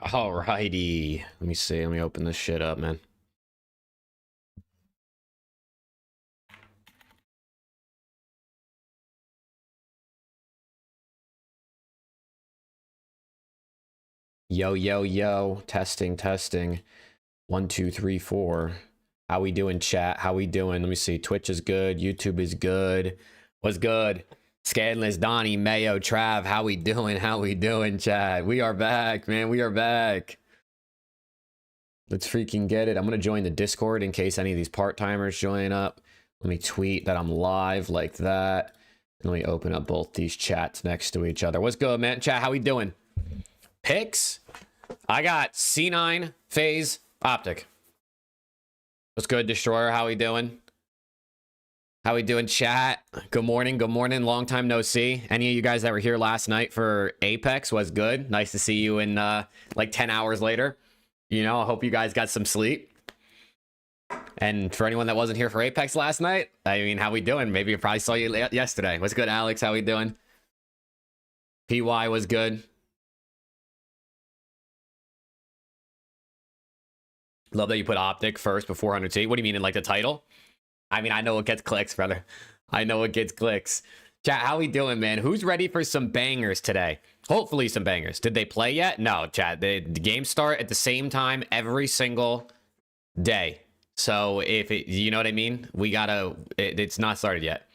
Alrighty. Let me see. Let me open this shit up, man. Yo, yo, yo. Testing, testing. 1, 2, 3, 4. How we doing, chat? How we doing? Let me see. Twitch is good. YouTube is good. What's good? Scanless, Donnie, Mayo, Trav. How we doing? How we doing, chat? We are back, man. We are back. Let's freaking get it. I'm going to join the Discord in case any of these part-timers join up. Let me tweet that I'm live like that. And let me open up both these chats next to each other. What's good, man? Chat, how we doing? Picks? I got C9, Phase, Optic. What's good, Destroyer? How we doing? How we doing, chat? Good morning. Good morning. Long time no see. Any of you guys that were here last night for Apex was good. Nice to see you in like 10 hours later. You know, I hope you guys got some sleep. And for anyone that wasn't here for Apex last night, I mean, how we doing? Maybe I probably saw you yesterday. What's good, Alex? How we doing? PY was good. Love that you put Optic first before 100T. What do you mean in like the title? I mean, I know it gets clicks, brother. I know it gets clicks. Chat, how we doing, man? Who's ready for some bangers today? Hopefully some bangers. Did they play yet? No, chat. The games start at the same time every single day. So if it, you know what I mean? We gotta, it's not started yet.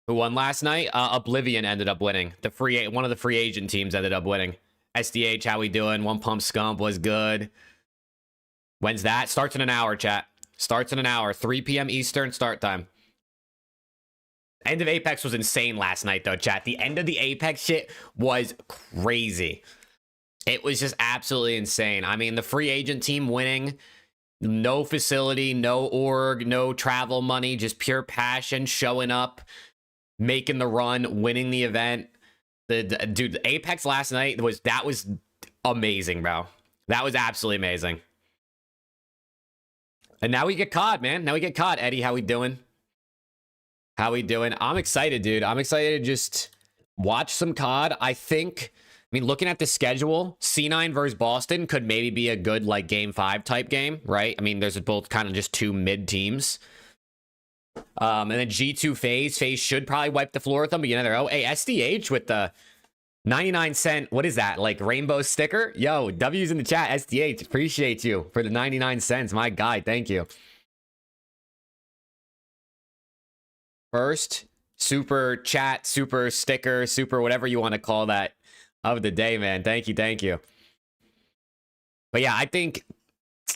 Who won last night? Oblivion ended up winning. One of the free agent teams ended up winning. SDH, how we doing? One Pump Scump was good. When's that? Starts in an hour, chat. Starts in an hour. 3 p.m. Eastern start time. End of Apex was insane last night, though, chat. The end of the Apex shit was crazy. It was just absolutely insane. I mean, the free agent team winning, no facility, no org, no travel money, just pure passion, showing up, making the run, winning the event. Dude, the Apex last night was amazing, bro. That was absolutely amazing. And now we get caught, man. Now we get caught. Eddie, how we doing? How we doing? I'm excited, dude. I'm excited to just watch some COD. I mean, looking at the schedule, C9 versus Boston could maybe be a good, like, Game 5 type game, right? I mean, there's both kind of just two mid teams. And then G2 Phase. Phase should probably wipe the floor with them, but you never know. Hey, SDH with the 99-cent, what is that? Like, rainbow sticker? Yo, W's in the chat. SDH, appreciate you for the 99 cents. My guy, thank you. First, super chat, super sticker, super whatever you want to call that of the day, man. Thank you, thank you. But yeah, I think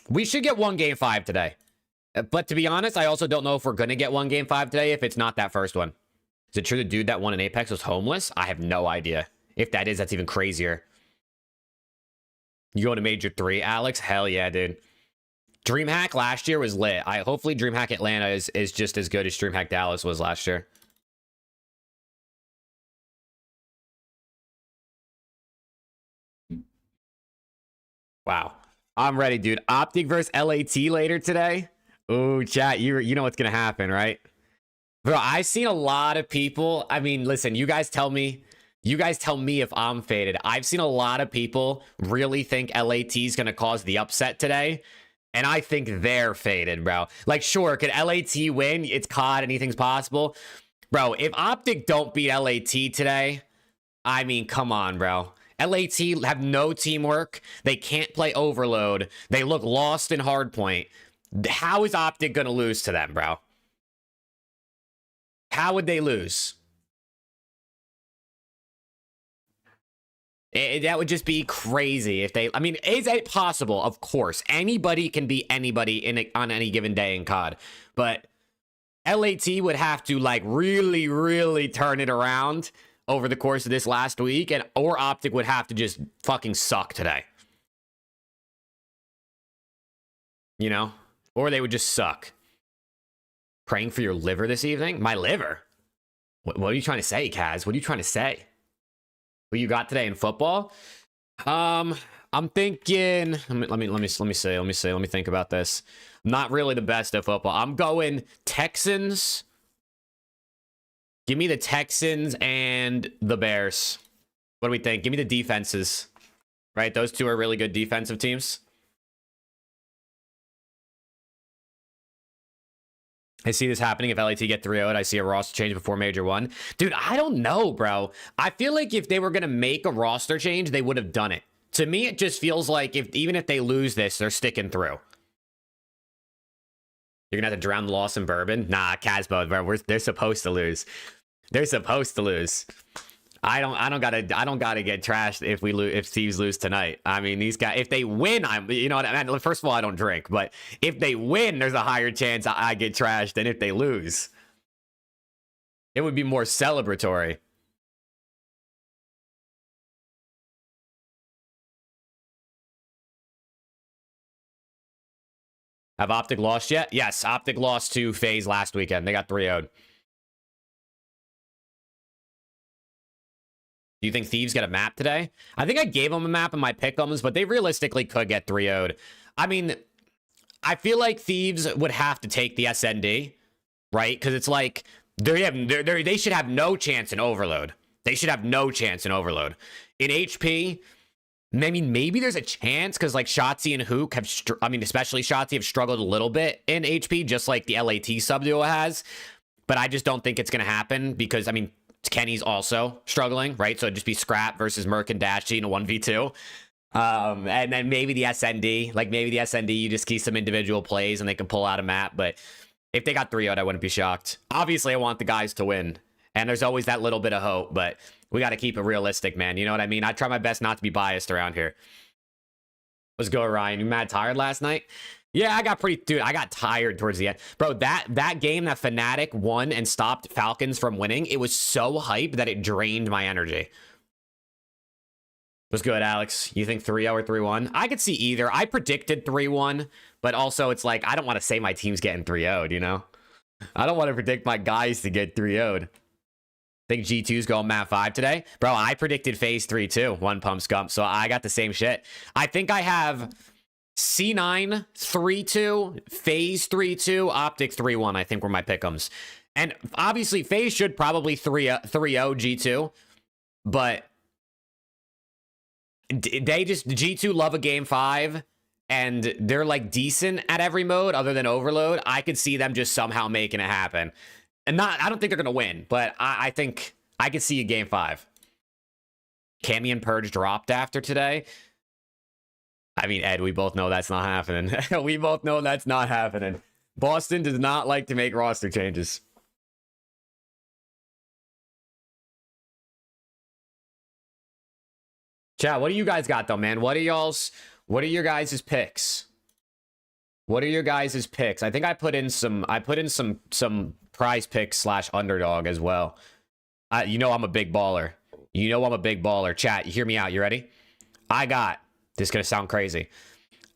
we should get one Game 5 today. But to be honest, I also don't know if we're going to get one Game 5 today if it's not that first one. Is it true the dude that won in Apex was homeless? I have no idea. If that is, that's even crazier. You go to Major 3, Alex? Hell yeah, dude. DreamHack last year was lit. Hopefully DreamHack Atlanta is just as good as DreamHack Dallas was last year. Wow. I'm ready, dude. Optic versus LAT later today. Ooh, chat, you know what's gonna happen, right? Bro, I've seen a lot of people. I mean, listen, you guys tell me if I'm faded. I've seen a lot of people really think LAT is gonna cause the upset today, and I think they're faded, bro. Like, sure, could LAT win? It's COD, anything's possible. Bro, if Optic don't beat LAT today, I mean, come on, bro. LAT have no teamwork. They can't play Overload. They look lost in Hardpoint. How is Optic gonna lose to them, bro? How would they lose? That would just be crazy if they... I mean, is it possible? Of course. Anybody can be anybody on any given day in COD. But LAT would have to, like, really, really turn it around over the course of this last week. Or Optic would have to just fucking suck today. You know? Or they would just suck. Praying for your liver this evening? My liver? What are you trying to say, Kaz? What are you trying to say? What you got today in football? I'm thinking. Let me think about this. I'm not really the best at football. I'm going Texans. Give me the Texans and the Bears. What do we think? Give me the defenses. Right? Those two are really good defensive teams. I see this happening if LAT get 3-0'd. I see a roster change before Major 1. Dude, I don't know, bro. I feel like if they were going to make a roster change, they would have done it. To me, it just feels like even if they lose this, they're sticking through. You're going to have to drown the loss in bourbon? Nah, Casbo, bro. They're supposed to lose. They're supposed to lose. I don't gotta get trashed if Thieves lose tonight. I mean, these guys, if they win, you know what I mean? First of all, I don't drink, but if they win, there's a higher chance I get trashed than if they lose. It would be more celebratory. Have Optic lost yet? Yes, Optic lost to FaZe last weekend. They got 3-0'd. Do you think Thieves get a map today? I think I gave them a map in my pick'ems, but they realistically could get 3-0'd. I mean, I feel like Thieves would have to take the SND, right? Because it's like they should have no chance in Overload. They should have no chance in Overload. In HP, maybe there's a chance because like Shotzi and Hook have, especially Shotzi have struggled a little bit in HP, just like the LAT sub duo has. But I just don't think it's going to happen because, I mean, Kenny's also struggling, right? So it'd just be Scrap versus Merc and Dashy in a 1v2. And then maybe the SND, you just keep some individual plays and they can pull out a map. But if they got 3-0'd, I wouldn't be shocked. Obviously, I want the guys to win. And there's always that little bit of hope, but we got to keep it realistic, man. You know what I mean? I try my best not to be biased around here. Let's go, Ryan. You mad tired last night? Yeah, I got tired towards the end. Bro, that game that Fnatic won and stopped Falcons from winning, it was so hype that it drained my energy. What's good, Alex? You think 3-0 or 3-1? I could see either. I predicted 3-1, but also it's like, I don't want to say my team's getting 3-0'd, you know? I don't want to predict my guys to get 3-0'd. Think G2's going map 5 today? Bro, I predicted FaZe 3-2, one pump scump, so I got the same shit. I think I have C9 3-2, FaZe 3-2, Optic 3-1, I think were my pick'ems. And obviously, FaZe should probably 3-0 G2, but they just, G2 love a game 5, and they're like decent at every mode other than Overload. I could see them just somehow making it happen. And I don't think they're going to win, but I think I could see a game 5. Cammy and Purge dropped after today. I mean, Ed, we both know that's not happening. We both know that's not happening. Boston does not like to make roster changes. Chat, what do you guys got though, man? What are your guys' picks? What are your guys' picks? I think I put in some prize picks / underdog as well. You know I'm a big baller. Chat, you hear me out. You ready? This is going to sound crazy.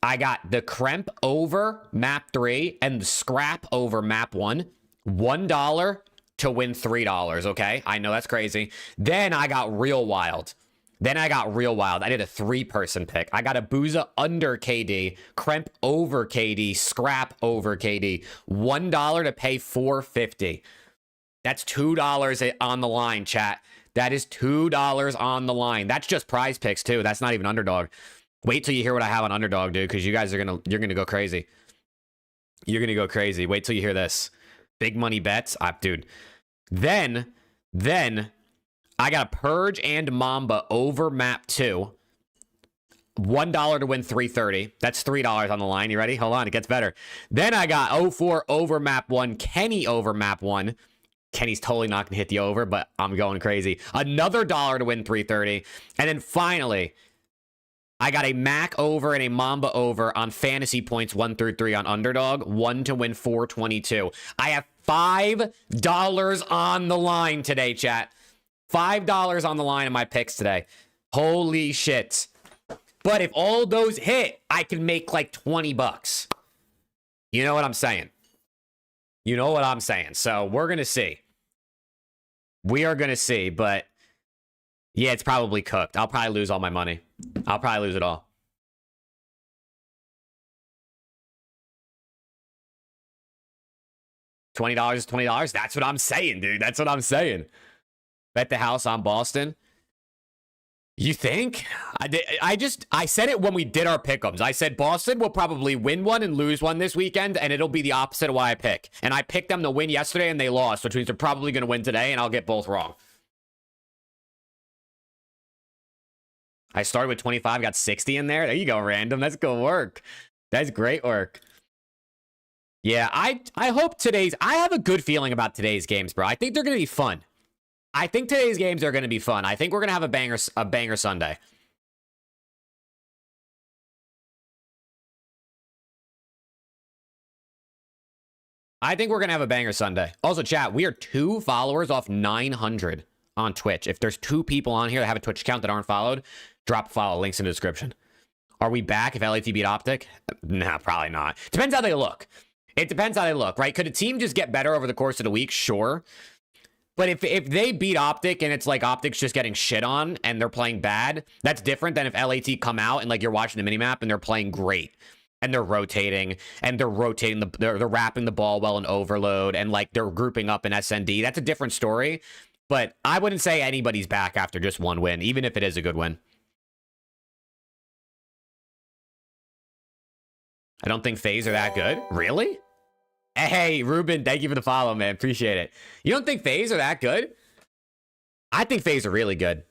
I got the Kremp over map 3 and the Scrap over map 1. $1 to win $3, okay? I know that's crazy. Then I got real wild. I did a 3-person pick. I got a Booza under KD, Kremp over KD, Scrap over KD. $1 to pay $4.50. That's $2 on the line, chat. That is $2 on the line. That's just prize picks too. That's not even underdog. Wait till you hear what I have on underdog, dude, because you guys you're gonna go crazy. You're gonna go crazy. Wait till you hear this. Big money bets, dude. Then I got a Purge and Mamba over map 2. $1 to win $3.30. That's $3 on the line. You ready? Hold on, it gets better. Then I got 04 over map 1, Kenny over map 1. Kenny's totally not gonna hit the over, but I'm going crazy. Another $1 to win $3.30. And then finally, I got a Mac over and a Mamba over on fantasy points 1 through 3 on underdog. 1 to win $4.22. I have $5 on the line today, chat. $5 on the line in my picks today. Holy shit. But if all those hit, I can make like $20. You know what I'm saying? So we're going to see. We are going to see, but yeah, it's probably cooked. I'll probably lose all my money. I'll probably lose it all. $20 is $20. That's what I'm saying, dude. That's what I'm saying. Bet the house on Boston. You think? I said it when we did our pick'ems. I said Boston will probably win one and lose one this weekend, and it'll be the opposite of why I pick. And I picked them to win yesterday, and they lost, which means they're probably going to win today, and I'll get both wrong. I started with 25, got 60 in there. There you go, random. That's good work. That's great work. Yeah, I hope today's... I have a good feeling about today's games, bro. I think they're going to be fun. I think today's games are going to be fun. I think we're going to have a banger Sunday. I think we're going to have a banger Sunday. Also, chat, we are 2 followers off 900 on Twitch. If there's 2 people on here that have a Twitch account that aren't followed, drop a follow. Links in the description. Are we back if LAT beat OPTIC? Nah, probably not. Depends how they look. It depends how they look, right? Could a team just get better over the course of the week? Sure. But if they beat OPTIC and it's like OPTIC's just getting shit on and they're playing bad, that's different than if LAT come out and like you're watching the minimap and they're playing great. And they're rotating, and they're wrapping the ball well in overload, and like they're grouping up in SND. That's a different story. But I wouldn't say anybody's back after just one win, even if it is a good win. I don't think FaZe are that good. Really? Hey, Ruben, thank you for the follow, man. Appreciate it. You don't think FaZe are that good? I think FaZe are really good.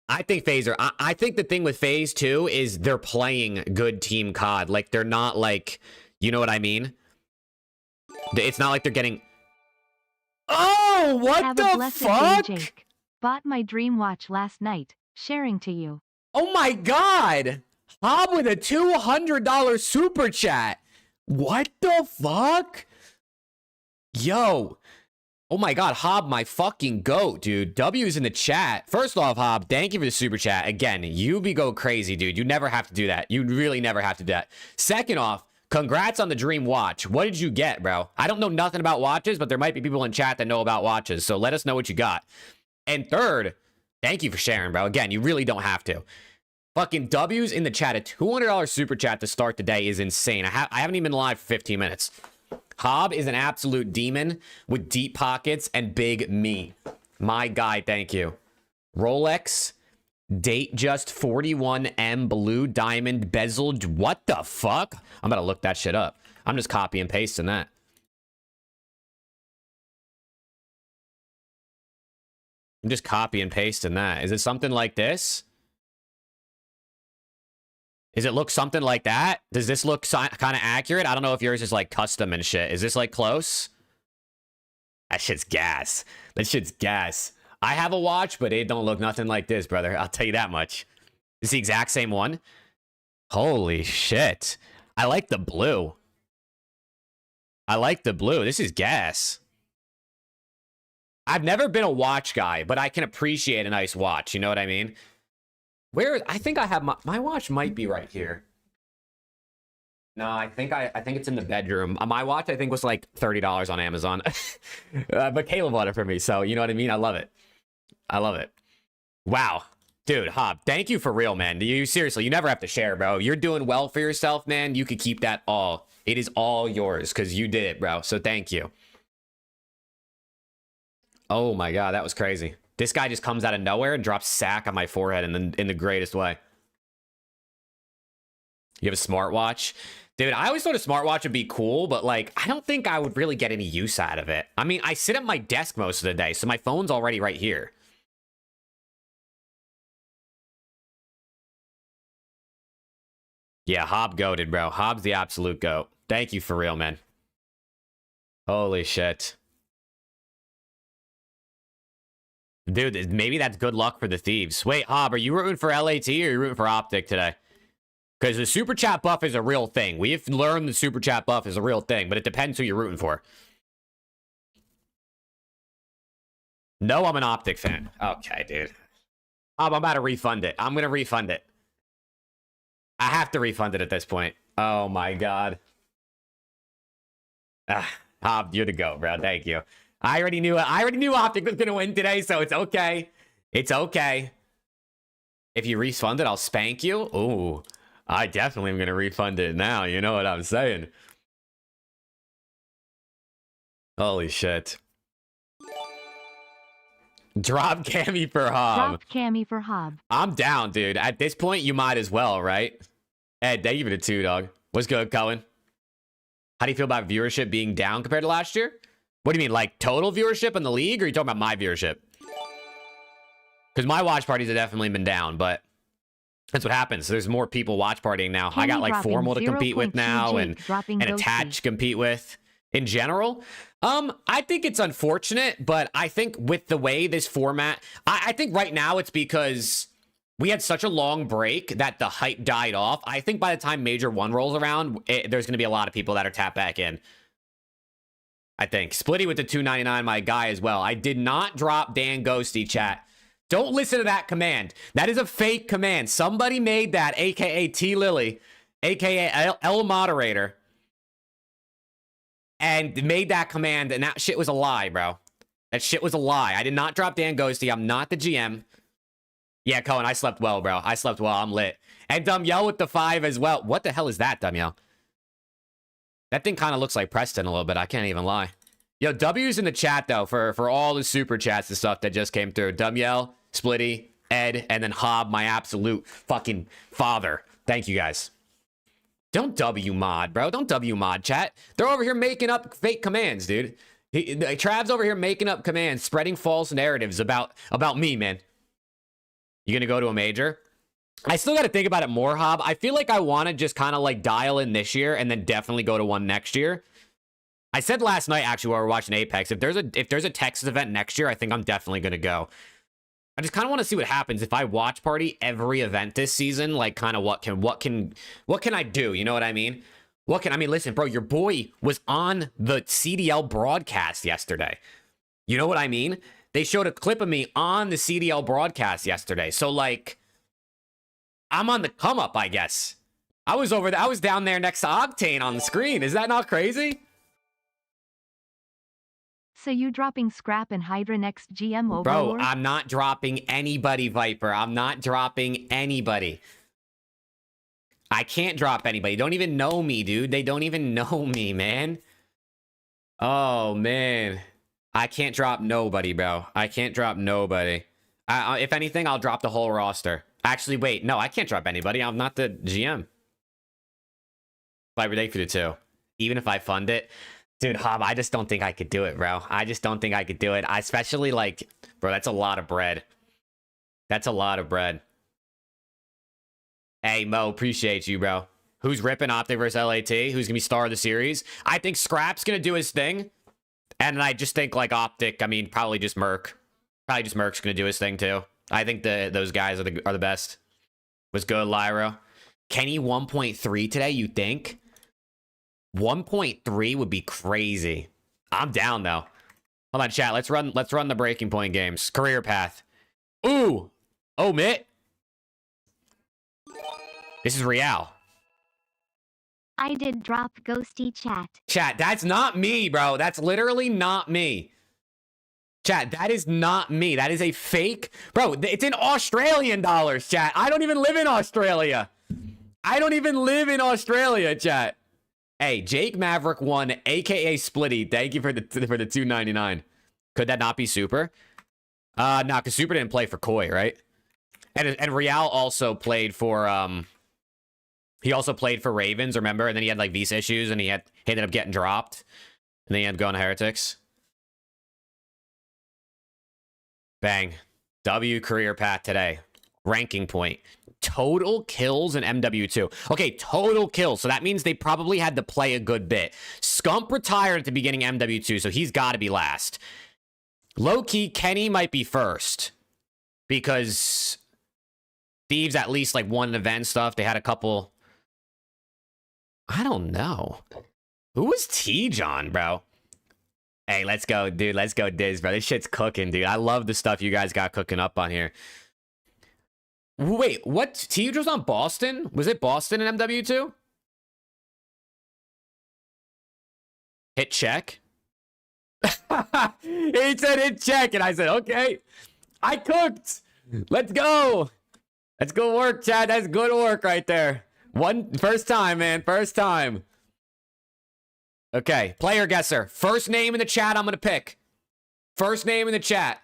I think FaZe are... I think the thing with FaZe, too, is they're playing good team COD. Like, they're not like... You know what I mean? It's not like they're getting... Oh, what the fuck? Day, Jake. Bought my dream watch last night. Sharing to you. Oh my god! Hob with a $200 super chat. What the fuck? Yo. Oh my god, Hob, my fucking goat, dude. W's in the chat. First off, Hob, thank you for the super chat. Again, you be go crazy, dude. You never have to do that. You really never have to do that. Second off, congrats on the dream watch. What did you get, bro? I don't know nothing about watches, but there might be people in chat that know about watches, so let us know what you got. And third, thank you for sharing, bro. Again, you really don't have to. Fucking W's in the chat. A $200 super chat to start the day is insane. I haven't even been live for 15 minutes. Hob is an absolute demon with deep pockets and big me. My guy, thank you. Rolex, date just 41M blue diamond bezeled. What the fuck? I'm about to look that shit up. I'm just copy and pasting that. I'm just copy and pasting that. Is it something like this? Does it look something like that? Does this look kind of accurate? I don't know if yours is like custom and shit. Is this like close? That shit's gas. That shit's gas. I have a watch, but it don't look nothing like this, brother. I'll tell you that much. It's the exact same one. Holy shit. I like the blue. I like the blue. This is gas. I've never been a watch guy, but I can appreciate a nice watch. You know what I mean? Where I think I have my watch might be right here. No, I think it's in the bedroom. My watch I think was like $30 on Amazon. But Caleb bought it for me, so you know what I mean? I love it. I love it. Wow. Dude, Hob, thank you for real, man. You seriously, you never have to share, bro. You're doing well for yourself, man. You could keep that all. It is all yours cuz you did it, bro. So thank you. Oh my god, that was crazy. This guy just comes out of nowhere and drops sack on my forehead in the greatest way. You have a smartwatch? Dude, I always thought a smartwatch would be cool, but like, I don't think I would really get any use out of it. I mean, I sit at my desk most of the day, so my phone's already right here. Yeah, Hob goated, bro. Hob's the absolute goat. Thank you for real, man. Holy shit. Dude, maybe that's good luck for the Thieves. Wait, Hob, are you rooting for LAT or are you rooting for OPTIC today? Because the super chat buff is a real thing. We've learned the super chat buff is a real thing, but it depends who you're rooting for. No, I'm an OPTIC fan. Okay, dude. Hob, I'm about to refund it. I'm going to refund it. I have to refund it at this point. Oh my god. Hob, you're the GOAT, bro. Thank you. I already knew OPTIC was gonna win today, so it's okay. It's okay. If you refund it, I'll spank you. Ooh, I definitely am gonna refund it now. You know what I'm saying? Holy shit. Drop Cammy for Hob. Drop Cammy for Hob. I'm down, dude. At this point, you might as well, right? Ed, thank you for the 2, dog. What's good, Cohen? How do you feel about viewership being down compared to last year? What do you mean, like total viewership in the league, or are you talking about my viewership? Because my watch parties have definitely been down, but that's what happens. There's more people watch partying now. I got like Formal to compete with now and Attach to compete with in general. I think it's unfortunate, but I think with the way this format, I think right now it's because we had such a long break that the hype died off. I think by the time Major 1 rolls around, there's going to be a lot of people that are tapped back in. I think. Splitty with the 299, my guy as well. I did not drop Dan Ghosty, chat. Don't listen to that command. That is a fake command. Somebody made that, aka T Lily, aka L Moderator, and made that command, and that shit was a lie, bro. That shit was a lie. I did not drop Dan Ghosty. I'm not the GM. Yeah, Cohen, I slept well, bro. I slept well. I'm lit. And Dumyell with the 5 as well. What the hell is that, Dumyell? That thing kind of looks like Preston a little bit. I can't even lie. Yo, W's in the chat, though, for all the super chats and stuff that just came through. Dumyell, Splitty, Ed, and then Hob, my absolute fucking father. Thank you, guys. Don't W mod, bro. Don't W mod, chat. They're over here making up fake commands, dude. Trav's over here making up commands, spreading false narratives about me, man. You gonna go to a major? I still got to think about it more, Hob. I feel like I want to just kind of like dial in this year and then definitely go to one next year. I said last night, actually, while we were watching Apex, if there's a Texas event next year, I think I'm definitely gonna go. I just kind of want to see what happens if I watch party every event this season. Like, kind of what can I do? You know what I mean? Listen, bro, your boy was on the CDL broadcast yesterday. You know what I mean? They showed a clip of me on the CDL broadcast yesterday. So like, I'm on the come up, I guess. I was down there next to Octane on the screen. Is that not crazy? So you dropping Scrap and Hydra next GM Overlord? Bro, I'm not dropping anybody, Viper. I'm not dropping anybody. I can't drop anybody. Don't even know me, dude. They don't even know me, man. Oh, man. I can't drop nobody, bro. I can't drop nobody. If anything, I'll drop the whole roster. Actually, wait. No, I can't drop anybody. I'm not the GM. Viper, thank you for the 2. Even if I fund it. Dude, Hob, I just don't think I could do it, bro. I just don't think I could do it. I especially like, bro, that's a lot of bread. That's a lot of bread. Hey, Mo, appreciate you, bro. Who's ripping OPTIC versus LAT? Who's going to be star of the series? I think Scrap's going to do his thing. And I just think like OPTIC, I mean, probably just Merc. Probably just Merc's going to do his thing too. I think those guys are the best. Was good, Lyra. Kenny 1.3 today, you think? 1.3 would be crazy. I'm down though. Hold on, chat. Let's run the breaking point games. Career path. Ooh. Omit. This is Real. I did drop Ghosty, chat. Chat, that's not me, bro. That's literally not me. Chat, that is not me. That is a fake. Bro, it's in Australian dollars, chat. I don't even live in Australia. I don't even live in Australia, chat. Hey, Jake Maverick 1, aka Splitty. Thank you for the 299. Could that not be Super? No, because Super didn't play for Koi, right? And Real also played for he also played for Ravens, remember? And then he had like visa issues and he ended up getting dropped. And then he ended up going to Heretics. Bang. W career path today. Ranking point. Total kills in MW2. Okay, total kills. So that means they probably had to play a good bit. Scump retired at the beginning of MW2, so he's got to be last. Low-key, Kenny might be first. Because Thieves at least like won an event stuff. They had a couple... I don't know. Who was T-John, bro? Hey, let's go, dude. Let's go, Diz, bro. This shit's cooking, dude. I love the stuff you guys got cooking up on here. Wait, what? T was on Boston? Was it Boston in MW2? Hit check? He said hit check, and I said, okay. I cooked. Let's go. Let's go work, Chad. That's good work right there. First time, man. First time. Okay, player guesser. First name in the chat I'm going to pick. First name in the chat.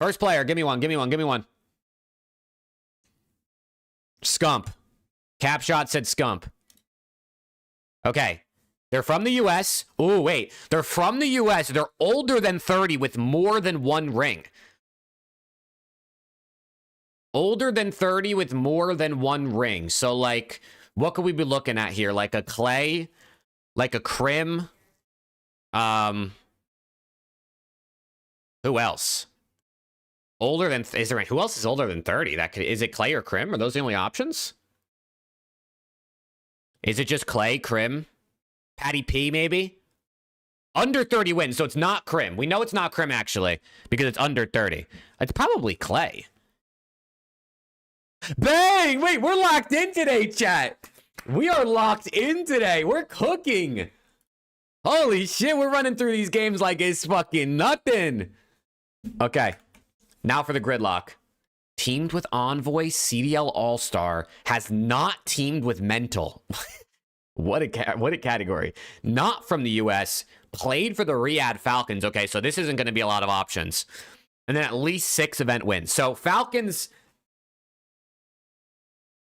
First player, give me one, give me one, give me one. Scump. Capshot said Scump. Okay. They're from the US. Oh, wait. They're from the US. They're older than 30 with more than one ring. Older than 30 with more than one ring. So, like, what could we be looking at here? Like a Clay? Like a Crim? Who else? Older than... Is there... Who else is older than 30? Is it Clay or Crim? Are those the only options? Is it just Clay, Crim? Patty P, maybe? Under 30 wins, so it's not Crim. We know it's not Crim, actually, because it's under 30. It's probably Clay. Bang! Wait, we're locked in today, chat. We are locked in today. We're cooking. Holy shit, we're running through these games like it's fucking nothing. Okay, now for the gridlock. Teamed with Envoy, CDL All-Star, has not teamed with Mental. What a category. Not from the US, played for the Riyadh Falcons. Okay, so this isn't going to be a lot of options. And then at least 6 event wins. So Falcons...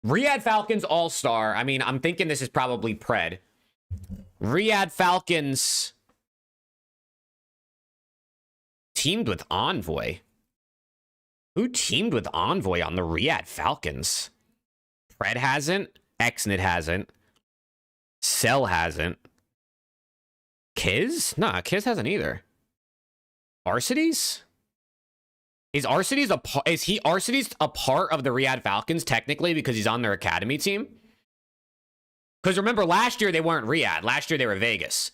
Riyadh Falcons All-Star. I mean, I'm thinking this is probably Pred. Riyadh Falcons... teamed with Envoy. Who teamed with Envoy on the Riyadh Falcons? Pred hasn't. Xnit hasn't. Cell hasn't. Kiz? Nah, Kiz hasn't either. Arcides? Is Arcides Arcides a part of the Riyadh Falcons technically because he's on their academy team? Because remember, last year they weren't Riyadh. Last year they were Vegas.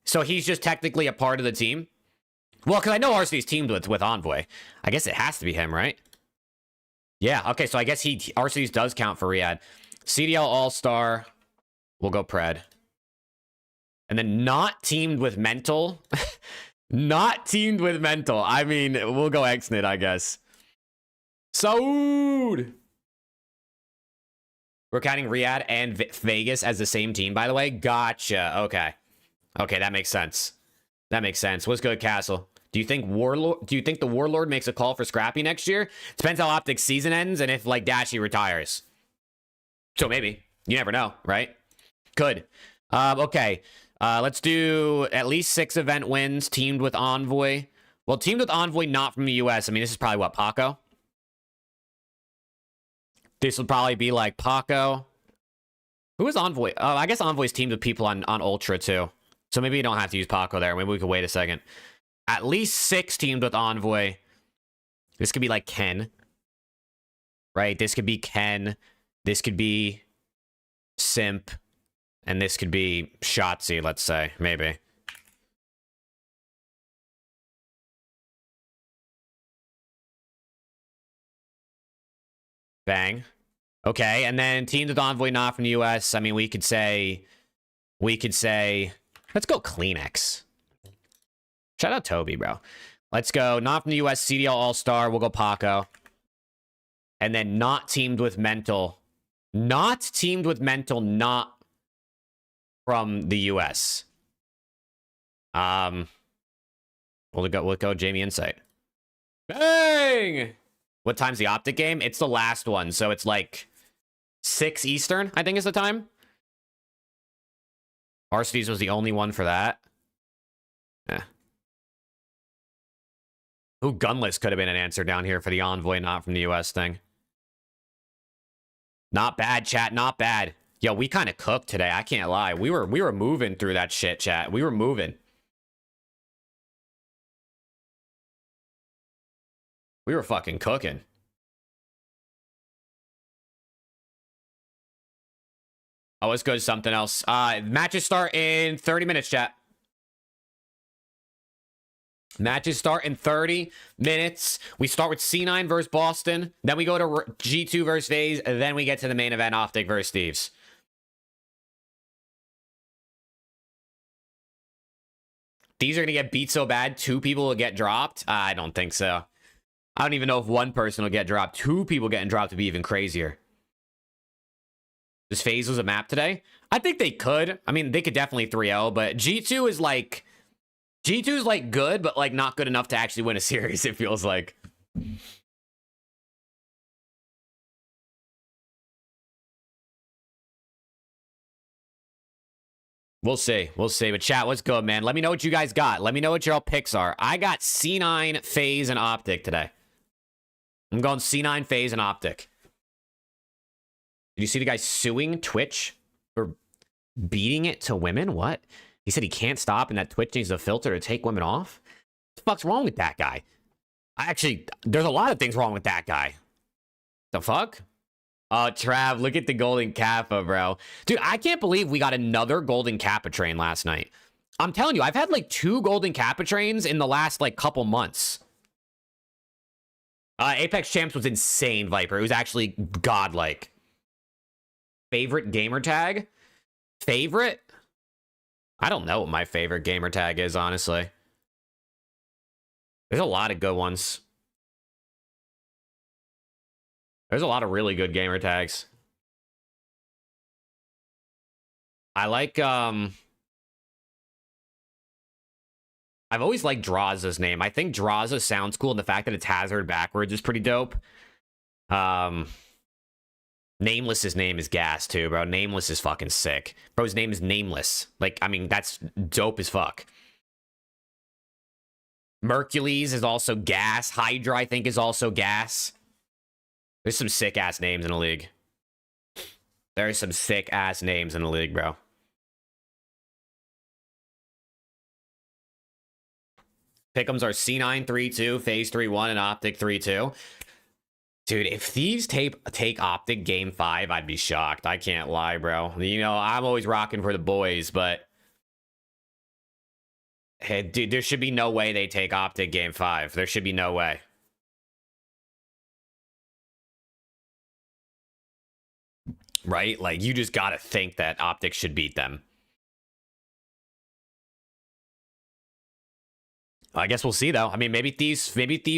So he's just technically a part of the team. Well, because I know Arcides teamed with Envoy. I guess it has to be him, right? Yeah, okay, so I guess Arcides does count for Riyadh. CDL All-Star. We'll go Pred. And then not teamed with Mental. Not teamed with Mental. I mean, we'll go Xnit, I guess. Saud! We're counting Riyadh and Vegas as the same team, by the way. Gotcha. Okay. Okay, that makes sense. That makes sense. What's good, Castle? Do you think the Warlord makes a call for Scrappy next year? Depends how OPTIC season ends and if, like, Dashy retires. So maybe. You never know, right? Could. Okay. Let's do at least 6 event wins teamed with Envoy. Well, teamed with Envoy, not from the US. I mean, this is probably what, Paco? This would probably be like Paco. Who is Envoy? Oh, I guess Envoy's teamed with people on Ultra too. So maybe you don't have to use Paco there. Maybe we could wait a second. At least 6 teamed with Envoy. This could be like Ken. Right? This could be Ken. This could be Simp. And this could be Shotzi, let's say. Maybe. Bang. Okay, and then teamed with Envoy not from the US. I mean, we could say, let's go Kleenex. Shout out Toby, bro. Let's go not from the US, CDL All-Star. We'll go Paco. And then not teamed with Mental. Not teamed with Mental, not from the US. We'll go Jamie Insight. Bang! What time's the OPTIC game? It's the last one, so it's like 6 Eastern, I think is the time. Arcides was the only one for that. Yeah. Ooh, Gunless could have been an answer down here for the Envoy, not from the US thing. Not bad, chat, not bad. Yo, we kind of cooked today, I can't lie. We were moving through that shit, chat. We were moving. We were fucking cooking. Oh, let's go to something else. Matches start in 30 minutes, chat. Matches start in 30 minutes. We start with C9 versus Boston. Then we go to G2 versus FaZe. And then we get to the main event, OPTIC versus Thieves. These are going to get beat so bad, 2 people will get dropped? I don't think so. I don't even know if 1 person will get dropped. 2 people getting dropped would be even crazier. Does FaZe lose a map today? I think they could. I mean, they could definitely 3-0, but G2 is like... G2 is like good, but like not good enough to actually win a series, it feels like. We'll see. We'll see. But chat, what's good, man? Let me know what you guys got. Let me know what your all picks are. I got C9, FaZe, and Optic today. I'm going C9, FaZe, and Optic. Did you see the guy suing Twitch for beating it to women? What? He said he can't stop and that Twitch needs a filter to take women off? What the fuck's wrong with that guy? There's a lot of things wrong with that guy. The fuck? Oh, Trav, look at the golden kappa, bro. Dude, I can't believe we got another golden kappa train last night. I'm telling you, I've had like 2 golden kappa trains in the last like couple months. Apex Champs was insane, Viper. It was actually godlike. Favorite gamer tag? Favorite? I don't know what my favorite gamer tag is, honestly. There's a lot of good ones. There's a lot of really good gamer tags. I like, I've always liked Draza's name. I think Draza sounds cool, and the fact that it's Hazard backwards is pretty dope. Nameless's name is gas, too, bro. Nameless is fucking sick. Bro's name is Nameless. Like, I mean, that's dope as fuck. Mercules is also gas. Hydra, I think, is also gas. There's some sick-ass names in the league. There's some sick-ass names in the league, bro. Pick'ems are C9 3-2, FaZe 3-1, and Optic 3-2. Dude, if Thieves take Optic Game 5, I'd be shocked. I can't lie, bro. You know, I'm always rocking for the boys, but... Hey, dude, there should be no way they take Optic Game 5. There should be no way. Right? Like, you just gotta think that Optic should beat them. I guess we'll see, though. I mean, maybe Thieves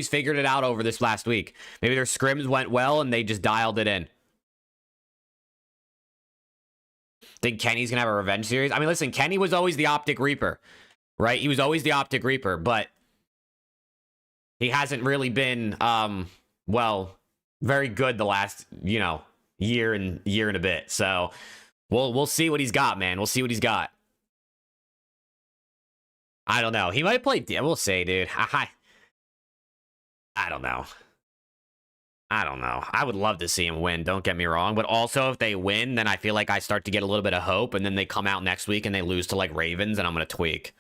figured it out over this last week. Maybe their scrims went well and they just dialed it in. Think Kenny's gonna have a revenge series? I mean, listen, Kenny was always the Optic Reaper, right? He was always the Optic Reaper, but he hasn't really been, well, very good the last, you know, year and a bit. So we'll see what he's got, man. We'll see what he's got. I don't know. He might play. We'll see, dude. I don't know. I don't know. I would love to see him win. Don't get me wrong. But also, if they win, then I feel like I start to get a little bit of hope. And then they come out next week and they lose to like Ravens, and I'm gonna tweak.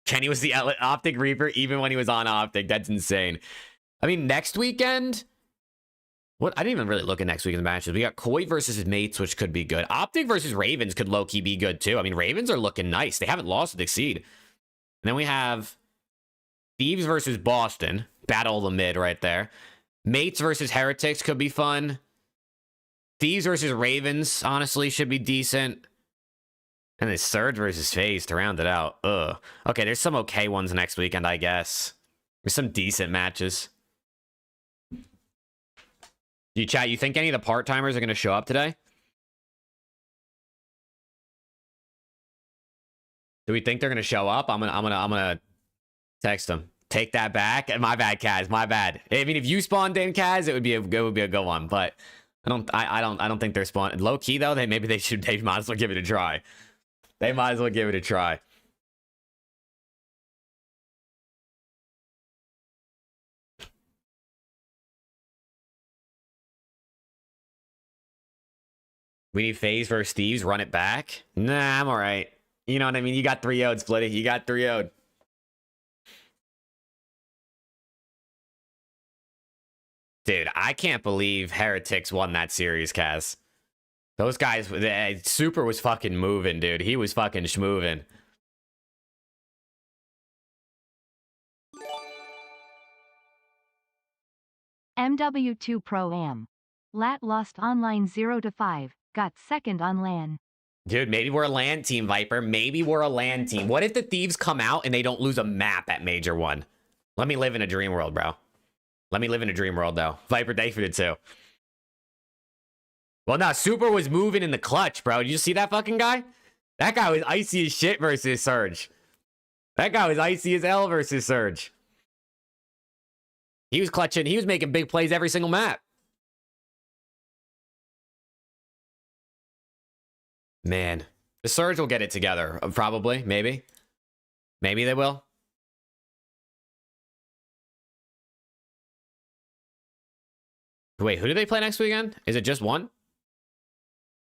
Kenny was the Optic Reaper even when he was on Optic. That's insane. I mean, next weekend. What? I didn't even really look at next weekend's matches. We got Koi versus Mates, which could be good. Optic versus Ravens could low-key be good, too. I mean, Ravens are looking nice. They haven't lost to Exceed. And then we have Thieves versus Boston. Battle of the mid right there. Mates versus Heretics could be fun. Thieves versus Ravens, honestly, should be decent. And then Surge versus FaZe to round it out. Ugh. Okay, there's some okay ones next weekend, I guess. There's some decent matches. You chat, you think any of the part-timers are going to show up today? Do we think they're going to show up? I'm gonna text them. Take that back. My bad, Kaz. My bad. I mean, if you spawned in, Kaz, it would be a good one. But I don't think they're spawned. Low key though, they might as well give it a try. They might as well give it a try. We need FaZe versus Thieves. Run it back. Nah, I'm all right. You know what I mean? You got 3-0'd, Splitty. You got 3-0'd. Dude, I can't believe Heretics won that series, Kaz. Those guys, Super was fucking moving, dude. He was fucking schmoving. MW2 Pro Am. LAT lost online 0-5, got second on LAN. Dude, maybe we're a LAN team, Viper. Maybe we're a LAN team. What if the Thieves come out and they don't lose a map at Major 1? Let me live in a dream world, bro. Let me live in a dream world, though. Viper Dayford did too. Well, no, Super was moving in the clutch, bro. Did you see that fucking guy? That guy was icy as shit versus Surge. That guy was icy as hell versus Surge. He was clutching. He was making big plays every single map. Man, the Surge will get it together. Probably. Maybe. Maybe they will. Wait, who do they play next weekend? Is it just one?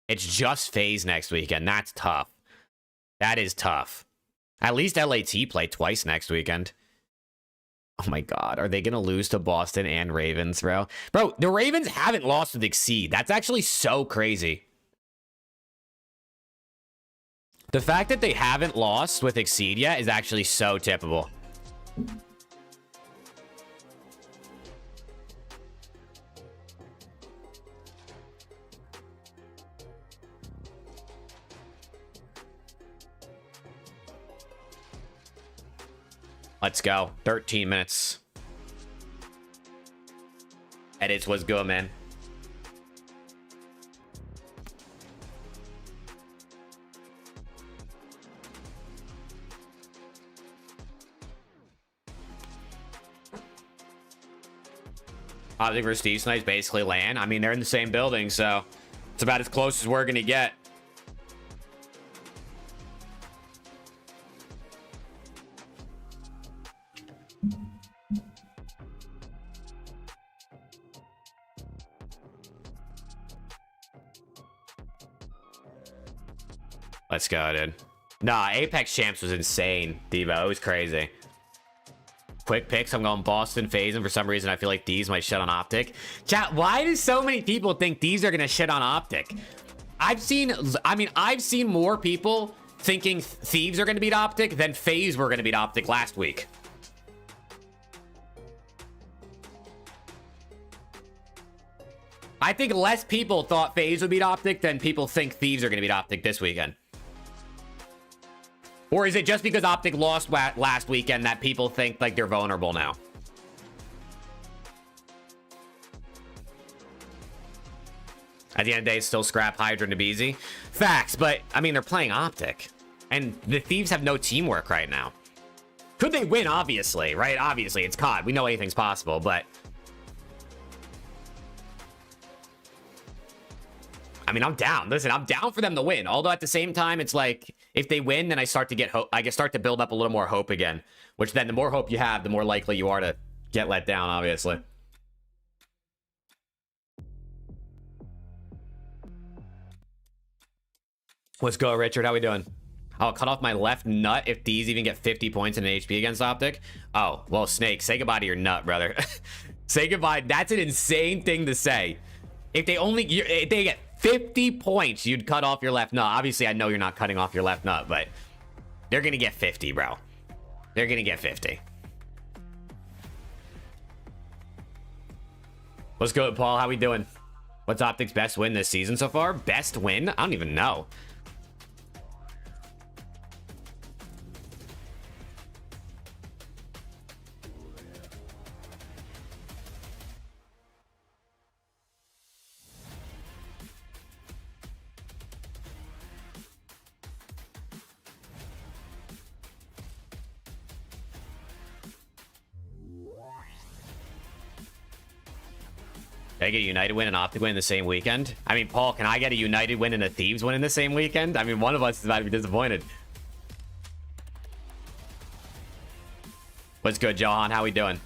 It's just FaZe next weekend. That's tough. That is tough. At least LAT play twice next weekend. Oh my god, are they gonna lose to Boston and Ravens, bro? Bro, the Ravens haven't lost with Exceed. That's actually so crazy. The fact that they haven't lost with Exceed yet is actually so tippable. Let's go. 13 minutes. Edits was good, man. OPTIC versus Steve Snipes basically land. I mean, they're in the same building, so it's about as close as we're going to get. Let's go, dude. Nah, Apex Champs was insane, Devo. It was crazy. Quick picks. I'm going Boston, FaZe, and for some reason I feel like these might shit on OPTIC. Chat, why do so many people think these are gonna shit on OPTIC? I've seen more people thinking Thieves are gonna beat OPTIC than FaZe were gonna beat OPTIC last week. I think less people thought FaZe would beat OPTIC than people think Thieves are gonna beat OPTIC this weekend. Or is it just because OPTIC lost last weekend that people think like they're vulnerable now? At the end of the day, it's still scrap Hydra and Nabeezy. Facts, but I mean, they're playing OPTIC. And the Thieves have no teamwork right now. Could they win? Obviously, right? Obviously, it's COD. We know anything's possible, but... I mean, I'm down. Listen, I'm down for them to win. Although at the same time, it's like, if they win, then I start to get hope. I start to build up a little more hope again. Which then, the more hope you have, the more likely you are to get let down, obviously. Let's go, Richard. How we doing? I'll cut off my left nut if these even get 50 points in an HP against OPTIC. Oh, well, Snake, say goodbye to your nut, brother. Say goodbye. That's an insane thing to say. If they get 50 points, you'd cut off your left nut. Obviously, I know you're not cutting off your left nut, but they're going to get 50, bro. They're going to get 50. What's good, Paul? How we doing? What's OPTIC's best win this season so far? Best win? I don't even know. Did I get a United win and OPTIC win in the same weekend? I mean, Paul, can I get a United win and a Thieves win in the same weekend? I mean, one of us is about to be disappointed. What's good, Johan? How we doing?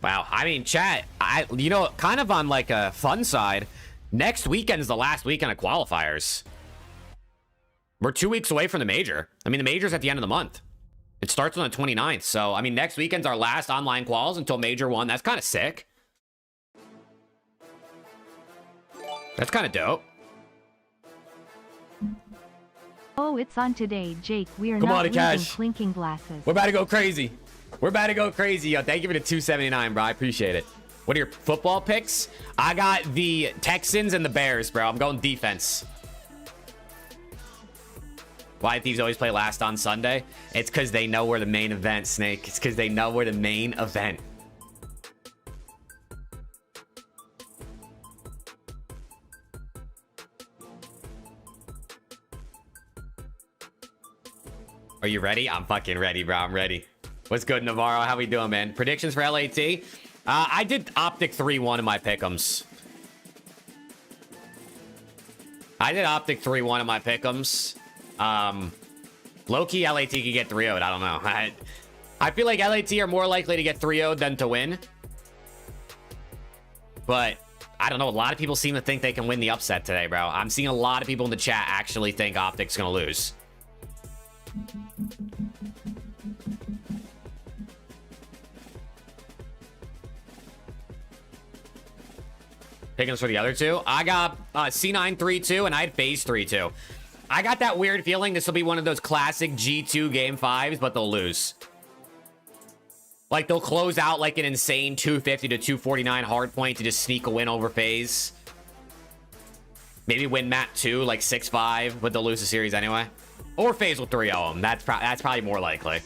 Wow. I mean, chat, you know, kind of on like a fun side, next weekend is the last weekend of qualifiers. We're 2 weeks away from the major. I mean, the major's at the end of the month. It starts on the 29th. So, I mean, next weekend's our last online quals until Major 1. That's kind of sick. That's kind of dope. Oh, it's on today, Jake. We are Come not on, Cash. clinking glasses. We're about to go crazy. We're about to go crazy, yo. Thank you for the 279, bro. I appreciate it. What are your football picks? I got the Texans and the Bears, bro. I'm going defense. Why thieves always play last on Sunday? It's because they know we're the main event, Snake. It's because they know we're the main event. Are you ready? I'm fucking ready, bro. I'm ready. What's good, Navarro? How we doing, man? Predictions for LAT? I did OPTIC 3-1 in my pick'ems. I did OPTIC 3-1 in my pick'ems. Low-key, LAT could get 3-0'd. I don't know. I feel like LAT are more likely to get 3-0'd than to win. But I don't know. A lot of people seem to think they can win the upset today, bro. I'm seeing a lot of people in the chat actually think OPTIC's going to lose. Pickings for the other two. I got C9 3-2 and I had FaZe 3-2. I got that weird feeling this will be one of those classic G2 game 5s, but they'll lose. Like they'll close out like an insane 250 to 249 hard point to just sneak a win over FaZe. Maybe win map 2 like 6-5, but they'll lose the series anyway. Or FaZe will 3-0 them. That's probably more likely.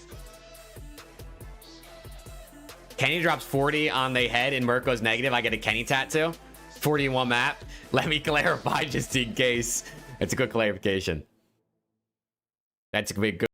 Kenny drops 40 on the head and Merc goes negative. I get a Kenny tattoo. 41 map. Let me clarify just in case. It's a good clarification. That's gonna be good.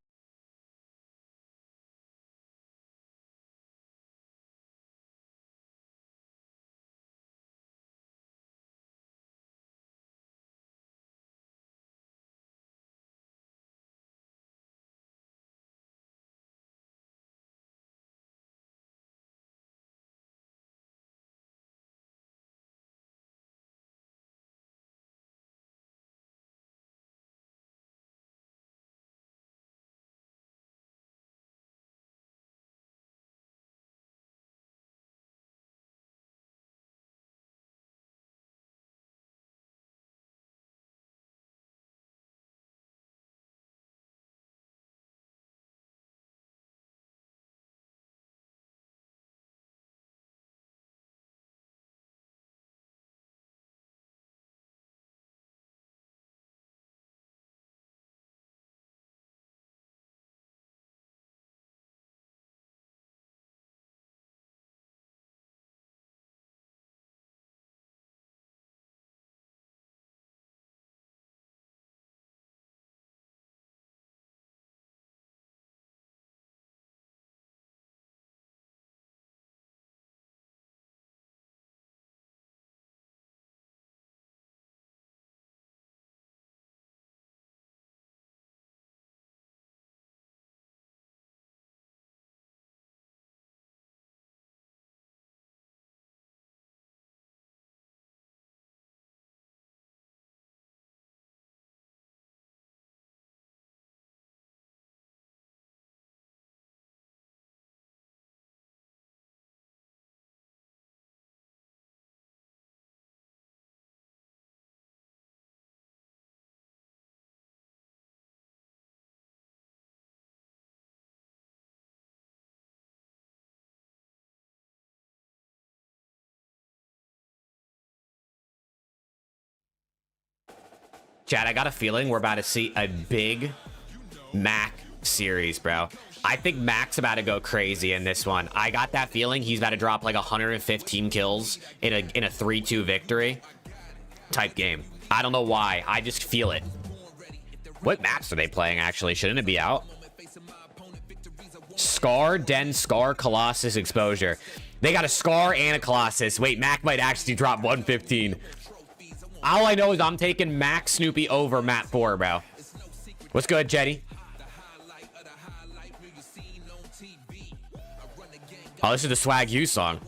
Chad, I got a feeling we're about to see a big Mac series, bro. I think Mac's about to go crazy in this one. I got that feeling he's about to drop like 115 kills in a 3-2 victory type game. I don't know why. I just feel it. What maps are they playing, actually? Shouldn't it be out? Scar, Den, Scar, Colossus, Exposure. They got a Scar and a Colossus. Wait, Mac might actually drop 115. All I know is I'm taking Max Snoopy over map 4, bro. What's good, Jetty? Oh, this is the Swag You song.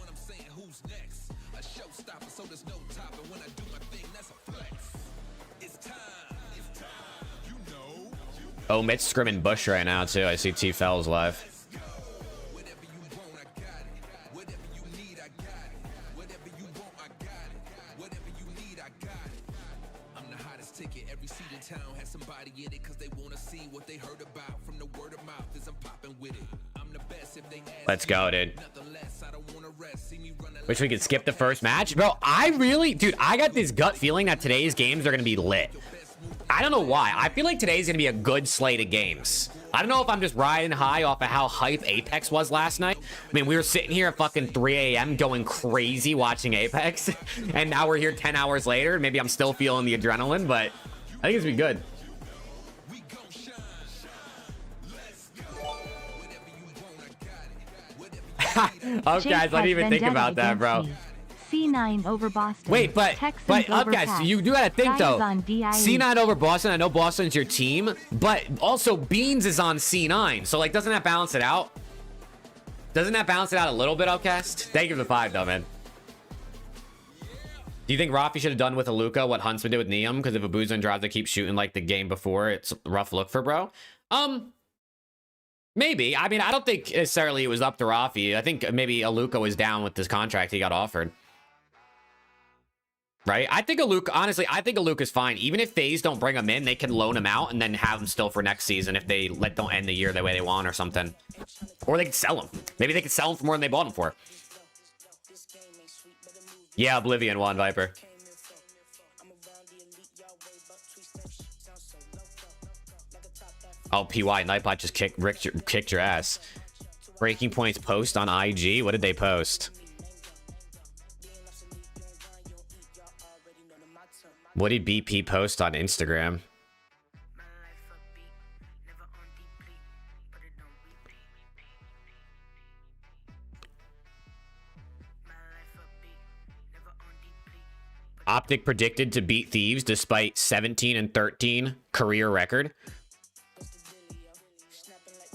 Oh, Mitt's scrimming Bush right now, too. I see T-Fells live. Let's go, dude. Wish we could skip the first match. Bro, I got this gut feeling that today's games are going to be lit. I don't know why. I feel like today's gonna be a good slate of games. I don't know if I'm just riding high off of how hype Apex was last night. I mean, we were sitting here at fucking 3 a.m. going crazy watching Apex, and now we're here 10 hours later. Maybe I'm still feeling the adrenaline, but I think it's gonna be good. Oh, guys, I didn't even think about that, bro. C9 over Boston. Wait, but guys, you do gotta think though. C9 over Boston. I know Boston's your team, but also Beans is on C9. So like, doesn't that balance it out? Doesn't that balance it out a little bit, Outcast? Thank you for the 5, though, man. Do you think Rafi should have done with Aluka what Huntsman did with Neum? Because if Abuzan drives to keep shooting like the game before, it's a rough look for bro. Maybe. I mean, I don't think necessarily it was up to Rafi. I think maybe Aluka was down with this contract he got offered. Right? I think Aluka, honestly, I think Aluka's fine. Even if FaZe don't bring him in, they can loan him out and then have him still for next season if they don't end the year the way they want or something. Or they could sell him. Maybe they could sell him for more than they bought him for. Yeah, Oblivion won, Viper. Oh, PY, Nightbot just kicked your ass. Breaking Points post on IG. What did they post? What did BP post on Instagram? OPTIC predicted to beat Thieves despite 17-13 career record.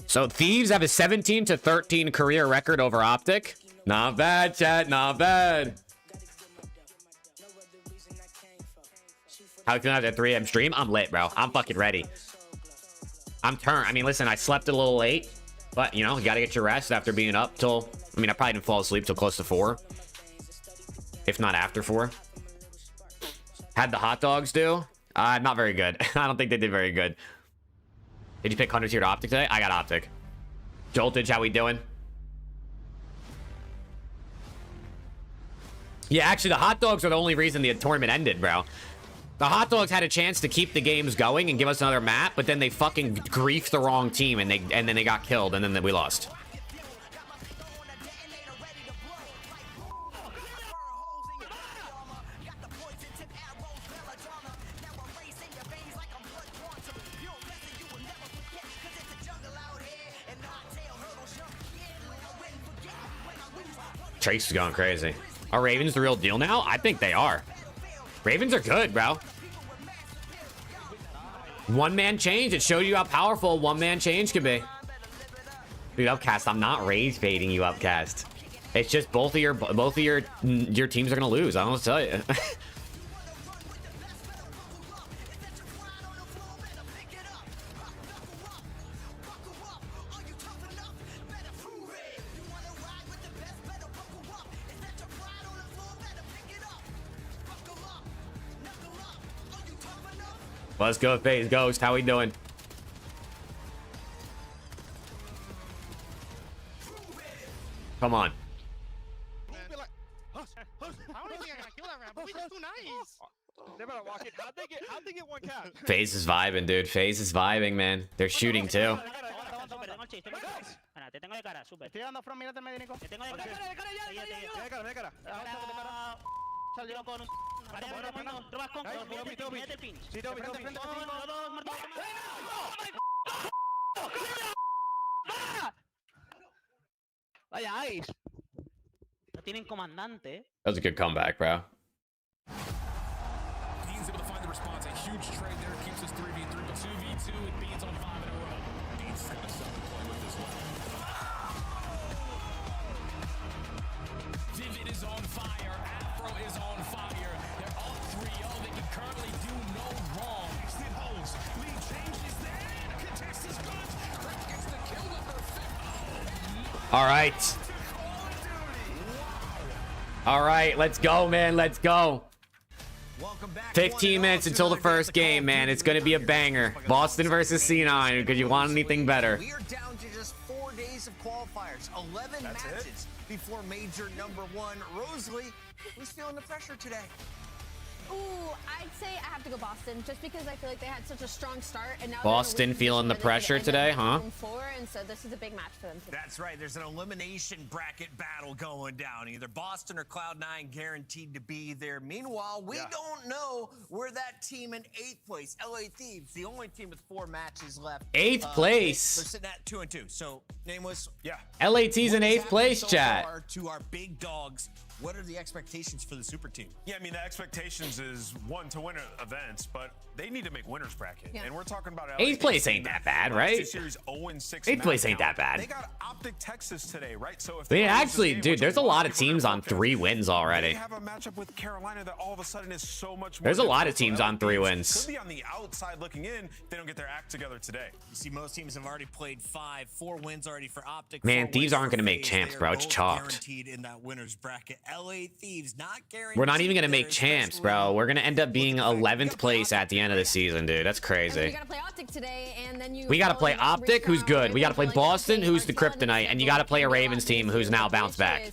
So Thieves have a 17-13 career record over OPTIC. Not bad, chat. Not bad. How you feeling after that 3 a.m. stream? I'm lit, bro. I'm fucking ready. I'm turned. I mean, listen, I slept a little late, but you know, you gotta get your rest after being up till, I mean, I probably didn't fall asleep till close to 4. If not after 4. Had the hot dogs do? Not very good. I don't think they did very good. Did you pick 100 tier to OPTIC today? I got OPTIC. Joltage, how we doing? Yeah, actually, the hot dogs are the only reason the tournament ended, bro. The hot dogs had a chance to keep the games going and give us another map, but then they fucking griefed the wrong team and then they got killed and then we lost. Trace is going crazy. Are Ravens the real deal now? I think they are. Ravens are good, bro. One-man change. It showed you how powerful one-man change can be. Dude, Upcast, I'm not rage baiting you, Upcast. It's just both of your teams are gonna lose. I don't know what to tell you. Let's go, FaZe Ghost. How we doing? Come on. FaZe is vibing, dude. FaZe is vibing, man. They're shooting too. That was a good comeback, bro. Beans able to find the response. A huge trade there keeps us 3v3, but 2v2 and Beans on 5 in a row. Beans is gonna start to play with this one. Divid is on fire. Afro is on fire. They're all 3-0. They can currently do no wrong. Exit holds. Lead changes there. Contest is good. Crack gets the kill with her fifth. All right. All right, let's go, man. Let's go. 15 minutes until the first game, man. It's going to be a banger. Boston versus C9. Could you want anything better? We are down to just 4 days of qualifiers, 11 matches before major number 1. Rosalie, who's feeling the pressure today? Ooh, I'd say I have to go Boston, just because I feel like they had such a strong start, and now Boston feeling the pressure today, huh? And so this is a big match for them today. That's right. There's an elimination bracket battle going down. Either Boston or Cloud9 guaranteed to be there. Meanwhile, we don't know where that team in 8th place, LA Thieves, the only team with 4 matches left. 8th place. They're sitting at 2-2. So, nameless. LAT's in 8th place, So chat. far to our big dogs, what are the expectations for the super team? Yeah, I mean, the expectations is one to win events, but they need to make winners bracket. Yeah. And we're talking about 8th place ain't that bad, right? Series 0-6 8th place ain't that bad. They got OPTIC Texas today, right? So if They lose this actually, game, dude, which there's a lot lot of people are teams gonna on focus, 3 wins They already. have a matchup with Carolina that all of a sudden is so much more There's a lot of difficult. teams So on 3 LA wins. Could be on the outside looking in if they don't get their act together today. You see, most teams have already played 5, 4 wins already for OPTIC. Man, 4 Thieves wins aren't for gonna make FaZe. champs, They are bro. It's both chalked. Guaranteed in that winners bracket. LA Thieves not guaranteed. We're not even gonna make there, champs, bro. We're gonna end up being 11th place at the end of the season, dude. That's And crazy. you gotta play OPTIC today, and then you We gotta play follow the OPTIC, who's round, good. We gotta play like, Boston, okay, who's the our team kryptonite, and you gotta play a Ravens team who's now bounced back.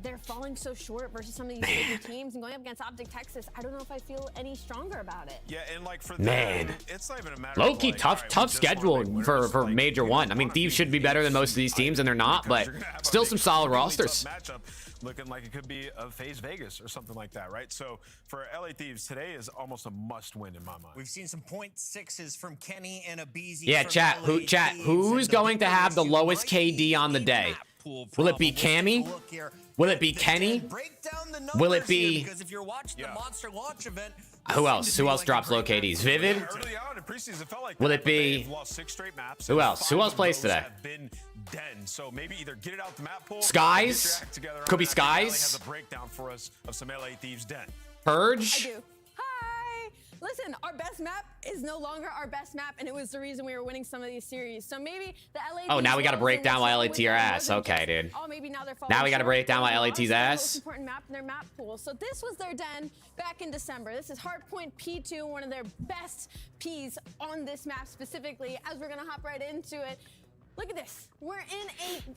They're falling so short versus some of these bigger teams, and going up against OPTIC Texas, I don't know if I feel any stronger about it. Yeah, and like for Man. them, it's not even a matter Low-key of like, tough all right, tough we just wanna schedule make winners. for Like, Major you 1. I don't mean, wanna Thieves beat should be better than FaZe, most of these teams, and they're not, because but you're gonna have a still big, some solid really rosters. tough matchup looking like it could be a FaZe Vegas or something like that, right? So for LA Thieves, today is almost a must-win in my mind. We've seen some .6s from Kenny and Abizi. Yeah, from chat, LA Thieves, who's and the going to big have the issue lowest might KD on the be day? map pool Will it be problem. Let's take Cammy? a look here. Will it be The Kenny? break down the Will it numbers here, be- because if you're watching the Monster Launch event, Who this else? seemed to Who be else like a drops low great KDs? match. Vivid? Early on in preseason, it felt like Will that, it but be- they've lost 6 straight maps. Who and else? 5 Who else of plays those today? have been Den. So maybe either get it out the map pool. Skies? or get your act together Could be on that. Riley Skies? has a breakdown for us of some LA Thieves Den. I Purge? do. Hi! Listen, our best map is no longer our best map, and it was the reason we were winning some of these series. So maybe the LA. Oh, now we gotta Thieves break and down what's why wrong LAT with your them ass. wasn't Okay, just, dude. Oh, maybe now they're Now we gotta short. break down why They LAT's lost the ass? most important map in their map pool. So this was their den back in December. This is Hardpoint P2, one of their best Ps on this map specifically. As we're gonna hop right into it. Look at this. We're in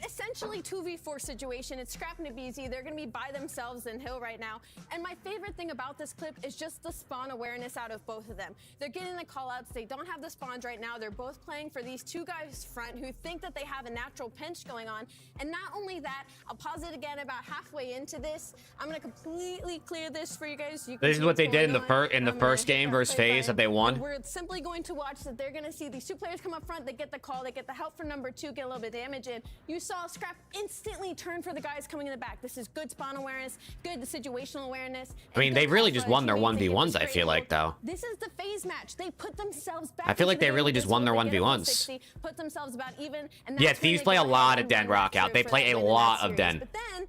a essentially 2v4 situation. It's Scrap and Abizi. They're going to be by themselves in Hill right now. And my favorite thing about this clip is just the spawn awareness out of both of them. They're getting the callouts. They don't have the spawns right now. They're both playing for these two guys front who think that they have a natural pinch going on. And not only that, I'll pause it again about halfway into this. I'm going to completely clear this for you guys. You can This is see what they what's did in going the on. in the I'm first gonna hit game that versus play FaZe that button. they And won. we're simply going to watch that they're going to see these two players come up front. They get the call. They get the help for number 2, get a little bit of damage in. You saw Scrap instantly turn for the guys coming in the back. This is good spawn awareness, good situational awareness. I mean, and they good really call just for won their teammates. They get 1v1s, the I straight feel like, hold. though. This is the FaZe match. They put themselves back. I feel like into they the really game. just This won is their what they get up to 1v1s. 60, put themselves about even. And Yeah, that's when Thieves they play go a ahead lot and of Den run Rock out. They for play that a win in that lot of series. Den. But then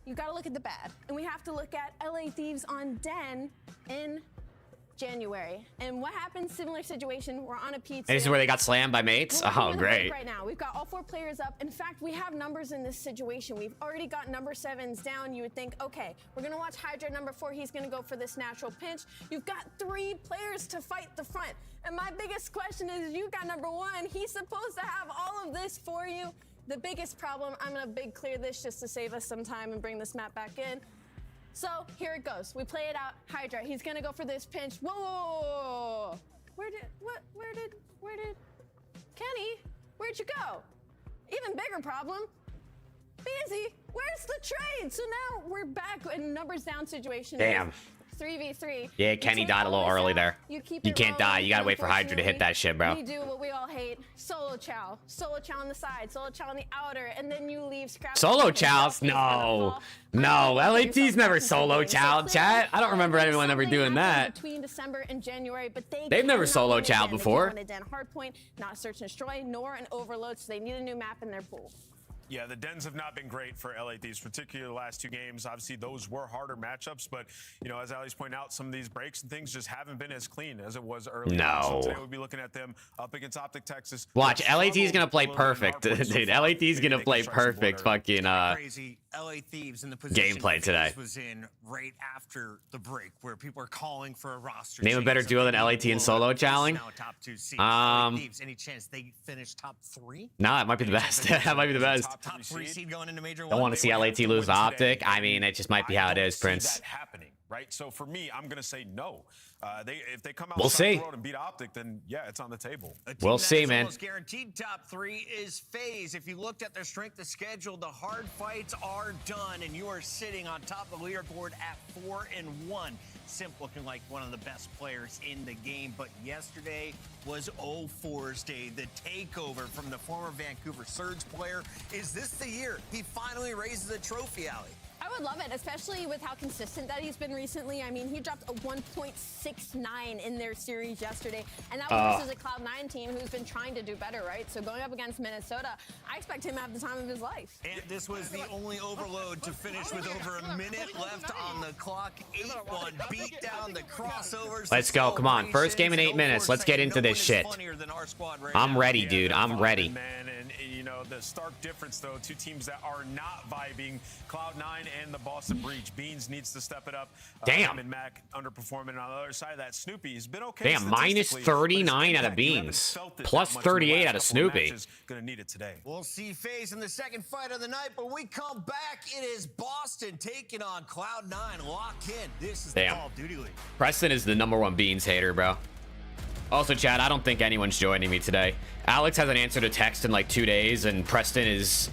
you got to look at the bad, and we have to look at LA Thieves on Den in January. And what happened? Similar situation. We're on a P2. And this is where they got slammed by mates? We're Oh, in the break great. right now. We've got all 4 players up. In fact, we have numbers in this situation. We've already got number 7s down. You would think, okay, we're going to watch Hydra number 4. He's going to go for this natural pinch. You've got 3 players to fight the front. And my biggest question is, you got number 1. He's supposed to have all of this for you. The biggest problem, I'm going to big clear this just to save us some time and bring this map back in. So here it goes. We play it out. Hydra, he's gonna go for this pinch. Whoa, whoa, whoa, whoa. Where did Kenny, where'd you go? Even bigger problem. Busy, where's the trade? So now we're back in numbers down situation. Damn. 3v3. Yeah, You Kenny take died a all little this early out, there. keep You it can't die. rolling. You gotta wait for Hydra to hit that shit, bro. We do what we all hate. Solo chow. Solo chow on the side. Solo chow on the outer. And then you leave Scrap. Solo and chows? he's gonna No. fall. No, I don't know if LAT's yourself never back into solo the game. So chowed, clearly, chat. I don't remember anyone ever something doing happened that. Between December and January, but They've never cannot solo win chowed again. They before. can't win again. Hardpoint, not search and destroy, nor an overload, so they need a new map in their pool. Yeah, the Dens have not been great for LA Thieves, particularly the last 2 games. Obviously, those were harder matchups, but, you know, as Ali's pointing out, some of these breaks and things just haven't been as clean as it was earlier. No. So today we'll be looking at them up against OPTIC Texas. Watch, They've LAT's gonna struggled play a little bit in perfect, hard points so dude. far. LAT's Maybe gonna they can play strike some perfect blood early. fucking, Crazy. LA Thieves in the position gameplay today. FaZe was in right after the break, where people are calling for a roster. Name a better change. duo than LAT and Solo This is chowing? now a top 2 seed. LA Thieves, any chance they finish top 3? Nah, it might be the best. That might be the best. Top 3 seed going into Major Don't 1. want to see LAT lose OPTIC. I mean, it just might be how it is, Prince. That happening, right? So for me, I'm going to say no. If they come out We'll see. the road and beat OPTIC, then yeah, it's on the table. We'll see, man. Almost guaranteed top 3 is FaZe. If you looked at their strength of schedule, the hard fights are done, and you are sitting on top of the leaderboard at 4-1. Simp looking like one of the best players in the game, but yesterday was 0-4's day. The takeover from the former Vancouver Surge player. Is this the year he finally raises a trophy, Allie? I would love it, especially with how consistent that he's been recently. I mean, he dropped a 1.69 in their series yesterday, and that was versus a Cloud9 team who's been trying to do better, right? So going up against Minnesota, I expect him to have the time of his life. And this was the only overload to finish with over a minute left on the clock. 8-1, beat down the crossovers. Let's go. Come on. First game in 8 minutes. Let's get into this shit. I'm ready, dude. I'm ready. Man, and you know, the stark difference, though, two teams that are not vibing, Cloud9 and the Boston Breach. Beans needs to step it up. Damn. And Mac underperforming. On the other side of that, Snoopy has been okay. Damn, minus statistically, 39 but out of you haven't Beans. felt it Plus that much in the 38 last out of couple Snoopy. matches. Gonna need it today. We'll see FaZe in the second fight of the night, but we come back. It is Boston taking on Cloud9. Lock in. This is the Damn. Call of Duty League. Preston is the #1 Beans hater, bro. Also, Chad, I don't think anyone's joining me today. Alex hasn't answered a text in like 2 days, and Preston is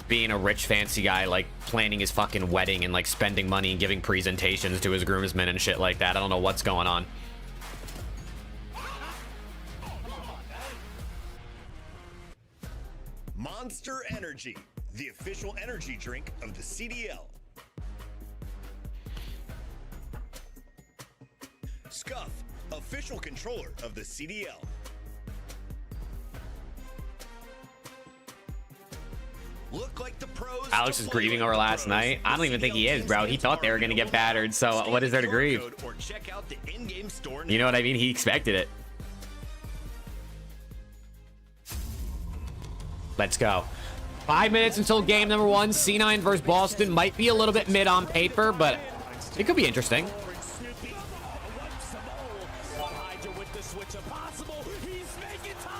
being a rich, fancy guy, like planning his fucking wedding and like spending money and giving presentations to his groomsmen and shit like that. I don't know what's going on. Monster Energy, the official energy drink of the CDL. Scuff, official controller of the CDL. Look like the pros. Alex is grieving over last night. I don't even think he is, bro. He thought they were gonna get battered, so what is there to grieve? Or check out the in-game store now. You know what I mean? He expected it. Let's go. 5 minutes until game #1. C9 versus Boston might be a little bit mid on paper, but it could be interesting.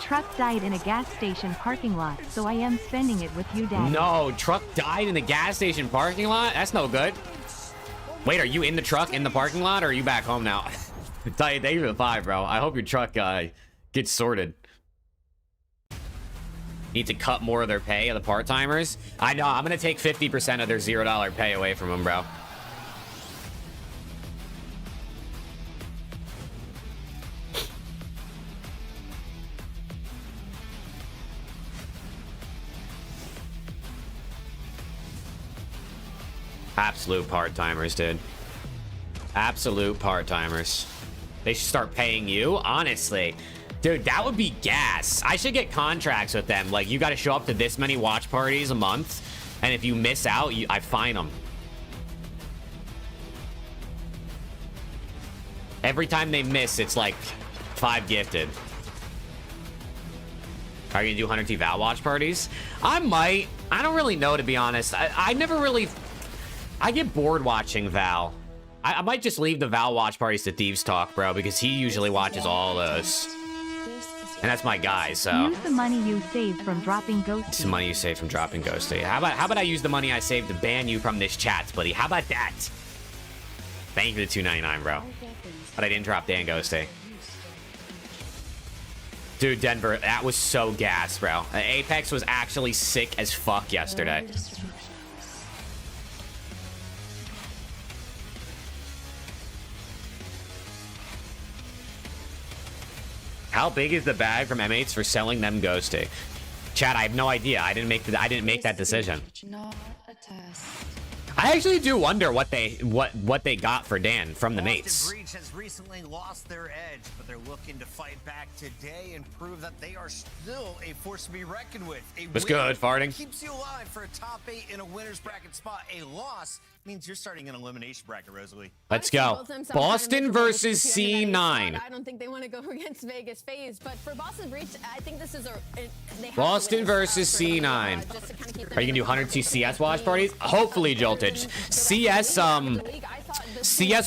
Truck died in a gas station parking lot, so I am spending it with you, Dad. No, truck died in the gas station parking lot? That's no good. Wait, are you in the truck in the parking lot, or are you back home now? Thank you for the 5, bro. I hope your truck gets sorted. Need to cut more of their pay of the part-timers. I know, I'm gonna take 50% of their $0 pay away from them, bro. Absolute part-timers, dude. Absolute part-timers. They should start paying you, honestly. Dude, that would be gas. I should get contracts with them. Like, you got to show up to this many watch parties a month, and if you miss out, I fine them. Every time they miss, it's like 5 gifted. Are you gonna do 100T Val watch parties? I might. I don't really know, to be honest. I never really... I get bored watching Val. I might just leave the Val watch parties to Thieves Talk, bro, because he usually watches all those. And that's my guy, so. Use the money you saved from dropping Ghosty. It's the money you saved from dropping Ghosty. How about I use the money I saved to ban you from this chat, buddy? How about that? Thank you for the $2.99, bro. But I didn't drop Dan Ghosty. Dude, Denver, that was so gas, bro. Apex was actually sick as fuck yesterday. How big is the bag from M8s for selling them Ghosty? Chat, I have no idea. I didn't make that decision. I actually do wonder what they got for Dan from the mates. Boston Breach has recently lost their edge, but they're looking to fight back today and prove that they are still a force to be reckoned with. What's good, farting? Keeps you alive for a top 8 in a winner's bracket spot. A loss means you're starting an elimination bracket, Rosalie. Let's go. Boston versus C9. I don't think they want to go against Vegas FaZe, but for Boston Breach, I think this is Boston versus C9. Are you gonna do 100T CS watch parties? Hopefully, Joltage. CS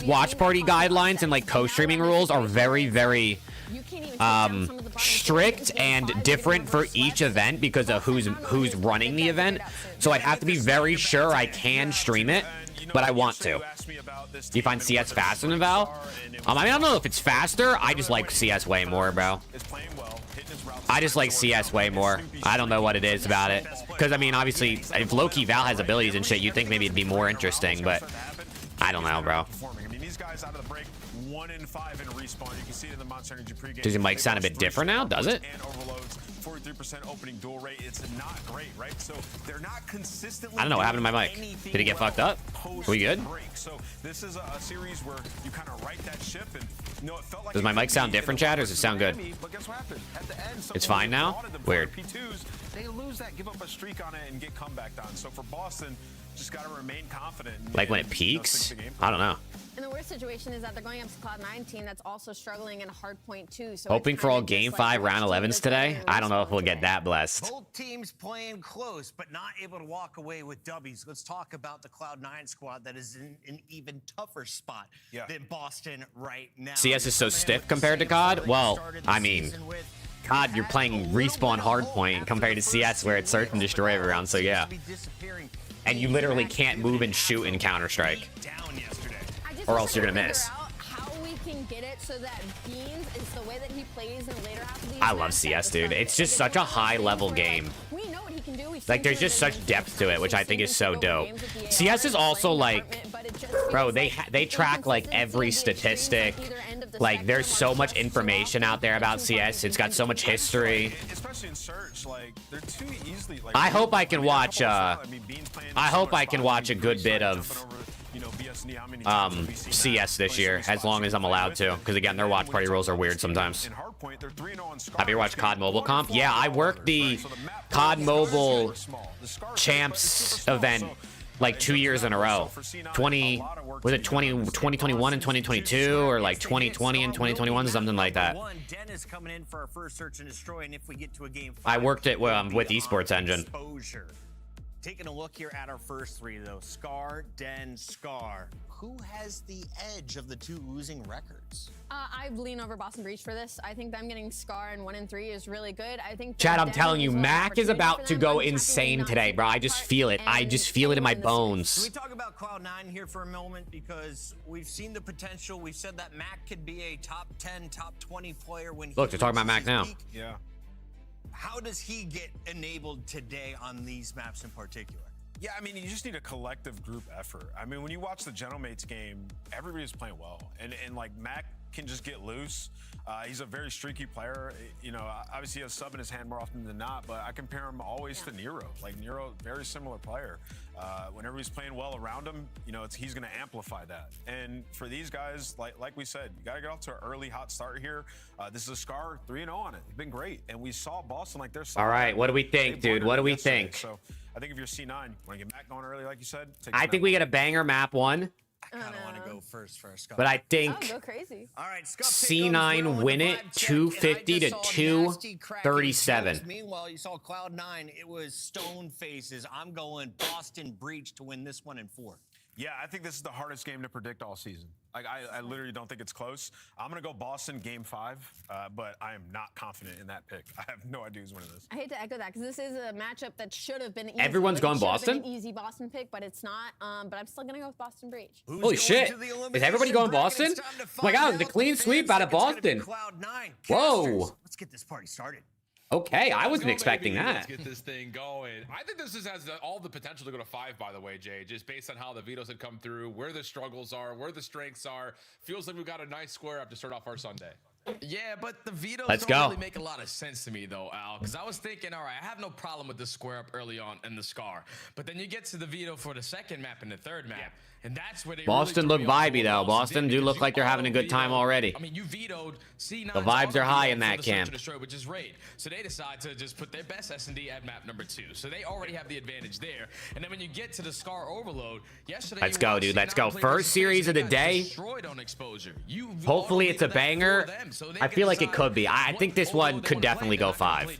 watch party guidelines and like co-streaming rules are very, very strict and different for each event because of who's running the event. So I'd have to be very sure I can stream it, but I want to. Do you find CS faster than Val? I mean, I don't know if it's faster. I just like CS way more, bro. I just like CS way more. I don't know what it is about it. Because, I mean, obviously, if low-key Val has abilities and shit, you'd think maybe it'd be more interesting, but I don't know, bro. I mean, these guys out of the break, 1 in 5 in respawn. You can see it in the Monster Energy pregame. Does your mic sound a bit different now? Does it? And overloads, 43% opening duel rate. It's not great, right? So they're not consistently. I don't know what happened to my mic. Did it get fucked up? Are we good? So this is a series where you kind of right that ship, and you know, it felt like. Does my mic sound different, Chad, or does it sound good? But guess what happened? At the end, It's fine now? Weird. P2s, they lose that, give up a streak on it, and get comeback on. So for Boston, just got to remain confident. Like when it peaks? I don't know. And the worst situation is that they're going up to Cloud9 team that's also struggling in a hard point too. So Hoping for all Game 5 round 11s today. I don't know if we'll get that blessed. Both teams playing close, but not able to walk away with W's. Let's talk about the Cloud9 squad that is in an even tougher spot than Boston right now. CS is so stiff compared to COD? Well, I mean, COD, you're playing respawn hardpoint compared to CS where it's search and destroy every round, so yeah. And you literally can't move and shoot in Counter-Strike. Or else you're gonna miss. How we can get it so that Beans is the way that he plays in the later half of the I love CS, dude. It's just such a high-level game. We know what he can do. Like, there's just such depth to it, which I think is so dope. CS is also like, bro, they track like every statistic. Like, there's so much information out there about CS. It's got so much history. Especially in search, like they're too easily. Like, I hope I can watch. I hope I can watch a good bit of CS this year, as long as I'm allowed to. Because again, their watch party rules are weird sometimes. Have you watched COD Mobile Comp? Yeah, I worked the COD Mobile Champs event like 2 years in a row. 2021 and 2022, or like 2020 and 2021, something like that. I worked it with Esports Engine. Taking a look here at our first three, though. Scar, Den, Scar. Who has the edge of the two losing records? I lean over Boston Breach for this. I think them getting Scar in 1 and 3 is really good. I think Chad, I'm telling you, Mac is about to go insane today, bro. I just feel it. I just feel it in my bones. Can we talk about Cloud9 here for a moment? Because we've seen the potential. We've said that Mac could be a top 10, top 20 player when Look, they're talking about Mac now. Yeah. How does he get enabled today on these maps in particular? Yeah, I mean, you just need a collective group effort. I mean, when you watch the Gentlemates game, everybody's playing well. And like, Mac can just get loose. He's a very streaky player. You know, obviously he has sub in his hand more often than not, but I compare him always to Nero. Like, Nero, very similar player. Whenever he's playing well around him, you know, he's going to amplify that. And for these guys, like we said, you got to get off to an early hot start here. This is a Scar 3-0 on it. It's been great. And we saw Boston, like, they're solid. All right, what do we think, dude? What do we think? So I think if you're C9, want to get Mac going early, like you said? I think we get a banger map 1. I kind of want to go first for Scott. But I think go crazy. All right, C9 win it 250 to 237. Meanwhile, you saw Cloud9. It was stone faces. I'm going Boston Breach to win this one in 4. Yeah, I think this is the hardest game to predict all season. Like, I literally don't think it's close. I'm going to go Boston Game 5, but I am not confident in that pick. I have no idea who's winning this. I hate to echo that because this is a matchup that should have been easy. Everyone's going Boston? An easy Boston pick, but it's not. But I'm still going to go with Boston Breach. Holy shit. Is everybody going Boston? Oh my god, the clean sweep out of Boston. Whoa. Let's get this party started. Okay, I wasn't expecting that. Let's get this thing going. I think this has all the potential to go to 5, by the way, Jay, just based on how the vetoes had come through, where the struggles are, where the strengths are. Feels like we've got a nice square up to start off our Sunday. Yeah, but the vetoes Let's don't go. really make a lot of sense to me, though, Al, because I was thinking, all right, I have no problem with the square up early on in the Scar, but then you get to the veto for the second map and the third map, and that's where they Boston really look vibey, though. Boston do look like they're having a good time already. I mean, you vetoed C9. The vibes are high in that camp. Which is great. So they decide to just put their best S&D at map number 2. So they already have the advantage there. And then when you get to the Scar overload, yesterday Let's go, dude. Let's go. First series of the day. Hopefully it's a banger. I feel like it could be. I think this one could definitely go 5.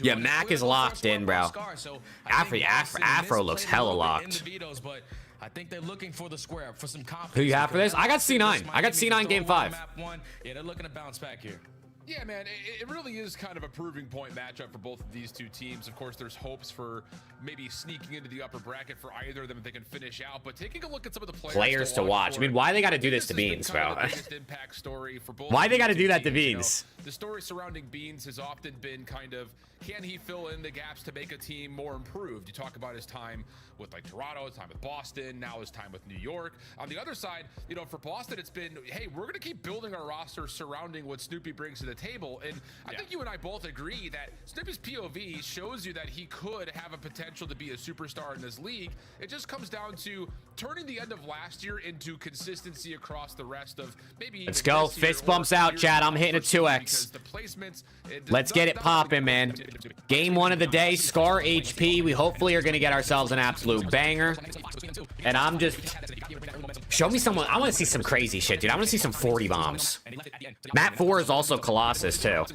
Yeah, Mac is locked in, bro. Afro looks hella locked. I think they're looking for the square for some confidence. Who you have for this? I got C9. I got C9 Game 5. Yeah, they're looking to bounce back here. Yeah, man, it really is kind of a proving point matchup for both of these two teams. Of course, there's hopes for maybe sneaking into the upper bracket for either of them if they can finish out. But taking a look at some of the players to watch. I mean, why they got to do this to Beans, bro? Impact story for both Why they got to two do that to teams, Beans? You know, the story surrounding Beans has often been kind of, can he fill in the gaps to make a team more improved? You talk about his time with like Toronto, his time with Boston, now his time with New York. On the other side, you know, for Boston, it's been, hey, we're going to keep building our roster surrounding what Snoopy brings to the table. And I think you and I both agree that Snoopy's POV shows you that he could have a potential to be a superstar in this league. It just comes down to turning the end of last year into consistency across the rest of maybe. Let's go. Fist bumps out, Chad. I'm hitting a 2x. Let's get it popping, man. Game 1 of the day, Scar HP. We hopefully are going to get ourselves an absolute banger. And I'm just... Show me someone. I want to see some crazy shit, dude. I want to see some 40 bombs. Map 4 is also Colossus, too.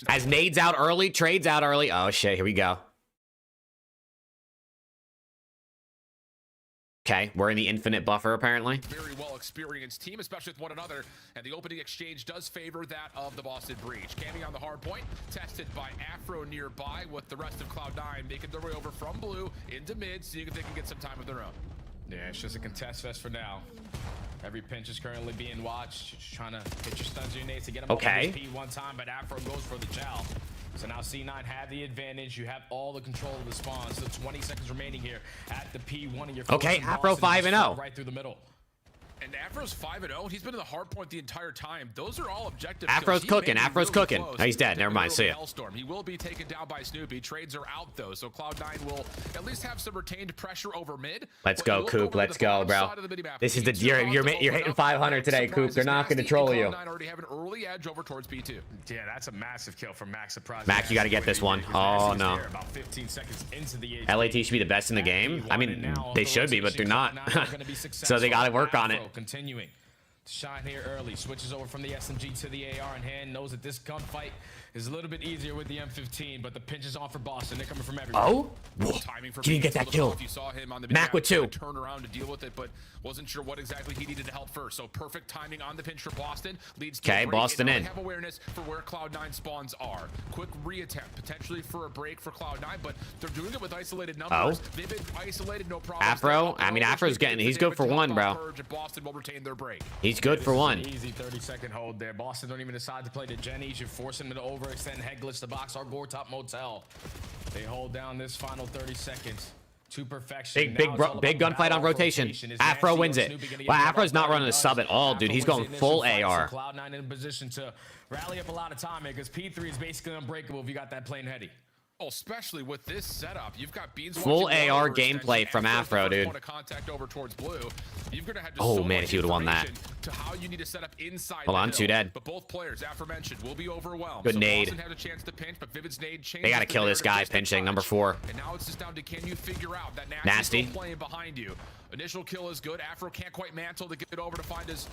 As nades out early, trades out early. Oh, shit. Here we go. Okay, we're in the infinite buffer, apparently. Very well experienced team, especially with one another, and the opening exchange does favor that of the Boston Breach. Cammy on the hard point, tested by Afro nearby, with the rest of Cloud9 making their way over from blue into mid, seeing if they can get some time of their own. Yeah, it's just a contest fest for now. Every pinch is currently being watched. Just trying to hit your stuns or your nades to get him over his P one time, but Afro goes for the chow. So now C9 have the advantage. You have all the control of the spawn. So 20 seconds remaining here at the P1 of your okay, Afro 5-0. Right through the middle. And Afro's 5-0. He's been in the hard point the entire time. Those are all objective. Afro's cooking. Afro's cooking. Oh, he's dead. Never mind. See ya. He will be taken down by Snoopy. Trades are out though, so Cloud9 will at least have some retained pressure over mid. Let's go, Coop. Let's go, bro. This is the you're hitting 500 today, Coop. They're not gonna troll you. Already have an early edge over towards B2. Yeah, that's a massive kill from Max. Surprise. Mac, you got to get this one. Oh no. About 15 seconds into the LAT should be the best in the game. I mean, they should be, but they're not. So they got to work on it. Continuing. Shine here early, switches over from the SMG to the AR in hand, knows that this gunfight is a little bit easier with the M15, but the pinch is on for Boston. They're coming from everywhere. Oh, can you get that kill? You saw him on the Mac with 2. Turn around to deal with it, but wasn't sure what exactly he needed to help first. So perfect timing on the pinch for Boston. Leads to Boston in. Have awareness for where Cloud9 spawns are. Quick reattempt, potentially for a break for Cloud9, but they're doing it with isolated numbers. They've been isolated, no problem. Afro, I mean, Afro's getting, he's good for 1, bro. Boston will retain their break. He's good for 1. Easy 30-second hold there. Boston don't even decide to play the Jennies. You're forcing them to overextend, head glitch the box, or Gore Top Motel. They hold down this final 30 seconds to perfection. Big gunfight on rotation. Afro wins it. Wow, Afro's not running a sub at all, dude. He's going full AR. Cloud9 in position to rally up a lot of time here, because P3 is basically unbreakable if you got that plane heady. Oh, especially with this setup, you've got Beans full AR gameplay from Afro, dude. Contact over towards blue. You're gonna have oh man, if he would have won that. To how you need to set up inside. Hold on, 2 dead. But both players, aforementioned, will be overwhelmed. Good nade. Boston had a chance to pinch, but Vivid's nade changed. They gotta kill this guy pinching, number 4. And now it's just down to, can you figure out that nasty playing behind you. Initial kill is good. Afro can't quite mantle to get over to find his.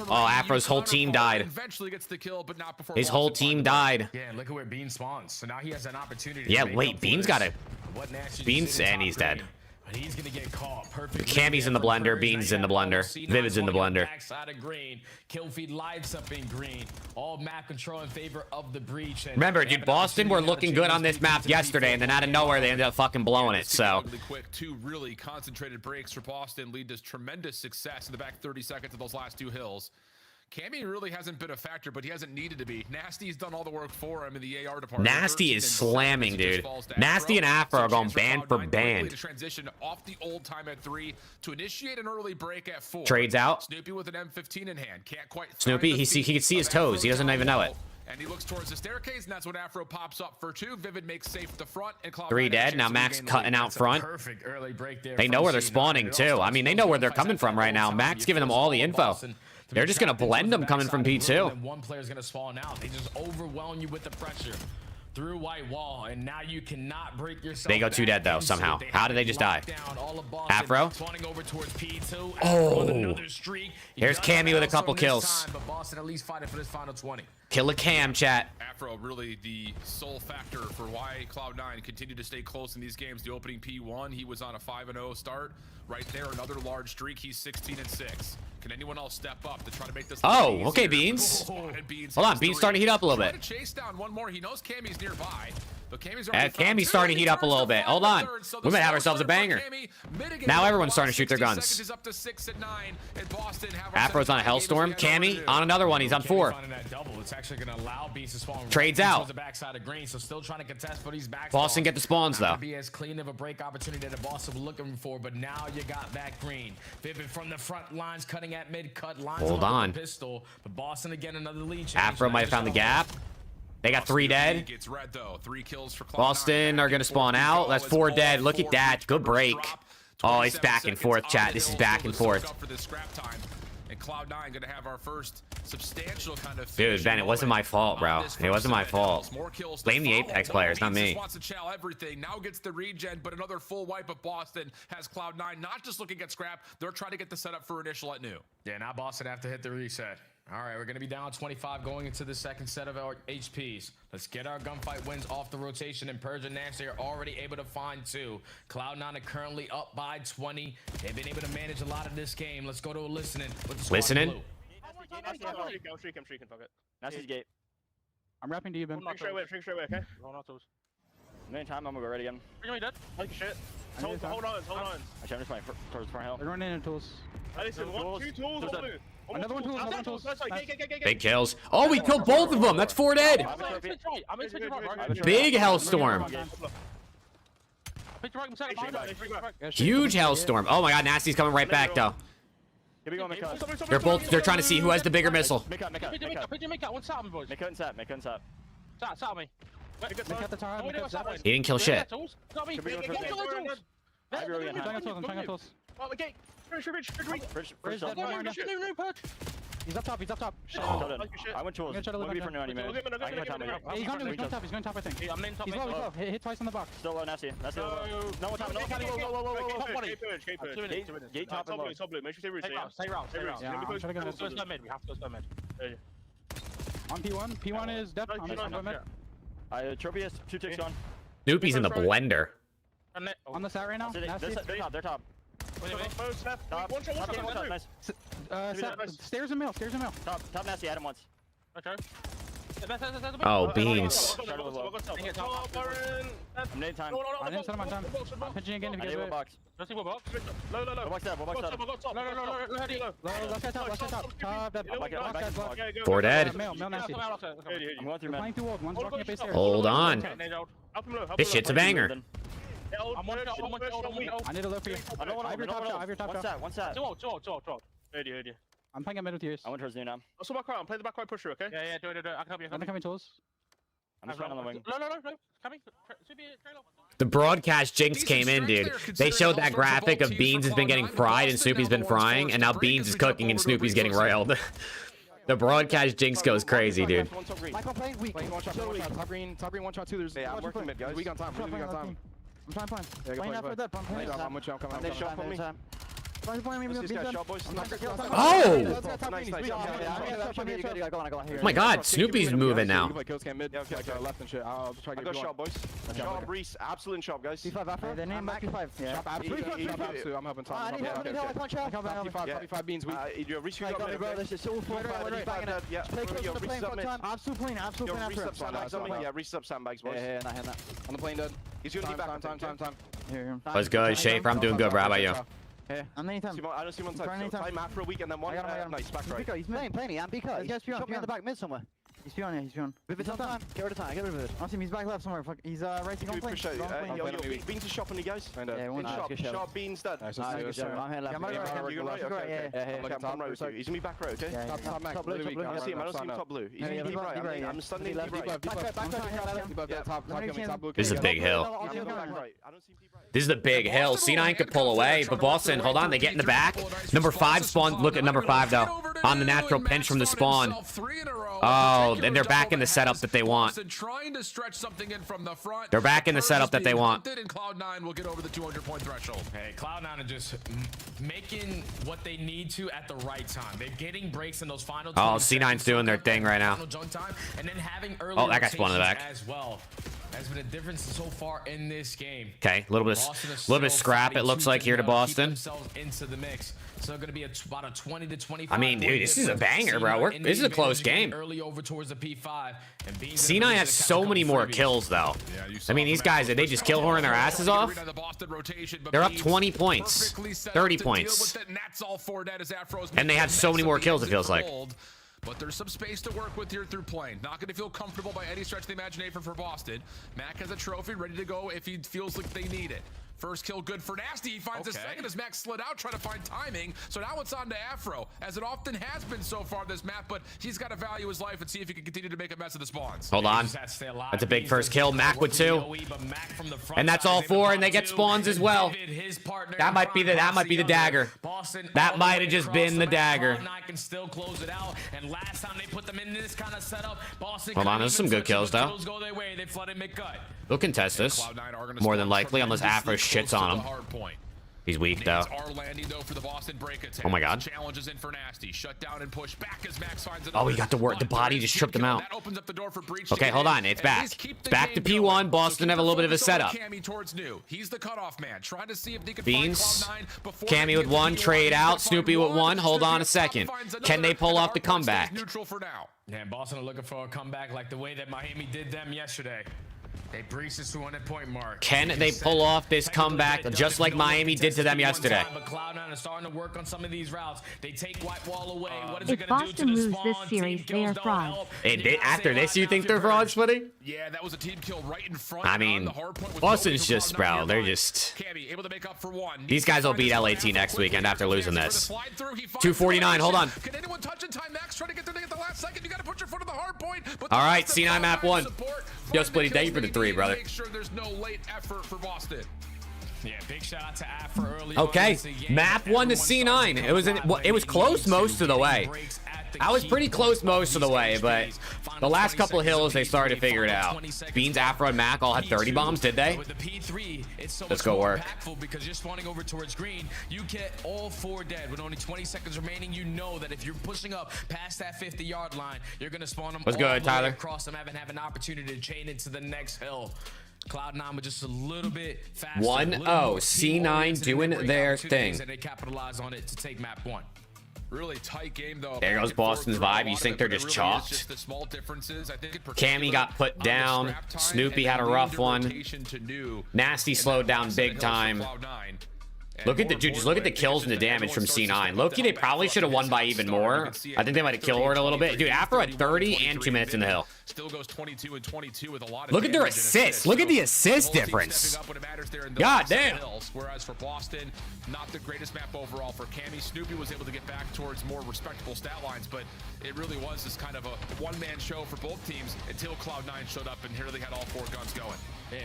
Oh, Afro's whole team died. Eventually gets the kill, but not before his whole team died. Yeah, look at where Bean spawns. So now he has an opportunity. Yeah, wait, Bean's got it. Beans, and he's dead. But he's gonna get caught perfectly. Cammy's in the blender, Beans in the blender, Vivid's in the blender. Backside of green, kill feed lights up in green. All map control in favor of the breach. And remember, dude, Boston were looking good on this map yesterday, and then out of nowhere they ended up fucking blowing it. So quick, 2 really concentrated breaks for Boston lead to tremendous success in the back 30 seconds of those last 2 hills. Cammy really hasn't been a factor, but he hasn't needed to be. Nasty's done all the work for him in the AR department. Nasty is slamming, dude. Nasty and Afro are going band for band. To transition off the old time at 3 to initiate an early break at 4. Trades out. Snoopy with an M15 in hand. Can't quite. Snoopy, he can see his toes. He doesn't even know it. And he looks towards the staircase, and that's when Afro pops up for 2. Vivid makes safe at the front, and Cloud9 3 dead. Now Max cutting out front. Perfect early break there. They know where they're spawning too. I mean, they know where they're coming from right now. Max giving them all the info. They're just gonna blend them coming from P2. One player's gonna spawn out. They just overwhelm you with the pressure through white wall, and now you cannot break yourself. They go 2 dead though somehow. How did they just die? Afro. Oh, here's Cammy with a couple kills. But Boston at least fighting for this final 20. Kill a cam, chat. Afro really the sole factor for why Cloud9 continued to stay close in these games. The opening P1, he was on a 5-0 start. Right there, another large streak. He's 16-6. Can anyone else step up to try to make this? Oh, okay, Beans. And Beans Hold on, has Beans 3. starting to heat up a little bit. Trying to chase down one more. He knows Cammy's nearby. But Cammy's Cammy's starting to heat up a little bit. Hold on. We might have ourselves a banger. Now everyone's starting to shoot their guns. Afro's on a Hellstorm. Cammy on another one. He's on 4. Trades out. Boston get the spawns, though. Be as clean of a break opportunity that Boston was looking for, but now you got that green. Vivid from the front lines, cutting at mid cut lines. Hold on. Pistol, but Boston again another lead change. Afro might have found the gap. They got 3 dead. Gets red, though. 3 kills for Cloud9. Boston are going to spawn out. That's 4 dead. Look at that. Good break. Oh, it's back and forth, chat. This is back and forth. And Cloud9 gonna have our first substantial kind of. Dude, Ben, it wasn't my fault, bro. It wasn't my fault. Blame the Apex players, not me. Wants to chow everything. Now gets the regen, but another full wipe of Boston has Cloud9 not just looking at scrap. They're trying to get the setup for initial at new. Yeah, now Boston have to hit the reset. All right, we're going to be down 25 going into the second set of our HPs. Let's get our gunfight wins off the rotation, and Purge and Nasty are already able to find 2. Cloud9 are currently up by 20. They've been able to manage a lot of this game. Let's go to a listening with the squad Listening? blue. I'm streaking, fuck it. Nasty's gate. I'm wrapping to you, Ben. Shrink straight away, okay? Hold on, toes. Anytime, I'm gonna go ready again. Bring me dead. Like your shit. Hold on. Actually, I'm just playing towards front hill. They're running into tools. Listen, 2 tools, Another one tools. Big kills. Oh, we killed both of them. That's 4 dead. Big Hellstorm. Huge Hellstorm. Oh my god, Nasty's coming right back, though. They're trying to see who has the bigger missile. Make up. He didn't kill shit. He's up top. I went tools. He's going top, I think. He's low. Hit twice on the box. Still low, Nasty. No one top. Gate top and low. Make sure stay round. Yeah, I'm trying to get this. On P1. P1 is dead. Trophy has 2 ticks on. Snoopy's in the blender. On the side right now. They're top. Stairs and mill. Top Nasty, Adam once. Okay. Oh, Beans. I'm need time. I didn't set him on time. I'm pitching again if you guys What box? Low. Box up. Left side top. Top. 4 dead. Mill nasty. I'm going through Playing through old. One's walking up base stairs. Hold on. This shit's a banger. I need a low for you. I have your top shot. One sat. I'm playing at mid with yours. I went towards new now. I'm playing the back right pusher, okay? Yeah, do it. I can help you. I'm coming tools. I'm just running on the wing. No. Coming. The broadcast jinx came in, dude. They showed that graphic of Beans has been getting fried and Snoopy's been frying, and now Beans is cooking and Snoopy's getting railed. The broadcast jinx goes crazy, dude. Michael playing weak. Top green, 1 shot 2. There's I'm working mid, guys. Weak on time. I'm trying. Playing after that. I'm with you. I'm coming. They shot for me. Let's see this guy shot, boys. Oh! Nice. Oh my god, Snoopy's moving now. Left and shit. I'll try to get shot, boys. Shot, Breeze. Absolute shot, guys. P5 after. The name P5. Yeah. Shot, absolute. I'm helping Tom. Top beans. Reese, you got bro. This is so fun. Yeah. Play close to the plane for time. Absolute plane after. Yeah, Reese up sandbags, boys. Yeah, not hitting that. On the plane, dead. He's gonna be back. Time. Here. What's good, Schaefer? I'm doing good, bro. How about you? Yeah. I'm anytime. I don't see one side. Time after a week and then one. Nice, back right. He's playing. I'm BK. He's on the back mid somewhere. He's on. If it's on time, get rid of time. Get rid of it. I see him. He's back left somewhere. Fuck. He's racing on plane. Beans is shop on you guys. Yeah, one shop. Beans dead. I'm here left. You're right. Okay. I'm right with you. He's gonna be back right. Okay. Top blue. I don't see him top blue. He's gonna be right. I'm standing deep right. This is a big hill. This is a big hill. C9 could pull away, but Boston, hold on, they get in the back. Number 5 spawn. Look at number 5 though. On the natural pinch from the spawn. Oh, and they're back in the setup that they want. Trying to stretch something in from the front. They're back in the setup that they want. And Cloud9 will get over the 200-point threshold. Hey, Cloud9 are just making what they need to at the right time. They're getting breaks in those final. Oh, C9's doing their thing right now. And then having early oh, that guy's spawning back as well. Has been a difference so far in this game. Okay, a little bit of scrap. It looks like here to Boston. Into the mix. So going to be about a 20 to 25. I mean, dude, this is a banger, bro. This is a close game. Early over towards the P5. And C9 has so many more kills, though. I mean, these guys, they just kill horn their asses off. They're up 20 points, 30 points. And they have so many more kills, it feels like. But there's some space to work with here through plane. Not going to feel comfortable by any stretch of the imagination for Boston. Mac has a trophy ready to go if he feels like they need it. First kill good for Nasty. He finds a second as Max slid out trying to find timing. So now it's on to Afro, as it often has been so far this map, but he's got to value his life and see if he can continue to make a mess of the spawns. Hold on. That's a big first kill. Mac with 2. And that's all 4, and they get spawns as well. That might be the dagger. That might have just been the dagger. Can still close it out. And last time they put them in this kind of setup, Boston hold on, there's some good kills though. They'll contest this more than likely, unless Afro shits on him. He's weak though. Oh my god. Challenges in for Nasty. Shut down and push back as Max finds it. Oh, he got to work. The body just tripped him out. Okay, hold on. It's back. It's back to P1. Boston have a little bit of a setup. He's the cutoff man. Trying to see if they can Beans. Cammy with 1. Trade out. Snoopy with 1. Hold on a second. Can they pull off the comeback? Yeah, Boston are looking for a comeback like the way that Miami did them yesterday. They breached the 200-point mark. Can they pull off this comeback just like Miami did to them yesterday? But Cloud9 is starting to work on some of these routes. They take white wall away. What is if it going to do to the lose spawn? this series, they are frauds. After this, you think they're frauds, buddy? Yeah, that was a team kill right in front. I mean, Boston's just, bro, they're just... able to make up for 1. These guys will beat LAT next weekend after losing this. 249, hold on. Can anyone touch in time? Max trying to get there at the last second. You got to put your foot on the hard point. All right, C9 map 1. Yo, Splitty, thank you for the 3, brother. Make sure there's no late effort for Boston. Yeah, big shout out to Afro early. Okay, map 1 to C9. It was close most of the way. I was pretty close most of the way, but the last couple of hills, they started to figure it out. Beans, Afro, and Mac all had 30 bombs, did they? Let's go work. Because you're spawning over towards green, you get all 4 dead. With only 20 seconds remaining, you know that if you're pushing up past that 50-yard line, you're going to spawn them all good, Tyler? Across them, have an opportunity to chain into the next hill. Cloud9 was just a little bit faster. 1-0. C9 doing their thing. They capitalize on it to take map 1. Really tight game though. There goes Boston's vibe. You think they're just chalked? Cammy got put down. Snoopy had a rough one. Nasty slowed down big time. Look at the just look at the kills and the damage from C9. Loki, they probably should have won by even more. I think they might have killed her a little bit. Dude, Afro had 30 and 2 minutes in the hill. Still goes 22 and 22 with a lot of look at their assists. Look at the assist difference. God damn. Whereas for Boston, not the greatest map overall for Cammy. Snoopy was able to get back towards more respectable stat lines, but it really was just kind of a one-man show for both teams until Cloud9 showed up and here they had all 4 guns going.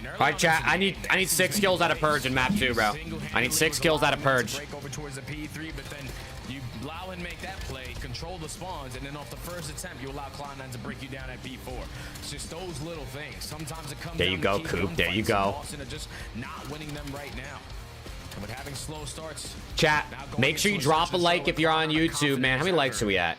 All right, chat. I need 6 kills out of Purge in map 2, bro. I need 6 kills out of Purge. Break over towards the P3, but then you allow and make that play, control the spawns, and then off the first attempt, you allow Cloud9 to break you down at P4. It's just those little things. Sometimes it comes. There you go, Coop. There you go. Boston are just not winning them right now. But having slow starts. Chat, make sure you drop a like if you're on YouTube, man. How many likes are we at?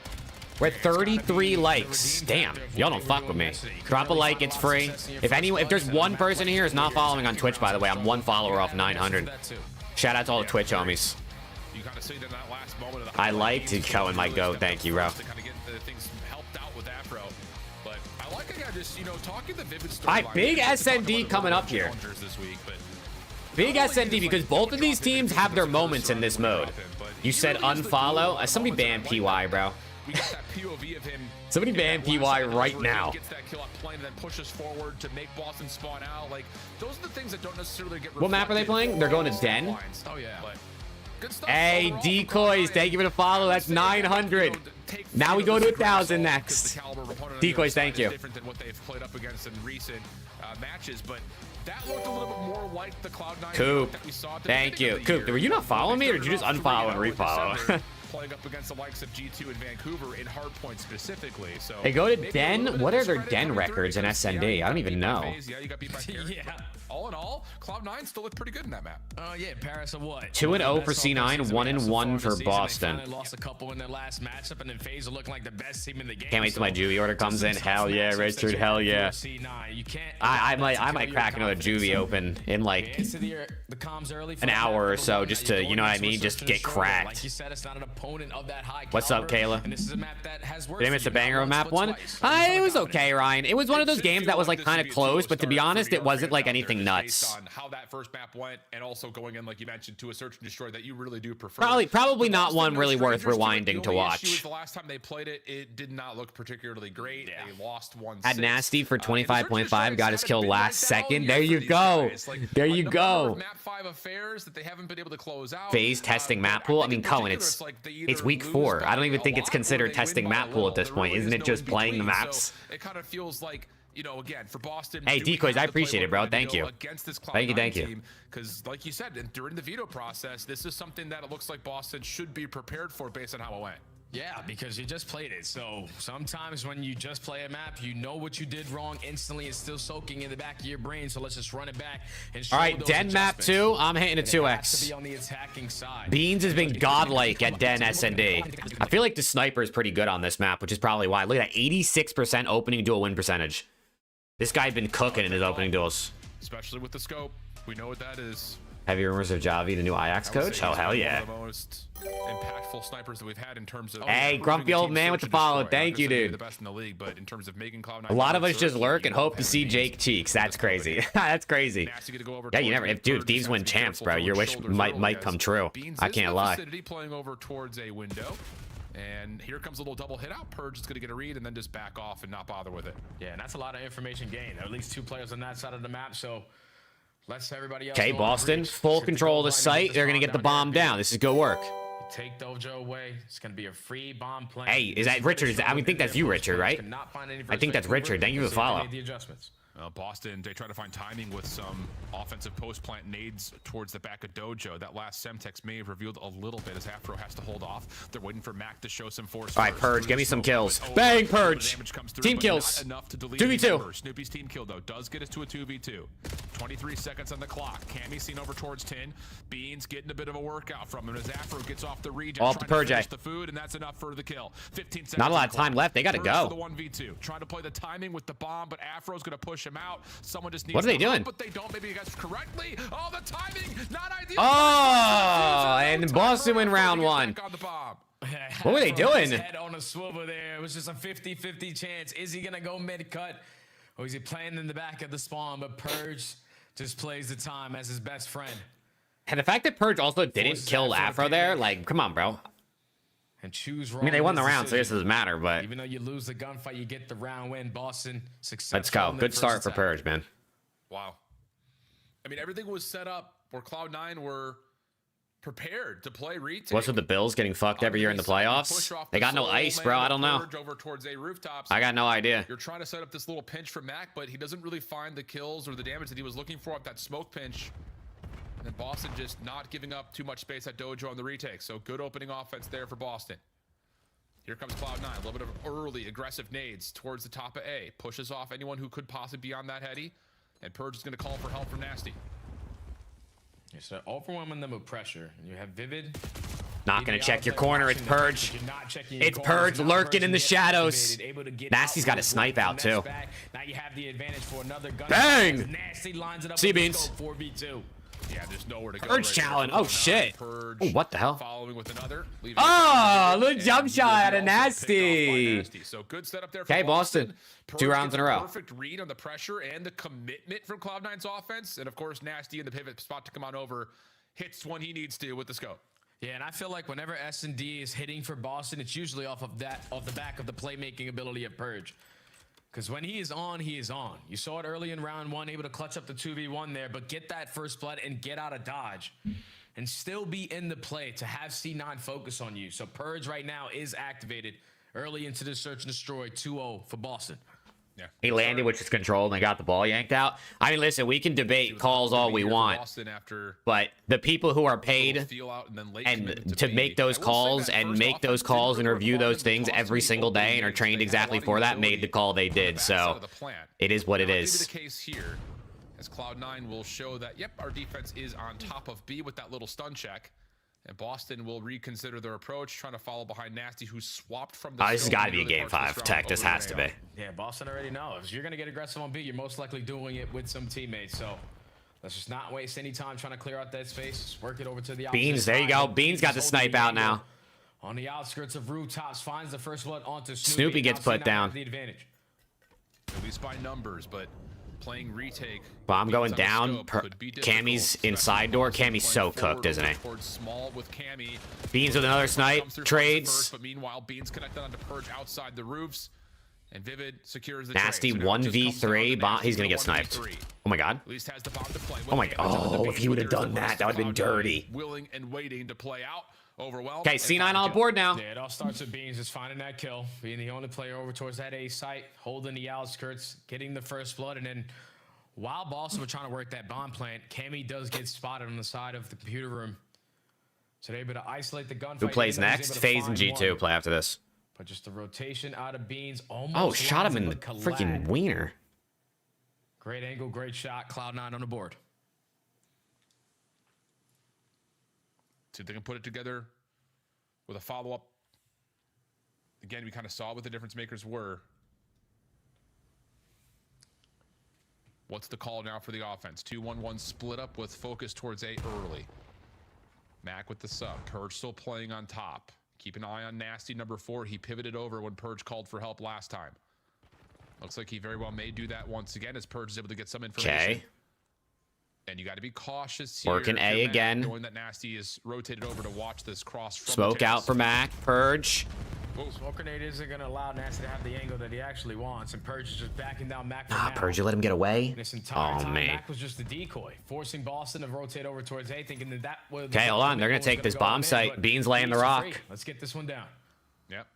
We're at 33 likes. Damn, y'all don't fuck with me. Drop a like, it's free. If there's one person here who's not following on Twitch, by the way, I'm 1 follower off 900. Shout out to all the Twitch homies. I liked it, Cohen, my goat. Thank you, bro. Alright, big SND coming up here. Big SND, because both of these teams have their moments in this mode. You said unfollow? Somebody ban PY, bro. We got that POV of him. Somebody ban PY right now. Gets that kill up plane and then pushes forward to make Boston spawn out. Like, those are the things that don't necessarily get. What map are they playing? They're going to Den. Oh yeah. Good stuff. Hey, Decoys, thank you for the follow. That's 900. Now we go to 1,000 next. Decoys, thank you. Different than what they've played up against in recent matches, but that looked a little bit more like the Cloud9 Coop, that we saw at the thank you. Coop, were you not following me, or did you just unfollow and refollow? playing up against the likes of G2 and Vancouver in hardpoint specifically. So They go to Den. What are their Den records in SND? I don't even know. Yeah, you got beat by yeah. All in all, Cloud9 still looked pretty good in that map. Oh yeah, Paris of what? 2-0 for C9, 1-1 for Boston. They lost a couple in their last matchup, and then FaZe are looking like the best team in the game. Can't wait till my juvee order comes in. Hell yeah, Richard. Hell yeah. I might crack another juvee open in like an hour or so, just to, you know what I mean, just get cracked. What's up, Kayla? Did I miss a banger of map 1? It was okay, Ryan. It was one of those games that was like kind of close, but to be honest, it wasn't like anything nuts. On how that first map went, and also going in, like you mentioned, to a search and destroy that you really do prefer. Probably not one really worth rewinding to watch. The last time they played it, it did not look particularly great. They lost 1-6. At Nasty for 25.5, got his kill last second. There you go. There you go. Map 5 affairs that they haven't been able to close out. FaZe testing map pool. I mean, Cohen, it's week 4. I don't even think it's considered testing map pool at this point. Isn't it just playing the maps? It kind of feels like, you know, again, for Boston. Hey, Decoys, I appreciate it, bro. Thank you. Thank you. Because, like you said, during the veto process, this is something that it looks like Boston should be prepared for based on how it went. Yeah, because you just played it. So sometimes when you just play a map, you know what you did wrong instantly. It's still soaking in the back of your brain. So let's just run it back. And all right, Den map 2. I'm hitting a 2x. Be on the attacking side. Beans has been godlike at Den SND. I feel like the sniper is pretty good on this map, which is probably why. Look at that 86% opening duel win percentage. This guy's been cooking in his opening duels. Especially with the scope. We know what that is. Heavy rumors of Javi, the new Ajax coach? Oh, hell yeah. One of the most impactful snipers that we've had in terms of... Hey, grumpy old man with the follow. Thank you, dude. The best in the league, but in terms of making Cloud9... A lot of us just lurk and hope to see Jake Cheeks. That's crazy. That's crazy. Yeah, you never... If Thieves win champs, bro, your wish might come true. I can't lie. Playing over towards a window. And here comes a little double hit out. Purge is going to get a read and then just back off and not bother with it. Yeah, and that's a lot of information gained. There are at least 2 players on that side of the map, so let's everybody else. Okay, Boston, full control of the site. They're going to get the bomb down. This is good work. Take Dojo away. It's going to be a free bomb play. Hey, is that Richard? I think that's you, Richard, right? I think that's Richard. Thank you for the follow. Boston, they try to find timing with some offensive post-plant nades towards the back of Dojo. That last Semtex may have revealed a little bit as Afro has to hold off. They're waiting for Mac to show some force. All right, Purge, give me some kills. Bang, Purge. Team kills. 2v2. Snoopy's team kill, though, does get us to a 2v2. 23 seconds on the clock. Cammy seen over towards 10. Beans getting a bit of a workout from him as Afro gets off the region. Off the Purge. The food, and that's enough for the kill. 15 seconds. Not a lot of time left. They got to go. The 1v2. Trying to play the timing with the bomb, but Afro's going to push him out. Someone just needs what are they doing? But they don't. Maybe you guys correctly. Oh, the timing, not ideal. Oh, and Boston win round 1. What were they doing? Head on a swivel there. It was just a 50-50 chance. Is he gonna go mid-cut, or is he playing in the back of the spawn? But Purge just plays the time as his best friend. And the fact that Purge also didn't kill Afro there, like, come on, bro. And choose wrong. I mean, they won the round, so this doesn't matter, but... Even though you lose the gunfight, you get the round win. Boston, successful. Let's go. Good start for Purge, man. Wow. I mean, everything was set up where Cloud9 were prepared to play retake. What's with the Bills getting fucked every year in the playoffs? They got no ice, bro. I don't know. Over towards a rooftops. I got no idea. You're trying to set up this little pinch for Mac, but he doesn't really find the kills or the damage that he was looking for off that smoke pinch. And then Boston just not giving up too much space at Dojo on the retake. So good opening offense there for Boston. Here comes Cloud9, a little bit of early aggressive nades towards the top of A. Pushes off anyone who could possibly be on that heady. And Purge is going to call for help from Nasty. Yeah, so overwhelming them with pressure. And you have Vivid. Not going to check your corner. It's Purge. It's Purge lurking in the shadows. Nasty's got a snipe out, too. Now you have the advantage for another gun. Bang! Nasty lines it up. C-Beans. 4v2. Yeah, there's nowhere to go. Purge challenge. Oh, shit. Purge what the hell? Following with another. Oh, little jump shot out of Nasty. So good setup there for okay, Boston. 2 rounds in a row. Perfect read on the pressure and the commitment from Cloud9's offense. And, of course, Nasty in the pivot spot to come on over. Hits when he needs to with the scope. Yeah, and I feel like whenever S&D is hitting for Boston, it's usually off the back of the playmaking ability of Purge. Because when he is on, he is on. You saw it early in round 1, able to clutch up the 2v1 there, but get that first blood and get out of dodge. And still be in the play to have C9 focus on you. So Purge right now is activated early into the search and destroy 2-0 for Boston. He landed, which is controlled, and they got the ball yanked out. I mean, listen, we can debate calls all we want, but the people who are paid and to make those calls and make those calls and review those things every single day and are trained exactly for that made the call they did. So it is what it is. The case here, as Cloud9 will show that, yep, our defense is on top of B with that little stun check. And Boston will reconsider their approach, trying to follow behind Nasty, who swapped from the... this has got to be a Game 5 tech. This has to be. Yeah, Boston already knows. If you're going to get aggressive on B, you're most likely doing it with some teammates. So let's just not waste any time trying to clear out that space. Just work it over to the opposite Beans, there you go. Beans got the snipe out now. On the outskirts of rooftops, finds the first blood onto Snoopy. Snoopy gets put down. The advantage. At least by numbers, but... playing retake. Bomb going down. Cammy's inside door. Cammy's so cooked, isn't he? Beans with another snipe. Trades. But meanwhile, Beans connected onto Purge outside the roofs. And Vivid secures the Nasty trade. 1v3 bomb. He's gonna get sniped. Oh my god. At least has the bomb to play. Oh my god. Oh, if he would have done that, that would have been dirty. Willing and waiting to play out. Overwhelmed. Okay, C9 on the board now. Yeah, it all starts with Beans just finding that kill, being the only player over towards that A site, holding the outskirts, getting the first blood, and then while Boston were trying to work that bomb plant, Cammy does get spotted on the side of the computer room. So they're able to isolate the gunfight. Who plays next? FaZe and G2 play after this. But just the rotation out of Beans. Oh, shot him in the freaking wiener. Great angle, great shot. Cloud9 on the board. See if they can put it together with a follow-up. Again, we kind of saw what the difference makers were. What's the call now for the offense? 2-1-1 split up with focus towards A early. Mac with the sub. Purge still playing on top. Keep an eye on Nasty number 4. He pivoted over when Purge called for help last time. Looks like he very well may do that once again as Purge is able to get some information. Okay. And you got to be cautious here. Working A again. Knowing that Nasty is rotated over to watch this cross from Smoke out for Mac. Purge. Smoke grenade isn't going to allow Nasty to have the angle that he actually wants, and Purge is just backing down Mac. Purge, you let him get away? This entire time, man. Mac was just a decoy, forcing Boston to rotate over towards A, thinking that that was... Okay, hold on. They're going to take this bomb site. Beans laying the rock. Let's get this one down. Yep.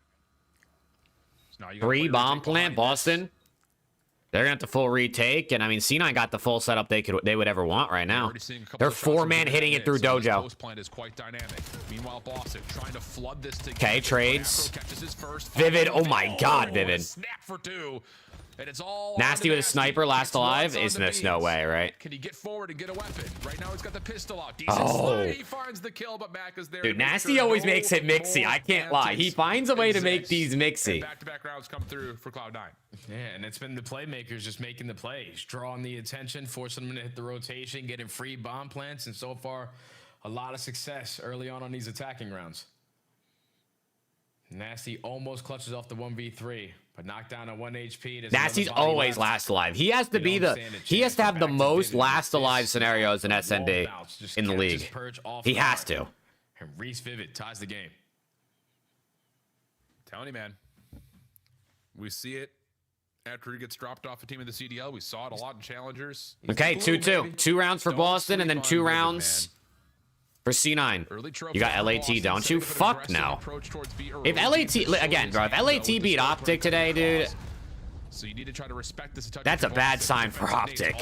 So 3 bomb plant, Boston. They're gonna have to full retake, and I mean C9 got the full setup they would ever want right now. They're 4-man hitting it through Dojo. Plant is quite dynamic. Meanwhile, Boston trying to flood this together. Okay, trades. Vivid, oh my god, Vivid. Snap for 2. And it's all Nasty with a sniper, last alive. Is this no way, right? Can he get forward and get a weapon? Right now he's got the pistol out. He finds the kill, but Mac is there. Dude, Nasty always makes it mixy. I can't lie. He finds a way to make these mixy. Back-to-back rounds come through for Cloud9. Yeah, and it's been the playmakers just making the plays, drawing the attention, forcing them to hit the rotation, getting free bomb plants, and so far, a lot of success early on these attacking rounds. Nasty almost clutches off the 1v3, but knocked down at 1 HP. Nasty's always last alive. He has to be he has to have the most last alive scenarios in SND in the league. He has to. And Reese Vivid ties the game. Telling you, man. We see it after he gets dropped off a team in the CDL. We saw it a lot in challengers. Okay, 2-2. 2 rounds for Boston and then 2 rounds for C9. You got LAT, don't you? Fuck no. If LAT, again, bro, if LAT beat OPTIC today, dude, so you need to try to respect this attack. That's a bad sign for OPTIC.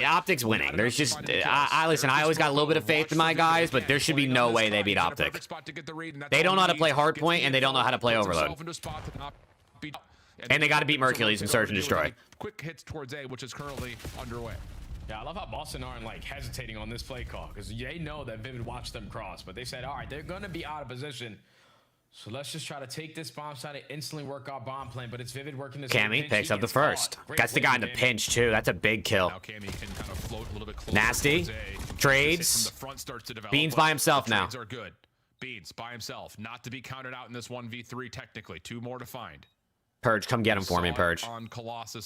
OPTIC's winning. There's just, listen, I always got a little bit of faith in my guys, but there should be no way they beat OPTIC. They don't know how to play hardpoint, and they don't know how to play overload. And they got to beat Mercules and Search and Destroy. Quick hits towards A, which is currently underway. Yeah, I love how Boston aren't like hesitating on this play call because they know that Vivid watched them cross, but they said, all right, they're going to be out of position. So let's just try to take this bomb side and instantly work our bomb plan, but it's Vivid working this. Cammy picks up the first. That's the guy in the pinch too. That's a big kill. Now Cammy can kind of float a little bit closer. Nasty. Trades. Beans by himself now. Trades are good. Beans by himself. Not to be counted out in this 1v3 technically. 2 more to find. Purge, come get him for me, Purge.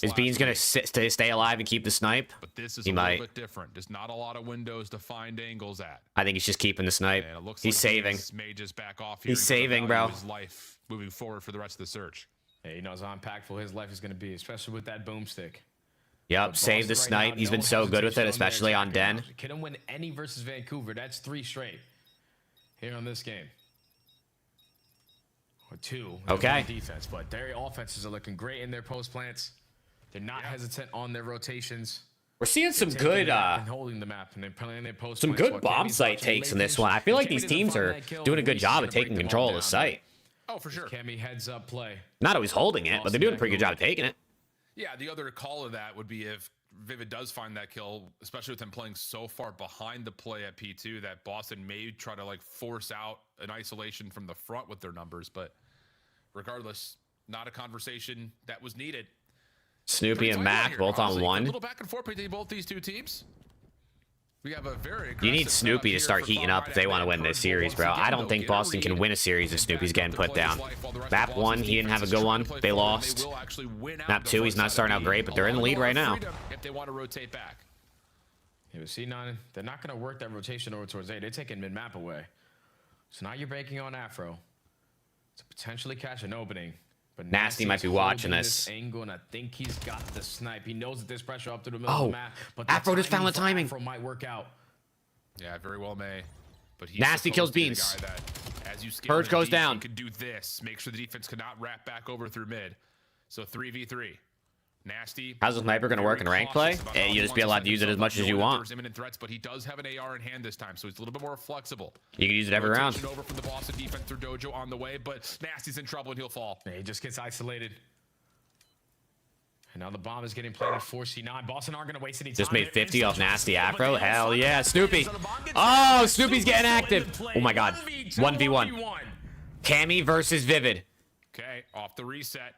Is Beans going to stay alive and keep the snipe? But this is a little bit different. There's not a lot of windows to find angles at. I think he's just keeping the snipe. He's saving. He's saving, bro. His life moving forward for the rest of the search. Yeah, he knows how impactful his life is going to be, especially with that boomstick. Yep, save the snipe. He's been so good with it, especially on Den. Can him win any versus Vancouver. That's 3 straight here on this game. or 2. Okay. Defense, but their offenses are looking great in their post plants. They're not hesitant on their rotations. We're seeing some good holding the map and they're playing their post some good bomb site takes in this one. I feel like these teams are doing a good job of taking control of the site. Oh, for sure. Cammy heads up play. Not always holding it, but they're doing a pretty good job of taking it. Yeah, the other call of that would be if Vivid does find that kill, especially with them playing so far behind the play at P2, that Boston may try to like force out an isolation from the front with their numbers. But regardless, not a conversation that was needed. Snoopy and Mac both on one. A little back and forth between both these two teams. We have a very you need Snoopy to start heating up if they want to win this series, bro. I don't think Boston can win a series if Snoopy's getting put down. Map 1, he didn't have a good one. They lost. Map 2, he's not starting out great, but they're in the lead right now. If they want to rotate back. Yeah, but C9, they're not going to work that rotation over towards A. They're taking mid-map away. So now you're banking on Afro to potentially catch an opening. But Nasty might be watching this. Angle, and I think he's got the snipe. He knows that there's pressure up to the middle of the map. But Afro just found the timing. Afro might work out. Yeah, very well may. But Nasty kills Beans. Purge goes down. You could do this. Make sure the defense cannot wrap back over through mid. So 3v3. Nasty. How's the sniper going to work in rank play? You just be allowed to use it as much as you want. There's imminent threats, but he does have an AR in hand this time, so he's a little bit more flexible. You can use it every round. Over from the Boston defense through Dojo on the way, but Nasty's in trouble and he'll fall. Yeah, he just gets isolated. And now the bomb is getting planted for C9. Boston aren't going to waste any time. Just made 50 off Nasty Afro. Hell yeah, Snoopy. Oh, Snoopy's getting active. Oh my God. 1v1. Cammy versus Vivid. Okay, off the reset.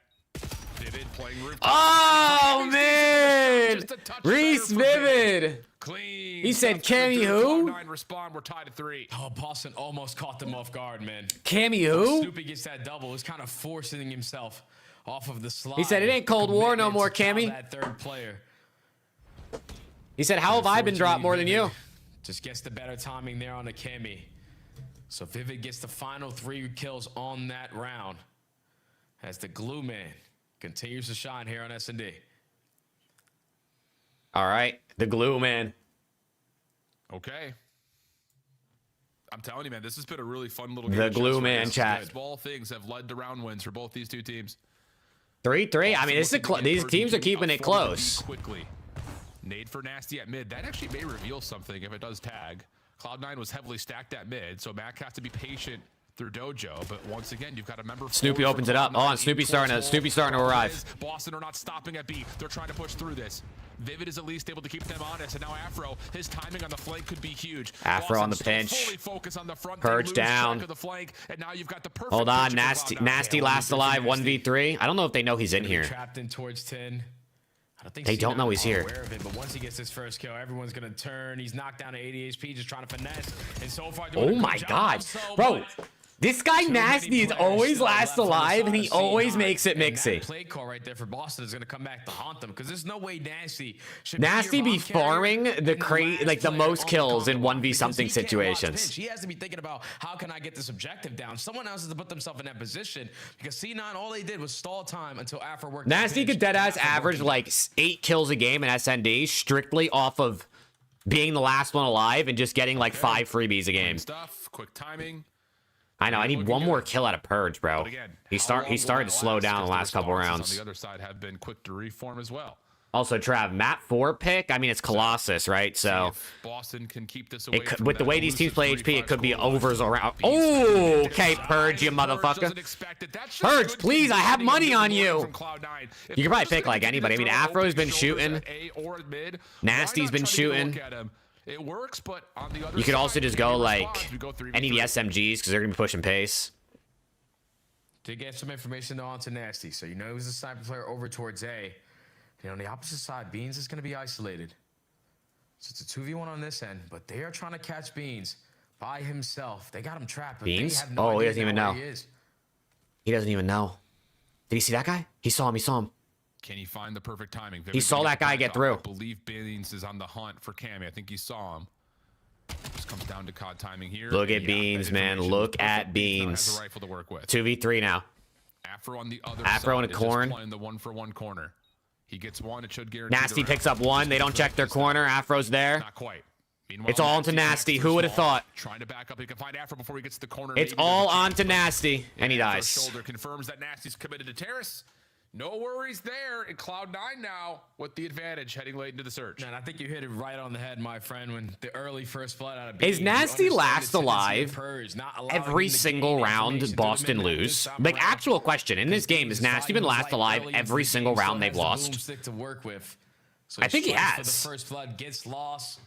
Vivid playing roof. Oh man, Reese Vivid. Clean. He said Cammy who? Respond. We're tied at 3. Oh, Boston almost caught them off guard, man. Cammy who? Snoopy gets that double. He's kind of forcing himself off of the slide. He said it ain't Cold War no more, Cammy. That third player. He said, how have I been dropped more than you? Just gets the better timing there on the Cammy. So Vivid gets the final 3 kills on that round as the Glue Man continues to shine here on S&D. All right, the Glue Man. Okay. I'm telling you, man, this has been a really fun little game. The Glue Man chat. Small things have led to round wins for both these two teams. 3-3. I mean, this is these teams are keeping it close. Quickly. Nade for Nasty at mid. That actually may reveal something if it does tag. Cloud9 was heavily stacked at mid, so Mac has to be patient through Dojo, but once again, you've got a member. Snoopy opens it up. Oh, and Snoopy's starting to arrive. Boston are not stopping at B. They're trying to push through this. Vivid is at least able to keep them honest, and now Afro, his timing on the flank could be huge. Afro on the pinch. Purge down. The flank, and now you've got the perfect. Hold on, Nasty last alive 1v3. I don't know if they know he's in here. Trapped in towards 10. I don't think they don't know he's here. But once he gets his first kill, everyone's gonna turn. He's knocked down to 80 HP, just trying to finesse. And so far, oh my God, bro. This guy Nasty is always last alive, and he always makes it mixy. Play call right there for Boston is gonna come back to haunt them because there's no way Nasty should be farming the most kills in 1v something situations. He has to be thinking about how can I get this objective down. Someone else has to put themselves in that position because C9 all they did was stall time until Afro worked. Nasty could deadass average like 8 kills a game in SND strictly off of being the last one alive and just getting like 5 freebies a game. Quick timing. I know. I need one more kill out of Purge, bro. He started to slow down the last couple rounds. On the other side have been quick to reform as well. Also, Trav, map 4 pick. I mean, it's Colossus, right? So Boston can keep this away with the way these teams play HP, it could be overs around. Oh, okay, Purge, you motherfucker. Purge, please, I have money on you. You can probably pick like anybody. I mean, Afro's been shooting. Nasty's been shooting. It works, but on the other you could also just go like any of the SMGs because they're gonna be pushing pace. To get some information though onto Nasty, so you know he's a sniper player over towards A. On the opposite side, Beans is gonna be isolated. So it's a 2v1 on this end, but they are trying to catch Beans by himself. They got him trapped. Beans? Oh, he doesn't even know. He doesn't even know. Did he see that guy? He saw him. He saw him. Can he find the perfect timing? He saw that guy get through. I believe Beans is on the hunt for Cammy. I think he saw him. Just comes down to COD timing here. Look at Beans, man. Look at Beans. 2v3 now. Afro on the other Afro side in a corn. Playing the 1-for-1 corner. He gets one. It should guarantee. Nasty picks up one. They don't check their corner. Afro's there. Not quite. Meanwhile, It's all onto Nasty. Who would have thought? Trying to back up. He can find Afro before he gets to the corner. It's Maybe all there's a chance. onto Nasty, and he dies. Shoulder confirms that Nasty's committed to Terrace. No worries there. And Cloud9 now with the advantage heading late into the search. And I think you hit it right on the head, my friend, when the early first blood out of B. Is Nasty last alive every single round Boston lose? Like, actual question. In this game, has Nasty been last alive every single round they've lost? I think he has. The first blood gets lost.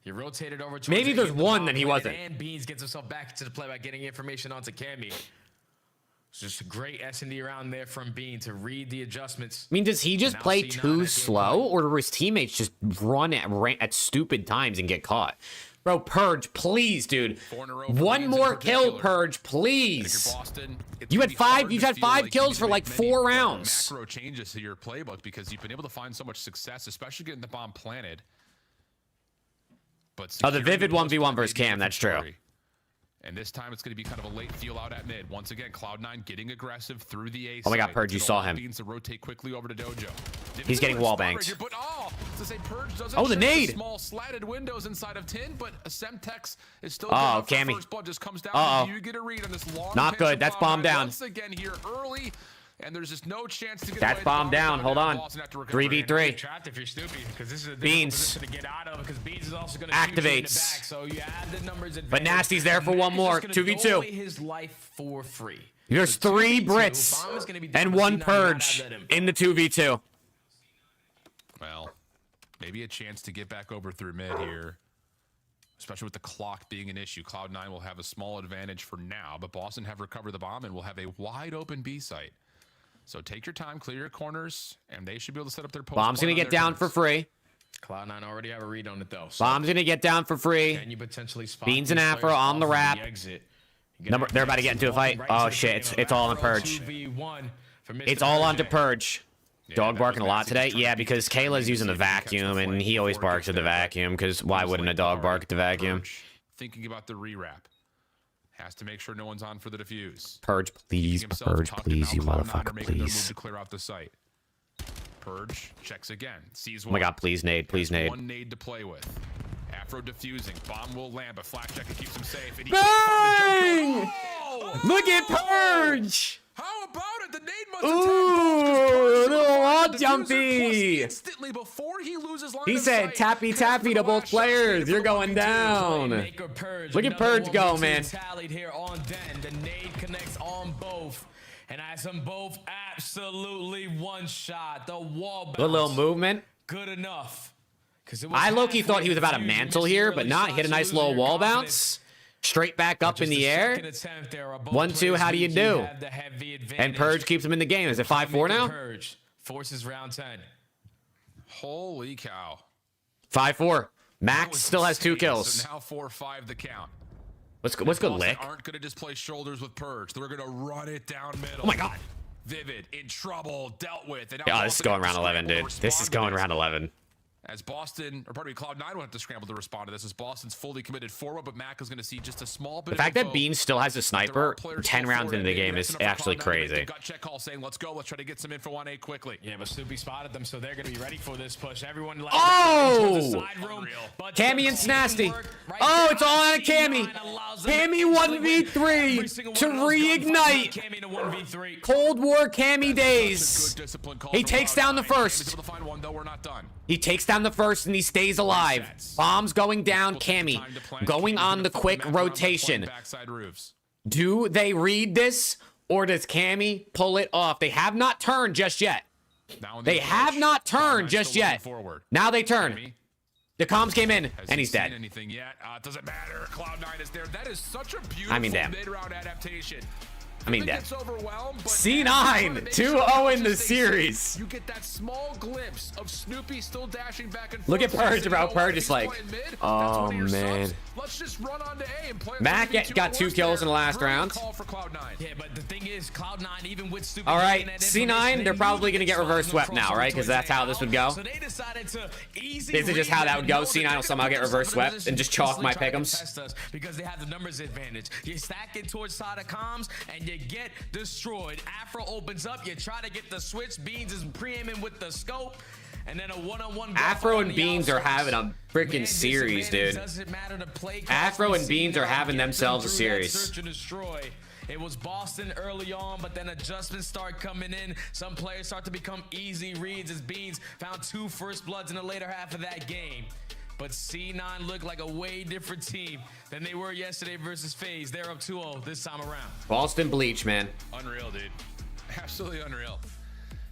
He rotated over. Maybe there's one that he wasn't. And Beans gets himself back into the play by getting information onto Cammy. It's just a great S&D around there from Bean to read the adjustments. I mean, does he just play too slow, or do his teammates just run at stupid times and get caught? Bro, Purge, please, dude. One more kill, Purge, please. You've had five kills for like 4 rounds. Macro changes to your playbook because you've been able to find so much success, especially getting the bomb planted. But the Vivid 1v1 versus Cam, that's true. And this time it's going to be kind of a late feel out at mid. Once again, Cloud9 getting aggressive through the A. Oh my God, Purge, you saw him. To rotate quickly over to Dojo. He's getting wall banged. But oh, the nade. Small slatted windows inside of tin, but a Semtex is still. Oh, Cammy. First blood just comes down. You get a read on this long. Not good. That's bomb down. Once again here early. And there's just no chance to get that's bomb down. Hold on. 3v3. Trapped if you're stupid, because this is a Beans. to get out of, because Beans is also going to activates. Back, so you add the numbers advantage. But Nasty's there for one more. 2v2. His life for free. There's 3 Brits and 1 Purge in the 2v2. Well, maybe a chance to get back over through mid here. Especially with the clock being an issue. Cloud9 will have a small advantage for now, but Boston have recovered the bomb and will have a wide open B site. So take your time, clear your corners, and they should be able to set up their post. Bomb's going to get down for free. Cloud9 already have a read on it, though. So Bomb's going to get down for free. Can you potentially spot Beans and Afro on the wrap. They're about to get into a fight. Oh, shit. It's all on the Purge. It's all onto Purge. Dog barking a lot today? Yeah, because Kayla's using the vacuum, and he always barks at the vacuum, because why wouldn't a dog bark at the vacuum? Thinking about the rewrap. Has to make sure no one's on for the defuse. Purge, please. Purge, please, you motherfucker, please. To clear out the site. Purge checks again. Sees one. Oh my God, please nade, please nade. One nade to play with. Afro diffusing. Bomb will land, but Flash Jacket keeps him safe. And he Bang! Oh! Look at Purge! How about it? The nade must ooh, a little wall jumpy. Instantly before he loses line he said tappy tappy to both players. You're going down. Look at Purge go, man. Tallied here on Den. The nade connects on both. And as them both absolutely one shot. The wall bounce. Good little movement. Good enough. I low-key thought he was about to mantle here, but not. Hit a nice little wall bounce. Straight back up in the air. 1-2, how do you do? And Purge keeps him in the game. Is it 5-4 now? Purge forces round 10. Holy cow. 5-4. Max still has 2 kills. So now 4-5 the count. What's good, Lick? Aren't going to just play shoulders with Purge. They're going to run it down middle. Oh my God. Vivid in trouble, dealt with. And this is going round 11, dude. This is going round 11. As Boston, or pardon me, Cloud9 will have to scramble to respond to this as Boston's fully committed forward, but Mac is going to see just a small bit of the fact that Bean still has a sniper 10 rounds into the game is actually crazy. Gut check call saying, let's go, let's try to get some info on A quickly. Yeah, but Snoopy spotted them, so they're going to be ready for this push. Everyone Cammy and Snasty. Oh, it's all on a Cammy. Cammy 1v3 to reignite. Cold War Cammy days. He takes down the first. He takes down the first and he stays alive. Bombs going down. Cammy going on the quick rotation. Do they read this or does Cammy pull it off? They have not turned just yet. They have not turned just yet. Now they turn. The comms came in and he's dead. Anything yet? Doesn't matter. Cloud9 is there. That is such a beautiful mid-round adaptation. C9 2-0 in the series. You get that small glimpse of Snoopy still dashing back and forth. Look at Purge, bro. Purge is like, oh man. Let's just run on to A and play. Mac got 2 kills in the last round. Yeah, but the thing is, Cloud9 even with Snoopy. All right, C9, they're probably gonna get reverse swept now, right? Because that's how this would go. So they decided to Is it just how that would go? C9 will somehow get reverse swept and just chalk my pick'ems. Because they have the numbers advantage. You stack it towards side of comms and you get destroyed. Afro opens up. You try to get the switch. Beans is pre-aiming with the scope. And then a one-on-one. Afro and Beans are having a freaking series, dude. Afro and Beans are having themselves a series. Search and destroy. It was Boston early on, but then adjustments start coming in. Some players start to become easy reads as Beans found 2 first bloods in the later half of that game. But C9 looked like a way different team than they were yesterday versus FaZe. They're up 2-0 this time around. Boston Bleach, man. Unreal, dude. Absolutely unreal.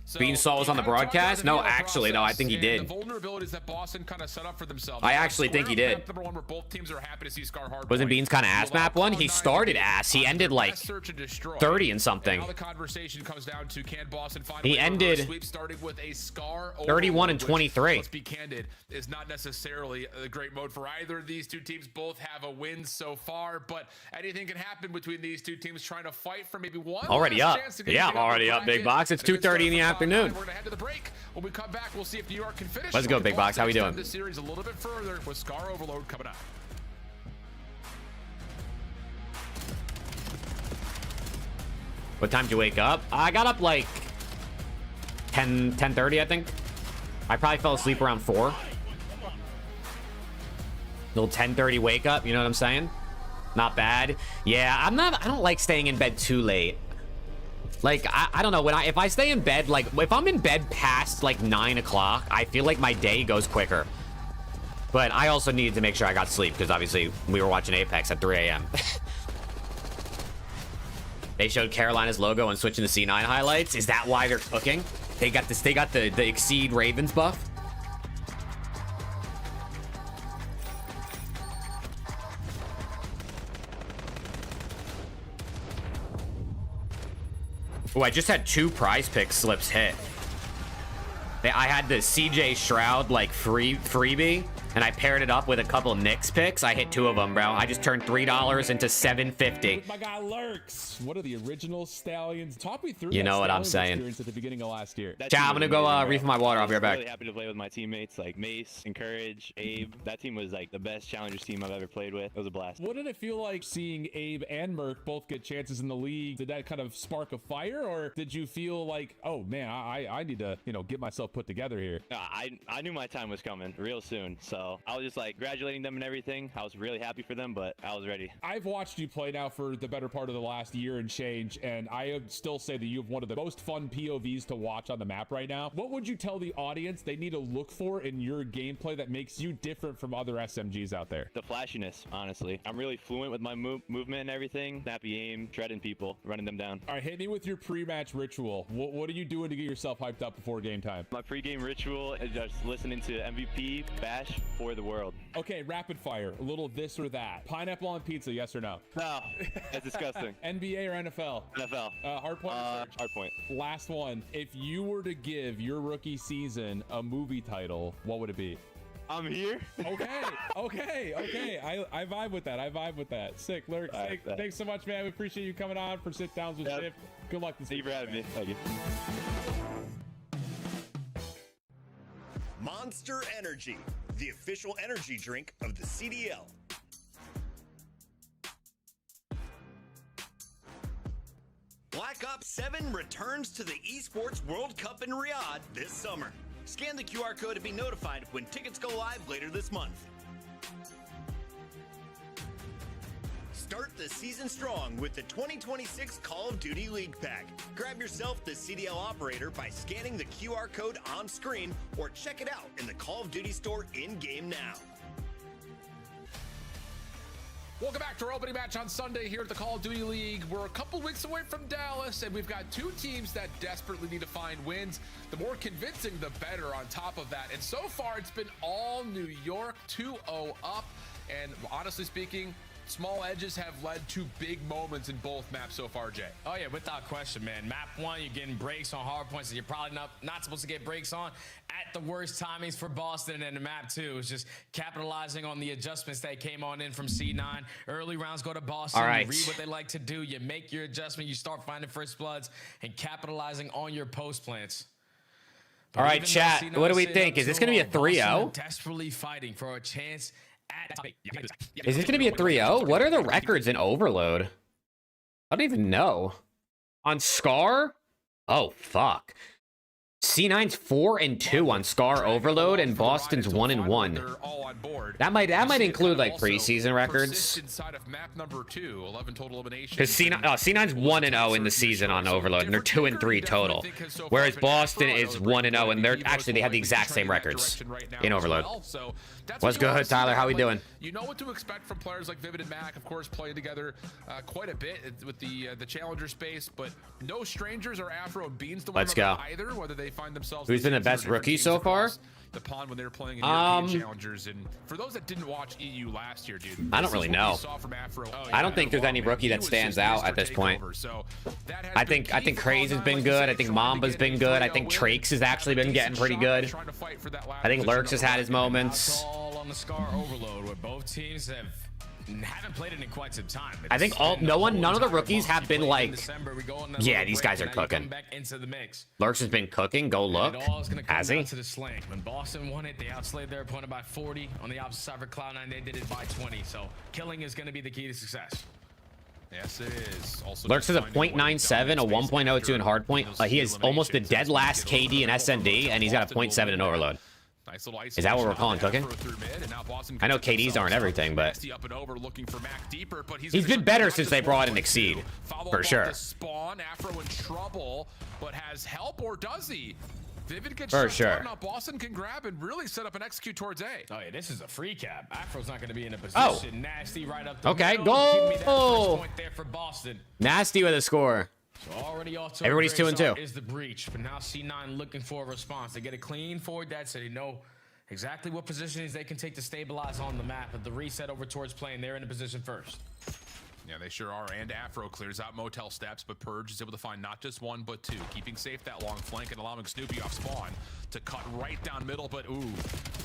So, Beansall was on the broadcast? No, actually, no, I think he did. The vulnerabilities that Boston kind of set up for themselves. I actually think he did. Number 1, where both teams are happy to see Scar hard. Wasn't Beans kind of ass map one? He started ass. He ended like 30 and something. Now the conversation comes down to, can Boston find he ended sweep starting with a Scar 31 and 23. Let's be candid, is not necessarily a great mode for either of these two teams. Both have a win so far, but anything can happen between these two teams trying to fight for maybe one. Already up. Yeah, already up, Big Box. It's 2:30 in the afternoon. We're gonna head to the break. When we come back, we'll see if New York can finish. Let's go, Big Box. How we doing? This series a little bit further with Scar Overload coming up. What time did you wake up? I got up like 10:30, I think. I probably fell asleep around 4. Little 10:30 wake up, you know what I'm saying? Not bad. Yeah, I don't like staying in bed too late. Like, I don't know, if I stay in bed, like, if I'm in bed past, like, 9 o'clock, I feel like my day goes quicker. But I also needed to make sure I got sleep, because obviously we were watching Apex at 3 a.m. They showed Carolina's logo and switching to C9 highlights. Is that why they're cooking? They got the Exceed Ravens buff. Oh, I just had 2 prize pick slips hit. I had the CJ Shroud like freebie, and I paired it up with a couple Knicks picks. I hit 2 of them, bro. I just turned $3 into $750. My guy Lurks. What are the original Stallions? Talk me through. You know what I'm saying? At the beginning of last year. Ciao, I'm gonna go refill my water. I'll be right back. Really happy to play with my teammates like Mace, Encourage, Abe. That team was like the best challengers team I've ever played with. It was a blast. What did it feel like seeing Abe and Merc both get chances in the league? Did that kind of spark a fire, or did you feel like, oh man, I need to, you know, get myself put together here? I knew my time was coming real soon, so I was just like congratulating them and everything. I was really happy for them, but I was ready. I've watched you play now for the better part of the last year and change, and I still say that you have one of the most fun POVs to watch on the map right now. What would you tell the audience they need to look for in your gameplay that makes you different from other SMGs out there? The flashiness, honestly. I'm really fluent with my movement and everything. Snappy aim, shredding people, running them down. All right, hit me with your pre-match ritual. What are you doing to get yourself hyped up before game time? My pre-game ritual is just listening to MVP Bash for the world. Okay, rapid fire. A little this or that. Pineapple on pizza, yes or no? No, that's disgusting. NBA or NFL? NFL. Hard point. Hard point. Last one. If you were to give your rookie season a movie title, what would it be? I'm here. Okay. I vibe with that. Sick, Lurk. Right, thanks so much, man. We appreciate you coming on for sit downs with Shift. Good luck this Thank you for having me. Thank you. Monster Energy, the official energy drink of the CDL. Black Ops 7 returns to the Esports World Cup in Riyadh this summer. Scan the QR code to be notified when tickets go live later this month. Start the season strong with the 2026 Call of Duty League Pack. Grab yourself the CDL operator by scanning the QR code on screen or check it out in the Call of Duty store in-game now. Welcome back to our opening match on Sunday here at the Call of Duty League. We're a couple weeks away from Dallas, and we've got 2 teams that desperately need to find wins. The more convincing, the better on top of that. And so far, it's been all New York, 2-0 up. And honestly speaking, small edges have led to big moments in both maps so far, Jay. Oh yeah, without question, man. Map 1, you're getting breaks on hard points that you're probably not supposed to get breaks on at the worst timings for Boston. And map 2 is just capitalizing on the adjustments that came on in from C9. Early rounds go to Boston. All right. You read what they like to do. You make your adjustment. You start finding first bloods and capitalizing on your post plants. But all right, chat. What do we think? Is this going to be a 3-0? Desperately fighting for a chance. Is this going to be a 3-0? What are the records in Overload? I don't even know. On Scar? Oh, fuck. C9's 4-2 on Scar Overload, and Boston's 1-1. They're all on board. That might include like preseason records. Inside of map number 2, 11 total eliminations. Because C9's 1-0 in the season on Overload, and they're 2-3 total. Whereas Boston is 1-0, and they have the exact same records in Overload. What's good, Tyler? How we doing? You know what to expect from players like Vivid and Mac, of course, playing together quite a bit with the challenger space, but no strangers are Afro and Beans to one another either, whether they find themselves. Who's been the best rookie so far? The pond when they were playing in European challengers, and for those that didn't watch EU last year, dude, I don't really know. I don't think there's any rookie that stands out at this point. I think Craze has been good. I think Mamba's been good. I think Trakes has actually been getting pretty good. I think Lurks has had his moments. All on the Scar Overload, where both teams haven't played it in quite some time. I think none of the rookies have been like, yeah, these guys are cooking. Lurks has been cooking. Go look. Has he? When Boston won it, they outslayed their opponent by 40. On the opposite side for Cloud9, they did it by 20. So killing is going to be the key to success. Yes, it is. Also, Lurks has a .97, a 1.02 in hardpoint. He is almost the dead last KD in SND, and he's got a .7 in Overload. Nice little is that what we're calling cooking? I know KDs aren't everything, but he's been better since they brought in Exceed, for sure. Spawn, Afro in trouble, but has help, or does he? Vivid gets for sure. Now Boston can grab and really set up and execute towards A. Oh yeah, this is a free cap. Afro's not going to be in a position. Nasty right up the okay, middle. goal. Give me that first point there for Boston. Nasty with a score. So already off to everybody's 2-2. Is the breach, but now C9 looking for a response. They get a clean forward that, so they know exactly what positions they can take to stabilize on the map. But the reset over towards playing, they're in a position first. Yeah, they sure are. And Afro clears out motel steps, but Purge is able to find not just one, but two, keeping safe that long flank and allowing Snoopy off spawn to cut right down middle, but ooh,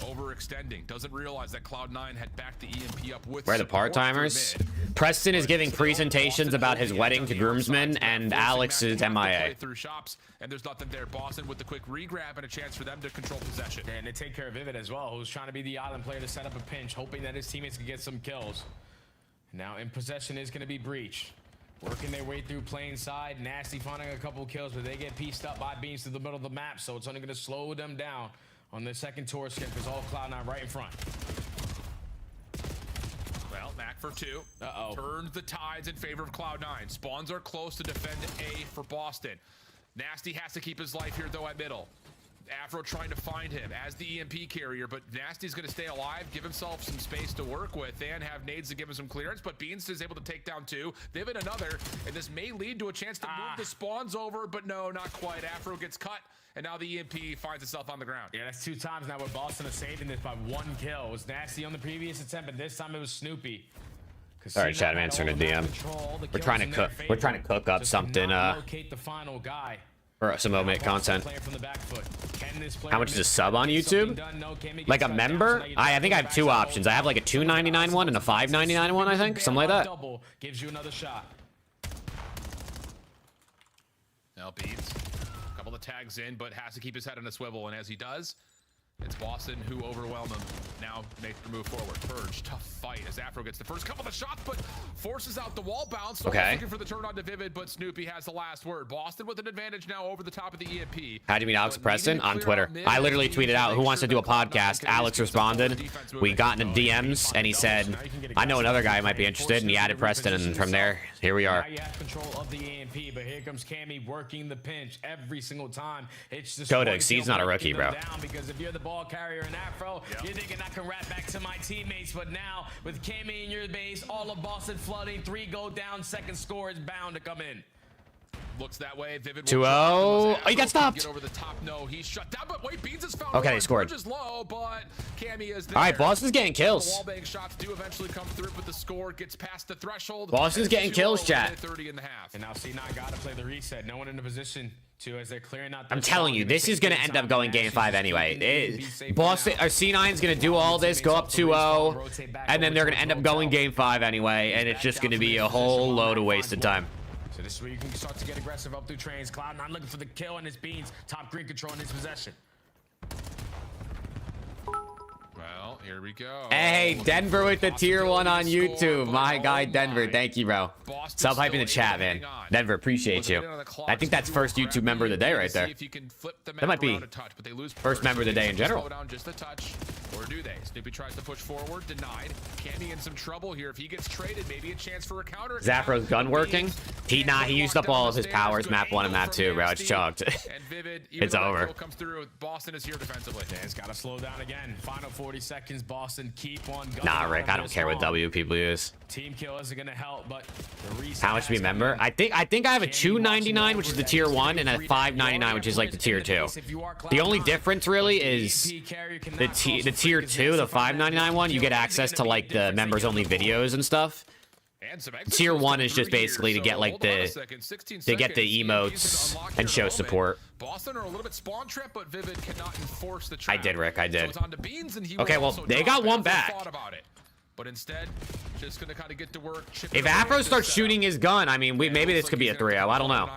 overextending. Doesn't realize that Cloud9 had backed the EMP up with. Where are the part-timers? Preston is giving presentations about his wedding to groomsmen, and Alex is MIA. Through shops, and there's nothing there. Boston with the quick regrab and a chance for them to control possession. And they take care of Vivid as well, who's trying to be the island player to set up a pinch, hoping that his teammates can get some kills. Now in possession is going to be Breach. Working their way through plain side. Nasty finding a couple kills, but they get pieced up by Beams to the middle of the map, so it's only going to slow them down on their second tour skip because all Cloud9 right in front. Well, Mac for two. Uh-oh. Turns the tides in favor of Cloud9. Spawns are close to defend A for Boston. Nasty has to keep his life here, though, at middle. Afro trying to find him as the EMP carrier, but Nasty's going to stay alive, give himself some space to work with, and have nades to give him some clearance, but Beans is able to take down two. Vivid another, and this may lead to a chance to move the spawns over, but no, not quite. Afro gets cut, and now the EMP finds itself on the ground. Yeah, that's 2 times now where Boston is saving this by 1 kill. It was Nasty on the previous attempt, but this time it was Snoopy. All right, chat, I'm answering a DM. We're trying to cook. We're trying to cook up something. Locate the final guy. Or some omit content. How much is a sub on YouTube? Like a member? I think I have 2 options. I have like a $2.99 one and a $5.99 one, I think. Something like that. Gives you another shot. Now Beats. A couple of tags in, but has to keep his head on a swivel, and as he does, it's Boston who overwhelm him. Now make the move forward. Purge, tough fight as Afro gets the first couple of shots, but forces out the wall bounce. Okay. Looking for the turn on to Vivid, but Snoopy has the last word. Boston with an advantage now over the top of the EMP. How do you mean Alex Preston? On Twitter. I literally tweeted out, who wants to do a podcast? Alex responded. We got in the DMs, and he said, I know another guy might be interested, and he added Preston, and from there, here we are. Now you have control of the EMP, but here comes Cammy working the pinch every single time. It's just Coda, Exceed's not a rookie, bro. Because if you're the ball carrier in Afro, you're thinking I can rap back to my teammates, but now with Cammy in your base, all of Boston flooding, 3 go down, second score is bound to come in. Looks that way. Vivid 2-0. Oh, he got stopped. Get over the top. No, he's shut down. But wait, Beans is found. Okay, they scored. Low, but Cammy is there. All right, Boston's getting kills. The wallbang shots do eventually come through, but the score gets past the threshold. Boston's getting kills, chat. 30 and a half. And now C9 got to play the reset. No one in a position to as they're clearing out. I'm telling you, this is going to end up going game 5 anyway. Boston or C9 is going to do all this, go up 2-0, and then they're going to end up going game 5 anyway, and it's just going to be a whole load of wasted time. So this is where you can start to get aggressive up through trains. Cloud9 looking for the kill, and his Beans top green control in his possession. Well, Here we go. Hey, Denver with the tier 1 on YouTube. My guy, Denver. Thank you, bro. Sub hype in the chat, man. Denver, appreciate you. I think that's first YouTube member of the day right there. That might be first member of the day in general. Just a touch, or do they? Snoopy tries to push forward, denied. Cammy in some trouble here. If he gets traded, maybe a chance for a counter. Zaffro's gun working? He used up all of his powers map 1 and map 2, bro. It's chugged. It's over. Comes through. Boston is here defensively. It's got to slow down again. Final 40 seconds. Boston keep on going. Nah, Rick, I don't care what W people use. Team kill isn't going to help, but how much to be member? I think I have a 299, which is the tier 1, and a 599, which is like the tier 2. The only difference really is the tier 2, the 599 one, you get access to like the members only videos and stuff. Tier 1 is just basically to get like the emotes and show support. Boston are a little bit spawn trap, but Vivid cannot enforce the trap. I did, Rick. I did. So it's on to Beans, and he okay, well, they got one back. But instead, just gonna kind of get to work. If Afro starts shooting his gun, I mean, maybe this could be a 3-0. I don't know.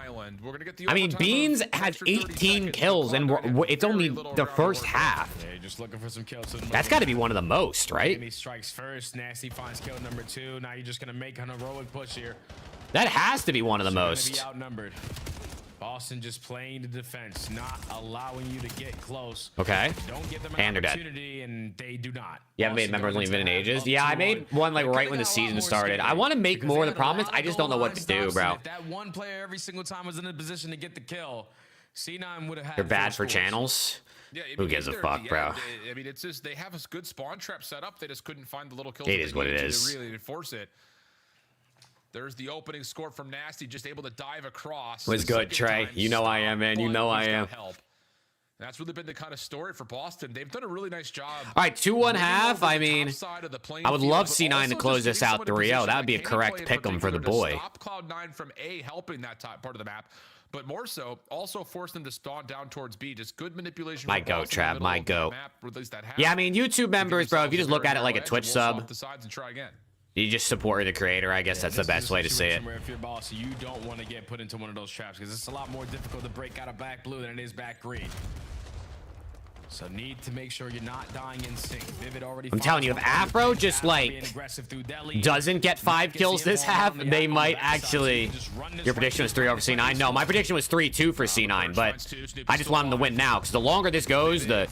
I mean, Beans has 18 kills, and it's only the first half. Yeah, just looking for some kills. That's got to be one of the most, right? He strikes first. Nasty finds kill number 2. Now you're just gonna make an heroic push here. That has to be one of the most. Be outnumbered. Boston just playing the defense, not allowing you to get close. Okay. Don't give them an opportunity, and they do not. You haven't made members only been in ages? Yeah, I made one like right when the season started. I want to make more. The problem is I just don't know what to do, bro. If that one player every single time was in a position to get the kill, C9 would have had. They're bad for channels. Yeah, who gives a fuck, bro? I mean, it's just they have a good spawn trap set up. They just couldn't find the little kills. It is what it is. To really enforce it. There's the opening score from Nasty, just able to dive across. Was good, Trey. You know I am, man. You know I am. That's really been the kind of story for Boston. They've done a really nice job. All right, 2-1 half. I mean, I would love C9 to close this out 3-0. That would be a correct pick 'em for the boy. Stop Cloud9 from A, helping that top part of the map, but more so, also force them to spawn down towards B. Just good manipulation. My goat, Trav. My goat. Yeah, I mean, YouTube members, bro. If you just look at it like a Twitch sub, you just support the creator. I guess that's the best way to say it. If you're boss, you don't want to get put into one of those traps because it's a lot more difficult to break out of back blue than it is back green. So need to make sure you're not dying in sync. Vivid already. I'm telling you, if Afro just like doesn't get 5 kills this half, they might actually. Your prediction was 3 over C9. No, my prediction was 3-2 for C9, but I just want them to win now because the longer this goes, the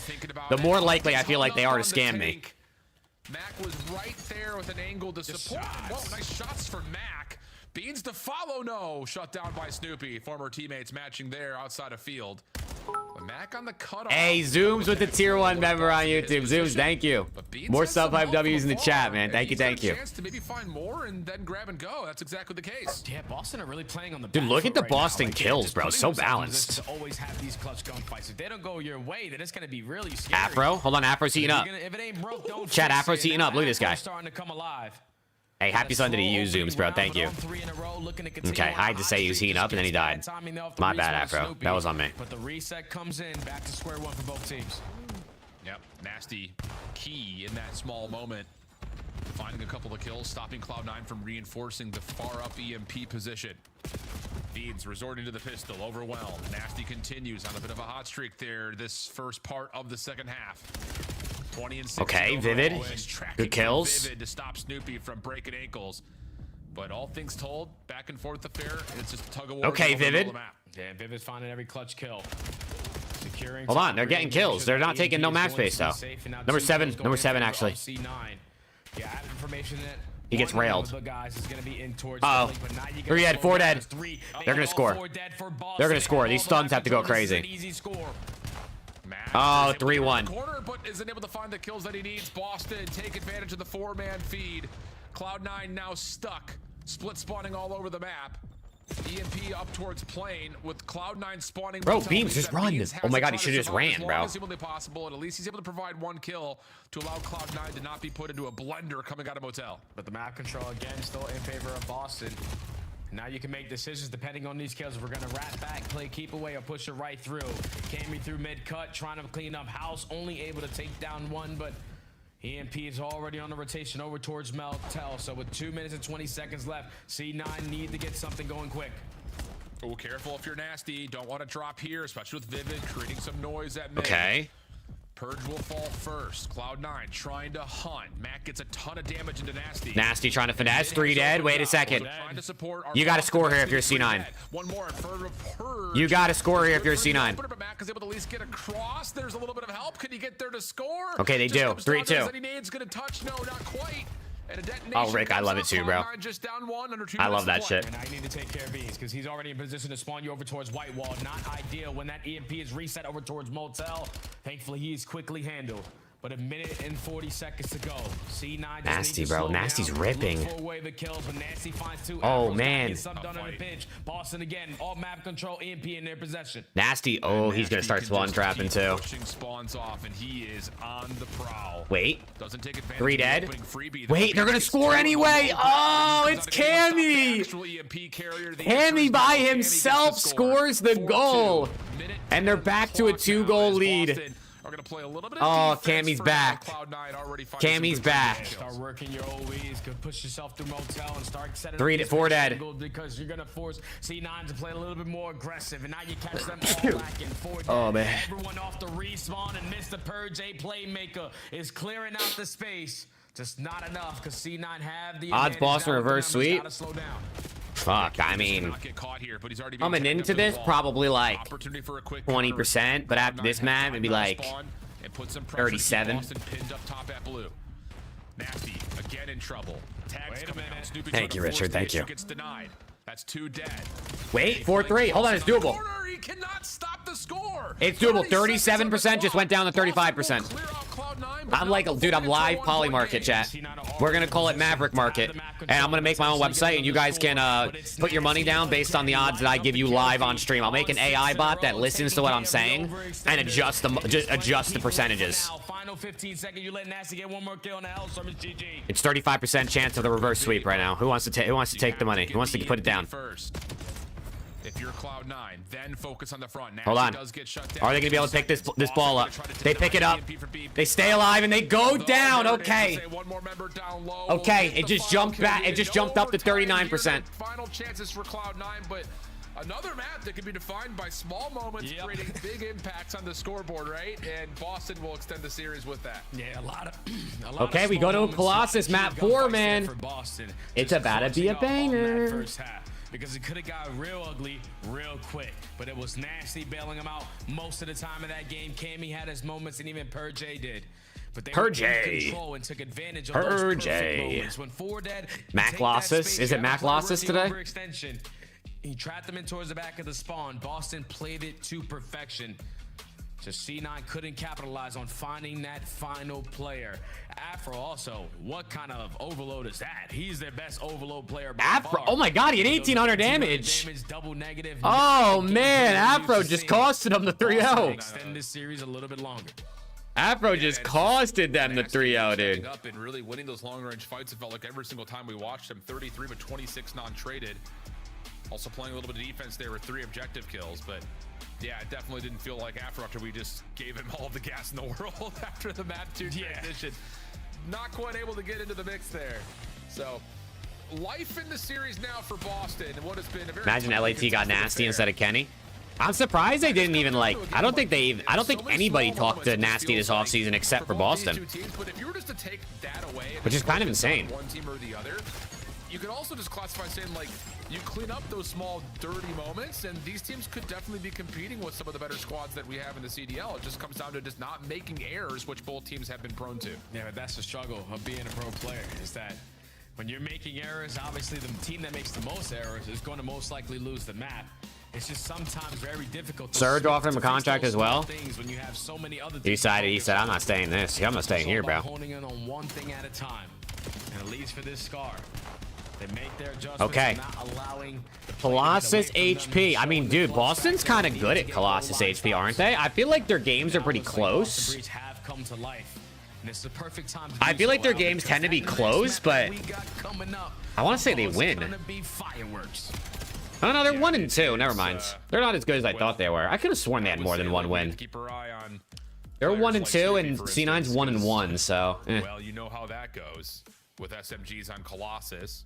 more likely I feel like they are to scam me. Mac was right there with an angle to support. Whoa, nice shots for Mac. Beans to follow, no. Shut down by Snoopy. Former teammates matching there outside of field. But Mac on the cutoff. Hey, Zooms with the tier 1 member on YouTube. Zooms, thank you. More sub 5 W's in the chat, man. Thank you, thank you. Chance to maybe find more and then grab and go. That's exactly the case. Yeah, Boston are really playing on the. Dude, look at the Boston kills, bro. So balanced. Always have these clutch gunfights. If they don't go your way, then it's gonna be really scary. Afro, hold on. Afro's heating up. If it ain't broke, don't Chat, Afro's heating up. Look at this guy. Starting to come alive. Hey, happy Sunday to you, Zooms, bro. Thank you. Okay, I had to say he was heating up and then he died. My bad, Afro. That was on me. But the reset comes in, back to square one for both teams. Yep, Nasty key in that small moment. Finding a couple of kills, stopping Cloud9 from reinforcing the far up EMP position. Beans resorting to the pistol, overwhelmed. Nasty continues on a bit of a hot streak there this first part of the second half. 20 and 6. Okay, Vivid. Good kills. Vivid to stop Snoopy from breaking ankles. But all things told, back and forth affair. It's just a tug of war. Okay, Vivid. Yeah, Vivid's finding every clutch kill. Securing. Hold on, they're getting kills. They're not taking no map space though. Number 7 actually. Yeah, I have information that he gets railed. Uh-oh. 3 dead, 4 dead. They're gonna score. They're gonna score. These stuns have to go crazy. Oh, 3-1. Corner, but isn't able to find the kills that he needs. Boston take advantage of the 4-man feed. Cloud9 now stuck, split spawning all over the map. EMP up towards plane with Cloud9 spawning. Bro, Beams just run. Oh my god, he should have just ran, bro. As humanly possible, and at least he's able to provide 1 kill to allow Cloud9 to not be put into a blender coming out of motel. But the map control again still in favor of Boston. Now you can make decisions depending on these kills. We're gonna rat back, play keep away, or push it right through. Came through mid cut, trying to clean up house, only able to take down 1, but EMP is already on the rotation over towards Meltel. So with 2 minutes and 20 seconds left, C9 need to get something going quick. Oh, careful if you're Nasty. Don't want to drop here, especially with Vivid creating some noise at mid. Okay. Purge will fall first. Cloud9 trying to hunt. Matt gets a ton of damage into Nasty. Nasty trying to finesse. 3 dead. Wait a second. You got to score here if you're C9. One more for Purge. You got to score here if you're C9. But Matt is able to at least get across. There's a little bit of help. Can he get there to score? Okay, they do. 3-2. Gonna touch. No, not quite. Oh, Rick, I love it too, bro. I love that shit. And I need to take care of Beans because he's already in position to spawn you over towards White Wall. Not ideal when that EMP is reset over towards Motel. Thankfully, he's quickly handled. But a minute and 40 seconds to go. C9 Nasty, bro. Nasty's ripping. Nasty finds 2. Oh, man. Boston again. All map control. EMP in their possession. Nasty. Oh, he's going to start spawn trapping too. Spawns off, and he is on the prowl. Wait. Doesn't take advantage 3 dead. Wait, they're going to score anyway. Oh, it's Cammy. Cammy by himself scores the goal. And they're back to a 2-goal lead. Oh, Cammy's back. Cammy's back. Start working your OEs, push yourself through Motel and start setting 4 dead. Because you're gonna force C9 to play a little bit more aggressive, and now you catch them all lacking 4 dead. Oh man. Everyone off the respawn, and Mr. Purge, a playmaker, is clearing out the space. Just not enough because C9 have the odds. Boston reverse sweep. Fuck, I mean, coming into this, probably like 20%, but after this map, it'd be like 37. Nasty again in trouble. Tags coming out. Thank you, Richard. Thank you. Gets denied. That's 2 dead. Wait, 4-3. Hold on, it's doable. He cannot stop the score. It's doable. 37% just went down to 35%. I'm like, dude, I'm live poly market, chat. We're gonna call it Maverick Market, and I'm gonna make my own website, and you guys can put your money down based on the odds that I give you live on stream. I'll make an AI bot that listens to what I'm saying and adjust the percentages. Final 15 seconds. You let Nasty get 1 more kill in the Hellstorm. It's GG. It's 35% chance of the reverse sweep right now. Who wants to take the money? Who wants to put it down? First. If you're Cloud9, then focus on the front. Hold on. Are they gonna be able to pick this ball up? They pick it up. They stay alive and they go down. Okay. Okay. It just jumped back. It just jumped up to 39%. Final chances for Cloud9, but another map that can be defined by small moments, creating big impacts on the scoreboard, right? And Boston will extend the series with that. Yeah, a lot of okay, we go to a Colossus map 4, man. It's about to be a banger. Because it could have got real ugly real quick, but it was Nasty bailing him out most of the time of that game. Cammy had his moments, and even Purge did. But they Purge were in control and took advantage of those perfect moments. When 4 dead, Mac Losses? Is it Mac Losses today? He trapped them in towards the back of the spawn. Boston played it to perfection. So C9 couldn't capitalize on finding that final player. Afro also, what kind of overload is that? He's their best overload player by Afro, far. oh my god, he had 1800 damage. Double negative. Oh man, Afro just costed him the 3-0. Extend this series a little bit longer. Afro just costed them the 3-0, dude. Up and really winning those long-range fights. It felt like every single time we watched him. 33 but 26 non-traded. Also playing a little bit of defense there with 3 objective kills, but yeah, it definitely didn't feel like Afro after we just gave him all the gas in the world after the map 2 transition. Not quite able to get into the mix there. So life in the series now for Boston. What has been a very imagine LAT got Nasty instead of Kenny. I'm surprised they didn't even like. I don't think anybody talked to Nasty this offseason except for Boston, but if you were just to take that away, which is kind of insane. One team or the other, you could also just classify saying like you clean up those small dirty moments, and these teams could definitely be competing with some of the better squads that we have in the CDL. It just comes down to just not making errors, which both teams have been prone to. Yeah, but that's the struggle of being a pro player, is that when you're making errors, obviously the team that makes the most errors is going to most likely lose the map. It's just sometimes very difficult. Surge offered him a contract as well. When you have so many other he said, I'm not staying this. I'm not staying here, bro. Honing in on one thing at a time. And at least for this Scar, they make their adjustments. Okay. Not allowing Colossus HP. I mean, dude, Boston's kind of good at Colossus HP, aren't they? I feel like their games are pretty close. I feel like their games tend to be close, but I want to say they win. Oh no, they're 1-2. Never mind. They're not as good as I thought they were. I could have sworn they had more than one win. They're 1-2, and C9's 1-1. So. Well, you know how that goes with SMGs on Colossus.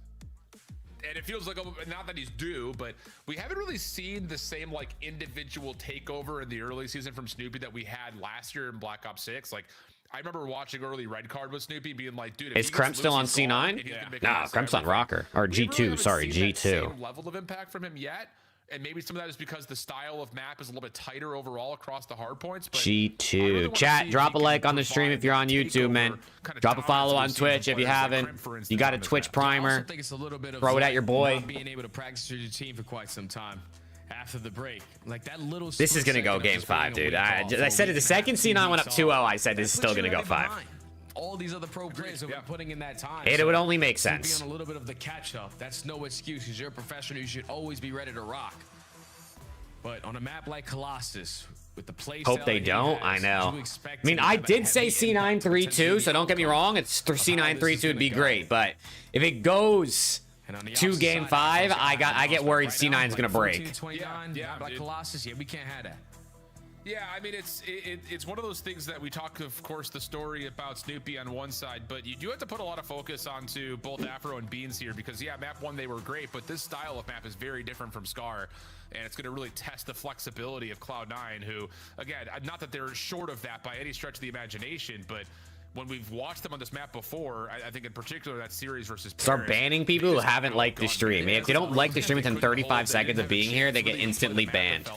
And it feels like, not that he's due, but we haven't really seen the same like individual takeover in the early season from Snoopy that we had last year in Black Ops 6. Like, I remember watching early red card with Snoopy being like, dude, is Krem still on C9? Nah, Krem's on Rocker. Or G2, sorry, G2. Same level of impact from him yet. And maybe some of that is because the style of map is a little bit tighter overall across the hard points. But G2. really Chat, drop a like on the stream if you're on YouTube, man. Drop a follow on Twitch if you haven't. You got a Twitch primer. Throw it at your boy. Being able to practice with your team for quite some time after the break. Like that little. This is going to go game 5, dude. I said it the second C9 went up 2-0. I said this is still going to go 5. All these other pro players have been putting in that time. It would only make sense. Be on a little bit of the catch up. That's no excuse because you're a professional. You should always be ready to rock. But on a map like Colossus, with the play hope they don't. I know. I mean, I did say C9 3-2, so don't get me wrong. It's C9 3-2 would be great, but if it goes to game 5, I get worried C9 is gonna break. Like Colossus, we can't have that. Yeah, I mean, it's one of those things that we talk, of course, the story about Snoopy on one side, but you do have to put a lot of focus onto both Afro and Beans here because, yeah, map 1, they were great, but this style of map is very different from Scar, and it's going to really test the flexibility of Cloud9, who, again, not that they're short of that by any stretch of the imagination, but when we've watched them on this map before, I think in particular that series versus Paris, start banning people who haven't liked the stream. If they don't like the stream within 35 seconds of being here, they get instantly banned.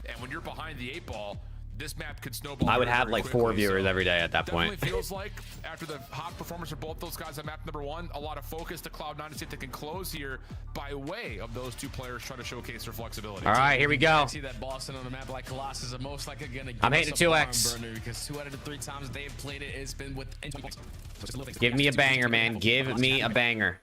And when you're behind the 8-ball, this map could snowball. I would have like 4 viewers every day at that point. Definitely feels like after the hot performance for both those guys on map number 1, a lot of focus to Cloud9 to see if they can close here by way of those 2 players trying to showcase their flexibility. All right, here we go. See that Boston on a map like Colossus are most likely gonna. I'm hitting 2x because 2 out of the 3 times they have played it, it's been with. Give me a banger, man. Give me a banger.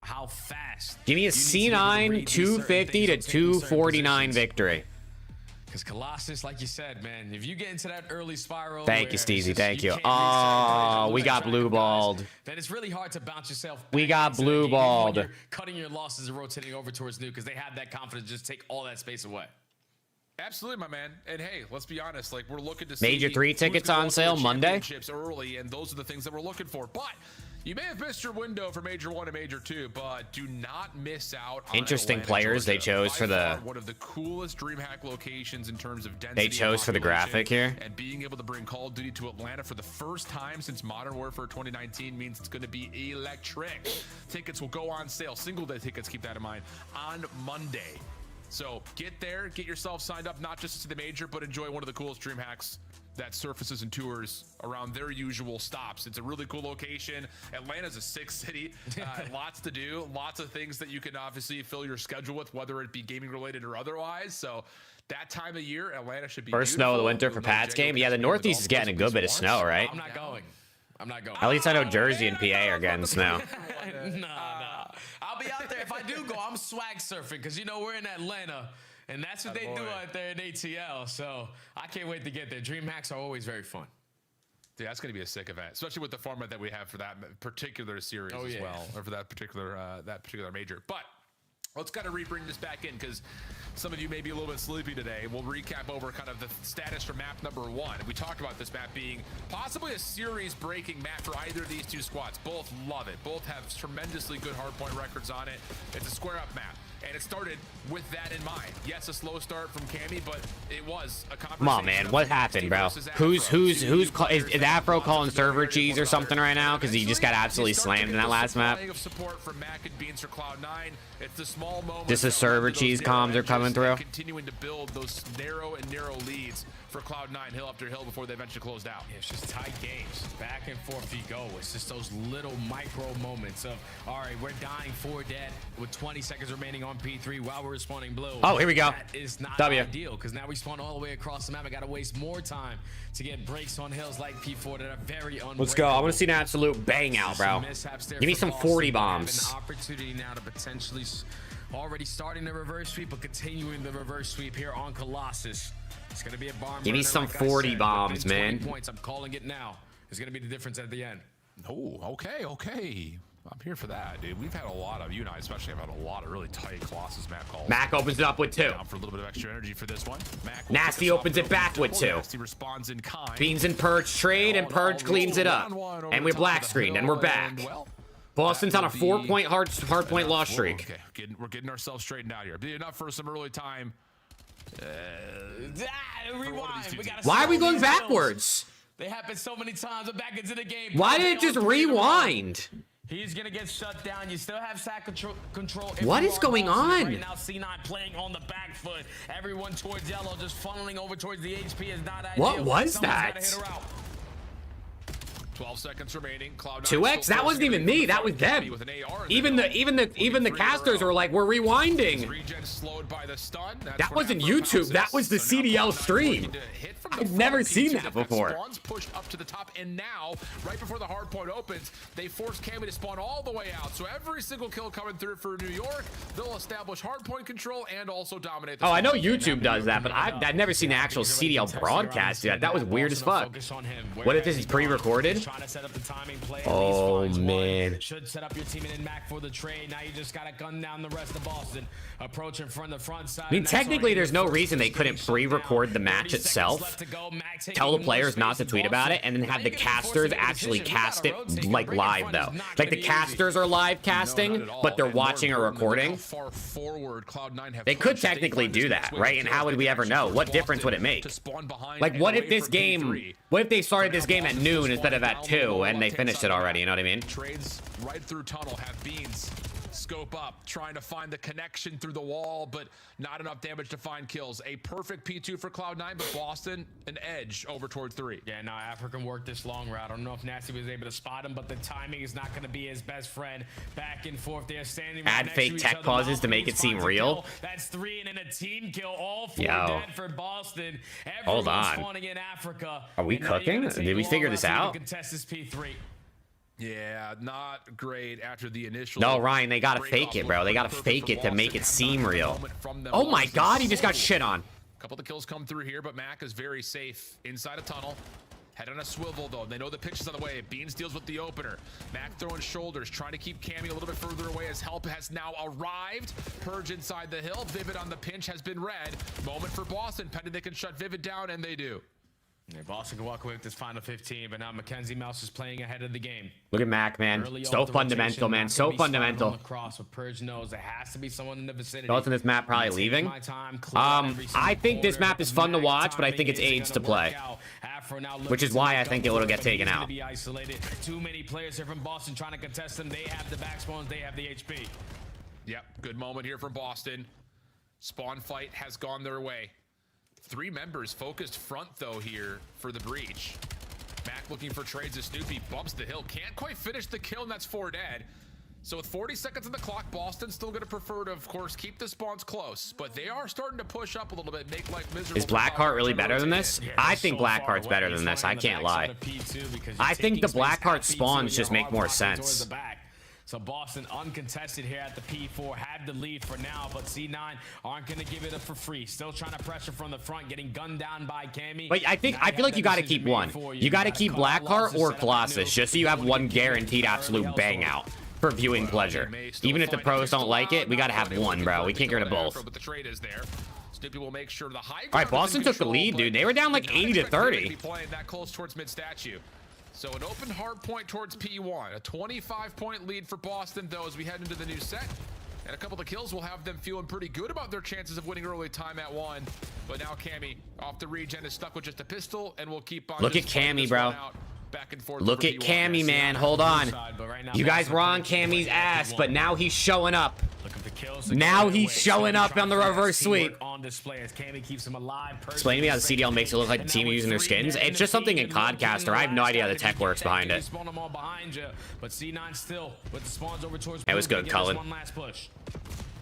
How fast? Give me a C9 250 to 249 victory. Because Colossus, like you said, man, if you get into that early spiral. Thank you, Steezy. Thank you. Oh, we got blue balled. Then it's really hard to bounce yourself. We got blue balled. Cutting your losses and rotating over towards Nuke because they have that confidence to just take all that space away. Absolutely, my man. And hey, let's be honest. Like we're looking to see Major 3 tickets on sale Monday. Early, and those are the things that we're looking for. But you may have missed your window for Major 1 and Major 2, but do not miss out on interesting Atlanta, players Georgia. they chose for the one of the coolest DreamHack locations in terms of density. They chose for the graphic here. And being able to bring Call of Duty to Atlanta for the first time since Modern Warfare 2019 means it's going to be electric. Tickets will go on sale. Single day tickets, keep that in mind, on Monday. So get there, get yourself signed up, not just to see the major, but enjoy one of the coolest dream hacks that surfaces and tours around their usual stops. It's a really cool location. Atlanta's a sick city, lots to do, lots of things that you can obviously fill your schedule with, whether it be gaming related or otherwise. So that time of year, Atlanta should be first snow of the winter for Pat's game. Yeah, the Northeast is getting a good bit of snow, right? I'm not going. I'm not going. At least I know Jersey and PA are getting snow. Nah. I'll be out there. If I do go, I'm swag surfing because, you know, we're in Atlanta. And that's what they do out there in ATL. So I can't wait to get there. Dream hacks are always very fun. Yeah, that's going to be a sick event, especially with the format that we have for that particular series as well, or for that particular major. But let's kind of bring this back in because some of you may be a little bit sleepy today. We'll recap over kind of the status for map number 1. We talked about this map being possibly a series-breaking map for either of these 2 squads. Both love it. Both have tremendously good hardpoint records on it. It's a square-up map. And it started with that in mind. Yes, a slow start from Cammy, but it was a conversation. Come on, man. What happened, bro? Is Afro calling server cheese or something right now? Because he just got absolutely slammed in that last map. Support from Mac and Beans for Cloud9. It's the small moments. Just the server cheese comms are coming through. Continuing to build those narrow leads for Cloud9 hill after hill before they eventually closed out. Yeah, it's just tight games. Back and forth you go. It's just those little micro moments of, all right, we're dying 4 dead with 20 seconds remaining on P3 while we're respawning blue. Oh, here we go. That is not ideal because now we spawn all the way across the map. I got to waste more time to get breaks on hills like P4 that are very unbreakable. Let's go. I want to see an absolute bang out, bro. Give me some 40 bombs. An opportunity now to potentially already starting the reverse sweep, but continuing the reverse sweep here on Colossus. It's going to be a bomb. Give me some 40 bombs, man. 20 points. I'm calling it now. It's going to be the difference at the end. Oh, okay. I'm here for that, dude. We've had a lot of, you and I especially have had a lot of really tight Colossus map calls. Mac opens it up with 2. Down for a little bit of extra energy for this one. Mac Nasty opens it back with 2. Nasty responds in kind. Beans and Purge trade, and Purge cleans it up. And we're black screened, and we're back. Boston's on a 4-point hard point loss streak. Okay, we're getting ourselves straightened out here. Be enough for some early time. Why are we going backwards? They happen so many times. We're back into the game. Why did it just rewind? He's gonna get shut down. You still have sack control. What is going on? Right now, C9 playing on the back foot. Everyone towards yellow, just funneling over towards the HP is not ideal. What was that? 12 seconds remaining. Cloud 2x? That wasn't even me. That was them. Even the casters were like, we're rewinding. That wasn't YouTube. That was the CDL stream. I've never seen that before. Spawns pushed up to the top, and now, right before the hard point opens, they force Cammy to spawn all the way out. So every single kill coming through for New York, they'll establish hard point control and also dominate. Oh, I know YouTube does that, but I've never seen the actual CDL broadcast do that. That was weird as fuck. What if this is pre-recorded? Trying to set up the timing play. Oh man! Should set up your team in Mac for the trade. Now you just gotta gun down the rest of Boston. Approaching from the front side. I mean, technically, there's no reason they couldn't pre-record the match itself. Tell the players not to tweet about it, and then have the casters actually cast it like live though. Like the casters are live casting, but they're watching a recording. They could technically do that, right? And how would we ever know? What difference would it make? Like, what if this game? What if they started this game at noon instead of at 2 and they finished it already? You know what I mean? Trades right through tunnel. Have Beans scope up, trying to find the connection through the wall, but not enough damage to find kills. A perfect P2 for Cloud9, but Boston an edge over toward 3. Yeah, no, African worked this long route. I don't know if Nasty was able to spot him, but the timing is not going to be his best friend. Back and forth, they're standing. Add fake tech pauses to make it seem real. That's 3 and then a team kill. All 4 dead for Boston. Hold on. Spawning in Africa. Are we cooking? Did we figure this out? Contest this P3. Yeah, not great after the initial. No, Ryan, they gotta fake it, bro. They gotta fake it to make it seem real. Oh my god, he just got shit on. A couple of the kills come through here, but Mac is very safe inside a tunnel. Head on a swivel, though. They know the pitch is on the way. Beans deals with the opener. Mac throwing shoulders, trying to keep Cammy a little bit further away as help has now arrived. Purge inside the hill. Vivid on the pinch has been read. Moment for Boston, pending they can shut Vivid down, and they do. Yeah, Boston can walk away with this final 15, but now Mackenzie Mouse is playing ahead of the game. Look at Mac, man. So fundamental, man. So fundamental. Cross, but Purge knows there has to be someone in the vicinity. Thoughts on this map probably leaving? I think this map is fun to watch, but I think it's AIDS to play. Which is why I think it'll get taken out. Too many players here from Boston trying to contest them. They have the back spawns, they have the HP. Yep, good moment here from Boston. Spawn fight has gone their way. 3 members focused front, though, here for the breach. Mac looking for trades as Snoopy bumps the hill. Can't quite finish the kill, and that's 4 dead. So with 40 seconds on the clock, Boston's still going to prefer to, of course, keep the spawns close. But they are starting to push up a little bit, make life miserable. Is Blackheart really better than this? I think Blackheart's better than this. I can't lie. I think the Blackheart spawns just make more sense. So Boston uncontested here at the P4, had the lead for now, but C9 aren't going to give it up for free. Still trying to pressure from the front, getting gunned down by Cammy. But I feel like you got to keep one. You got to keep Blackheart or Colossus, just so you have one guaranteed absolute bang out for viewing pleasure. Even if the pros don't like it, we got to have one, bro. We can't get rid of both. But the trade is there. Snoopy will make sure the high. All right, Boston took the lead, dude. They were down like 80 to 30. Playing that close towards mid statue. So an open hard point towards P1. A 25-point lead for Boston, though, as we head into the new set. And a couple of kills will have them feeling pretty good about their chances of winning early time at 1. But now Cammy off the regen is stuck with just a pistol, and we'll keep on. Look at Cammy, bro. Back and forth. Look at Cammy, man. Hold on. You guys were on Cammy's ass, but now he's showing up. Now he's showing up on the reverse sweep. Explain to me how the CDL makes it look like the team using their skins. It's just something in Codcaster. I have no idea how the tech works behind it. It was good, Cullen.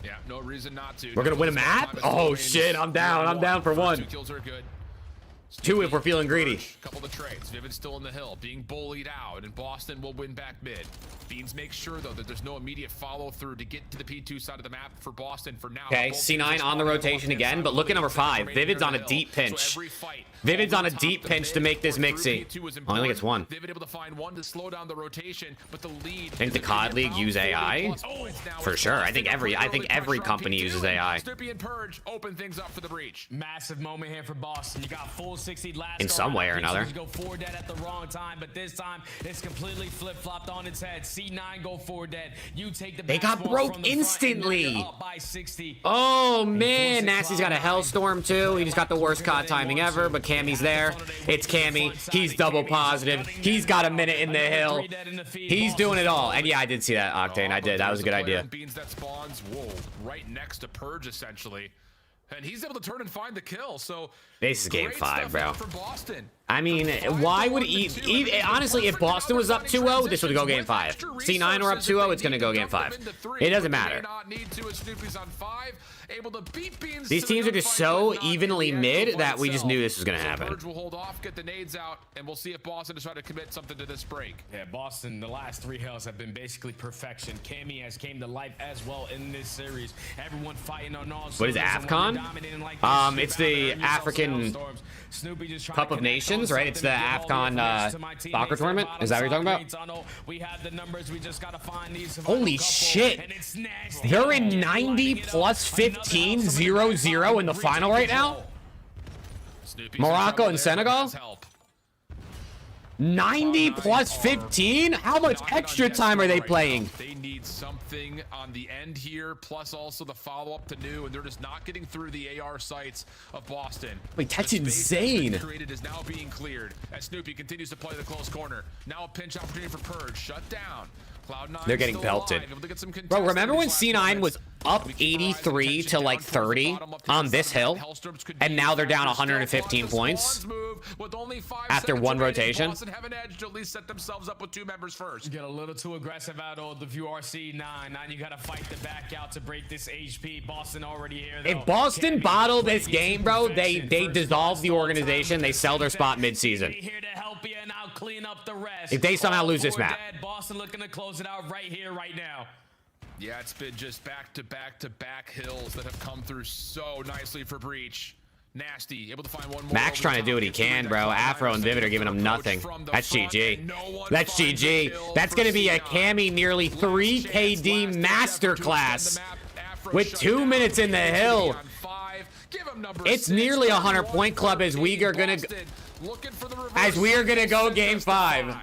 Yeah, no reason not to. We're gonna win a map? Oh shit, I'm down. I'm down for 1. 2 kills are good. 2 if we're feeling greedy. Couple of the trades. Vivid's still in the hill, being bullied out, and Boston will win back mid. Beans makes sure, though, that there's no immediate follow-through to get to the P2 side of the map for Boston for now. Okay, C9 on the rotation again, but look at number 5. Vivid's on a deep pinch. Vivid's on a deep pinch to make this mixy. Oh, I think it's 1. Vivid able to find 1 to slow down the rotation, but the lead. I think the COD League use AI. For sure. I think every company uses AI. Snoopy and Purge open things up for the breach. Massive moment here for Boston. You got full 60 last in some way or another. Go forward dead at the wrong time, but this time it's completely flip-flopped on its head. C9 go forward dead. You take the They got broke instantly. Oh man, Nasty's got a Hellstorm too. He just got the worst COD timing ever, but Cammy's there. It's Cammy. He's double positive. He's got a minute in the hill. He's doing it all. And yeah, I did see that, Octane. I did. That was a good idea. Beans that spawns, whoa, right next to Purge essentially. And he's able to turn and find the kill. So this is game 5, bro. For Boston. I mean, why would honestly, if Boston was up 2-0, this would go game 5. C9 or up 2-0, it's gonna go game 5. It doesn't matter. These teams are just so evenly mid that we just knew this was gonna happen. Purge will hold off, get the nades out, and we'll see if Boston is trying to commit something to this break. Yeah, Boston, the last 3 hills have been basically perfection. Cammy has came to life as well in this series. Everyone fighting on all. What is AFCON? It's the African Cup of Nations, right? It's the AFCON soccer tournament. Is that what you're talking about? We have the numbers. We just gotta find these. Holy shit! They're in 90 plus 15 0-0 in the final right now. Morocco and Senegal. 90 plus 15? How much extra time are they playing? They need something on the end here, plus also the follow-up to new, and they're just not getting through the AR sites of Boston. Wait, that's insane. Created is now being cleared as Snoopy continues to play the close corner. Now a pinch opportunity for Purge. Shut down. They're getting belted. Bro, remember when C9 was up 83 to like 30 on this hill? And now they're down 115 points after 1 rotation? Boston have an edge to at least set themselves up with 2 members first. You get a little too aggressive out of the view RC9. Now you gotta fight the back out to break this HP. Boston already here, though. If Boston bottle this game, bro, they dissolve the organization. They sell their spot mid-season. Here to help you, and I'll clean up the rest. If they somehow lose this map. Boston looking to close it out right here, right now. Yeah, it's been just back-to-back hills that have come through so nicely for Breach. Nasty, able to find one more. Max trying to do what he can, bro. Afro and Vivid are giving him nothing. That's GG. That's GG. That's going to be a Cammy nearly 3 KD masterclass with 2 minutes in the hill. It's nearly a 100-point club as we are going to go game 5.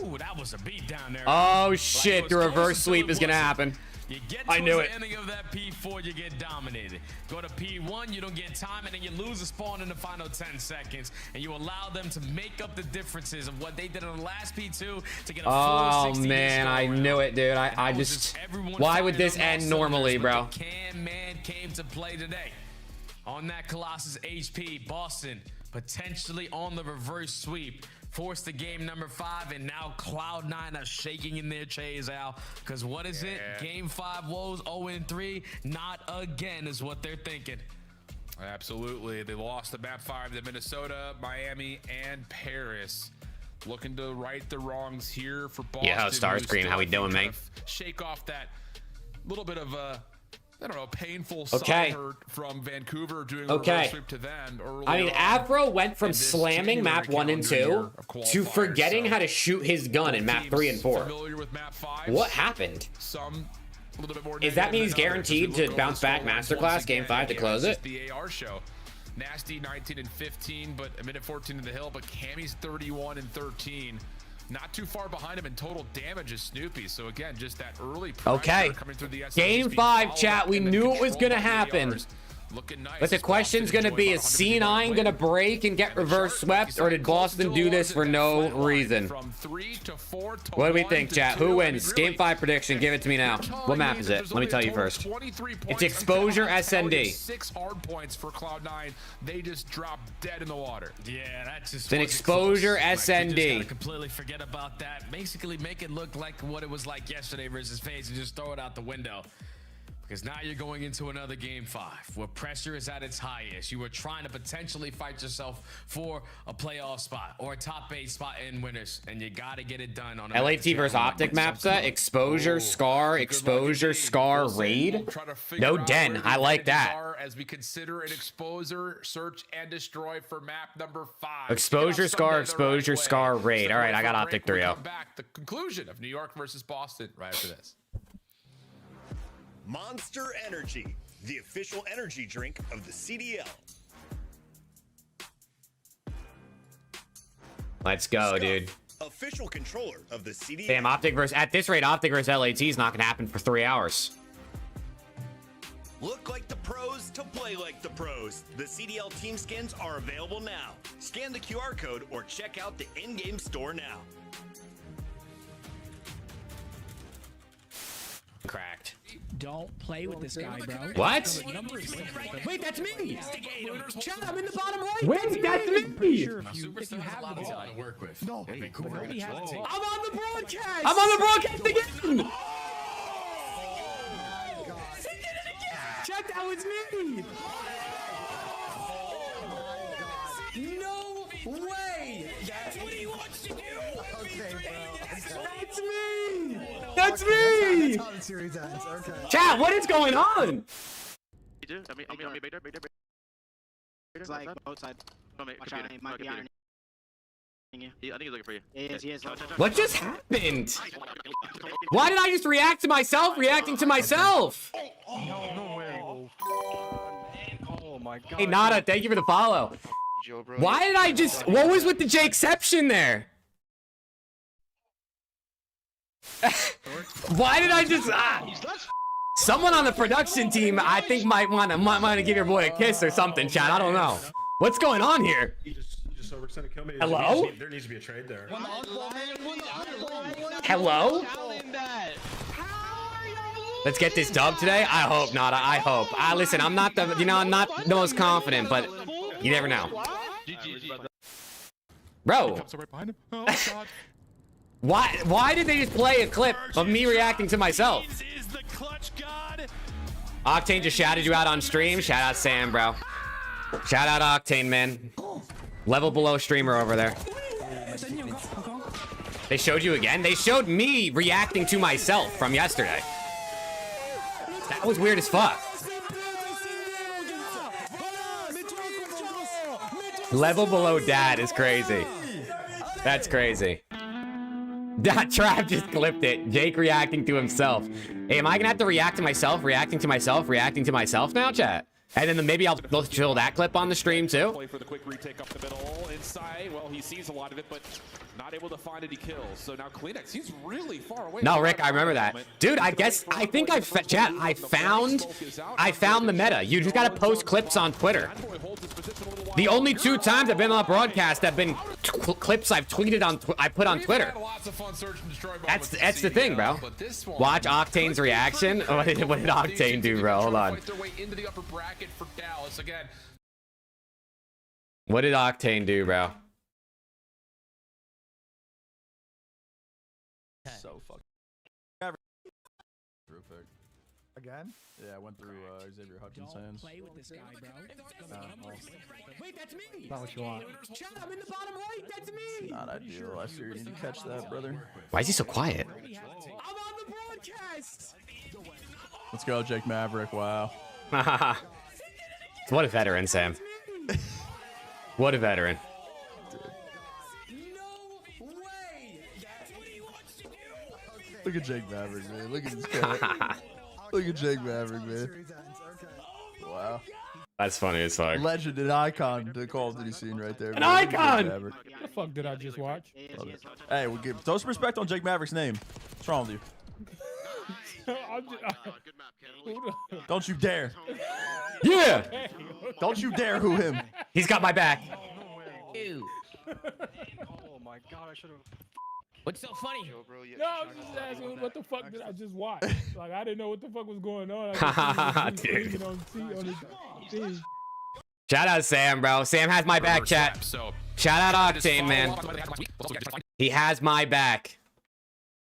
Ooh, that was a beat down there. Oh shit, the reverse sweep is gonna happen. You get I knew it. The ending of that P4, you get dominated. Go to P1, you don't get time, and then you lose the spawn in the final 10 seconds, and you allow them to make up the differences of what they did on the last P2 to get a full 60. Oh man, I knew it, dude. I just, why would this end normally, bro? Man came to play today on that Colossus HP. Boston potentially on the reverse sweep. Forced the game number 5, and now Cloud9 are shaking in their chairs, Al. Because what is it? Game 5 woes, 0-3. Not again is what they're thinking. Absolutely. They lost the map 5 to Minnesota, Miami, and Paris. Looking to right the wrongs here for Boston. Yeah, Starscream, how we doing, mate? Shake off that little bit of I don't know, painful side hurt from Vancouver doing a reverse sweep to them early I mean, Afro went from slamming map 1 and 2 to forgetting how to shoot his gun in map 3 and 4. What happened? Does that mean he's guaranteed to bounce back masterclass game 5 to close it? The AR show. Nasty 19 and 15, but a minute 14 in the hill, but Cammy's 31 and 13. Not too far behind him in total damage is Snoopy. So again, just that early pressure coming through the game 5, chat. We knew it was gonna happen. But the question's gonna be, is C9 gonna break and get reverse swept, or did Boston do this for no reason? What do we think, chat? Who wins? Game 5 prediction. Give it to me now. What map is it? Let me tell you first. It's Exposure SND. 6 hard points for Cloud9. They just dropped dead in the water. Yeah, that's just. It's an Exposure SND. Completely forget about that. Basically, make it look like what it was like yesterday versus FaZe, and just throw it out the window. Because now you're going into another game 5 where pressure is at its highest. You were trying to potentially fight yourself for a playoff spot or a top 8 spot in winners, and you got to get it done on a LAT versus Optic map set. Exposure, Scar, exposure, Scar, raid. No Den. I like that. As we consider an exposure, search, and destroy for map number 5. Exposure, Scar, exposure, Scar, raid. All right, I got Optic 3-0. Back the conclusion of New York versus Boston right after this. Monster Energy, the official energy drink of the CDL. Let's go, dude. Official controller of the CDL. Damn, Optic versus, at this rate, Optic versus LAT is not going to happen for 3 hours. Look like the pros to play like the pros. The CDL team skins are available now. Scan the QR code or check out the in-game store now. Cracked. Don't play with this guy, bro. What? Wait, that's me. Chat, I'm in the bottom right. Wait, that's me. Sure, if you have the ball to work with. No, I'm on the broadcast. I'm on the broadcast again. Chat, that was me. No way. That's what he wants to do. Okay, bro. That's me. That's me. That's how the series ends. Okay. Chat, what is going on? It's like both sides. Watch out, he might be ironing you. I think he's looking for you. He is. What just happened? Why did I just react to myself reacting to myself? No way. Oh my god. Hey, Nada, thank you for the follow. Why did I just... What was with the J-exception there? Why did I just... Someone on the production team, I think, might want to give your boy a kiss or something, chat. I don't know. What's going on here? Hello? There needs to be a trade there. Hello? Let's get this dub today. I hope not. I hope. Listen, I'm not the, I'm not the most confident, but you never know. Bro. Why did they just play a clip of me reacting to myself? Octane just shouted you out on stream. Shout out Sam, bro. Shout out Octane, man. Level below streamer over there. They showed you again? They showed me reacting to myself from yesterday. That was weird as fuck. Level below dad is crazy. That's crazy. That Trav just clipped it. Jake reacting to himself. Hey, am I gonna have to react to myself, reacting to myself now, chat? And then maybe I'll show that clip on the stream too. Play for the quick retake up the middle. Inside, well, he sees a lot of it, but not able to find any kills. So now Kleenex, he's really far away. No, Rick, I remember that. Dude, I think I found the meta. You just gotta post clips on Twitter. The only 2 times I've been on a broadcast have been clips I've tweeted on, I put on Twitter. That's the thing, bro. Watch Octane's reaction. What did Octane do, bro? Hold on. What did Octane do, bro? So fucking. Again? Yeah, I went through Xavier Hutchins' hands. Play with this guy, bro. Wait, that's me. Not what you want. Chat, I'm in the bottom right. That's me. Not ideal. I seriously need to catch that, brother. Why is he so quiet? I'm on the broadcast. Let's go, Jake Maverick. Wow. What a veteran, Sam. What a veteran. Look at Jake Maverick, man. Look at this guy. Look at Jake Maverick, man. Wow. That's funny as fuck. Legend and icon to Call of Duty scene right there. An icon! What the fuck did I just watch? Hey, we'll give throw some respect on Jake Maverick's name. What's wrong with you? Don't you dare. Yeah! Don't you dare who him. He's got my back. Ew. Oh my god, I should have. What's so funny? No, I'm just asking what the fuck did I just watch? Like, I didn't know what the fuck was going on. Dude. On the Shout out Sam, bro. Sam has my back, chat. Shout out Octane, man. He has my back.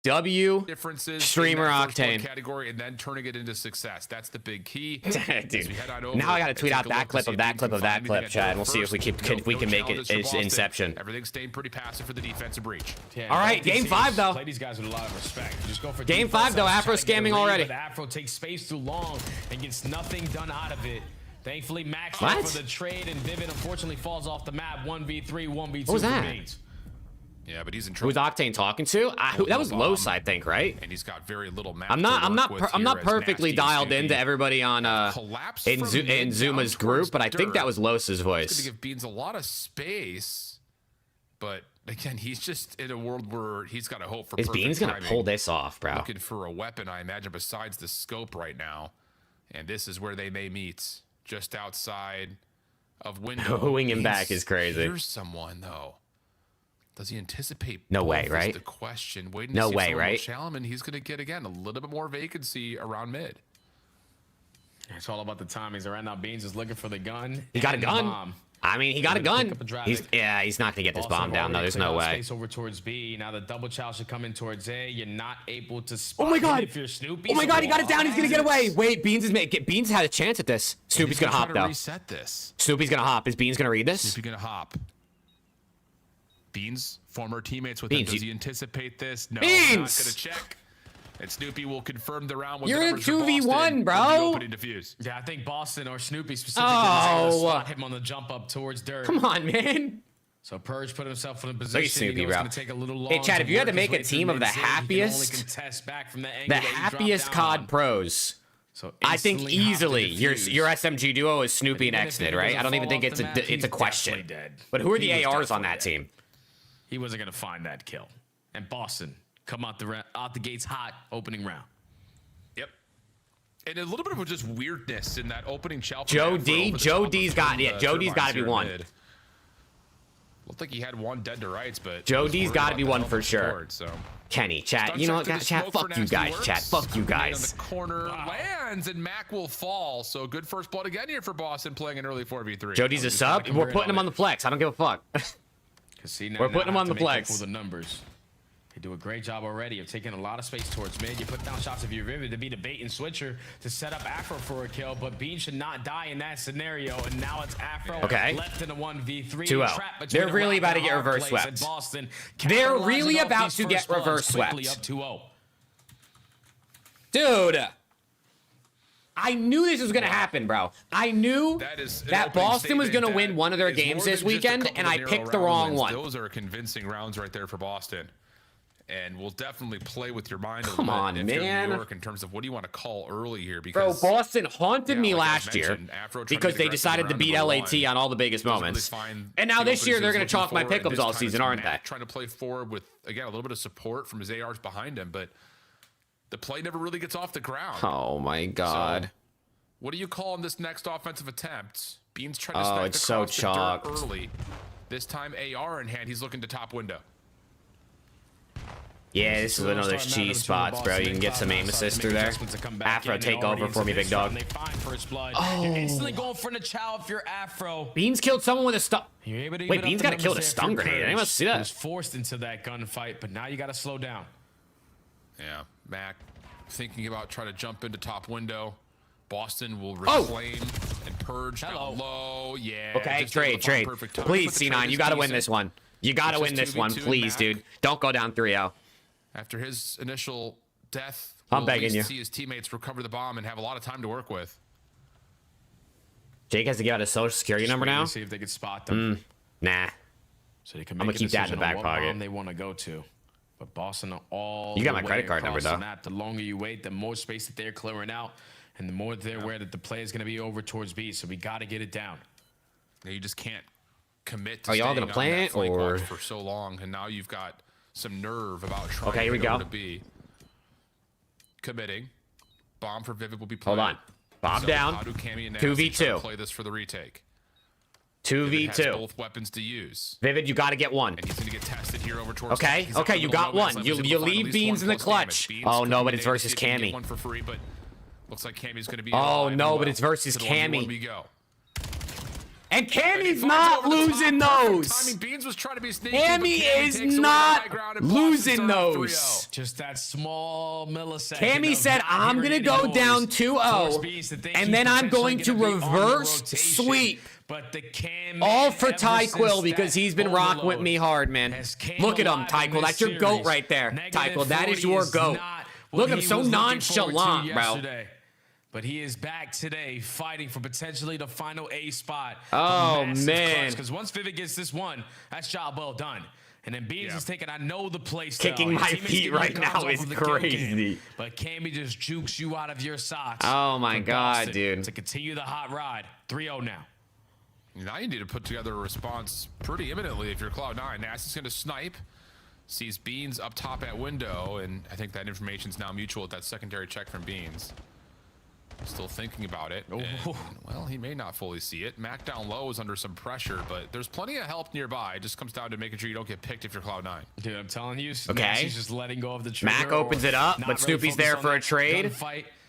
W differences streamer in that first blood Octane category and then turning it into success. That's the big key. Dude, now I gotta tweet out that clip of that clip of that clip, Chad, and we'll see if we can make it Inception. Everything's staying pretty passive for the defensive breach. Yeah, all right, game 5 though. Play these guys with a lot of respect. Just go for game 5 though. Afro scamming already. But Afro takes space too long and gets nothing done out of it. Thankfully, Max What? for the trade, and Vivid unfortunately falls off the map. 1v3, 1v2 What was that? for Beans. Yeah, but he's in trouble. Who's Octane talking to? That was Los, I think, right? And he's got very little map. I'm not perfectly dialed into everybody on in Zuma's group, but I think that was Los's voice. It's gonna give Beans a lot of space, but again, he's just in a world where he's got to hope for. Is Beans gonna pull this off, bro? Looking for a weapon, I imagine, besides the scope right now, and this is where they may meet, just outside of window. Hooing him back is crazy. Here's someone though. Does he anticipate? No way, both right? Is the question. Waiting no to see way, if right? Shalom, he's going to get again a little bit more vacancy around mid. It's all about the timings. Right now, Beans is looking for the gun. He got a gun. Bomb. I mean, he got a gun. He's not gonna get this bomb down. No, there's no way. Space over towards B. Now the double chow should come in towards A. You're not able to spot. Oh my god! If you're Snoopy. Oh my god! He got it down. He's gonna get away. Wait, Beans had a chance at this. Snoopy's gonna hop though. Reset this. Snoopy's gonna hop. Is Beans gonna read this? Snoopy gonna hop. Beans, former teammates with him. Does he anticipate this? No, Beans! Not gonna check. And Snoopy will confirm the round with You're the in numbers for 2v1, Boston bro. opening defuse. Yeah, I think Boston or Snoopy specifically is going to spot him on the jump up towards dirt. Come on, man. So Purge put himself in a Look at position. Snoopy, It's bro. going to take a little long. Hey, Chad, if you had to make a team of the happiest COD pros, so I think easily your SMG duo is Snoopy and Xnid, right? I don't even think it's a question. But who are the ARs on that team? He wasn't going to find that kill. And Boston come out the gates hot opening round. Yep. And a little bit of just weirdness in that opening chow. Joe D's got to be one. Looked like he had one dead to rights, but Joe D's got to be one for sure. Board, so. Kenny, chat. You know what, chat? Fuck you guys, chat. Fuck you guys. On the corner lands and Mac will fall. So good first blood again here for Boston playing an early 4v3. Joe D's a sub. We're putting him on the flex. I don't give a fuck. We're putting him on the flex. The numbers. They do a great job already of taking a lot of space towards mid. You put down shots of your Vivid to be the bait and switcher to set up Afro for a kill, but Bean should not die in that scenario. And now it's Afro left in a 1v3. 2-0. They're really about to get reverse swept. They're really about to get reverse swept. Dude. I knew this was going to happen, bro. I knew that Boston was going to win one of their games this weekend, and I picked the wrong one. Those are convincing rounds right there for Boston. And we'll definitely play with your mind a little Come bit on, if you're man. New York in terms of what do you want to call early here. Because, bro, Boston haunted me like last year because they decided to beat LAT on all the biggest moments. And now this year they're going to chalk my pickups all season, aren't they? Trying to play forward with, again, a little bit of support from his ARs behind him, but the play never really gets off the ground. Oh, my God. So, what do you call on this next offensive attempt? Beans trying to snipe it's so across the dirt early. This time AR in hand, he's looking to top window. Yeah, this is one of those cheese spots, bro. You can get some aim assist through there. Afro, take over for me, big dog. Oh. You're instantly going for the chow if you're Afro. Beans killed someone with a stun. Wait, Beans got to kill with a stun grenade. Anyone see that? He was forced into that gunfight, but now you got to slow down. Yeah, Mac thinking about trying to jump into top window. Boston will reclaim and purge down low. Yeah. Okay, trade. Please, C9, you got to win this one. You got to win this one, please, dude. Don't go down 3-0. After his initial death, I'm begging you. See his teammates recover the bomb and have a lot of time to work with. Jake has to give out his social security number now. See if they can spot them. Nah. So they can I'm gonna keep that in the back pocket. They want to go to, but Boston are all. You got my credit card number though. The longer you wait, the more space that they're clearing out, and the more they're aware that the play is going to be over towards B. So we got to get it down. Now you just can't commit to y'all gonna play it or for so long, and now you've got some nerve about trying here we go. To be committing. Bomb for Vivid will be played. Hold on. Bomb down. 2v2. Play this for the retake. 2v2. Both weapons to use. Vivid, you got to get one. And he's going to get tested here over towards. Okay, you got one. You leave Beans in the clutch. Oh no, but it's versus Cammy. One for free, but looks like Cammy's going to be. Oh no, but it's versus Cammy. We go. And Cammy's not losing those. Timing. Beans was trying to be sneaky. Cammy is not losing those. Just that small millisecond. Cammy said, I'm going to go down 2-0, and then I'm going to reverse sweep. But the Cam all for Ty Quill because he's been rocking with me hard, man. Look at him, Ty Quill. That's your GOAT right there. Ty Quill, that is your GOAT. Look at him, so nonchalant, bro. But he is back today fighting for potentially the final A spot. Oh, man. Because once Vivid gets this one, that's job well done. And then Beans is thinking, I know the place. Kicking my feet right now is crazy. But Cammy just jukes you out of your socks. Oh, my God, dude. To continue the hot ride. 3-0 now. Now you need to put together a response pretty imminently if you're Cloud9. Nasty's going to snipe. Sees Beans up top at window, and I think that information's now mutual with that secondary check from Beans. Still thinking about it. And, well, he may not fully see it. Mac down low is under some pressure, but there's plenty of help nearby. It just comes down to making sure you don't get picked if you're Cloud9. Dude, I'm telling you, okay. Nasty's just letting go of the trigger. Mac opens it up, but Snoopy's there for a trade.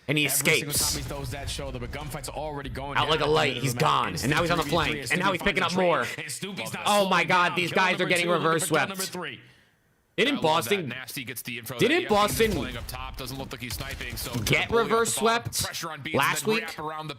And he escapes. Every single time he throws that shoulder, but gunfight's already going out like a light. He's gone. And now he's on the flank. And now he's picking up more. Oh my God, these guys are getting reverse swept. Didn't Boston? Nasty gets the info. Didn't Boston up top? Doesn't look like he's sniping, so get reverse swept last week?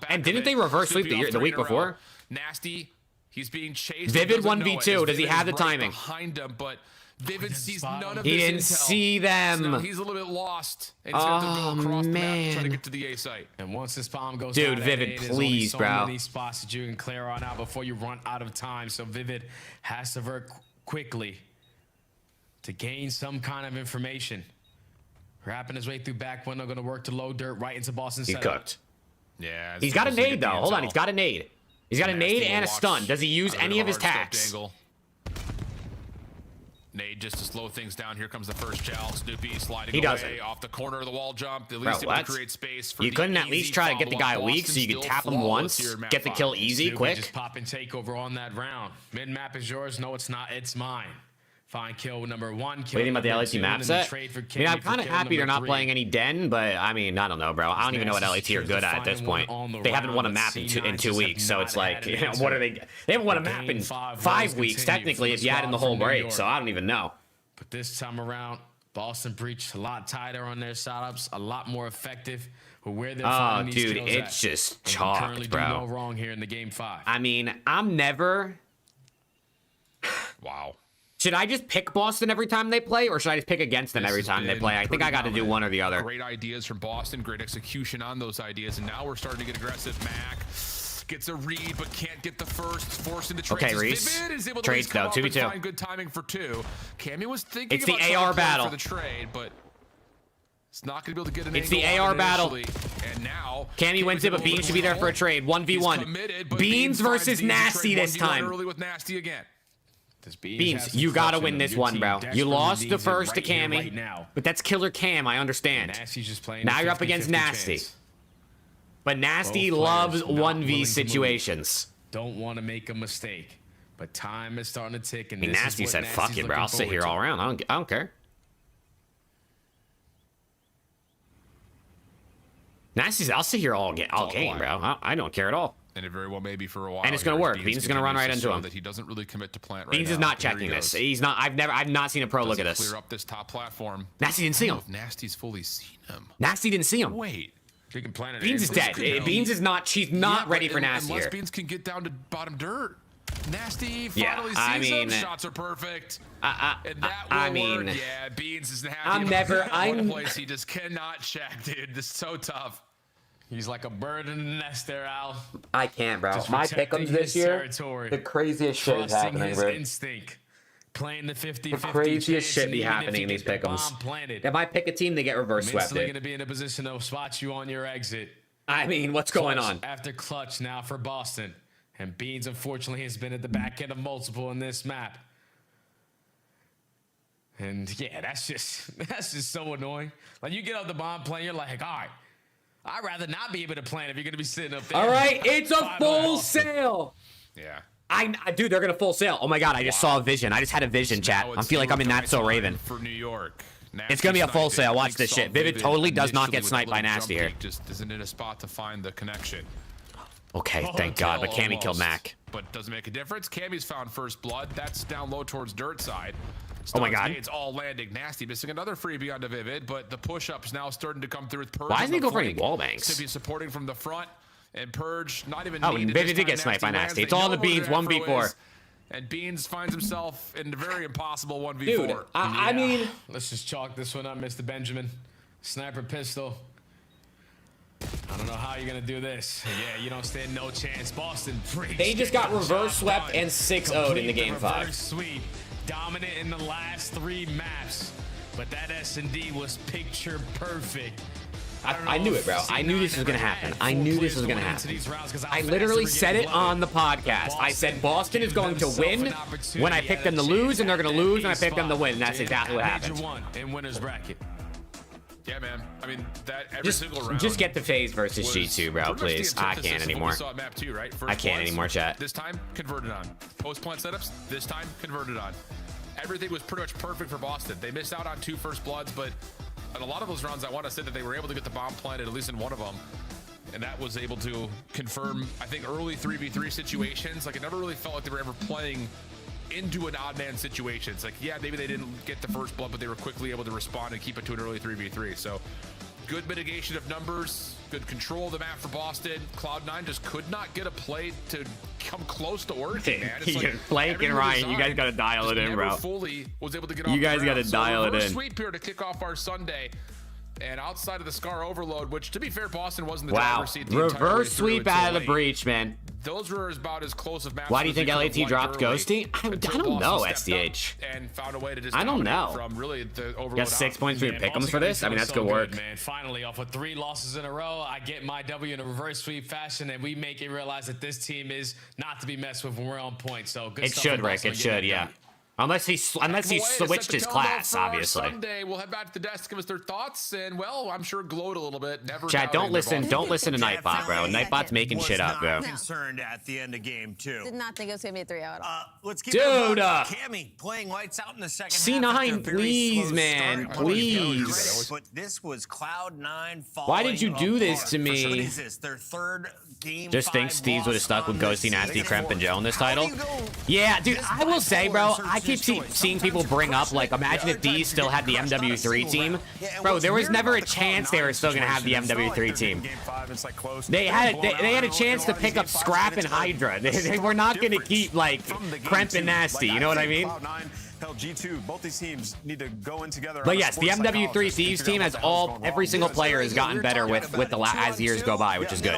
And didn't they reverse sweep the week before? Nasty, he's being chased. Vivid 1v2. Does he have the timing? Behind him, but Vivid sees none of this. He didn't see them. So he's a little bit lost. And he's going to go across the map to try to get to the A site. And once this bomb goes dude, Vivid, please, bro. So many spots that you can clear on out before you run out of time. So Vivid has to work quickly to gain some kind of information. Wrapping his way through back window, going to work to low dirt right into Boston's setup. He cooked. Yeah. He's got a nade, though. Hold on. He's got a nade. He's got a nade and a stun. Does he use any of his tacks? Nade just to slow things down. Here comes the first gel. Snoopy sliding away off the corner of the wall jump. At least able to create space for you couldn't at least try to get the guy weak so you could tap him once, get the kill easy, quick. Just pop and takeover on that round. Mid map is yours. No, it's not. It's mine. Fine kill number 1. Kill waiting about the LAT map set. I mean, I'm kind of happy they're not playing any Den, but I mean, I don't know, bro. I don't even know what LAT are good at this point. They haven't won a map in 2 weeks, so it's like, what are they? They haven't won a map in 5 weeks, technically, if you add in the whole break. So I don't even know. But this time around, Boston breached a lot tighter on their setups, a lot more effective. Where they're finding these dude, it's just chalked, bro. No wrong here in the game 5. I mean, I'm never. Wow. Should I just pick Boston every time they play, or should I just pick against them every time they play? I think I got to do one or the other. Great ideas from Boston, great execution on those ideas, and now we're starting to get aggressive. Mac gets a read, but can't get the first, forced into trades. Okay, Reese. Vivid is able to trades though, 2v2. Find good timing for 2. Cammy was thinking it's the about AR battle for the trade, but it's not going to be able to get an It's the AR battle. And now Cammy wins it, but Beans should be there for a trade. 1v1. Beans versus Nasty this time. Early with Nasty again. Beans, you gotta win this one, bro. You lost the first to Cammy, but that's Killer Cam, I understand. Now you're up against Nasty. But Nasty loves 1v situations. Don't want to make a mistake, but time is starting to tick. And Nasty said, fuck it, bro. I'll sit here all around. I don't care. Nasty's, I'll sit here all game, bro. I don't care at all. And it very well may be for a while. And it's gonna work. Beans is gonna run right into him. That he doesn't really commit to plant right Beans is not checking this. He's not. I've not seen a pro look at this. Clear up this top platform. Nasty didn't see him. Nasty's fully seen him. Nasty didn't see him. Wait. He can plant it. Beans is dead. Beans is not. She's not ready for Nasty unless here. Beans can get down to bottom dirt. Nasty finally sees him. Shots are perfect. And that will work. Yeah, Beans isn't happy. I'm place he just cannot check, dude. This is so tough. He's like a bird in the nest there, Al. I can't, bro. My pick'ems this year, the craziest shit is happening, bro. Instinct. Playing the 50-50 the craziest shit be happening in these pick'ems. If I pick a team, they get reverse swept. Instantly going to be in a position to spot you on your exit. I mean, what's going on? After clutch now for Boston. And Beans, unfortunately, has been at the back end of multiple in this map. And yeah, that's just so annoying. Like, you get off the bomb plane, you're like, all right. I'd rather not be able to plan if you're going to be sitting up there. All right, it's a full sale. Yeah. Dude, they're going to full sale. Oh my God, I just saw a vision. I just had a vision, chat. I feel like I'm in Not So Raven. For New York. It's going to be a full sale. Watch this shit. Vivid totally does not get sniped by Nasty here. Just isn't in a spot to find the connection. Okay, thank God. But Cammy killed Mac. But doesn't make a difference. Cammy's found first blood. That's down low towards dirt side. Oh my God. It's all landing nasty. Missing another freebie onto Vivid, but the push-up's now starting to come through with Purge. Why doesn't he go for any wall banks? To be supporting from the front, and Purge not even. Oh, and Vivid did get sniped by Nasty. It's all the Beans 1v4. And Beans finds himself in a very impossible 1v4. Dude, I mean, let's just chalk this one up, Mr. Benjamin. Sniper pistol. I don't know how you're gonna do this. Yeah, you don't stand no chance. Boston. They just got reverse swept and 6-0'd in the game 5. Sweep. Dominant in the last 3 maps, but that S&D was picture perfect. I knew it, bro. I knew this was gonna happen. I knew this was gonna happen. I literally said it on the podcast. I said Boston is going to win when I pick them to lose, and they're gonna lose when I pick them to win. And that's exactly what happened. In winner's bracket. Yeah, man. I mean, that every single round. Just get the phase versus G2, bro, please. I can't anymore. I can't anymore, chat. This time, converted on. Post-plant setups, this time, converted on. Everything was pretty much perfect for Boston. They missed out on 2 first bloods, but in a lot of those rounds, I want to say that they were able to get the bomb planted, at least in one of them. And that was able to confirm, I think, early 3v3 situations. Like, it never really felt like they were ever playing into an odd man situation. It's like, yeah, maybe they didn't get the first blood, but they were quickly able to respond and keep it to an early 3v3. So good mitigation of numbers, good control of the map for Boston. Cloud9 just could not get a play to come close to working, man. It's like Blake and Ryan, you guys gotta dial it in, bro. Fully was able to get off you guys gotta dial it in. Sweep here to kick off our Sunday. And outside of the Scar overload, which to be fair, Boston wasn't the driver's seat. Reverse sweep out of the breach, man. Those were about as close of maps. Why do you think LAT dropped Ghosty? I don't know, SDH. And found a way to just I don't know. From really the overload. Got 6 points for your pick'ems for this? I mean, that's good work. Man, finally, off of 3 losses in a row, I get my W in a reverse sweep fashion, and we make it realize that this team is not to be messed with when we're on point. So good it should, Rick. It should, yeah. Unless he switched his class, obviously. Sunday, we'll head back to the desk, give us their thoughts, and well, I'm sure glowed a little bit. Never. Chad, don't listen to Nightbot, bro. Nightbot's making shit up, bro. Concerned at the end of game 2. Did not think it was gonna be a 3-0 at all. Let's keep dude, Cammy playing lights out in the second C9, please, man, please. But this was Cloud9 falling. Why did you do this to me? What is this? Their 3rd game. Just think Steve's would have stuck with Ghosty, Nasty, Kremp, and Joe in this title. Yeah, dude, I will say, bro, I keep seeing people bring up, like, imagine if these still had the MW3 team. Bro, there was never a chance they were still going to have the MW3 team. They had a chance to pick up Scrap and Hydra. They were not going to keep, like, Kremp and Nasty, you know what I mean? Hell, G2, both these teams need to go in together. But yes, the MW3 Thieves team has every single player has gotten better with as years go by, which is good.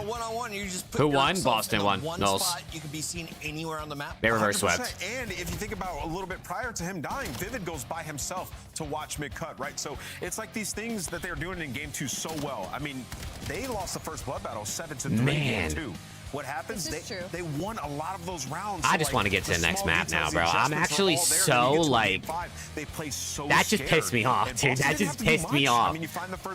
Who won? Boston won. Knowles. You can be seen anywhere on the map. They reverse swept. And if you think about a little bit prior to him dying, Vivid goes by himself to watch mid-cut, right? So it's like these things that they're doing in game 2 so well. I mean, they lost the first blood battle 7-3 in game 2. What happens? They won a lot of those rounds. I just want to get to the next map now, bro. I'm actually so, like, that just pissed me off, dude. That just pissed me off.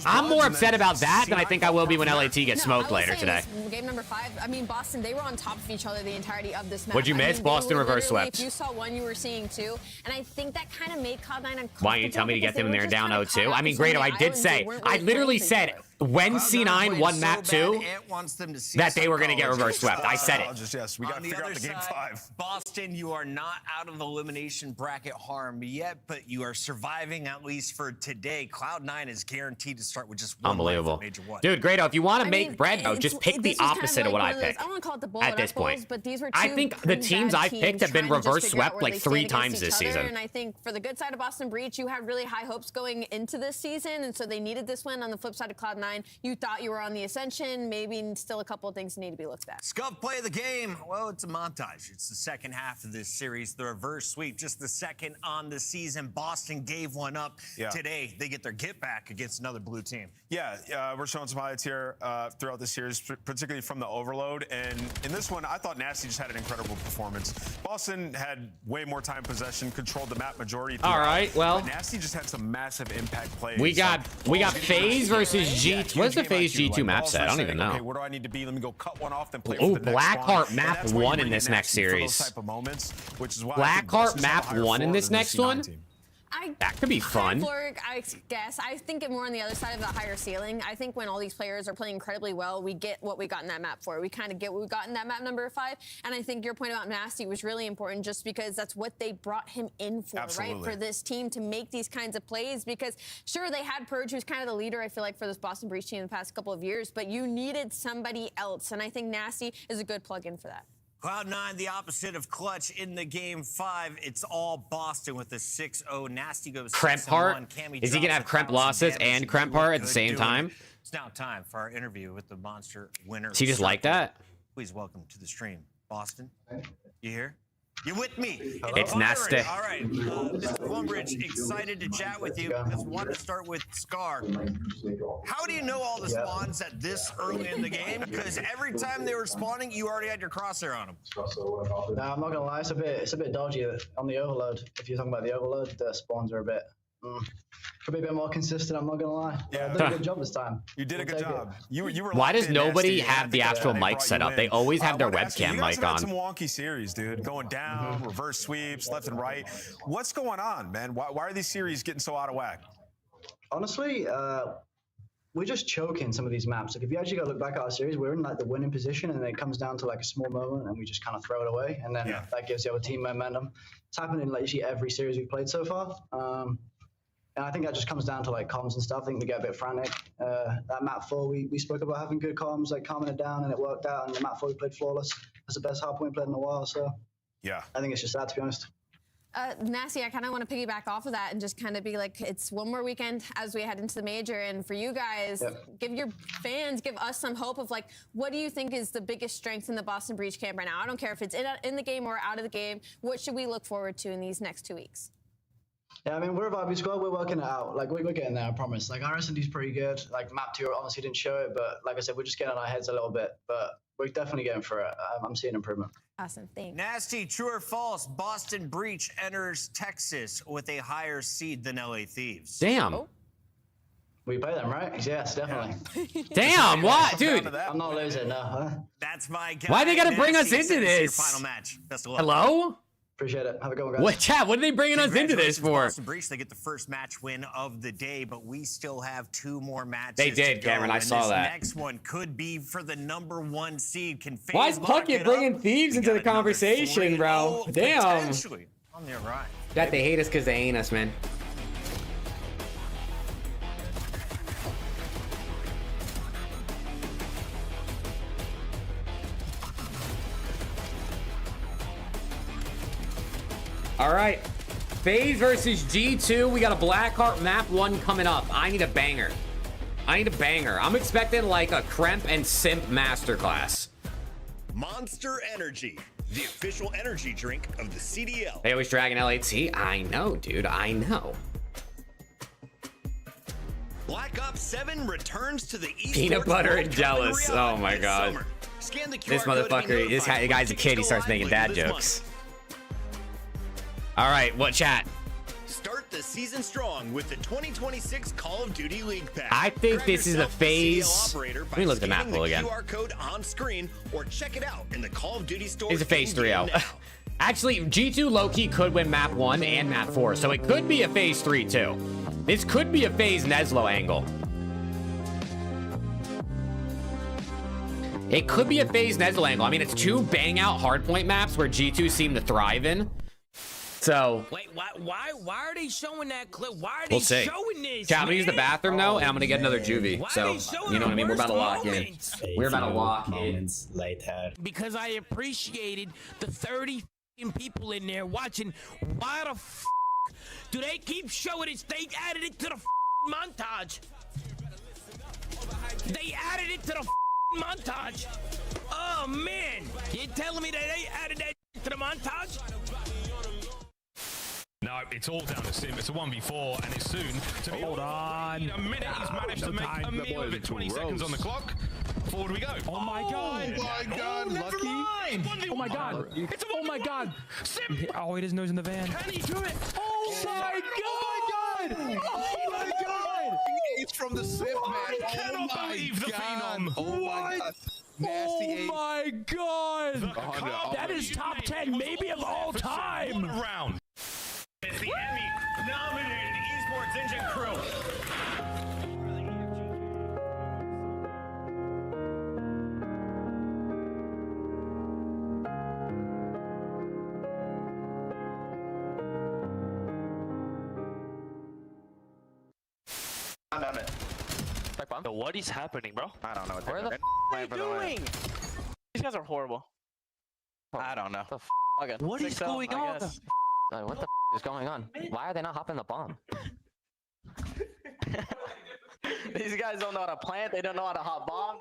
I'm more upset about that than I think I will be when LAT gets smoked later today. Game number 5, I mean, Boston, they were on top of each other the entirety of this map. What'd you miss? Boston reverse swept. If you saw 1, you were seeing 2. And I think that kind of made Cloud9 uncomfortable. Why don't you tell me to get them when they're down 0-2? I mean, Grado, I did say, I literally said, when C9 won map 2, that they were going to get reverse swept. I said it. Yes, we got to figure out the game 5. Boston, you are not out of the elimination bracket harm yet, but you are surviving at least for today. Cloud9 is guaranteed to start with just 1 unbelievable. Major 1. Dude, Grado, if you want to make bread, though, just pick the opposite of what I picked. I want to call it the at this point. But these were I think the teams I picked have been reverse swept like 3 times this season. And I think for the good side of Boston Breach, you had really high hopes going into this season, and so they needed this win. On the flip side of Cloud9, you thought you were on the ascension. Maybe still a couple of things need to be looked at. Scub play of the game. Well, it's a montage. It's the second half of this series, the reverse sweep. Just the second on the season. Boston gave one up today. They get their get back against another blue team. Yeah, we're showing some highlights here throughout the series, particularly from the overload. And in this one, I thought Nasty just had an incredible performance. Boston had way more time possession, controlled the map majority. All right, well, but Nasty just had some massive impact plays. We got FaZe versus G. What's the FaZe G2 map set? I don't even know. Okay, where do I need to be? Let me go cut one off, then play for the Blackheart map 1 in this next series. Blackheart map 1 in this next one? That could be fun. Floor, I guess. I think it more on the other side of the higher ceiling. I think when all these players are playing incredibly well, we get what we got in that map for. We kind of get what we got in that map number 5. And I think your point about Nasty was really important just because that's what they brought him in for, right? For this team to make these kinds of plays. Because sure, they had Purge, who's kind of the leader, I feel like, for this Boston Breach team in the past couple of years, but you needed somebody else. And I think Nasty is a good plug-in for that. Cloud9, the opposite of clutch in the game 5. It's all Boston with a 6-0. Nasty goes Kremp part? Is he going to have Kremp losses and Kremp part at the same time? It's now time for our interview with the Monster winner. Is he just like that? Please welcome to the stream, Boston. You here? You with me? It's Nasty. All right. Mr. Plumbridge, excited to chat with you. I just wanted to start with Scar. How do you know all the spawns at this early in the game? Because every time they were spawning, you already had your crosshair on them. No, I'm not gonna lie. It's a bit dodgy on the overload. If you're talking about the overload, the spawns are a bit. Could be a bit more consistent. I'm not gonna lie. Yeah, I did a good job this time. You did a good job. You were. Why does nobody have the actual mic set up? They always have their webcam mic on. Some wonky series, dude. Going down, reverse sweeps, left and right. What's going on, man? Why are these series getting so out of whack? Honestly, we're just choking some of these maps. Like if you actually go look back at our series, we're in like the winning position, and then it comes down to like a small moment, and we just kind of throw it away, and then that gives the other team momentum. It's happened in literally every series we've played so far. And I think that just comes down to like comms and stuff. I think we get a bit frantic. That map 4, we spoke about having good comms, like calming it down, and it worked out. And the map 4 we played flawless. That's the best hardpoint we played in a while. So yeah, I think it's just that, to be honest. Nasty, I kind of want to piggyback off of that and just kind of be like, it's one more weekend as we head into the major. And for you guys, give your fans, give us some hope of like, what do you think is the biggest strength in the Boston Breach camp right now? I don't care if it's in the game or out of the game. What should we look forward to in these next 2 weeks? Yeah, I mean, we're a Vibe squad. We're working it out. Like, we're getting there, I promise. Like, our S&D's pretty good. Like, map 2 honestly didn't show it, but like I said, we're just getting on our heads a little bit. But we're definitely getting for it. I'm seeing improvement. Awesome, thanks. Nasty, true or false? Boston Breach enters Texas with a higher seed than LA Thieves. Damn. Oh. We play them, right? Yes, definitely. Damn, what? Dude. I'm not losing, no. That's my guy. Why they got to bring us into this? Final match. Best of luck. Hello? Appreciate it. Have a good one, guys. What, chat? What are they bringing us into this for? Boston Breach, they get the first match win of the day, but we still have 2 more matches. They did, Cameron. I saw that. Next one could be for the #1 seed. Can Why is Puckett bringing Thieves into the conversation, bro? Damn. Potentially on their right. That they hate us because they ain't us, man. All right, FaZe versus G2. We got a Blackheart map 1 coming up. I need a banger. I'm expecting like a Kremp and Simp masterclass. Monster Energy, the official energy drink of the CDL. They always dragging LAT. I know, dude. I know. Black Ops 7 returns to the esports Peanut butter World and Cup jealous. in Oh my this god. summer. Scan the QR This code to be motherfucker. This notified when guy's a tickets kid. He go starts live making later dad this jokes. month. All right, what chat? Start the season strong with the 2026 Call of Duty League Pack. I think Grab this is a yourself the CDL FaZe. operator Let by me look at the map scanning pool again. QR code on screen or check it out in the Call of Duty store. It's a FaZe 3-0. now. Actually, G2 low-key could win map 1 and map 4, so it could be a FaZe 3 too. This could be a FaZe Neslo angle. It could be a FaZe Neslo angle. I mean, it's 2 bang-out hardpoint maps where G2 seem to thrive in. So wait, why are they showing that clip? Why are we'll they see. showing this? Chat, I'm gonna use the bathroom though, and I'm gonna get another juvee. So you know what I mean. We're about to lock in. We're about to lock in. Later. Because I appreciated the 30 people in there watching. Why the f do they keep showing it? They added it to the montage. They added it to the montage. Oh man, you telling me that they added that to the montage? No, it's all down to Sim. It's a 1v4, and it's soon to be. Hold on. A minute, he's managed to make a meal of it. 20 seconds on the clock. Forward we go. Oh my god. Oh my god, lucky. Oh my god. It's a Oh my god. Sim. Oh, he doesn't know he's in the van. Can he do it? Oh my god. Oh my god. It's from the Simp, man. I cannot believe the phenom. Oh my god. Nasty Oh my god. That is top 10 maybe of all time. Round. It's the Emmy nominated bomb. So what is happening, bro? I don't know what Where they're what are you doing? These guys are horrible. I don't know. Okay. What is going on? What the is going on? Why are they not hopping the bomb? These guys don't know how to plant. They don't know how to hop bomb.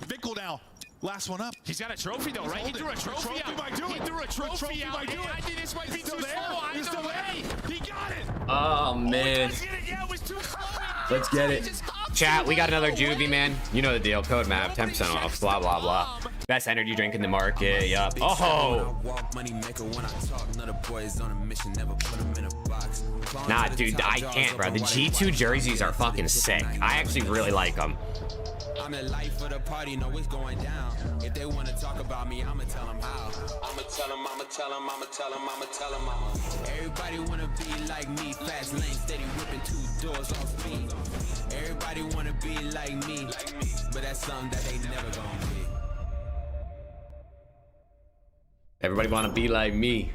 Vickle now. Last one up. He's got a trophy though, right? He threw a trophy out. He threw a trophy out. I think this might be too slow. Either way, he got it. Oh man. Let's get it. Chat, we got another juvee, man. You know the deal. Code map, 10% off. Blah blah blah. Best energy drink in the market. Yup. Oh. Nah, dude, I can't, bro. The G2 jerseys are fucking sick. I actually really like them. I'm the life of the party, know it's going down. If they want to talk about me, I'ma tell them how. I'ma tell them, I'ma tell them, I'ma tell them, I'ma tell them, Everybody want to be like me, fast lane, steady whipping 2 doors off speed. Everybody want to be like me, but that's something that they never gonna be. Everybody want to be like me.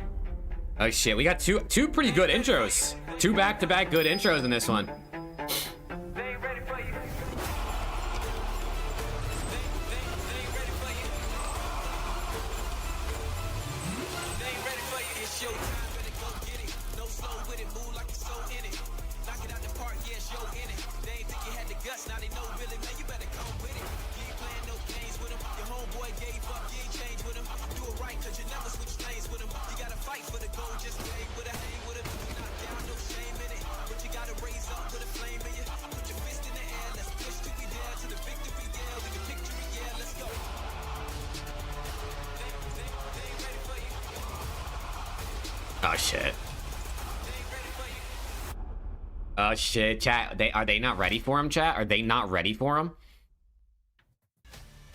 Oh shit, we got two pretty good intros. 2 back-to-back good intros in this one. Oh shit. Oh shit, chat. Are they not ready for him, chat? Are they not ready for him?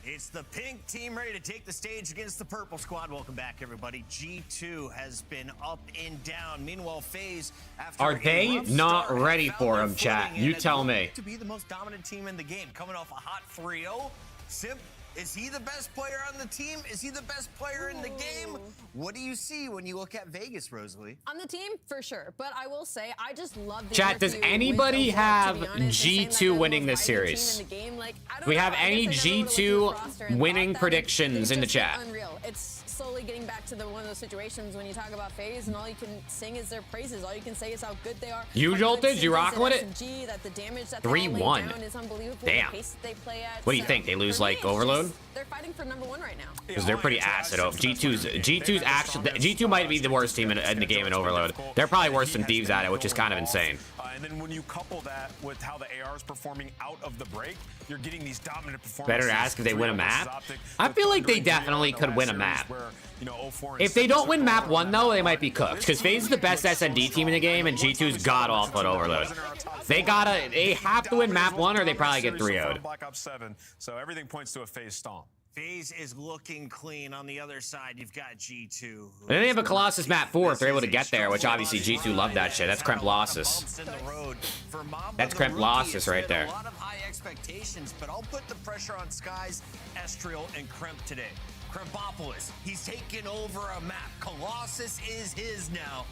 It's the pink team ready to take the stage against the purple squad. Welcome back, everybody. G2 has been up and down. Meanwhile, FaZe, after are they not ready for him, chat? You tell me. To be the most dominant team in the game, coming off a hot 3-0. Simp, is he the best player on the team? Is he the best player in the game? What do you see when you look at Vegas, Rosalie? On the team, for sure. But I will say, I just love the chat, does anybody have G2 winning this series? Do we have any G2 winning predictions in the chat? Unreal. It's slowly getting back to one of those situations when you talk about FaZe and all you can sing is their praises. All you can say is how good they are. You jolted? You rocking with it? 3-1. Damn. What do you think? They lose like Overload? They're fighting for #1 right now. Because they're pretty acid. G2's actually G2 might be the worst team in the game in Overload. They're probably worse than Thieves at it, which is kind of insane. And then when you couple that with how the AR is performing out of the break, you're getting these dominant performances. Better ask if they win a map. I feel like they definitely could win a map. If they don't win map 1 though, they might be cooked. Because FaZe is the best SND team in the game, and G2's god awful at Overload. They have to win map 1, or they probably get 3-0'd. Black Ops 7, so everything points to a FaZe stomp. FaZe is looking clean. On the other side, you've got G2. And then they have a Colossus map 4 if they're able to get there, which obviously G2 love that shit. That's Kremp losses. That's Kremp losses right there. A lot of high expectations, but I'll put the pressure on Skies, Estriel, and Kremp today. Krempopolis, he's taken over a map. Colossus is his now.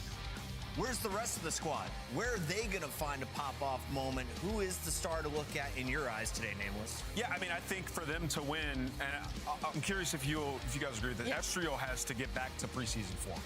Where's the rest of the squad? Where are they going to find a pop-off moment? Who is the star to look at in your eyes today, Nameless? Yeah, I mean, I think for them to win, and I'm curious if you guys agree that Estriel has to get back to preseason form.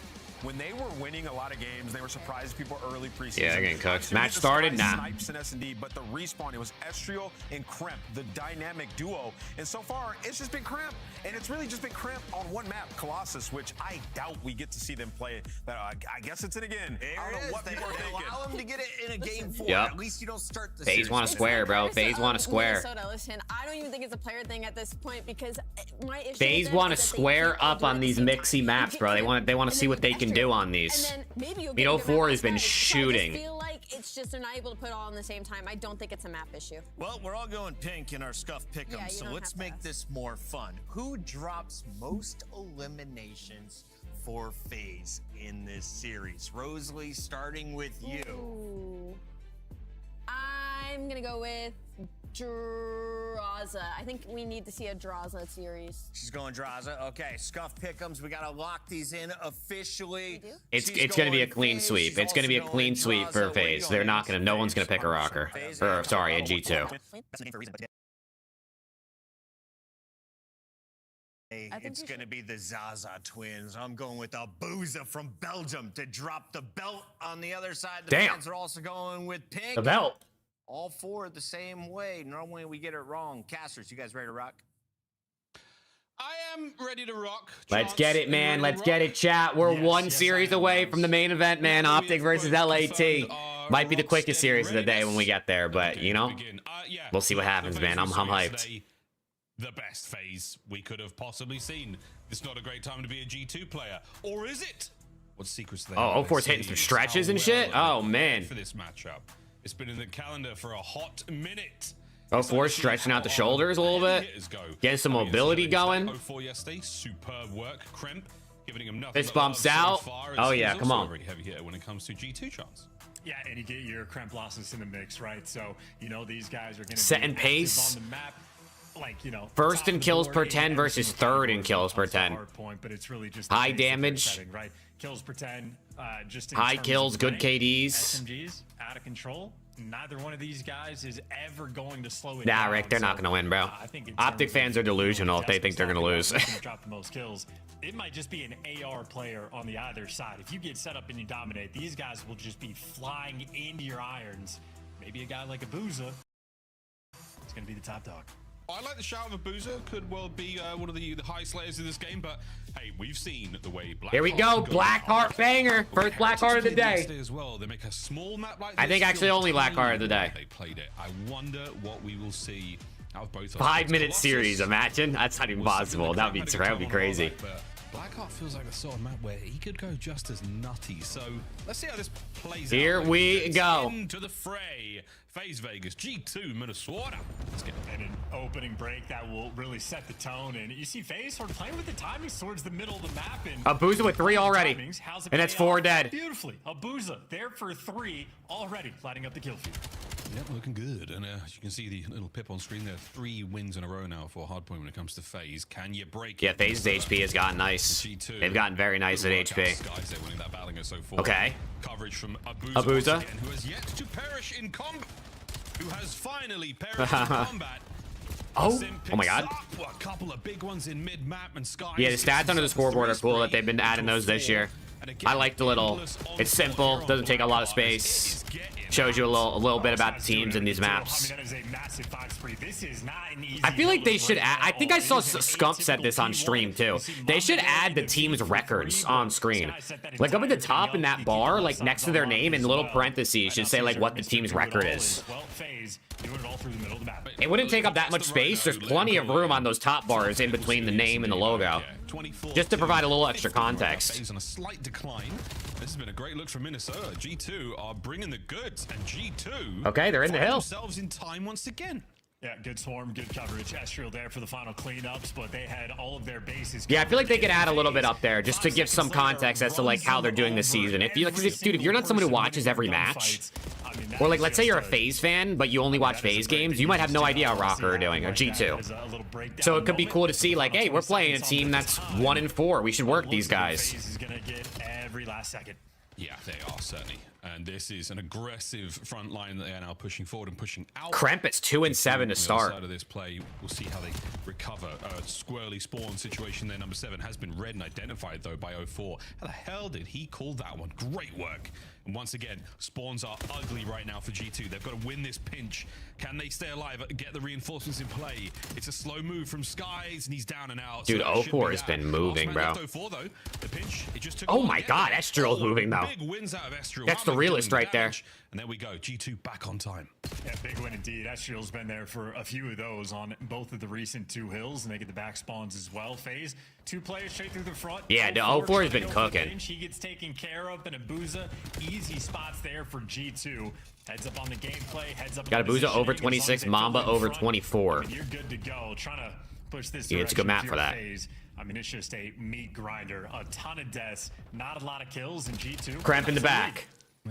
When they were winning a lot of games, they were surprising people early preseason. Yeah, getting cooked. Match started? Nah. Snipes and S&D, but the respawn, it was Estriel and Kremp, the dynamic duo. And so far, it's just been Kremp. And it's really just been Kremp on one map, Colossus, which I doubt we get to see them play. I guess it's in again. I don't know what people are thinking. Allow them to get it in a game 4. Yep. At least you don't start the FaZe want to square, bro. FaZe want to square. Listen, I don't even think it's a player thing at this point because my issue FaZe want to square up on these mixy maps, bro. They want to see what they can do on these. I mean, 04 has been shooting. I feel like it's just they're not able to put it all in the same time. I don't think it's a map issue. Well, we're all going pink in our scuff pick'em, so let's make this more fun. Who drops most eliminations for FaZe in this series? Rosalie, starting with you. Ooh. I'm gonna go with Draza. I think we need to see a Draza series. She's going Draza. Okay, Scuff Pick'ems. We gotta lock these in officially. It's gonna be a clean sweep. It's gonna be a clean sweep for FaZe. They're not gonna. No one's gonna pick a rocker. Or sorry, a G2. It's going to be the Zaza twins. I'm going with Abuza from Belgium to drop the belt on the other side. The fans are also going with Pink. The belt. All four the same way. Normally we get it wrong. Casters, you guys ready to rock? I am ready to rock. Let's get it, man. Let's get it, chat. We're one series away from the main event, man. OPTIC versus LAT. Might be the quickest series of the day when we get there, but, you know, we'll see what happens, man. I'm hyped. The best FaZe we could have possibly seen. It's not a great time to be a G2 player, or is it? What secrets they Oh, 04's hitting some stretches and shit? Oh, man. For this matchup. It's been in the calendar for a hot minute. 04's stretching out the shoulders a little bit. Getting some mobility going. 04 yesterday, superb work. Kremp giving him nothing. Fist bumps out. Oh, yeah, come on. Very heavy hitter when it comes to G2 chance. Yeah, and you get your Kremp losses in the mix, right? So, you know, these guys are going to setting pace. On the map. Like, you know, first in kills per 10 versus third in kills per 10. But it's really just high damage, setting, right? Kills per 10, just high kills, good KDs. SMGs out of control. Neither one of these guys is ever going to slow it nah, down. Rick, they're not going to win, bro. OPTIC fans are delusional if they think they're going to lose. Drop the most kills. It might just be an AR player on the other side. If you get set up and you dominate, these guys will just be flying into your irons. Maybe a guy like Abuza is going to be the top dog. I like the shout of Abuza. Could well be one of the high slayers of this game, but hey, we've seen the way Blackheart. Here we go, Blackheart banger. First Blackheart of the day. As well. They make a small map like I think actually only Blackheart of the day. They played it. I wonder what we will see out of both. 5-minute series, imagine. That's not even possible. That would be crazy. Blackheart feels like the sort of map where he could go just as nutty. So let's see how this plays out. Here we go. Into the fray. FaZe Vegas, G2, Minnesota. Let's get and an opening break that will really set the tone. And you see FaZe sort of playing with the timings towards the middle of the map. And Abuza with 3 already. And that's 4 dead. Beautifully. Abuza there for 3 already, lighting up the kill feed. Yep, looking good. And as you can see the little pip on screen there, 3 wins in a row now for Hardpoint when it comes to FaZe. Can you break it? Yeah, FaZe's HP has gotten nice. G2. They've gotten very nice at HP. Guys, they're winning that battle so far. Okay. Coverage from Abuza. Again, who has yet to perish in combat. Who has finally perished in combat. Oh my god. A couple of big ones in mid-map and Sky. Yeah, the stats under the scoreboard are cool that they've been adding those this year. I like the little, it's simple, doesn't take a lot of space. Shows you a little bit about the teams in these maps. I feel like they should add, I think I saw Scump said this on stream too. They should add the team's records on screen. Like up at the top in that bar, like next to their name in little parentheses should say like what the team's record is. It wouldn't take up that much space. There's plenty of room on those top bars in between the name and the logo. Just to provide a little extra context. On a slight decline. This has been a great look from Minnesota. G2 are bringing the goods, and G2 okay, they're in the hill. Themselves in time once again. Yeah, good swarm, good coverage. Estriel there for the final cleanups, but they had all of their bases. Yeah, I feel like they could add a little bit up there just to give some context as to like how they're doing this season. If you like, dude, if you're not someone who watches every match, or like let's say you're a FaZe fan, but you only watch FaZe games, you might have no idea how Rocker are doing, or G2. So it could be cool to see like, hey, we're playing a team that's 1-4. We should work these guys. FaZe is gonna get every last second. Yeah, they are certainly. And this is an aggressive front line that they are now pushing forward and pushing out. Kremp, it's 2-7 to start. Side of this play, we'll see how they recover. Squirrely spawn situation there. Number 7 has been read and identified though by 04. How the hell did he call that one? Great work. And once again, spawns are ugly right now for G2. They've got to win this pinch. Can they stay alive? Get the reinforcements in play. It's a slow move from Skies, and he's down and out. Dude, so 04 has been moving, bro. 04, though. The pinch, it just took oh my god, Estriel's moving, though. Big wins out of Estriel. That's the realist right there. And there we go. G2 back on time. Yeah, big win indeed. Estriel's been there for a few of those on both of the recent 2 hills, and they get the back spawns as well. FaZe, 2 players straight through the front. Yeah, the 04 has been cooking. He gets taken care of, and Abuza, easy spots there for G2. Heads up on the gameplay, heads up. Got Abuza over 26, Mamba over 24. I mean, you're good to go. Trying to push this. Yeah, it's a good map for that. FaZe. I mean, it's just a meat grinder. A ton of deaths, not a lot of kills in G2. Cramp in the back.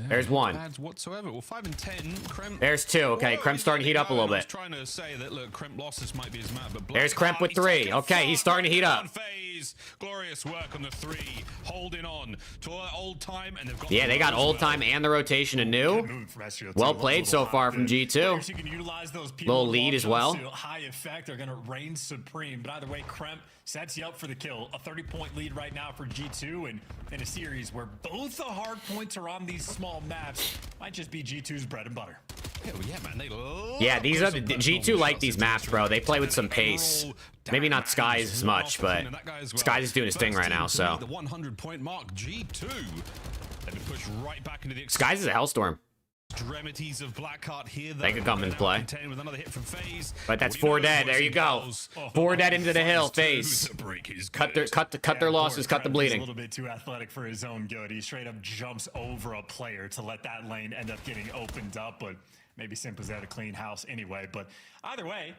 There's one. Ads whatsoever. Well, 5 and 10. Kremp. There's two. Okay, Kremp's starting to heat up a little I was bit. trying to say that, look, Kremp losses might be his map, but There's Kremp with 3. Okay, he's starting to heat up. Phase. Glorious work on the 3, holding on to old time, and they've got. Yeah, they got old time and the rotation anew. Well played so far from G2. Little lead as well. High effect. They're going to reign supreme. But either way, Kremp sets you up for the kill. A 30-point lead right now for G2, and in a series where both the hard points are on these small maps, might just be G2's bread and butter. Yeah, man, they love Yeah, these are the G2 like these maps, bro. They play with some pace. Maybe not Skies as much, but Skies is doing his thing right now. So the 100-point mark, G2. They've been pushed right back into the Skies is a hellstorm. extremities of Blackheart here. They could come into play. With another hit from FaZe. But that's 4 dead. There you go. 4 dead into the hill. FaZe. Cut their losses. Cut the bleeding. A little bit too athletic for his own good. He straight up jumps over a player to let that lane end up getting opened up. But maybe Simp had a clean house anyway. But either way,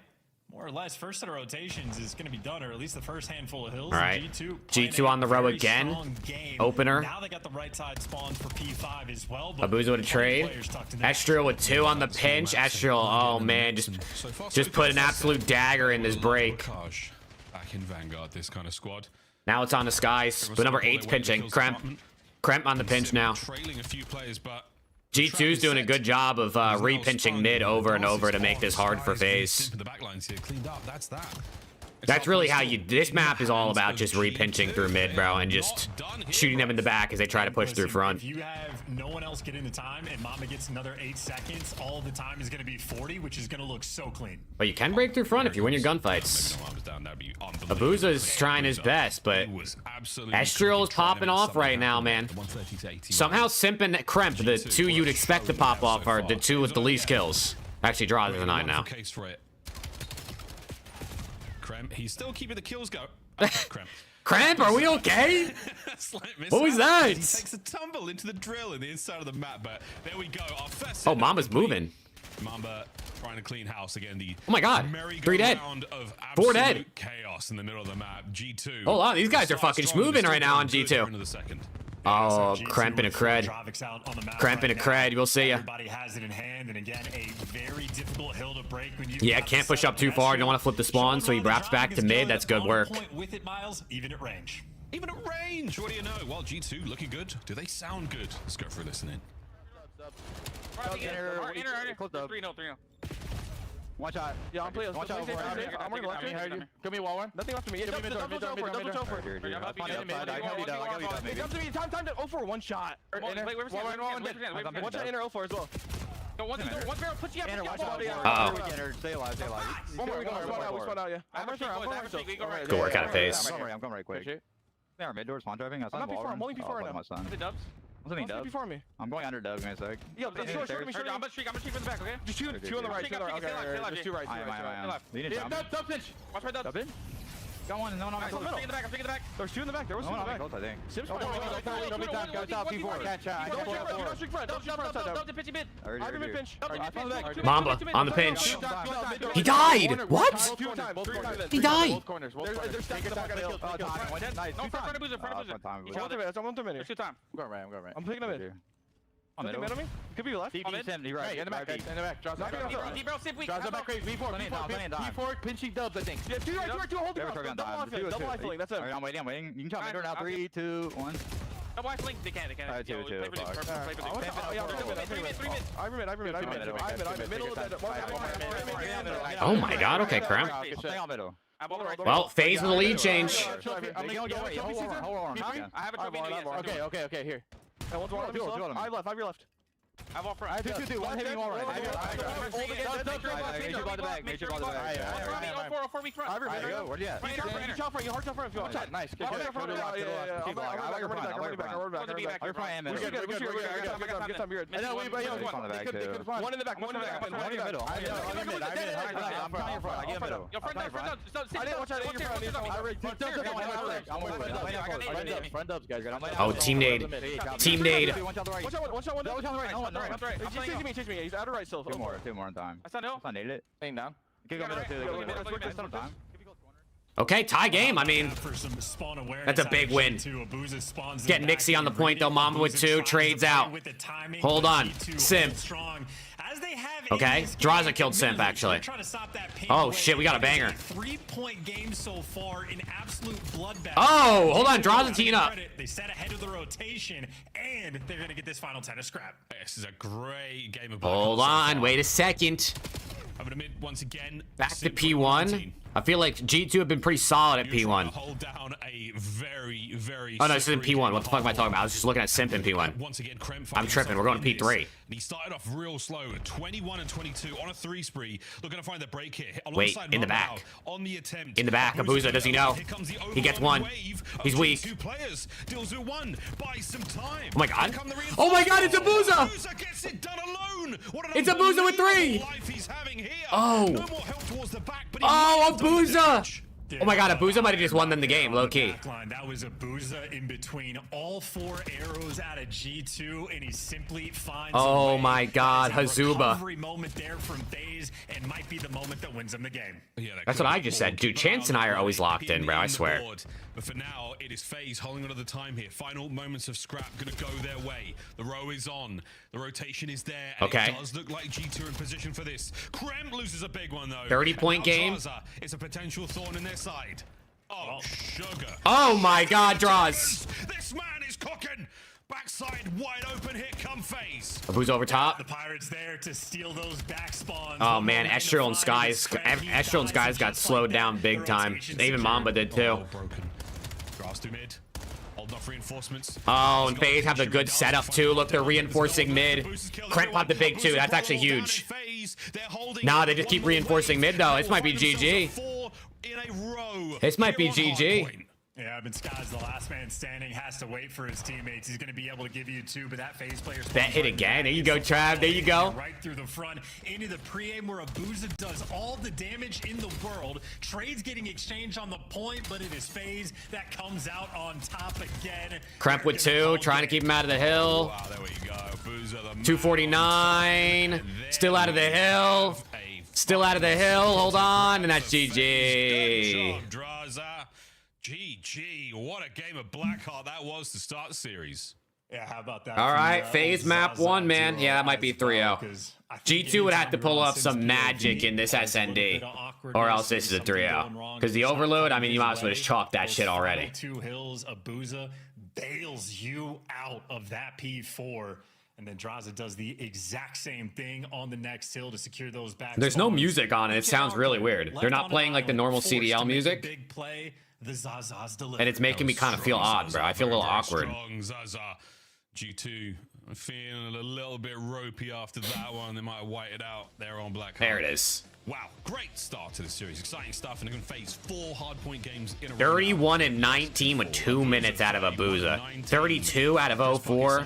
more or less, first set of rotations is going to be done, or at least the first handful of hills. All right. G2 on the row again. Opener. Now they got the right side spawns for P5 as well. Abuza with a trade. Estriel with 2 on the pinch. Estriel, oh man, just put an absolute dagger in this break. Back in Vanguard, this kind of squad. Now it's on the Skies. But number 8's pinching. Kremp on the pinch now. Trailing a few players, but G2's doing a good job of re-pinching mid over and over to make this hard for FaZe. The backlines here cleaned up. That's that. That's really how you... This map is all about just re-pinching through mid, bro, and just shooting them in the back as they try to push through front. If you have no one else getting the time and Mama gets another 8 seconds, all the time is going to be 40, which is going to look so clean. But you can break through front if you win your gunfights. Abuza's trying his best, but Estriel is popping off right now, man. Somehow Simp and Kremp, the 2 you'd expect to pop off, are the 2 with the least kills. Actually, Draws is a 9 now. Kremp, he's still keeping the kills go. Kremp, are we okay? What was that? He takes a tumble into the drill in the inside of the map, but there we go. Our first Oh, Mama's moving. Mamba trying to clean house again. The oh my god, 3 dead. Of 4 dead. Chaos in the middle of the map. G2. Oh wow, these guys are fucking smoothing right now on G2. Oh, Kremp and a cred. Kremp and a cred. We'll see ya. Everybody has it in hand, and again, a very difficult hill to break when you. Yeah, can't push up too far. Don't want to flip the spawn, so he wraps back to mid. That's good work. With it, Miles, even at range. Even at range. What do you know? Well, G2 looking good. Do they sound good? Let's go for a listen in. One shot. Yeah, I'm playing. Watch out. I'm working left. Give me wall one. Nothing left to me. Double choker. Come to me. Time to 0 for 1 shot. One shot inner 0 for as well. One barrel. Put you up. Stay alive. One more. We spawn out. Yeah. Good work out of FaZe. I'm going right quick. They are mid door spawn driving. I'm not before. I'm only before right now. Dubs. Before me. I'm going under Doug in a sec. Yo, I'm gonna shoot from the back, okay? Just 2 on the right. Okay, just 2 right. Dub pinch. Watch my dub. Got one. No, I'm taking the back. There's 2 in the back. There was 2 in the back. I think. Sim's Go top P4. Catch out. Mamba on the pinch. He died. What? He died. I'm picking him in. Could be left. Right, in the back. Drops back crazy. V4, pinching dubs, I think. Yeah, 2 right, hold it. Double life filling, that's it. I'm waiting. You can tell me now. 3, 2, 1. Double life filling, they can. Oh my god. Okay, Kremp. Well, FaZe with a lead change. Hold on. I have a trophy. Okay, here. I have your left. I have all front. I have 2. One hitting all right. Make sure all the back. 4 weak front. Where'd you at? You shot front. You hard shot front if you want. Nice. I'm running back. You're fine. One in the back. One in the middle. I get middle. Front dubs, guys. Oh, team nade. Team nade. One shot. Chase me. He's out of right still. 2 more in time. I saw no. I nailed it. Laying down. Kick him middle too. Okay, tie game. I mean, that's a big win. Get Nixie on the point, though. Mamba with 2. Trades out. Hold on. Simp. Okay. Draza killed Simp, actually. Oh, shit. We got a banger. 3-point game so far in absolute bloodbath. Oh, hold on. Draza teeing up. They set ahead of the rotation, and they're going to get this final 10 a scrap. This is a great game of Hold on. Wait a second. Over to mid once again. Back to P1. I feel like G2 have been pretty solid at P1. Hold down a very, very. Oh no, this isn't P1. What the fuck am I talking about? I was just looking at Simp in P1. Once again, I'm tripping. We're going to P3. And he started off real slow, 21 and 22 on a 3 spree. Looking to find the break here. Wait, in the back. On the attempt. In the back. Abuza, does he know? He gets 1. He's weak. Deals with 1. Buys some time. Oh my god. Oh my god, it's Abuza! It's Abuza with 3! Oh. Oh, Abuza! Oh my god, Abuza might have just won them the game, low key. That was Abuza in between all 4 arrows out of G2, and he simply finds oh my god, Hazuba. Every moment there from FaZe, and might be the moment that wins them the game. Yeah, that's what I just said. Dude, Chance and I are always locked in, bro, I swear. But for now, it is FaZe holding on to the time here. Final moments of scrap gonna go their way. The row is on. The rotation is there. And okay. It does look like G2 in position for this. Kremp loses a big one though. 30-point game. It's a potential thorn in their side. Oh, sugar. Oh my god, draws. This man is cooking. Backside wide open. Here come FaZe. Who's over top? The Pirates there to steal those back spawns. Oh man, Estral and Skies got slowed down big time. Even Mamba did too. Grass to mid. Hold off reinforcements. Oh, and FaZe have the good setup too. Look, they're reinforcing mid. Krent popped the big 2. That's actually huge. Nah, they just keep reinforcing mid though. This might be GG. This might be GG. Yeah, but Sky's the last man standing, has to wait for his teammates. He's going to be able to give you 2, but that FaZe player's bet hit again. There you go, Trav. There you go. Right through the front into the pre-aim where Abuza does all the damage in the world. Trades getting exchanged on the point, but it is FaZe that comes out on top again. Kremp with 2, trying to keep him out of the hill. Wow, there we go. Abuza, 249. Still out of the hill. Still out of the hill. Hold on, and that's GG. GG. What a game of Blackheart that was to start the series. Yeah, how about that? All right, FaZe map 1, man. Yeah, that might be 3-0. G2 would have to pull off some magic in this SND, or else this is a 3-0. Because the overload, I mean, you might as well just chalk that shit already. 2 hills, Abuza bails you out of that P4. And then Draza does the exact same thing on the next hill to secure those back. There's no music on it. It sounds really weird. They're not playing like the normal CDL music. Big play. The Zaza's and it's making me kind of feel odd, bro. I feel a little awkward. Strong Zaza. G2 feeling a little bit ropey after that one. They might have waited out there on Black. There it is. Wow, great start to the series. Exciting stuff, and they're going to face 4 hardpoint games in a row. 31 and 19 with 2 minutes out of Abuza. 32 out of 04.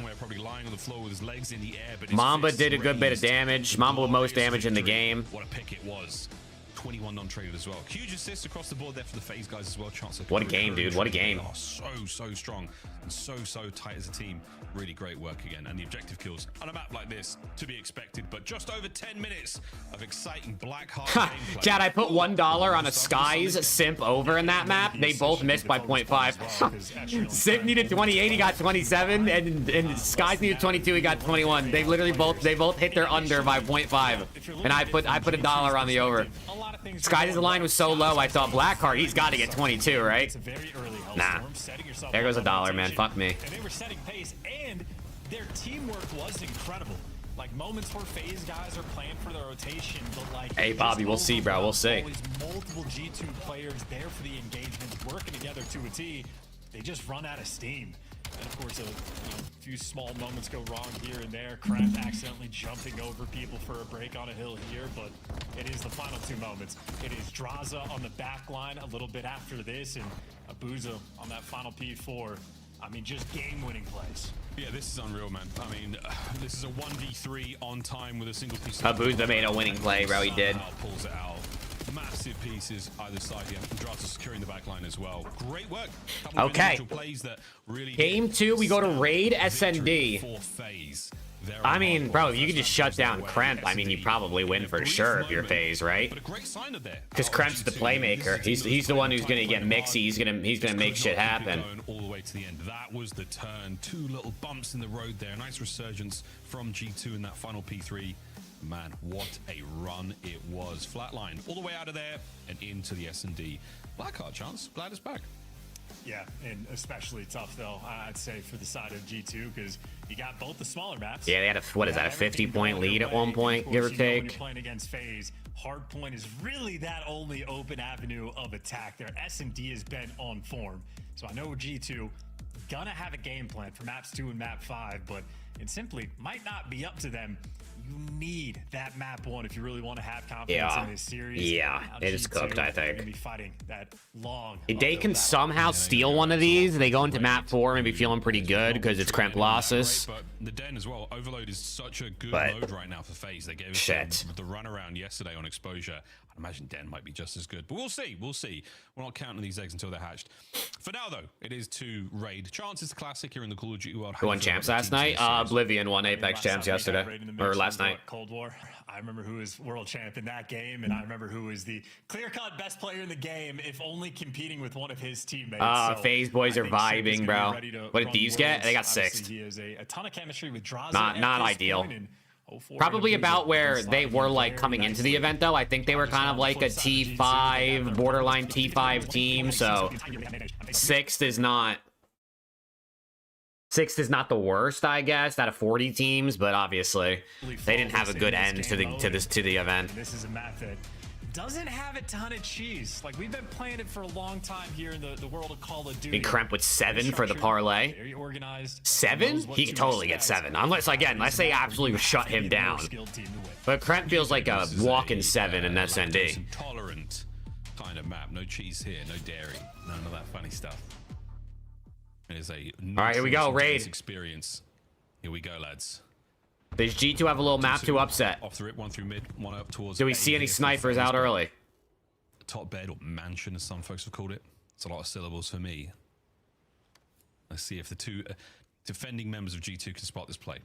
Mamba did a good bit of damage. Mamba with most damage in the game. What a pick it was. 21 non-traded as well. Huge assists across the board there for the FaZe guys as well. Chance of what a game, dude. What a game. Oh, so strong and so tight as a team. Really great work again. And the objective kills on a map like this to be expected, but just over 10 minutes of exciting Blackheart gameplay. Chad, I put $1 on a Skies Simp over in that map. They both missed by 0.5. Simp needed 28, he got 27, and Skies needed 22, he got 21. They literally both hit their under by 0.5. And I put $1 on the over. Skies' line was so low, I thought Blackheart, he's got to get 22, right? Nah. There goes $1, man. Fuck me. And they were setting pace, and their teamwork was incredible. Like moments where FaZe guys are playing for the rotation, but like hey Bobby, we'll see, bro. We'll see. Multiple G2 players there for the engagements, working together to a T. They just run out of steam. And of course, a few small moments go wrong here and there. Kremp accidentally jumping over people for a break on a hill here, but it is the final 2 moments. It is Draza on the back line a little bit after this, and Abuza on that final P4. I mean, just game-winning plays. Yeah, this is unreal, man. I mean, this is a 1v3 on time with a single piece. Abuza made a winning play, bro. He did. Pulls it out. Massive pieces either side here. Draza securing the back line as well. Great work. Okay. Plays that really Game 2, we go to Raid SND. For FaZe. I mean, bro, if you could just shut down Kremp, I mean, you probably win for sure if you're FaZe, right? Because Kremp's the playmaker. He's the one who's gonna get mixy. He's gonna make shit happen. All the way to the end. That was the turn. 2 little bumps in the road there. Nice resurgence from G2 in that final P3. Man, what a run it was. Flatline all the way out of there and into the S&D. Blackheart chance. Glad it's back. Yeah, and especially tough though, I'd say, for the side of G2, because you got both the smaller maps. Yeah, they had a, what is that, a 50-point lead at one point, give or take? When you're playing against FaZe, Hardpoint is really that only open avenue of attack. Their S&D has been on form. So I know G2 gonna have a game plan for maps 2 and map 5, but it simply might not be up to them. You need that map 1 if you really want to have confidence in this series. Yeah, it is cooked, I think. Gonna be fighting that long. If they can somehow steal one of these, they go into map 4 and be feeling pretty good because it's Kremp losses. But the Den as well. Overload is such a good mode right now for FaZe. They gave us the run around yesterday on exposure. I'd imagine Den might be just as good, but we'll see. We'll see. We're not counting these eggs until they're hatched. For now, though, it is to raid. Chance is the classic here in the Call of Duty world. Who won champs last night? Oblivion won Apex champs yesterday, or last night. Cold War. I remember who was world champ in that game, and I remember who was the clear-cut best player in the game, if only competing with one of his teammates. FaZe boys are vibing, bro. What did these get? They got 6th. He has a ton of chemistry with Draza. Not ideal. Probably about where they were like coming into the event, though. I think they were kind of like a T5, borderline T5 team. So 6th is not the worst, I guess, out of 40 teams. But obviously, they didn't have a good end to the event. This is a map that doesn't have a ton of cheese. Like, we've been playing it for a long time here in the world of Call of Duty. And Kremp with 7 for the parlay. Very organized. 7? He could totally get 7. Unless they absolutely shut him down. But Kremp feels like a walk-in 7 in SND. Intolerant kind of map. No cheese here, no dairy, none of that funny stuff. It is a all right, here we go, raid experience. Here we go, lads. Does G2 have a little map to upset? Off the rip, 1 through mid, 1 up towards. Do we see any snipers out early? Top bed or mansion, as some folks have called it. It's a lot of syllables for me. Let's see if the 2 defending members of G2 can spot this play.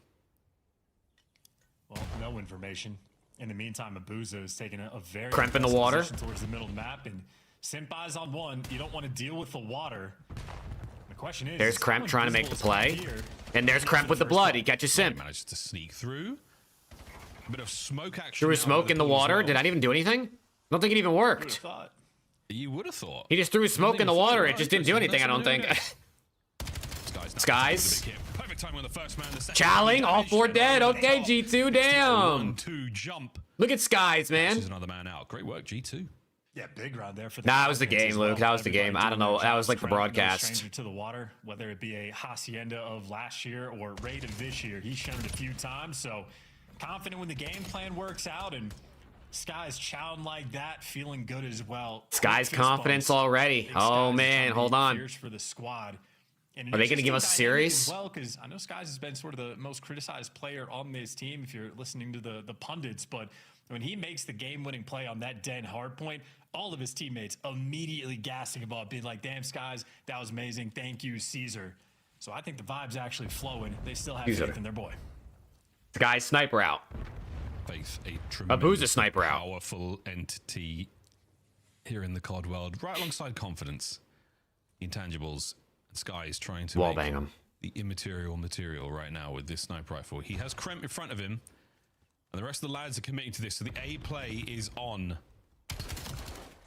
Well, no information. In the meantime, Abuza is taking a very Kremp in the water towards the middle of the map, and Senpai's on 1. You don't want to deal with the water. The question is, there's Kremp trying to make the play, and there's Kremp with the blood. He catches Simp. Managed to sneak through. A bit of smoke action. Threw smoke in the water. Did that even do anything? I don't think it even worked. You would have thought. He just threw smoke in the water. It just didn't do anything, I don't think. Skies. Chowling, all 4 dead. Okay, G2, damn. 1-2 jump. Look at Skies, man. There's another man out. Great work, G2. Yeah, big round there for the Nah, that was the game, Luke. That was the game. I don't know. That was like the broadcast. Stranger to the water, whether it be a Hacienda of last year or Raid of this year, he's shown it a few times. So confident when the game plan works out, and Sky's chowing like that, feeling good as well. Sky's confidence already. Oh man, hold on. For the squad. And are they going to give us a series? Well, because I know Skies has been sort of the most criticized player on this team if you're listening to the pundits, but when he makes the game-winning play on that Den hardpoint, all of his teammates immediately gassing him up, being like, damn, Skies, that was amazing. Thank you, Caesar. So I think the vibe's actually flowing. They still have faith in their boy. Sky's sniper out. Faith, Abuza sniper out. Powerful entity here in the COD world, right alongside confidence. Intangibles. Sky is trying to wallbang him. The immaterial material right now with this sniper rifle. He has Kremp in front of him, and the rest of the lads are committing to this. So the A play is on.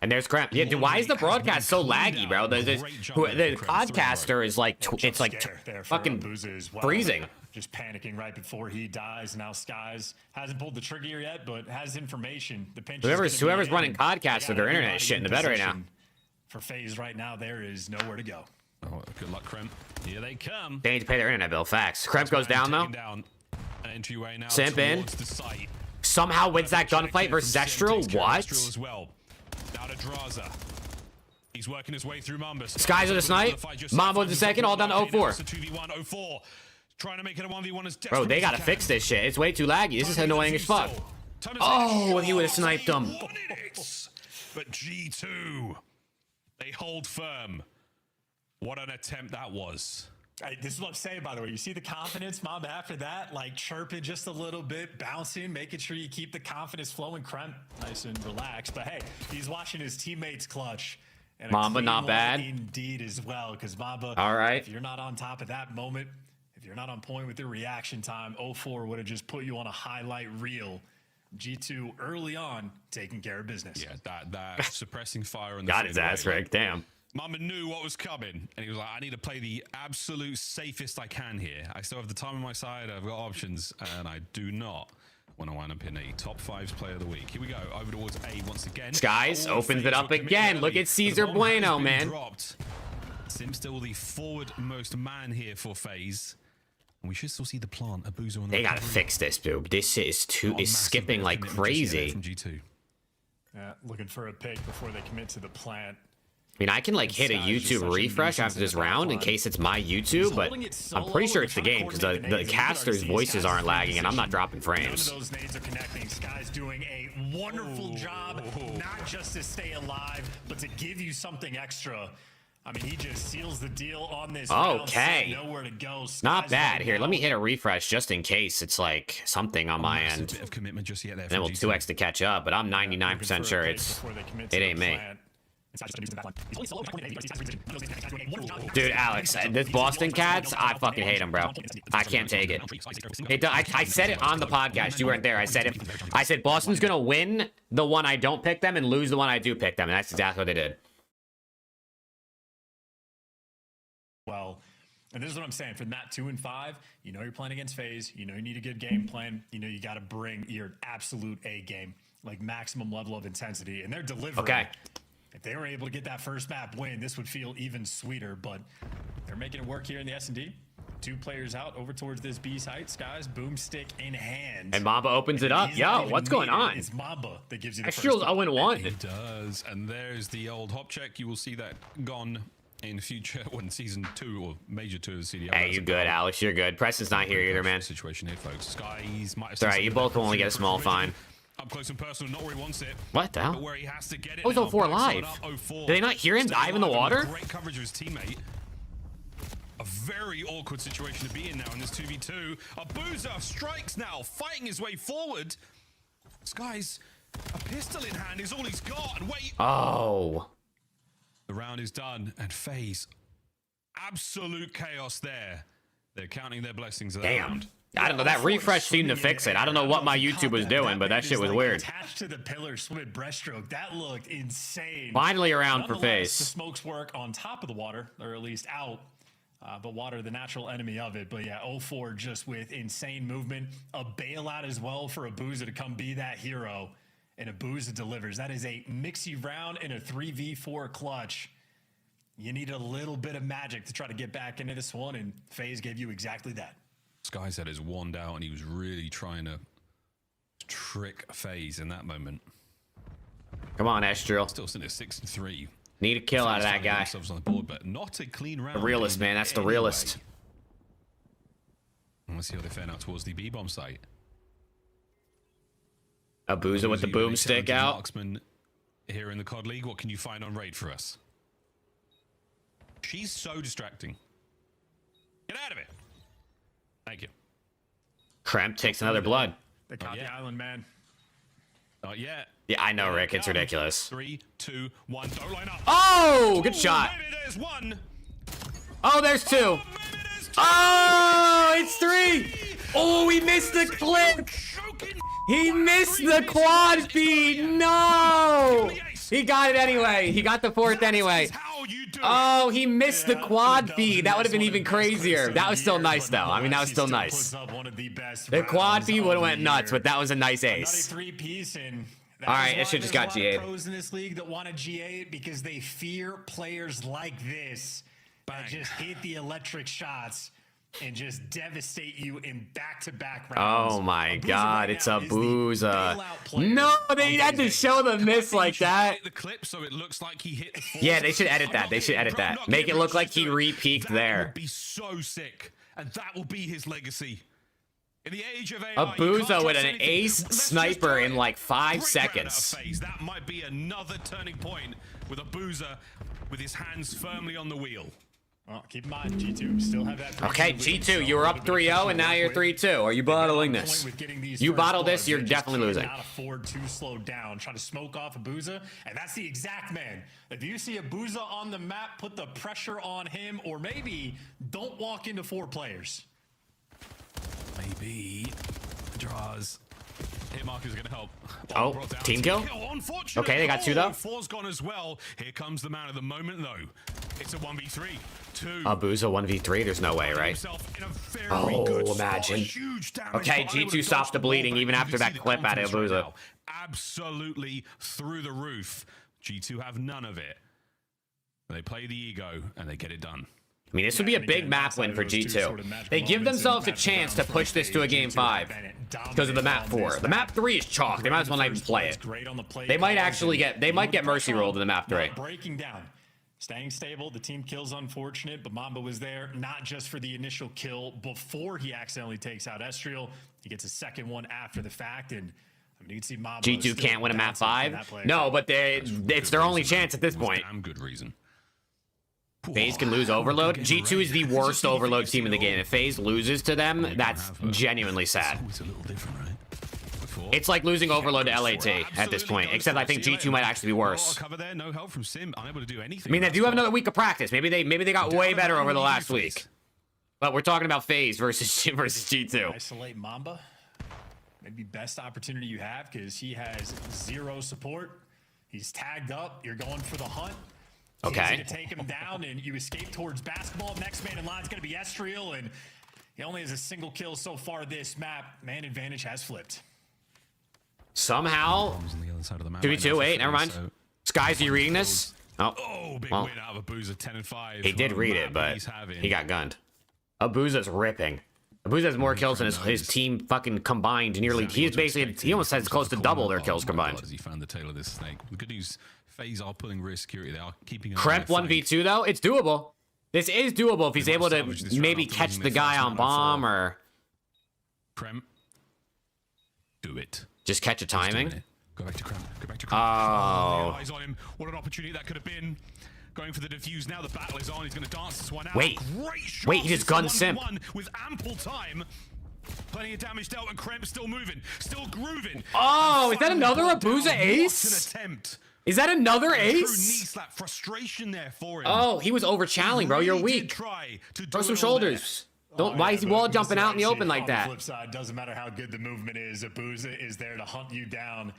And there's Kremp. Yeah, dude, why is the broadcast so laggy, bro? The podcaster is like, it's like fucking freezing. Just panicking right before he dies. Now Skies hasn't pulled the trigger yet, but has information. The pinch whoever's running podcaster, their internet is shit in the bed right now. For FaZe right now, there is nowhere to go. Oh, good luck, Kremp. Here they come. They need to pay their internet bill. Facts. Kremp goes down, though. Entryway now. Simp in. Somehow wins that gunfight versus Extral. What? As well. Down to Draza. He's working his way through Mambus. Skies with a snipe. Mambo with the second, all down to 04. 2v1, 04. Trying to make it a 1v1 bro, they gotta fix this shit. It's way too laggy. This is annoying as fuck. Oh, he would have sniped him. But G2, they hold firm. What an attempt that was. This is what I'm saying, by the way. You see the confidence, Mamba, after that, like chirping just a little bit, bouncing, making sure you keep the confidence flowing, Kremp nice and relaxed. But hey, he's watching his teammates clutch. And Mamba, not bad. Indeed as well, because Mamba, all right. if you're not on top of that moment, if you're not on point with your reaction time, 0-4 would have just put you on a highlight reel. G2 early on taking care of business. Yeah, that suppressing fire on the got his ass rigged. Damn. Mamba knew what was coming, and he was like, I need to play the absolute safest I can here. I still have the time on my side, I've got options, and I do not want to wind up in a top 5 player of the week. Here we go, over towards A once again. Skies opens it up again. Look at Caesar Bueno, man. Dropped. Sim still the forward-most man here for FaZe. And we should still see the plant, Abuzo on the They gotta fix this, dude. This shit is skipping like crazy. From G2. Yeah, looking for a pick before they commit to the plant. I mean, I can like hit a YouTube refresh after this round in case it's my YouTube, but I'm pretty sure it's the game because the casters' voices aren't lagging and I'm not dropping frames. Those nades are connecting. Sky's doing a wonderful job, not just to stay alive, but to give you something extra. I mean, he just seals the deal on this. Okay. Nowhere to go. Not bad. Here, let me hit a refresh just in case it's like something on my end. Bit of commitment just yet there. Then we'll 2x to catch up, but I'm 99% sure it ain't me. Dude, Alex, this Boston Cats, I fucking hate them, bro. I can't take it. I said it on the podcast. You weren't there. I said Boston's gonna win the one I don't pick them and lose the one I do pick them, and that's exactly what they did. Well, and this is what I'm saying. For that 2 and 5, you know you're playing against FaZe. You know you need a good game plan. You know you got to bring your absolute A game, like maximum level of intensity, and they're delivering. Okay. If they were able to get that first map win, this would feel even sweeter, but they're making it work here in the S&D. 2 players out over towards this B site. Skies, boomstick in hand. And Mamba opens it up. Yo, what's going on? It's Mamba that gives you the Extra's 0-1. It does, and there's the old hop check. You will see that gone in the future when season 2 or major 2 of the CDL. Hey, you good, Alex? You're good. Preston's not here either, man. Situation here, folks. Skies might have. It's all right. You both only get a small fine. Up close and personal, not where he wants it. What the hell? But where he has to get it. Oh, it's 04 live. Did they not hear him dive in the water? Great coverage of his teammate. A very awkward situation to be in now in this 2v2. Abuza strikes now, fighting his way forward. Skies, a pistol in hand is all he's got. And wait. Oh. The round is done, and FaZe, absolute chaos there. They're counting their blessings of that round. I don't know. That refresh seemed to fix it. I don't know what my YouTube was doing, but that shit was weird. Attached to the pillar, swim breaststroke. That looked insane. Finally around for FaZe. The smokes work on top of the water, or at least out. But water, the natural enemy of it. But yeah, 0-4 just with insane movement. A bailout as well for Abuza to come be that hero. And Abuza delivers. That is a mixy round in a 3v4 clutch. You need a little bit of magic to try to get back into this one, and FaZe gave you exactly that. Skies had his wand out, and he was really trying to trick FaZe in that moment. Come on, Estrel. Still sitting at 6-3. Need a kill out of that guy. On the board, but not a clean round. The realist, man. That's the realist. Let's see how they fan out towards the B-bomb site. Abuza with the boomstick out. Marksman here in the COD League. What can you find on raid for us? She's so distracting. Get out of it. Thank you. Kremp takes another blood. They caught the island, man. Not yet. Yeah, I know, Rick. It's ridiculous. 3, 2, 1. Don't line up. Oh, good shot. Maybe there's 1. Oh, there's 2. Oh, it's 3. Oh, he missed the clip. He missed the quad feed. No. He got it anyway. He got the 4th anyway. Oh, he missed the quad feed. That would have been even crazier. That was still nice, though. I mean, that was still nice. The quad feed would have went nuts, but that was a nice ace. All right, it should just got GA'd. Pros in this league that want to GA it because they fear players like this that just hit the electric shots and just devastate you in back-to-back rounds. Oh my God, it's Abuza. No, they had to show the miss like that. The clip so it looks like he hit the 4th. Yeah, they should edit that. They should edit that. Make it look like he re-peaked there. That would be so sick, and that will be his legacy. In the age of AI, Abuza with an ace sniper in like 5 seconds. That might be another turning point with Abuza with his hands firmly on the wheel. Well, keep in mind, G2 still have that. Okay, G2, you were up 3-0 and now you're 3-2. Are you bottling this? You bottle this, you're definitely losing. Not afford to slow down, trying to smoke off Abuza, and that's the exact man. If you see Abuza on the map, put the pressure on him, or maybe don't walk into 4 players. Maybe draws. Hit marker's gonna help. Oh, team kill? Okay, they got 2 though. 4's gone as well. Here comes the man of the moment though. It's a 1v3. 2. Abuza 1v3, there's no way, right? Oh, imagine. Okay, G2 stops the bleeding even after that clip out of Abuza. Absolutely through the roof. G2 have none of it. They play the ego and they get it done. I mean, this would be a big map win for G2. They give themselves a chance to push this to a game 5 because of the map 4. The map 3 is chalk. They might as well not even play it. They might actually get, they might get mercy rolled in the map 3. Breaking down. Staying stable, the team kill's unfortunate, but Mamba was there not just for the initial kill before he accidentally takes out Estriel. He gets a second one after the fact, and I mean, you can see Mamba G2 can't win a map 5. No, but it's their only chance at this point. Damn good reason. FaZe can lose Overload. G2 is the worst Overload team in the game. If FaZe loses to them, that's genuinely sad. It's like losing Overload to LAT at this point, except I think G2 might actually be worse. No help from Sim, unable to do anything. I mean, they do have another week of practice. Maybe they got way better over the last week. But we're talking about FaZe versus G2. Isolate Mamba. Maybe best opportunity you have because he has 0 support. He's tagged up. You're going for the hunt. Okay. To take him down and you escape towards basketball. Next man in line is going to be Estriel, and he only has a single kill so far this map. Man advantage has flipped. Somehow 2v2. Wait, never mind. Skies, are you reading this? Oh, big win out of Abuza, 10 and 5. He did read it, but he got gunned. Abuza's ripping. Abuza has more kills than his team fucking combined. Nearly, he's basically, he almost has close to double their kills combined. He found the tail of this snake. The good news, FaZe are pulling rear security. They are keeping. Kremp 1v2 though, it's doable. This is doable if he's able to maybe catch the guy on bomb or. Kremp, do it. Just catch a timing. Go back to Kremp. Go back to Kremp. Oh. Eyes on him. What an opportunity that could have been. Going for the defuse now. The battle is on. He's going to dance this one out. Wait. Great shot. Wait, he just gunned Simp. With ample time. Plenty of damage dealt, and Kremp still moving, still grooving. Oh, is that another Abuza ace? Is that another ace? True knee slap. Frustration there for him. Oh, he was over-challing, bro. You're weak. Throw some shoulders. Don't. Why is he wall jumping out in the open like that? On the flip side, doesn't matter how good the movement is. Abuza is there to hunt you down.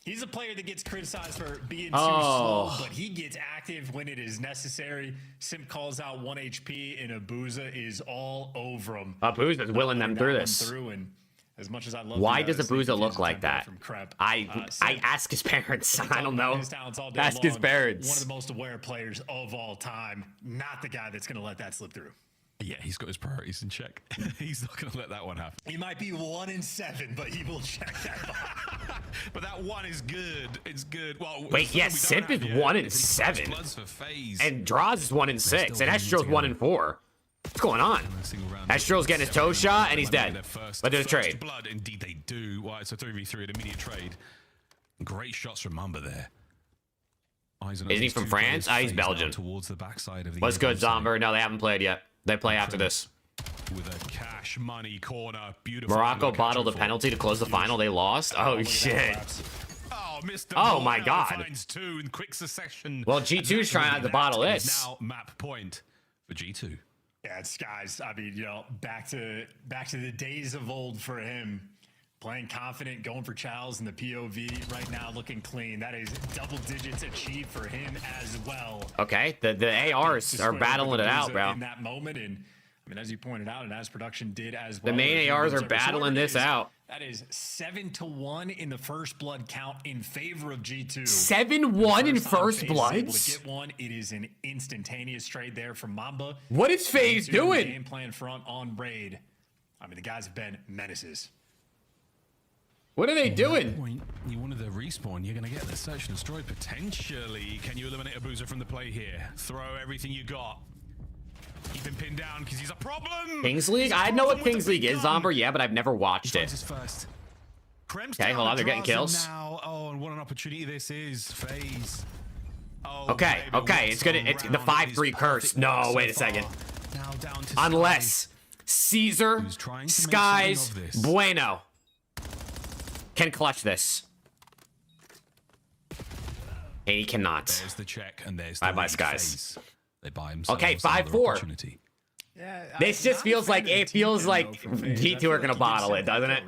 He's a player that gets criticized for being too slow, but he gets active when it is necessary. Simp calls out 1 HP, and Abuza is all over him. Abuza's willing them through this. And as much as I love why does Abuza look like that? I ask his parents. I don't know. Ask his parents. One of the most aware players of all time. Not the guy that's going to let that slip through. Yeah, he's got his priorities in check. He's not going to let that one happen. He might be 1 in 7, but he will check that box. But that 1 is good. It's good. Well, wait, yes, Simp is 1 in 7. And Draws is 1 in 6. And Estriel's 1 in 4. What's going on? Estriel's getting his toe shot, and he's dead. But there's a trade. Blood, indeed they do. Well, it's a 3v3, an immediate trade. Great shots from Mamba there. Isn't he from France? He's Belgian. Towards the backside of the What's good, Zomber? No, they haven't played yet. They play after this. With a cash money corner. Beautiful. Morocco bottled a penalty to close the final. They lost. Oh, shit. Oh, my God. In quick succession. Well, G2's trying not to bottle this. Now map point for G2. Yeah, it's guys. I mean, you know, back to the days of old for him. Playing confident, going for Childs in the POV right now, looking clean. That is double digits achieved for him as well. Okay, the ARs are battling it out, bro. In that moment, and I mean, as you pointed out, and as production did as well. The main ARs are battling this out. That is 7-1 in the first blood count in favor of G2. 7-1 in first bloods. To get one, it is an instantaneous trade there from Mamba. What is FaZe doing? Game plan front on raid. I mean, the guys have been menaces. What are they doing? Point, you wanted the respawn. You're going to get the search and destroy potentially. Can you eliminate Abuza from the play here? Throw everything you got. Keep him pinned down because he's a problem. Kings League? I know what Kings League is, Zomber. Yeah, but I've never watched it. Okay, hold on. They're getting kills. Now, oh, and what an opportunity this is. FaZe. Okay, okay, it's gonna, it's the 5-3 curse. No, wait a second. Unless Caesar, Skies, Bueno can clutch this. And he cannot. There's the check, and there's the bye, Skies. They buy themselves okay, 5-4. Yeah, this just feels like, it feels like G2 are gonna bottle it, doesn't it?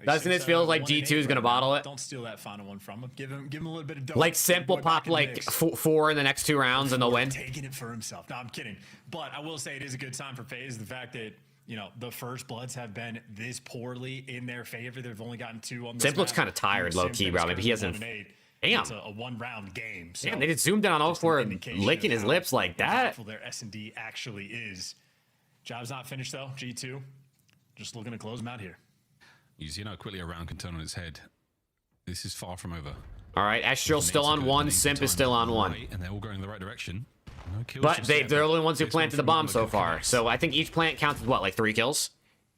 Doesn't it feel like G2 is gonna bottle it? Don't steal that final one from him. Give him a little bit of dope. Like Simp will pop like 4 in the next 2 rounds and they'll win. Taking it for himself. No, I'm kidding. But I will say it is a good sign for FaZe. The fact that, you know, the First Bloods have been this poorly in their favor. They've only gotten 2 on this Simp looks kind of tired, low key, bro. Maybe he hasn't. Damn. It's a 1-round game. So damn, they just zoomed in on 0-4 licking his lips like that. Their S&D actually is. Job's not finished though. G2 just looking to close them out here. You see how quickly a round can turn on its head. This is far from over. All right, Astral's still on 1, Simp is still on 1. And they're all going in the right direction. No kills but they're the only ones who planted the bomb so far. So I think each plant counts as what, like 3 kills?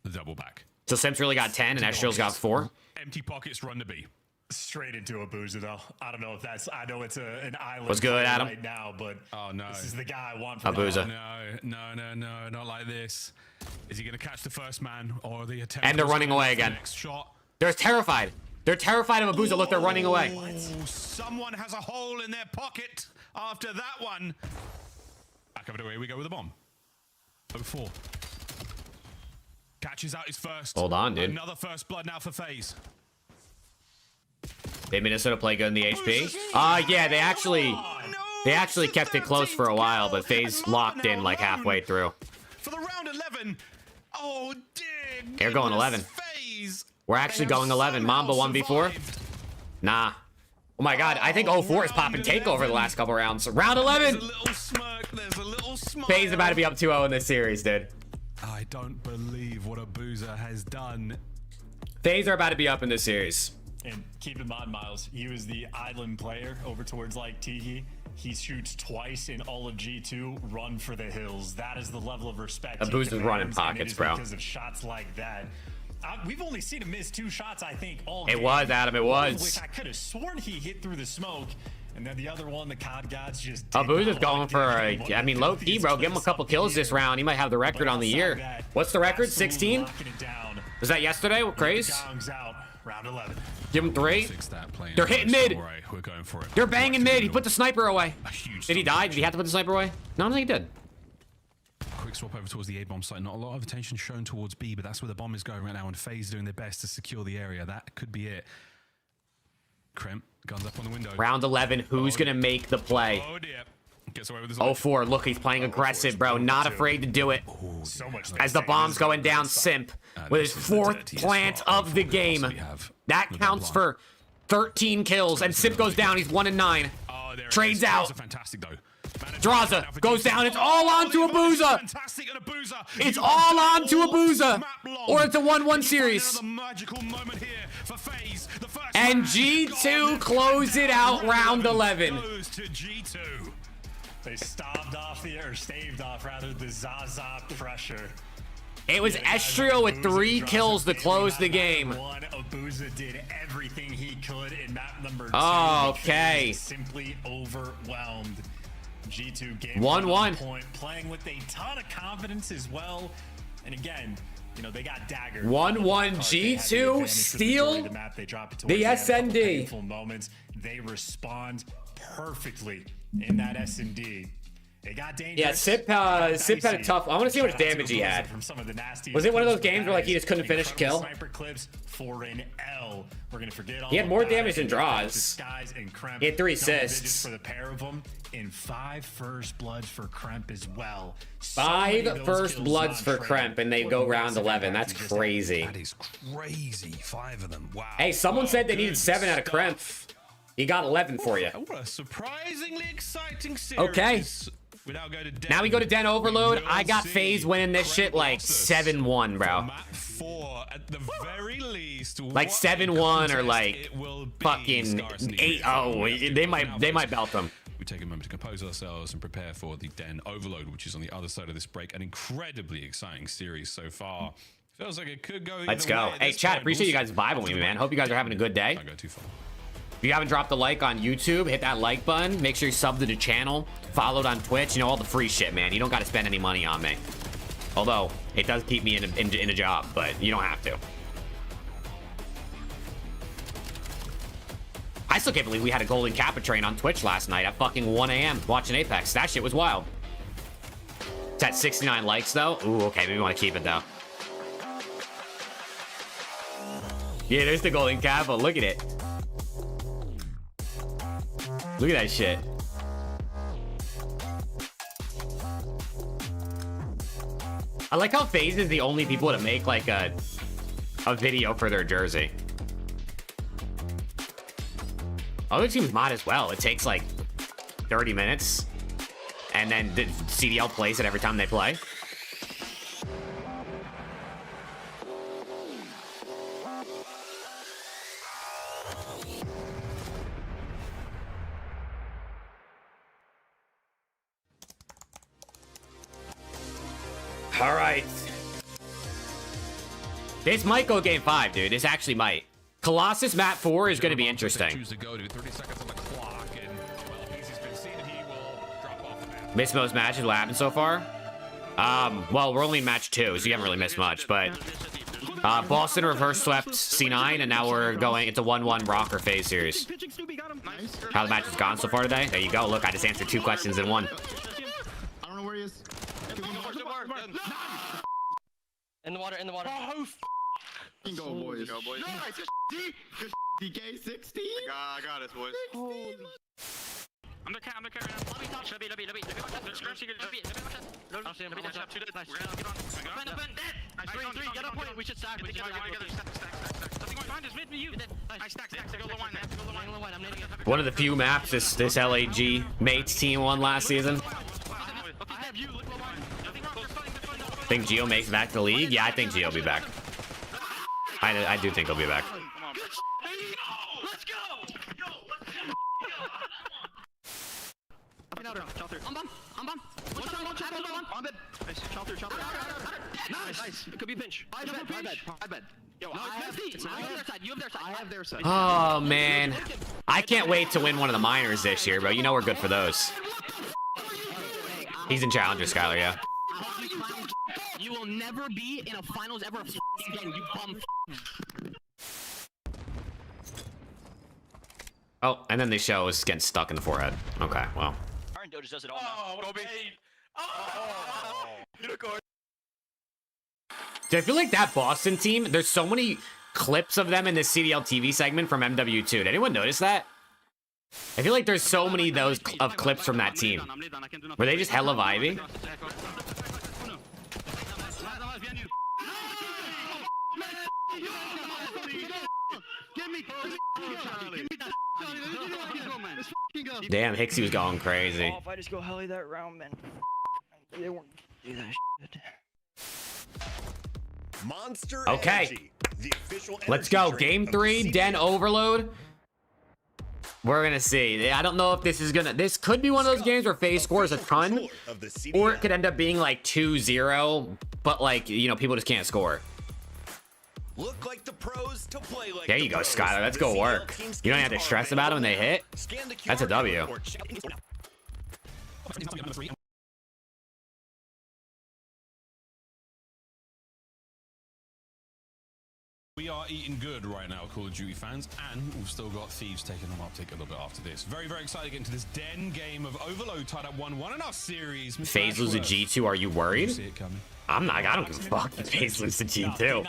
The double back. So Simp's really got 10 and Astral's got 4. Empty pockets, run to B. Straight into a boozer though. I don't know if that's. I know it's an island. What's good, Adam? Right now, but this is the guy I want. A boozer. No, not like this. Is he gonna catch the first man or the attempt? And they're running away again. They're terrified. They're terrified of a boozer. Look, they're running away. Someone has a hole in their pocket after that one. Back over the way we go with the bomb. 0-4. Catches out his first. Hold on, dude. Another first blood now for FaZe. Did Minnesota play good in the HP? Yeah, they actually kept it close for a while, but FaZe locked in like halfway through. For the round 11. Oh, dear. They're going 11. We're actually going 11. Mamba 1v4? Nah. Oh my god, I think 0-4 is popping takeover the last couple rounds. Round 11! There's a little smirk. FaZe about to be up 2-0 in this series, dude. I don't believe what a boozer has done. FaZe are about to be up in this series. And keep in mind, Miles, he was the island player over towards like Tiki. He shoots twice in all of G2. Run for the hills. That is the level of respect. A booster's running pockets, bro. Because of shots like that. We've only seen him miss 2 shots, I think, all game. It was, Adam. It was. Which I could have sworn he hit through the smoke. And then the other one, the COD gods just. Abuza's going for a. I mean, low key, bro. Give him a couple kills this round. He might have the record on the year. What's the record? 16? Was that yesterday? Craze? Round 11. Give him 3. They're hitting mid. We're going for it. They're banging mid. He put the sniper away. Did he die? Did he have to put the sniper away? No, I don't think he did. Quick swap over towards the A bomb site. Not a lot of attention shown towards B, but that's where the bomb is going right now. And FaZe doing their best to secure the area. That could be it. Kremp, guns up on the window. Round 11. Who's gonna make the play? Oh dear. Gets away with his 0-4. Look, he's playing aggressive, bro. Not afraid to do it. As the bomb's going down, Simp with his 4th plant of the game. That counts for 13 kills. And Simp goes down. He's 1-9. Trades out. Draza goes down. It's all onto Abuza. It's all onto Abuza. Or it's a 1-1 series. And G2 close it out round 11. They staved off the Zaza pressure. It was Estrio with 3 kills to close the game. Abuza did everything he could in map number 2. Okay. Simply overwhelmed. G2 game 1-1 point, playing with a ton of confidence as well. And again, you know, they got dagger. 1-1 G2 steal the SND. Moments. They respond perfectly in that S&D. It got dangerous. Yeah, Sip had a tough. I want to see how much damage he had. Was it one of those games where like he just couldn't finish a kill? Sniper clips for an L. We're gonna forget all. He had more damage than draws. He had 3 assists for the pair of them, and 5 first bloods for Kremp as well. 5 first bloods for Kremp, and they go round 11. That's crazy. That is crazy. 5 of them. Wow. Hey, someone said they needed 7 out of Kremp. He got 11 for you. What a surprisingly exciting series. Okay. Now we go to Den Overload. I got FaZe winning this shit like 7-1, bro. Map 4 at the very least. Like 7-1 or like fucking 8-0. They might belt them. We take a moment to compose ourselves and prepare for the Den Overload, which is on the other side of this break. An incredibly exciting series so far. Feels like it could go. Let's go. Hey, chat. Appreciate you guys vibing with me, man. Hope you guys are having a good day. Don't go too far. If you haven't dropped a like on YouTube, hit that like button. Make sure you sub to the channel. Followed on Twitch. You know, all the free shit, man. You don't got to spend any money on me. Although, it does keep me in a job, but you don't have to. I still can't believe we had a golden Kappa train on Twitch last night at fucking 1 a.m. watching Apex. That shit was wild. It's at 69 likes, though. Ooh, okay. Maybe we want to keep it, though. Yeah, there's the golden Kappa. Look at it. Look at that shit. I like how FaZe is the only people to make like a video for their jersey. Other teams mod as well. It takes like 30 minutes. And then the CDL plays it every time they play. All right. This might go game 5, dude. This actually might. Colossus map 4 is going to be interesting. Missed most matches. What happened so far? Well, we're only in match 2, so you haven't really missed much. But Boston reverse swept C9, and now we're going. It's a 1-1 rocker phase series. How the match has gone so far today? There you go. Look, I just answered 2 questions in 1. I don't know where he is. In the water, in the water. Oh, go, boys. Go, boys. Nice. DK 16. I got it, boys. Holy. I'm the cat right now. Should be. Get on point. We should stack. One of the few maps this LAG mates team won last season. Think Gio makes it back to the league? Yeah, I think Gio will be back. I do think he'll be back. Let's go. I'm bomb. Nice. It could be a pinch. I bet. Yo, I have their side. Oh, man. I can't wait to win one of the minors this year, bro. You know we're good for those. He's in Challenger, Skylar, yeah. You will never be in a finals ever again, you bum. Oh, and then they show us getting stuck in the forehead. Okay, well. Does it all. Unicorn. Dude, I feel like that Boston team, there's so many clips of them in this CDL TV segment from MW2. Did anyone notice that? I feel like there's so many of those clips from that team. Were they just hella vibey? Damn, Hixie was going crazy. Oh, if I just go heli that round, man. They won't do that shit. Monster Okay. Energy, the official Let's energy go. drink Game of the 3, CDL. Den Overload. We're going to see. I don't know if this is going to... This could be one of those games where FaZe scores a ton. Or it could end up being like 2-0. But like, you know, people just can't score. Look like the pros to play like There you go, Skylar. Let's go work. You don't have to stress about it when they hit. That's a W. We are eating good right now, Call of Duty fans, and we've still got Thieves taking on OPTIC a little bit after this. Very, very excited to get into this Den game of Overload, tied at 1-1 in our series. FaZe lose a G2. Are you worried? See it coming. I'm not. I don't give a fuck if FaZe lose to G2.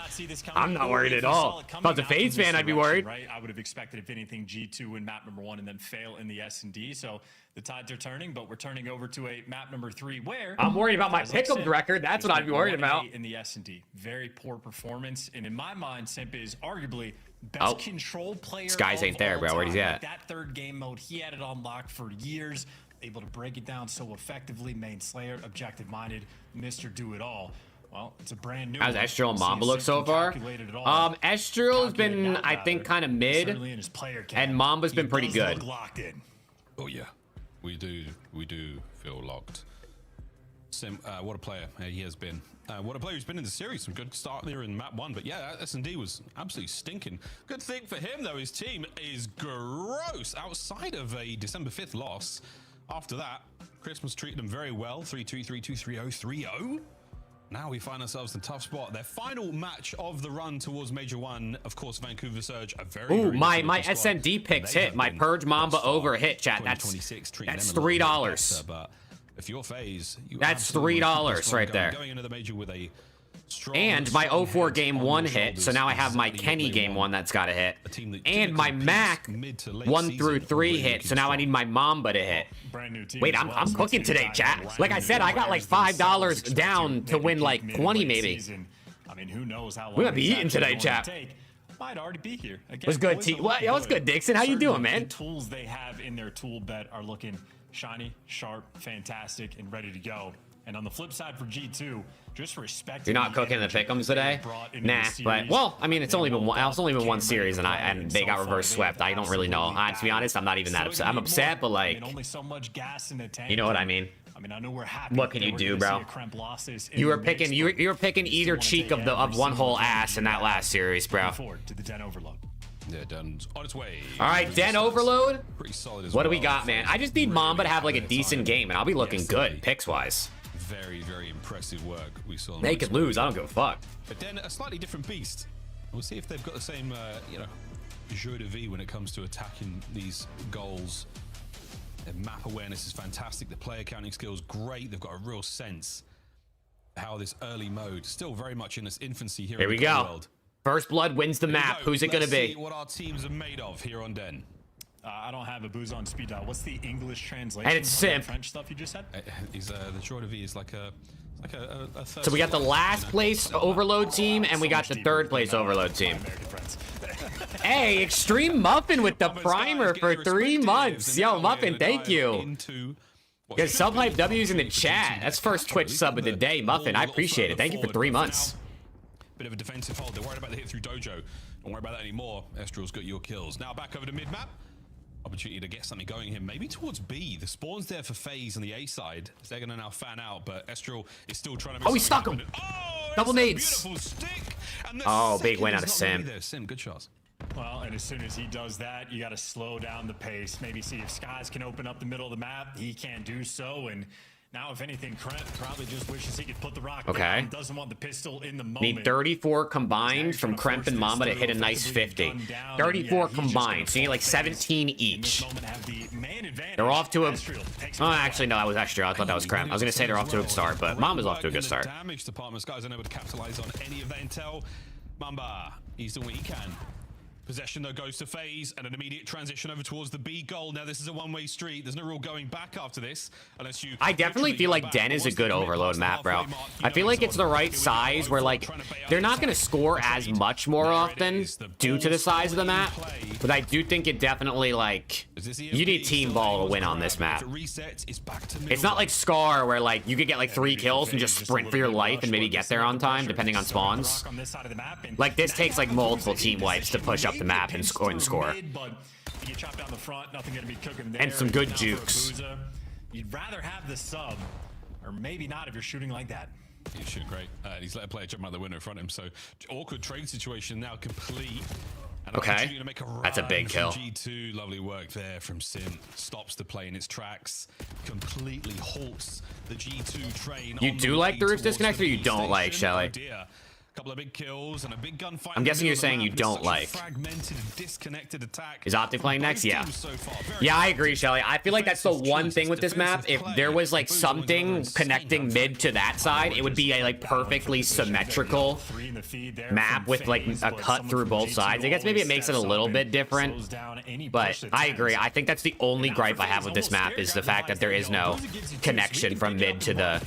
I'm not worried at all. If I was a FaZe fan, I'd be worried. Right? I would have expected, if anything, G2 win map number 1 and then fail in the S&D. So the tides are turning, but we're turning over to a map number 3 where I'm worried about my pick'em record. That's what I'd be worried about. In the S&D, very poor performance, and in my mind, Simp is arguably best control player. Skies ain't there, bro. Where'd he at? That third game mode, he had it on lock for years. Able to break it down so effectively. Main Slayer, objective-minded, Mr. Do-It-All. Well, it's a brand new. How's Estrel and Mamba look so far? Estrel has been, I think, kind of mid, and Mamba's been pretty good. Locked in. Oh yeah, we do feel locked. Sim, what a player he has been. What a player he's been in the series. Some good start there in map 1, but yeah, S&D was absolutely stinking. Good thing for him, though, his team is gross. Outside of a December 5th loss, after that, Christmas treated them very well. 3-2, 3-2, 3-0, 3-0. Now we find ourselves in a tough spot. Their final match of the run towards Major 1, of course, Vancouver Surge, a very, Ooh, very my SND picks hit. My Purge Mamba over hit, chat. That's $3. But if your phase, that's $3 right there. Going into the major with a strong, and my 04 game 1 hit, so now I have my Kenny game 1 that's got to hit. And my Mac 1 through 3 hit, so now I need my Mamba to hit. Wait, I'm cooking today, chat. Like I said, I got like $5 down to win like 20 maybe. I mean, who knows how long we might be eating today, chat. Might already be here. Again, what's good, T? What? What's good, Dixon? How you doing, man? The tools they have in their tool belt are looking shiny, sharp, fantastic, and ready to go. And on the flip side for G2, just respect. You're not cooking the pick'ems today? Nah, but well, I mean, it's only been one series, and they got reverse swept. I don't really know. To be honest, I'm not even that upset. I'm upset, but like, only so much gas in the tank. You know what I mean? I mean, I know we're happy. What can you do, bro? You were picking either cheek of one whole ass in that last series, bro. To the Den Overload. Yeah, Den's on its way. All right, Den Overload. Pretty solid as what well. do we got, man? I just need Mamba to have like a decent game, and I'll be looking good picks wise. Very, very impressive work we saw. They could lose. I don't give a fuck. But then a slightly different beast. We'll see if they've got the same, juvee when it comes to attacking these goals. Their map awareness is fantastic. The player counting skills great. They've got a real sense how this early mode still very much in its infancy here. Here we go. World. First blood wins the map. Who's it going to be? See what our teams are made of here on Den. I don't have a booze on speed dial. What's the English translation? And it's Simp. French stuff you just said? The juvee is like a so we got the last place Overload team, and we got the third place Overload team. Hey, Extreme Muffin with the primer for 3 months. Yo, Muffin, thank you. Get sub hype W's in the chat. That's first Twitch sub of the day, Muffin. I appreciate it. Thank you for 3 months. Bit of a defensive hold. They're worried about the hit through Dojo. Don't worry about that anymore. Estrel's got your kills. Now back over to mid map. Opportunity to get something going here, maybe towards B. The spawn's there for FaZe on the A side. They're gonna now fan out, but Estrel is still trying to. Oh, he stuck him. Double nades. Oh, big win out of Sim. Sim, good shots. Well, and as soon as he does that, you got to slow down the pace. Maybe see if Skies can open up the middle of the map. He can't do so, and now, if anything, Kremp probably just wishes he could put the rock down. Doesn't want the pistol in the moment. Need 34 combined from Kremp and Mamba to hit a nice 50. 34 combined, so you need like 17 each. They're off to a... Oh, actually, no, that was Extra. I thought that was Kremp. I was going to say they're off to a good start, but Mamba's off to a good start. Damage department, Skies unable to capitalize on any of that intel. Mamba, he's doing what he can. Possession, though, goes to FaZe, and an immediate transition over towards the B goal. Now, this is a one-way street. There's no real going back after this, unless you... I definitely feel like Den is a good Overload map, bro. I feel like it's the right size where, like, they're not going to score as much more often due to the size of the map, but I do think it definitely, like, you need team ball to win on this map. It's not like Scar where, like, you could get, like, 3 kills and just sprint for your life and maybe get there on time, depending on spawns. Like, this takes, like, multiple team wipes to push up the map and score. And some good jukes. You'd rather have the sub, or maybe not if you're shooting like that. He's shooting great. He's let a player jump out the window in front of him, so awkward trade situation now complete. Okay, that's a big kill. G2, lovely work there from Sim. Stops the play in its tracks, completely halts the G2 train. You do like the roof disconnect, or you don't like, Shelly? Couple of big kills and a big gunfight. I'm guessing you're saying you don't like. Fragmented, disconnected attack. Is Optic playing next? Yeah. Yeah, I agree, Shelly. I feel like that's the one thing with this map. If there was like something connecting mid to that side, it would be a like perfectly symmetrical map with like a cut through both sides. I guess maybe it makes it a little bit different, but I agree. I think that's the only gripe I have with this map is the fact that there is no connection from mid to the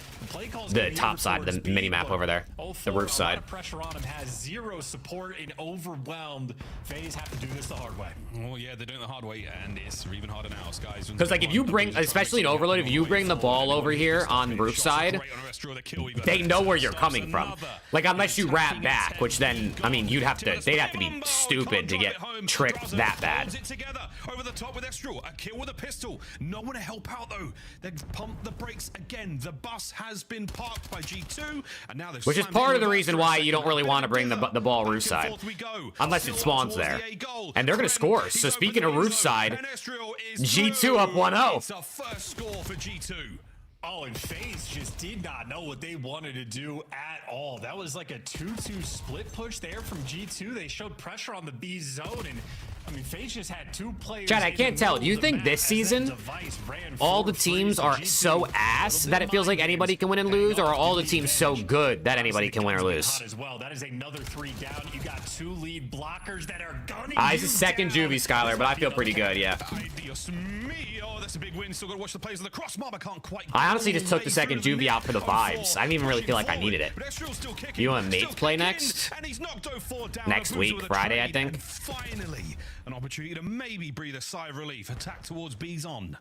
top side of the mini map over there, the roof side. Pressure on him, has 0 support and overwhelmed. FaZe have to do this the hard way. Oh yeah, they're doing the hard way, and it's even harder now, guys. Because like if you bring, especially in Overload, if you bring the ball over here on roof side, they know where you're coming from. Like unless you wrap back, which then I mean they'd have to be stupid to get tricked that bad. Over the top with Estrel, a kill with a pistol. No one to help out though. They pump the brakes again. The bus has has been parked by G2, and now they've Which is slammed part in of the with reason that for a why second. you don't really want to bring the ball Back roof and side. forth we go. Unless it Still on spawns towards there. the A goal. And they're going to score. So speaking of roof side, G2 up 1-0. It's a first score for G2. Oh, and FaZe just did not know what they wanted to do at all. That was like a 2-2 split push there from G2. They showed pressure on the B zone, and I mean, FaZe just had two players. Chad, I can't tell. Do you think this season all the teams are so ass that it feels like anybody can win and lose, or are all the teams so good that anybody can win or lose? As well. That is another 3 down. You got 2 lead blockers that are gunning. It's a second juvee, Skylar, but I feel pretty good, yeah. Oh, that's a big win. Still got to watch the plays of the cross. Mama can't quite. I honestly just took the second juvee out for the vibes. I didn't even really feel like I needed it. You want mates play next? Next week, Friday, I think. Finally, an opportunity to maybe breathe a sigh of relief. Attack towards B's on.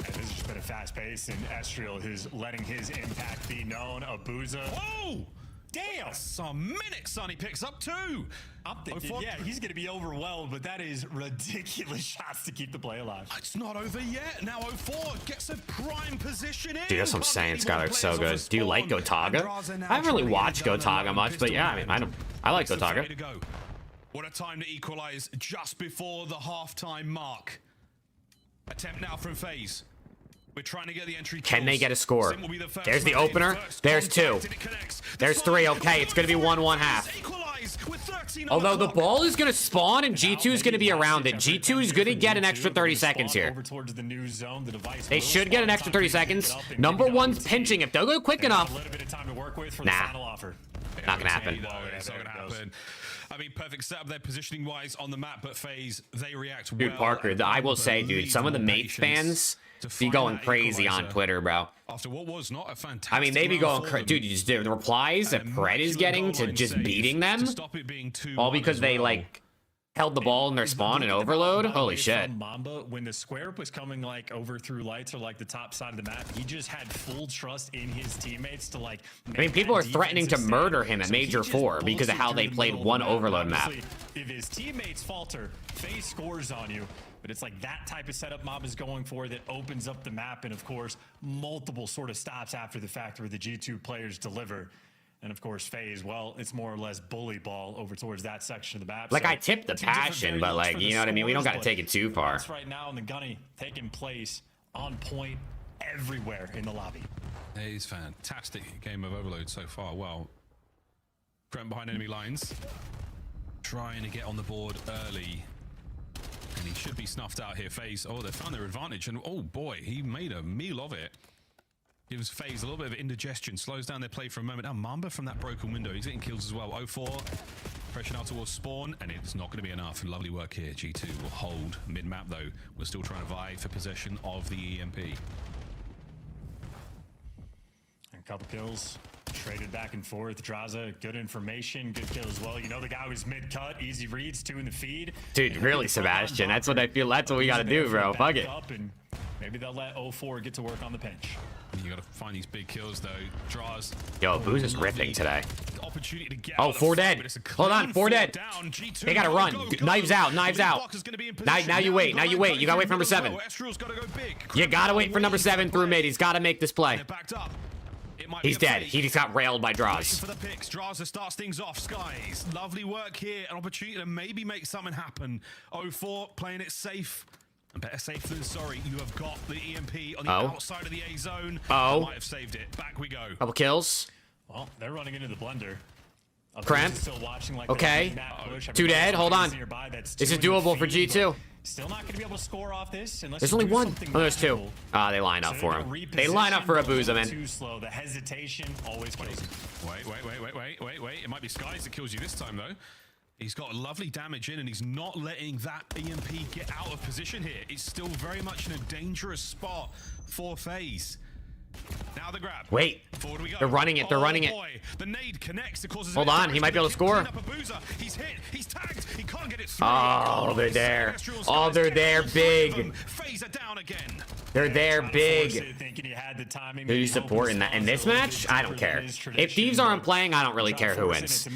And this has just been a fast pace, and Estriel who's letting his impact be known. Abuza. Oh! Damn! Some minutes, Son. He picks up 2. I'm thinking, yeah, he's going to be overwhelmed, but that is ridiculous shots to keep the play alive. It's not over yet. Now 04 gets a prime position in. Dude, that's what I'm saying, Skylar. It's so good. Do you like Gotaga? I haven't really watched Gotaga much, but yeah, I mean, I like Gotaga. What a time to equalize just before the halftime mark. Attempt now from FaZe. We're trying to get the entry. Can they get a score? There's the opener. There's 2. There's 3. Okay, it's going to be 1-1 half. Although the ball is going to spawn and G2 is going to be around it. G2 is going to get an extra 30 seconds here. They should get an extra 30 seconds. Number 1's pinching. If they'll go quick enough. Nah. Not going to happen. It's not going to happen. I mean, perfect setup there positioning-wise on the map, but FaZe, they react well. Dude, Parker, I will say, dude, some of the Mate fans be going crazy on Twitter, bro. After what was not a fantastic I mean, they be going crazy. Dude, you just the replies that Pred is getting to just beating them, all because they, like, held the ball in their spawn and overload. Holy shit. Mamba, when the square was coming like over through lights or like the top side of the map, he just had full trust in his teammates to like. I mean, people are threatening to murder him at Major 4 because of how they played one overload map. If his teammates falter, FaZe scores on you. But it's like that type of setup Mob is going for that opens up the map, and of course, multiple sort of stops after the fact where the G2 players deliver. And of course, FaZe, well, it's more or less bully ball over towards that section of the map. Like, I tipped the passion, but, like, you know what I mean? We don't got to take it too far. Right now, and the gunny taking place on point everywhere in the lobby. It's fantastic game of overload so far. Well, Trent behind enemy lines, trying to get on the board early. And he should be snuffed out here. FaZe, oh, they found their advantage. And oh boy, he made a meal of it. Gives FaZe a little bit of indigestion, slows down their play for a moment. Now Mamba from that broken window, he's getting kills as well. 04, pressure now towards spawn, and it's not going to be enough. Lovely work here. G2 will hold mid-map though. We're still trying to vie for possession of the EMP. A couple kills. Traded back and forth. Draza, good information, good kill as well. You know the guy was mid-cut, easy reads, 2 in the feed. Dude, really, Sebastian, that's what I feel. That's what we got to do, bro. Fuck it. And maybe they'll let 04 get to work on the pinch. You got to find these big kills though. Draz. Yo, Booz is ripping today. Opportunity to get Oh, 4 dead. Hold on, 4 dead. They got to run. Knives out, knives out. Now you wait. Now you wait. You got to wait for number 7. You got to wait for number 7 through mid. He's got to make this play. He's dead. He just got railed by Draz. For the picks, Draza starts things off. Skies, lovely work here. An opportunity to maybe make something happen. 04 playing it safe. And better safe than sorry. You have got the EMP on the outside of the A zone. Might have saved it. Back we go. Couple kills. Well, they're running into the blender. Cramp. Like okay. 2 dead. Hold on. This is doable for G2. Still not going to be able to score off this unless there's only 1. Oh, there's 2. They line up for him. They line up for Abuza, man. Too slow. The hesitation always kills him. Wait. It might be Skies that kills you this time, though. He's got lovely damage in, and he's not letting that EMP get out of position here. It's still very much in a dangerous spot for FaZe. Now the grab. Wait. Forward we go. They're running it. They're running it. The nade connects. It causes hold on. He might be able to score. He's hit. He's tagged. He can't get it through. Oh, they're there. Oh, they're there big. FaZe are down again. They're there big. Who you supporting that in this match? I don't care. If Thieves aren't playing, I don't really care who wins.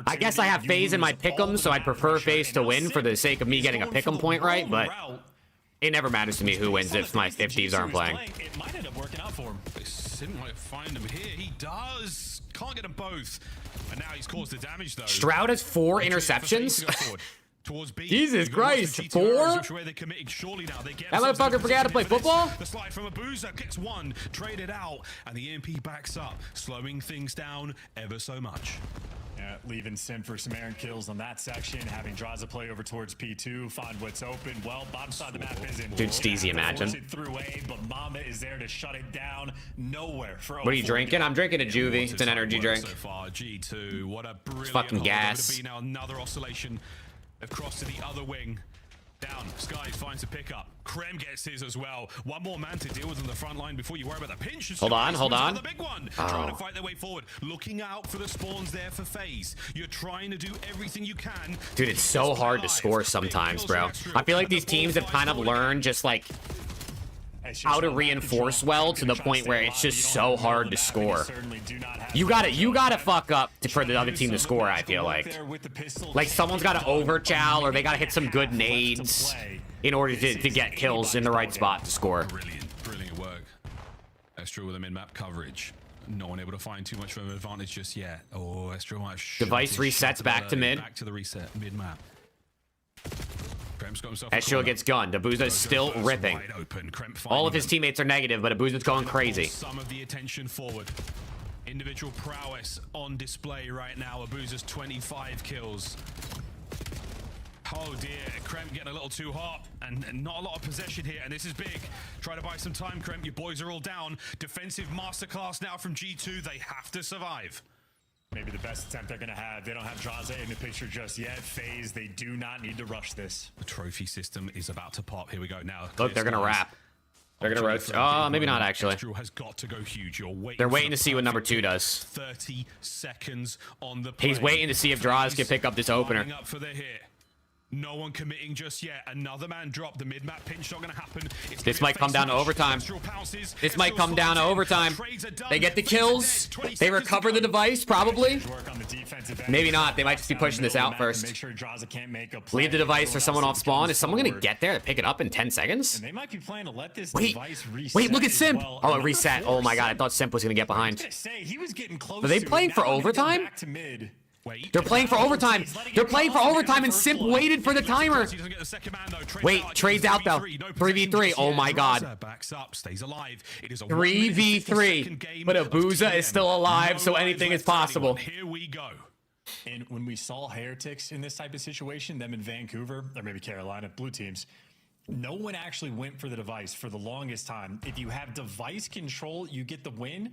I guess I have FaZe in my pick'em, so I'd prefer FaZe to win for the sake of me getting a pick'em point right, but it never matters to me who wins if Thieves aren't playing. It might end up working out for him. Sim might find him here. He does. Can't get them both. And now he's caused the damage, though. Stroud has 4 interceptions. Jesus Christ, 4? That motherfucker forgot to play football? The slide from Abuza gets one, traded out, and the EMP backs up, slowing things down ever so much. Yeah, leaving Sim for some errant kills on that section, having Draza play over towards P2, find what's open. Well, bottom side of the map isn't. Dude, Steezy, imagine. It through A, but Mama is there to shut it down. Nowhere for. What are you drinking? I'm drinking a juvee. It's an energy drink. So far, G2, what a brilliant fucking gas. Now another oscillation. They've crossed to the other wing. Down, Skies finds a pickup. Krem gets his as well. One more man to deal with on the front line before you worry about the pinch. Hold on. The big one. Trying to fight their way forward. Looking out for the spawns there for FaZe. You're trying to do everything you can. Dude, it's so hard to score sometimes, bro. I feel like these teams have kind of learned just like how to reinforce well to the point where it's just so hard to score. You gotta fuck up for the other team to score, I feel like. Like someone's gotta overchow or they gotta hit some good nades in order to get kills in the right spot to score. Brilliant work. Estro with a mid-map coverage. No one able to find too much of an advantage just yet. Oh, Estro might device resets back to mid. Back to the reset, mid-map. Estro gets gunned. Abuza's still ripping. All of his teammates are negative, but Abuza's going crazy. Some of the attention forward. Individual prowess on display right now. Abuza's 25 kills. Oh dear, Krem getting a little too hot and not a lot of possession here, and this is big. Try to buy some time, Krem. Your boys are all down. Defensive masterclass now from G2. They have to survive. Maybe the best attempt they're going to have. They don't have Draza in the picture just yet. FaZe, they do not need to rush this. The trophy system is about to pop. Here we go now. Look, they're going to wrap. They're going to rotate. Oh, maybe not, actually. Has got to go huge. They're waiting to see what number 2 does. 30 seconds on the play. He's waiting to see if Draza can pick up this opener. Up for the hit. No one committing just yet. Another man dropped. The mid-map pinch not going to happen. This might come down to overtime. This might come down to overtime. They get the kills. They recover the device, probably. Maybe not. They might just be pushing this out first. Leave the device for someone off spawn. Is someone going to get there to pick it up in 10 seconds? They might be planning to let this wait, look at Simp. Oh, it reset. Oh my god, I thought Simp was going to get behind. Are they playing for overtime? They're playing for overtime. They're playing for overtime, and Simp waited for the timer. Wait, trades out though. 3v3. Oh my god. 3v3. But Abuza is still alive, so anything is possible. Here we go. And when we saw Heretics in this type of situation, them in Vancouver, or maybe Carolina, blue teams, no one actually went for the device for the longest time. If you have device control, you get the win.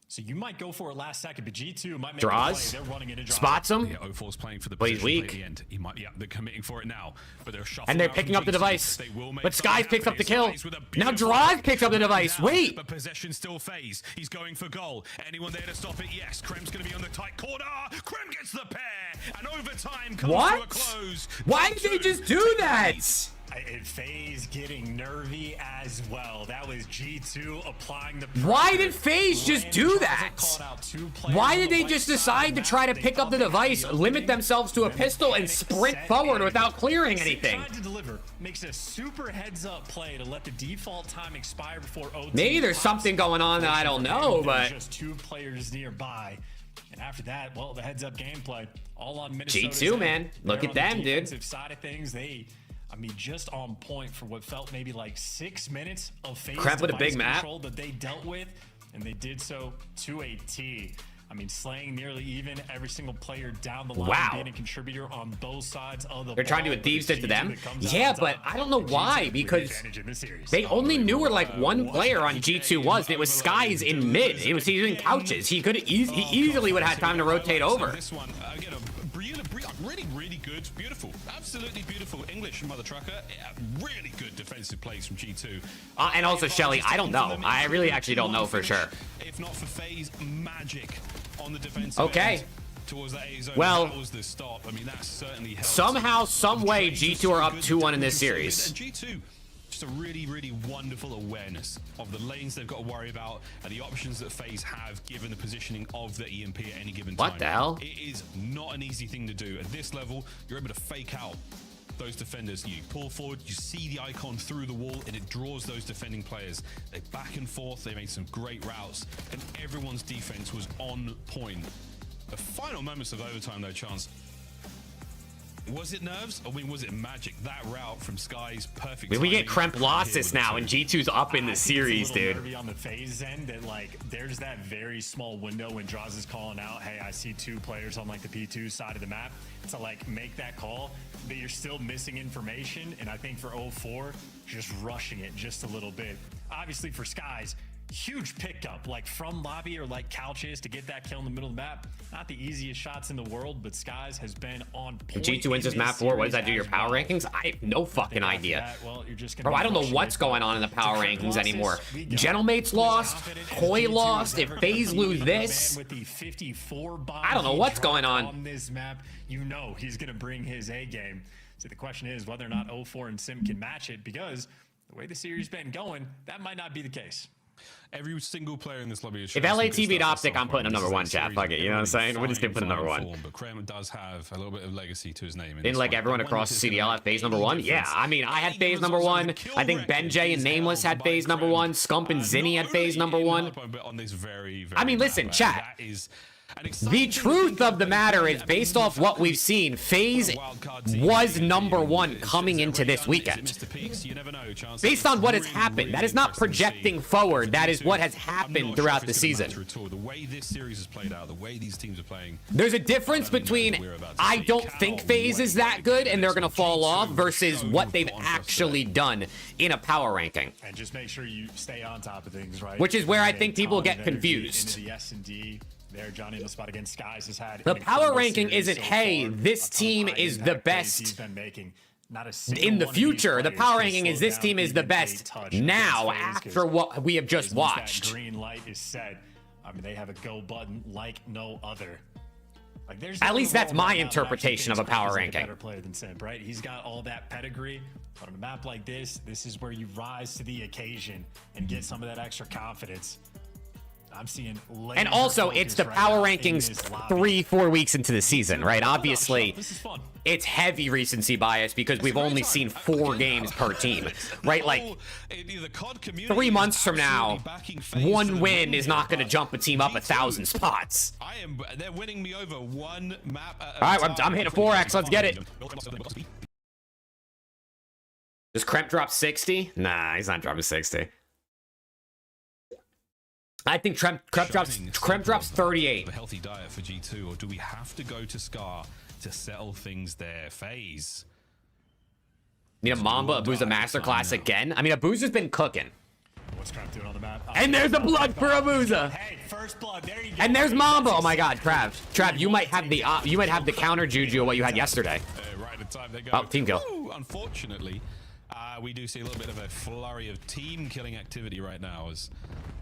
So you might go for it last second, but G2 might make a play. They're running into draws. Spots him. Yeah, 04's playing for the but he's weak. At the end. He might, yeah, they're committing for it now, but they're shuffling. And they're picking up the device. But Skies picks up the kill. Now Draws picks up the device. Wait. But possession still FaZe. He's going for goal. Anyone there to stop it? Yes. Krem's going to be on the tight corner. Krem gets the pair, and overtime comes to a close. Why did they just do that? And FaZe getting nervy as well. That was G2 applying the pressure. Why did FaZe just do that? Why did they just decide to try to pick up the device, limit themselves to a pistol, and sprint forward without clearing anything? Tried to deliver. Makes a super heads-up play to let the default time expire before OT. Maybe there's something going on that I don't know, but just 2 players nearby. And after that, well, the heads-up gameplay all on Minnesota. G2, man. Look at them, dude. Defensive side of things, I mean, just on point for what felt maybe like 6 minutes of FaZe Crap with a big map control that they dealt with, and they did so to a T. I mean, slaying nearly even every single player down the line, being a contributor on both sides of the They're trying to do a thieves to them? Yeah, but I don't know why, because they only knew where like one player on G2 was, and it was Skies in mid. He was in couches. He easily would have had time to rotate over. This one, again, really good, beautiful, absolutely beautiful English mother trucker. Yeah, really good defensive plays from G2. And also Shelly, I don't know. I really actually don't know for sure. If not for FaZe, magic on the defensive okay. end towards that A zone. Well, that was the stop. I mean, that certainly helped. Somehow, some way, G2 are up 2-1 in this series. And G2, just a really wonderful awareness of the lanes they've got to worry about and the options that FaZe have given the positioning of the EMP at any given time. What the hell? It is not an easy thing to do. At this level, you're able to fake out those defenders. You pull forward, you see the icon through the wall, and it draws those defending players. They back and forth, they made some great routes, and everyone's defense was on point. The final moments of overtime, though, Chance. Was it nerves? I mean, was it magic? That route from Sky's perfect. We get Kremp lost this now, and G2's up in the series, dude. On the phase end, that like there's that very small window when Draws is calling out, hey, I see 2 players on like the P2 side of the map, to like make that call, but you're still missing information. And I think for 0-4, just rushing it just a little bit. Obviously for Skies, huge pickup, like from lobby or like couches to get that kill in the middle of the map. Not the easiest shots in the world, but Skies has been on point. G2 wins this map 4. What does that do? Your power rankings? I have no fucking idea. Bro, I don't know what's going on in the power rankings anymore. Gentlemate's lost. Koi lost. If FaZe lose this, I don't know what's going on. This map, you know he's going to bring his A game. So the question is whether or not 0-4 and Sim can match it, because the way the series been going, that might not be the case. Every single player in this lobby is. If LAT beat OPTIC, I'm putting him number 1, chat. Fuck it, you know what I'm saying? We're just gonna put him number 1. But Krem does have a little bit of legacy to his name. Didn't like everyone across the CDL have FaZe number 1? Yeah, I mean, I had FaZe number 1. I think Benjay and Nameless had FaZe number 1. Scump and Zinni had FaZe number 1. I mean, listen, chat. The truth of the matter is, based off what we've seen, FaZe was number 1 coming into this weekend. Based on what has happened, that is not projecting forward. That is what has happened throughout the season. The way this series has played out, the way these teams are playing. There's a difference between I don't think FaZe is that good and they're going to fall off versus what they've actually done in a power ranking. And just make sure you stay on top of things, right? Which is where I think people get confused. Into the S&D. There, Johnny in the spot against Skies has had the power ranking isn't, hey, this team is the best in the future. The power ranking is this team is the best now after what we have just watched. Green light is set. I mean, they have a go button like no other. Like, there's at least that's my interpretation of a power ranking. Better player than Simp, right? He's got all that pedigree. But on a map like this is where you rise to the occasion and get some of that extra confidence. I'm seeing, and also it's the power rankings 3-4 weeks into the season, right? Obviously it's heavy recency bias because we've only seen 4 games per team, right? Like 3 months from now, 1 win is not going to jump a team up 1,000 spots. They're winning me over 1 map at all right, I'm hitting a 4x. Let's get it. Does Kremp drop 60? Nah, he's not dropping 60. I think Kremp drops 38. A healthy diet for G2, or do we have to go to Scar to settle things there? FaZe. Need a Mamba Abuza masterclass again? I mean, Abuza's been cooking. What's Kremp doing on the map? And there's a blood for Abuza. Hey, first blood. There you go. And there's Mamba. Oh my God, Trav, you might have the counter juju of what you had yesterday. Right at time they go. Oh, team kill. Ooh, unfortunately, we do see a little bit of a flurry of team killing activity right now as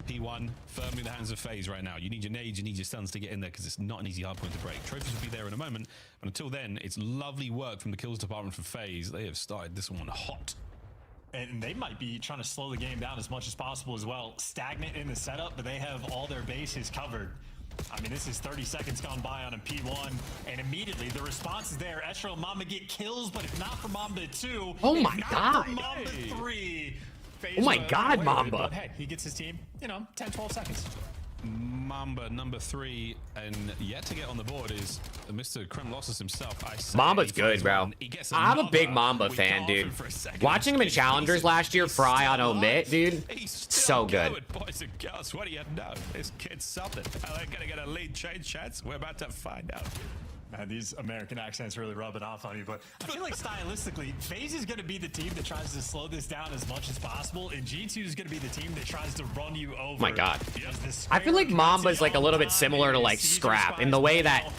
P1 firmly in the hands of FaZe right now. You need your nades, you need your stuns to get in there because it's not an easy hard point to break. Trophies will be there in a moment, but until then, it's lovely work from the kills department for FaZe. They have started this one hot. And they might be trying to slow the game down as much as possible as well. Stagnant in the setup, but they have all their bases covered. I mean, this is 30 seconds gone by on a P1, and immediately the response is there. Estro and Mamba get kills, but if not for Mamba 2, oh my God, Mamba 3. Oh my God, Mamba. But hey, he gets his team, 10-12 seconds. Mamba number 3, and yet to get on the board is Mr. Krem Losses himself. Mamba's good, bro. I'm a big Mamba fan, dude. Watching him in Challengers last year, Fry on Omit, dude, so good. Boys and girls, what do you know? This kid's something. Are they gonna get a lead change chance? We're about to find out. Man, these American accents really rub it off on you, but I feel like stylistically, FaZe is going to be the team that tries to slow this down as much as possible, and G2 is going to be the team that tries to run you over. Oh my God. I feel like Mamba's like a little bit similar to like Scrap in the way that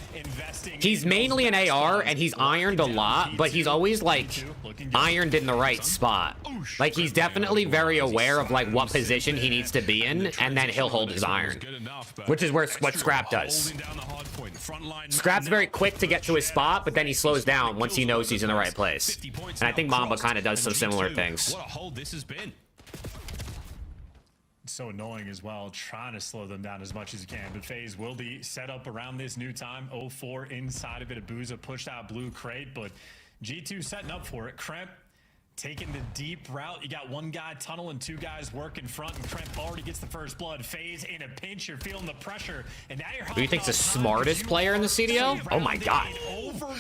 he's mainly an AR and he's ironed a lot, but he's always like ironed in the right spot. Like he's definitely very aware of like what position he needs to be in, and then he'll hold his iron, which is what Scrap does. Scrap's very quick to get to his spot, but then he slows down once he knows he's in the right place. And I think Mamba kind of does some similar things. What a hold this has been. So annoying as well, trying to slow them down as much as you can. But FaZe will be set up around this new time. 0-4 inside of it. Abuza pushed out blue crate, but G2 setting up for it. Kremp taking the deep route. You got one guy tunnel and two guys work in front, and Kremp already gets the first blood. FaZe in a pinch. You're feeling the pressure, and now you're. Who do you think's the smartest player in the CDL? Oh my god.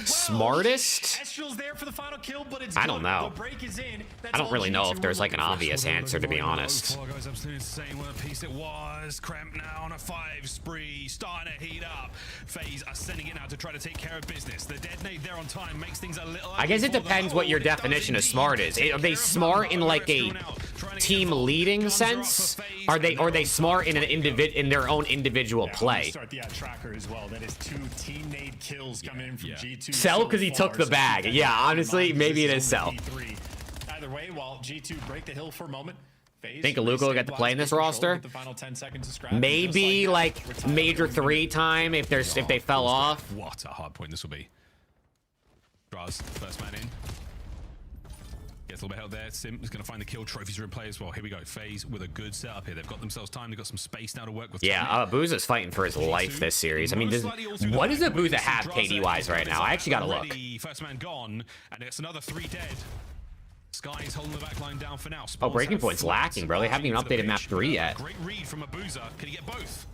Smartest? Estrel's there for the final kill, but it's I don't know. The break is in. I don't really know if there's like an obvious answer, to be honest. Goes absolutely insane. What a piece it was. Kremp now on a 5 spree, starting to heat up. FaZe are sending it out to try to take care of business. The detonate there on time makes things a little. I guess it depends what your definition of smart is. Are they smart in like a team leading sense? Are they smart in an in their own individual play? Start the tracker as well. That is 2 team-made kills coming in from G2. Sell because he took the bag. Yeah, honestly, maybe it is sell. Either way, while G2 break the hill for a moment. Think Luca will get to play in this roster? Maybe like major 3 time if they fell off. What a hard point this will be. Draws first man in. Gets a little bit held there. Sim is going to find the kill. Trophies are in play as well. Here we go. FaZe with a good setup here. They've got themselves time. They've got some space now to work with. Yeah, Booza's fighting for his life this series. I mean, what does a Booza have KD-wise right now? I actually got to look. First man gone, and it's another 3 dead. Sky's holding the back line down for now. Oh, Breaking Point's lacking, bro. They haven't even updated map 3 yet. Great read from Abuza. Can he get both?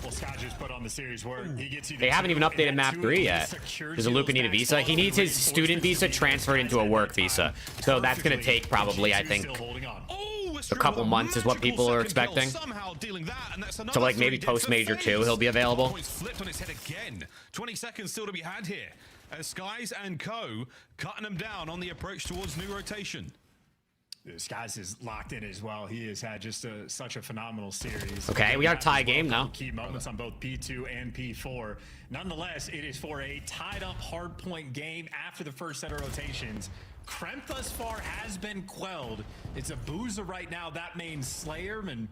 Well, Sky just put on the series where he gets you. They haven't even updated map 3 yet. Does Luca need a visa? He needs his student visa transferred into a work visa. So that's going to take probably, I think, a couple months is what people are expecting. So like maybe post Major 2 he'll be available. Flipped on his head again. 20 seconds still to be had here. As Skies and Co cutting them down on the approach towards new rotation. Skies is locked in as well. He has had just such a phenomenal series. Okay, we got a tie game now. Key moments on both P2 and P4. Nonetheless, it is for a tied up hard point game after the first set of rotations. Kremp thus far has been quelled. It's Abuza right now, that main Slayer, and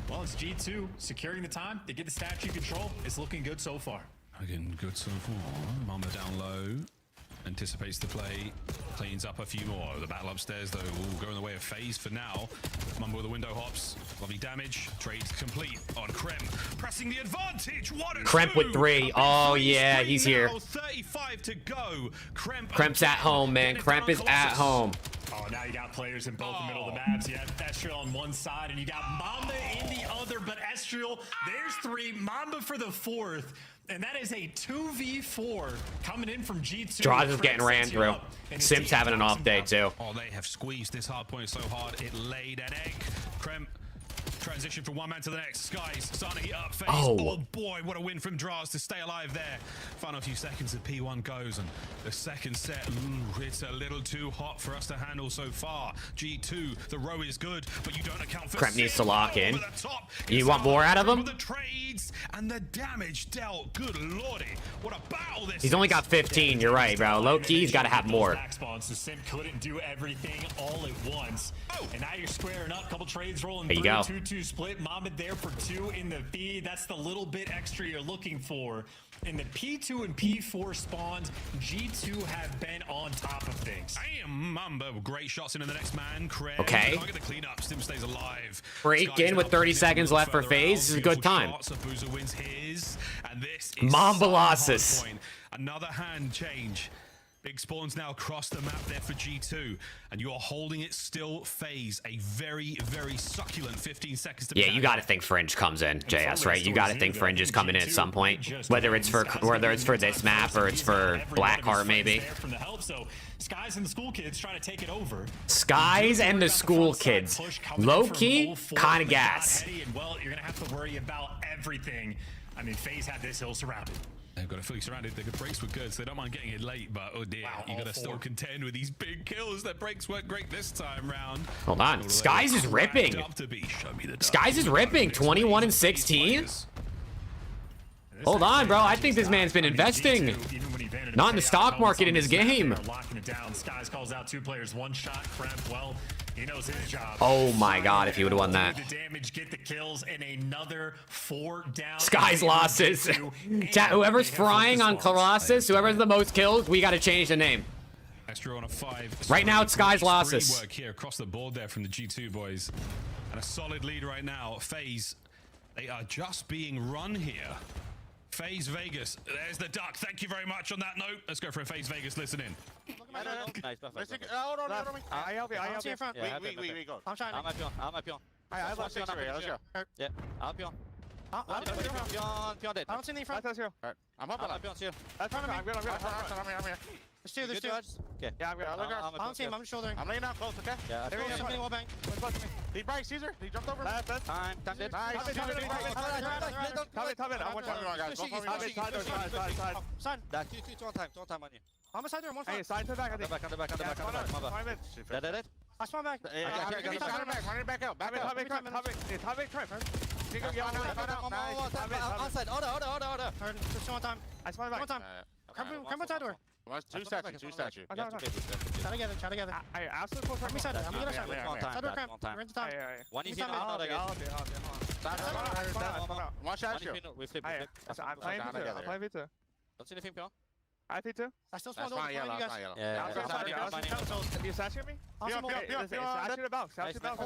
well, it's G2 securing the time. They get the statue control. It's looking good so far. Again, good so far. Mamba down low. Anticipates the play, cleans up a few more. The battle upstairs, though, will go in the way of FaZe for now. Mamba with the window hops. Lovely damage. Trades complete on Kremp. Pressing the advantage. What a Kremp with 3. Oh, yeah, he's here. 35 to go. Kremp's at home, man. Kremp is at home. Oh, now you got players in both the middle of the maps. You have Estriel on one side, and you got Mamba in the other. But Estriel, there's 3. Mamba for the 4th. And that is a 2v4 coming in from G2. Draws is getting ran through. Sim's having an off day, too. Oh, they have squeezed this hard point so hard, it laid an egg. Kremp transition from one man to the next. Skies starting to heat up. FaZe. Oh boy, what a win from Draws to stay alive there. Final few seconds of P1 goes, and the second set, it's a little too hot for us to handle so far. G2, the row is good, but you don't account for Kremp needs to lock in. You want more out of him? The trades and the damage dealt. Good lordy, what a battle this He's only got 15. You're right, bro. Low key, he's got to have more. So Sim couldn't do everything all at once. And now you're squaring up. Couple trades rolling there you through. go. 2-2 split. Mohamed there for 2 in the feed. That's the little bit extra you're looking for. In the P2 and P4 spawns, G2 have been on top of things. Damn, Mamba, great shots into the next man. Kremp, okay. Can't get the cleanup. Sim stays alive. Break in with 30 seconds left for FaZe. This is a good time. Abuza wins his, and this is Mambalassus. Another hand change. Big spawns now across the map there for G2, and you're holding it still. FaZe, a very, very succulent 15 seconds to yeah, you got to think Fringe comes in, JS, right? You got to think Fringe is coming in at some point, whether it's for this map or it's for Blackheart, maybe. Skies and the school kids trying to take it over. Skies and the school kids, low key, kind of gas. Well, you're gonna have to worry about everything. I mean, FaZe had this hill surrounded. They've got it fully surrounded. The breaks were good, so they don't mind getting it late, but oh dear, you got to still contend with these big kills. Their breaks weren't great this time round. Hold on, Skies is ripping. Skies is ripping, 21 and 16. Hold on, bro. I think this man's been investing. Not in the stock market, in his game. Locking it down. Skies calls out 2 players, 1 shot. Kremp, well, he knows his job. Oh my god, if he would have won that. The damage, get the kills, and another 4 down. Skies losses. Whoever's frying on Colossus, whoever's the most kills, we got to change the name. On a 5. Right now, it's Skies losses. Work here across the board there from the G2 boys, and a solid lead right now. FaZe, they are just being run here. FaZe Vegas, there's the duck. Thank you very much on that note. Let's go for a FaZe Vegas listen in. Nice, perfect. Hold on, hold on. I help you. I help you. in front. We go. I'm trying. I'm my pion. Let's go. Yeah, I'm pion. Pion dead. I don't see any in front. Let's go. I'm up. I'm pion, I'm good. I'm here. There's two. Okay. Yeah, I'm good. I don't see him. I'm just shouldering. I'm laying out close, okay? Yeah, There he is. wall bang. He breaks, Caesar. He jumped over. Last. Time dead. Nice. Top it. I'm one side. Son. Two on time on you. I'm a side door, one Hey, front. side to back. On the back. Dead. That's one back. Run back out. Top it. Outside. Order. Just one time. I spawn back. One time. Come side door. Two statue. Try together. I absolutely close. Let me side door. I'm gonna side door. One Side door cramp. We're in the top. One easy minute. One shot you. We flip. I'm playing V2. Don't see anything, Pion. I think too. I still spawned That's over fine, you guys. Yeah. You statue me? Statue the box. Statue the box.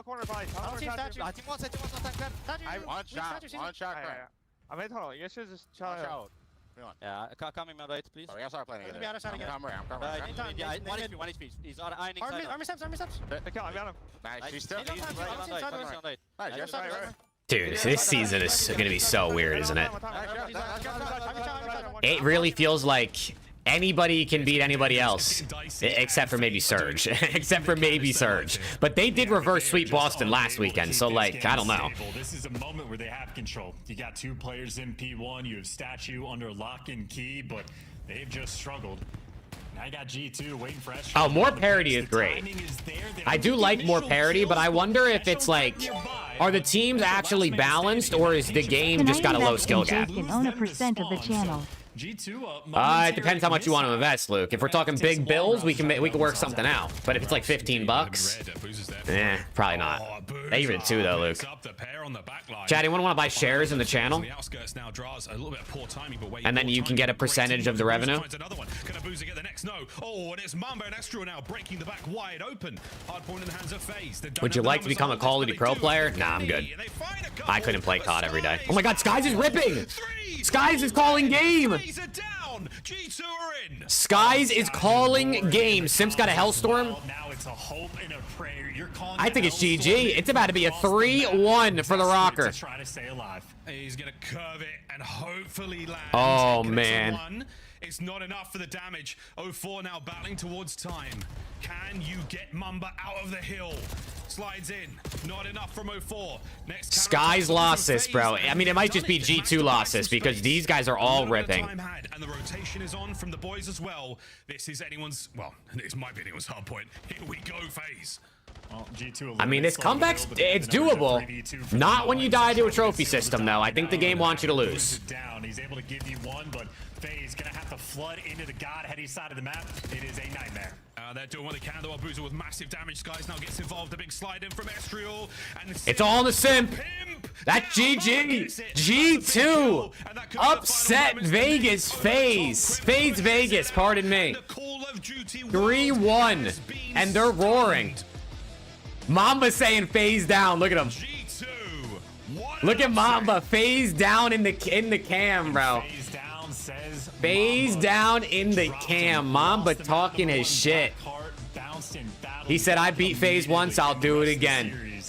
Corner by. I think one side, One shot. I'm in tunnel. You should just try out. Yeah, come in my right, please. We gotta start playing again. I'm coming. Yeah, 1 HP. He's ironing side. Army steps. I got him. Nice. She's still. Dude, this season is gonna be so weird, isn't it? It really feels like anybody can beat anybody else, except for maybe Surge. But they did reverse sweep Boston last weekend, so like, I don't know. This is a moment where they have control. You got 2 players in P1, you have Statue under lock and key, but they've just struggled. Now you got G2 waiting for Estro. Oh, more parity is great. I do like more parity, but I wonder if it's like, are the teams actually balanced, or is the game just got a low skill gap? Own a % of the channel. It depends how much you want to invest, Luke. If we're talking big bills, we can work something out. But if it's like 15 bucks, probably not. Even 2 though, Luke. Chad, anyone want to buy shares in the channel? And then you can get a percentage of the revenue. Would you like to become a Call of Duty Pro player? Nah, I'm good. I couldn't play COD every day. Oh my God, Skies is ripping! Skies is calling game! Skies is calling game. Simps got a Hellstorm. I think it's GG. It's about to be a 3-1 for the Rocker. He's gonna curve it and hopefully land. Oh, man. It's not enough for the damage. 04 now battling towards time. Can you get Mamba out of the hill? Slides in. Not enough from 04. Next Skies lost this, bro. I mean, it might just be G2 lost this because these guys are all ripping. And the rotation is on from the boys as well. This is anyone's, well, this might be anyone's hard point. Here we go, FaZe. Well, G2 I mean, this comeback's, it's doable. Not when you die to a trophy system, though. I think the game wants you to lose. He's able to give you one, but FaZe gonna have to flood into the God-heady side of the map. It is a nightmare. They're doing what they can, though. Boozer with massive damage. Skies now gets involved. A big slide in from Estriel. And it's all in the simp. That's GG. G2 upset Vegas. FaZe Vegas, pardon me. 3-1. And they're roaring. Mamba saying FaZe down. Look at him. Look at Mamba. FaZe down in the cam, bro. FaZe down in the cam. Mamba talking his shit. He said, I beat FaZe once, I'll do it again.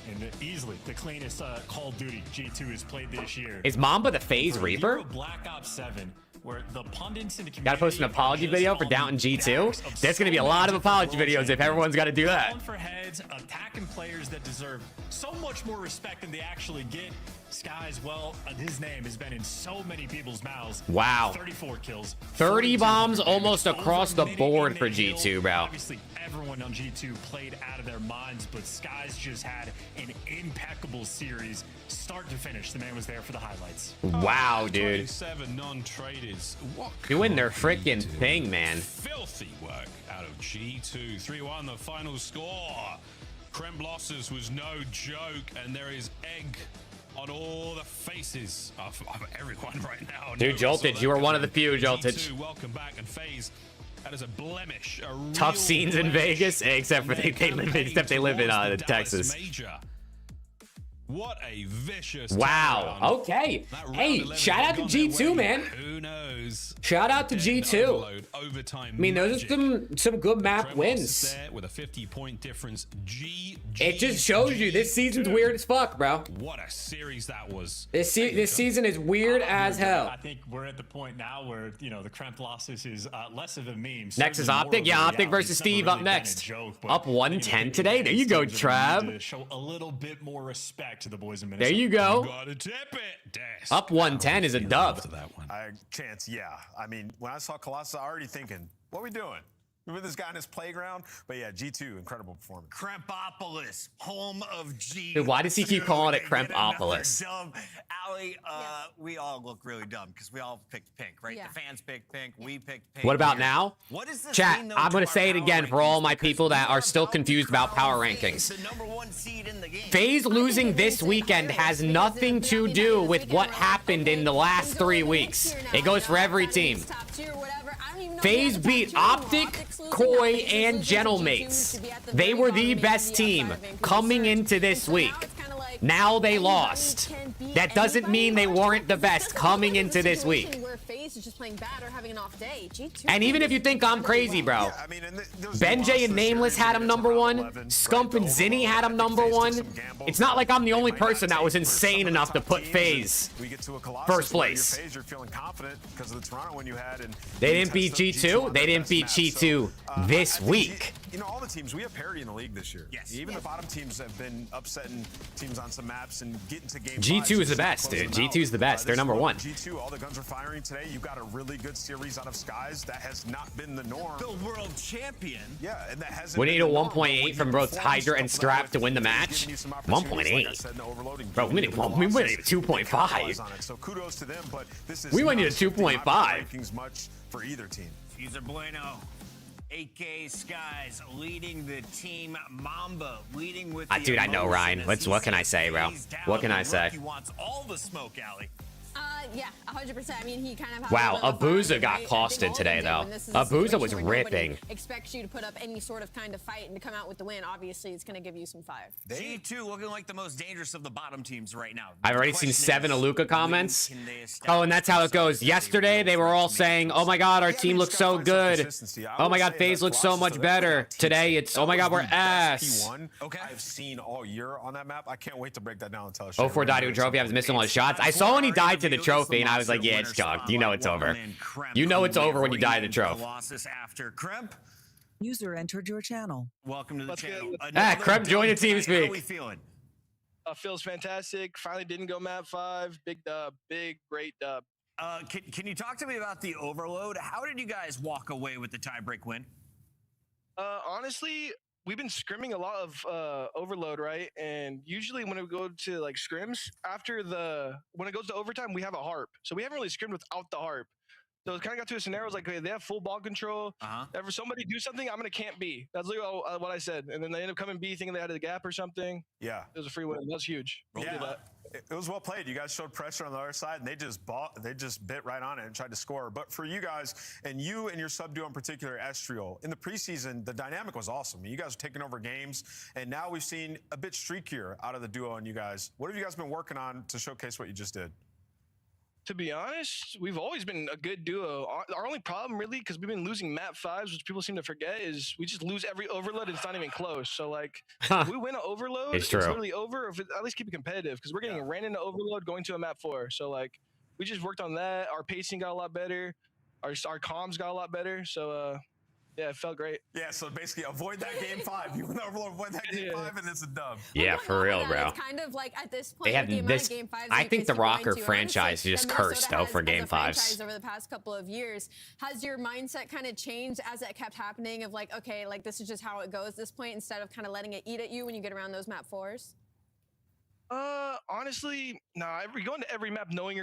And easily the cleanest Call of Duty G2 has played this year. Is Mamba the FaZe Reaper? Black Ops 7. Where the pundits in the gotta post an apology video for downting G2. There's gonna be a lot of apology videos if everyone's got to do that. For heads, attacking players that deserve so much more respect than they actually get. Skies, well, his name has been in so many people's mouths. Wow. 34 kills. 30 bombs almost across the board for G2, bro. Obviously, everyone on G2 played out of their minds, but Skies just had an impeccable series, start to finish. The man was there for the highlights. Wow, dude. 27 non-traders. Doing their freaking thing, man. Filthy work out of G2. 3-1, the final score. Kremblosses was no joke, and there is egg on all the faces of everyone right now. Dude, Joltage, you were one of the few, Joltage. Welcome back, and FaZe, that is a blemish. Tough scenes in Vegas, except they live in Texas. What a vicious Wow. turnaround. Okay. That round Hey, 11 shout had out to gone their G2, way. man. Who knows? Shout out to Again, G2. overload, overtime I mean, those are some good map Trent wins. Moss is there with a 50-point difference. It just shows you this season's weird as fuck, bro. What a series that was. This season is weird as hell. I think we're at the point now where, you know, the Kremp losses is less of a meme. Next is certainly more OPTIC. of a Yeah, OPTIC reality. versus It's Steve never up really been a next. joke, but, Up 110 today. There you go, to Trav. show a little bit more respect to the boys in There Minnesota. you go. Gotta tip it. Des. Up 110 is a dub. Chance, yeah. I mean, when I saw Colossus, I already thinking, what are we doing? With this guy in his playground? But yeah, G2, incredible performance. Krempopolis, home of G. Dude, why does he keep calling it Krempopolis? Dumb. Allie, we all look really dumb because we all picked pink, right? Yeah. The fans picked pink, we picked pink. What about here. now? What does this Chat, mean, though, I'm going to to say our it again power for all rankings? my people that are still confused about power rankings. The #1 seed in the game. FaZe losing this weekend has nothing to do with what happened in the last 3 weeks. It goes for every team. FaZe beat OPTIC, Koi, and Gentlemates. They were the best team coming into this week. Now they lost. That doesn't mean they weren't the best coming into this week. And even if you think I'm crazy, bro, Benjay and Nameless had him #1. Scump and Zinni had him #1. It's not like I'm the only person that was insane enough to put FaZe first place. They didn't beat G2. They didn't beat G2 this week. You know, all the teams, we have parity in the league this year. Yes. Even the bottom teams have been upsetting teams on some maps and getting to game G2 is the best, dude. G2 is the best. They're #1. G2, all the guns are firing today. You got a really good series out of Skies. That has not been the norm. The world champion. Yeah, and that hasn't We been need a the norm. 1.8 from both Hydra and Strap to win the match. 1.8. Bro, we need a 2.5. So kudos to them, but this is We might need a not shifting 2.5. rankings much for either team. Cesar Bueno. 8K Skies leading the team. Mamba leading with Dude, I know, Ryan. What can I say, bro? What can I say? He wants all the smoke, Allie. Yeah, 100%. I mean, he kind of. Wow, Abuza got costed today, though. Abuza was ripping. Expects you to put up any sort of kind of fight and to come out with the win. Obviously, it's going to give you some fire. G2 looking like the most dangerous of the bottom teams right now. I've already seen 7 Aluka comments. Oh, and that's how it goes. Yesterday, they were all saying, oh my god, our team looks so good. Oh my god, FaZe looks so much better. Today, it's, oh my god, we're ass. I've seen all year on that map. I can't wait to break that down and tell us. 04 died to a trophy. I was missing all his shots. I saw when he died to the trophy, and I was like, yeah, it's chalked. You know it's over. You know it's over when you die to the trophy. Losses after Kremp. User entered your channel. Welcome to the channel. Kremp joined the team How are we speak. feeling? Feels fantastic. Finally didn't go map 5. Big dub. Big, great dub. Can you talk to me about the overload? How did you guys walk away with the tiebreak win? Honestly, we've been scrimming a lot of overload, right? And usually when we go to like scrims, when it goes to overtime, we have a harp. So we haven't really scrimmed without the harp. So it kind of got to a scenario like, okay, they have full ball control. Ever somebody do something, I'm gonna camp B. That's literally what I said. And then they ended up coming B, thinking they had a gap or something. Yeah, it was a free win. That was huge. Yeah, it was well played. You guys showed pressure on the other side, and they just bit right on it and tried to score. But for you guys, and you and your sub duo in particular, Estriel, in the preseason, the dynamic was awesome. You guys are taking over games, and now we've seen a bit streakier out of the duo and you guys. What have you guys been working on to showcase what you just did? To be honest, we've always been a good duo. Our only problem, really, because we've been losing map 5s, which people seem to forget, is we just lose every overload and it's not even close. So, like, if we win an overload, it's literally over. If at least keep it competitive, because we're getting ran into overload going to a map 4. So, like, we just worked on that. Our pacing got a lot better. Our comms got a lot better. So, yeah, it felt great. Yeah, so basically avoid that game 5. You win the overload, avoid that game 5, and it's a dub. Yeah, for real, bro. It's kind of like at this point, They have with the amount this. of game 5s I you think the can go Rocker into, franchise is just cursed though for game 5s. Franchise over the past couple of years, has your mindset kind of changed as it kept happening? Of like, okay, like this is just how it goes at this point, instead of kind of letting it eat at you when you get around those map 4s. Honestly, nah. You go into every map knowing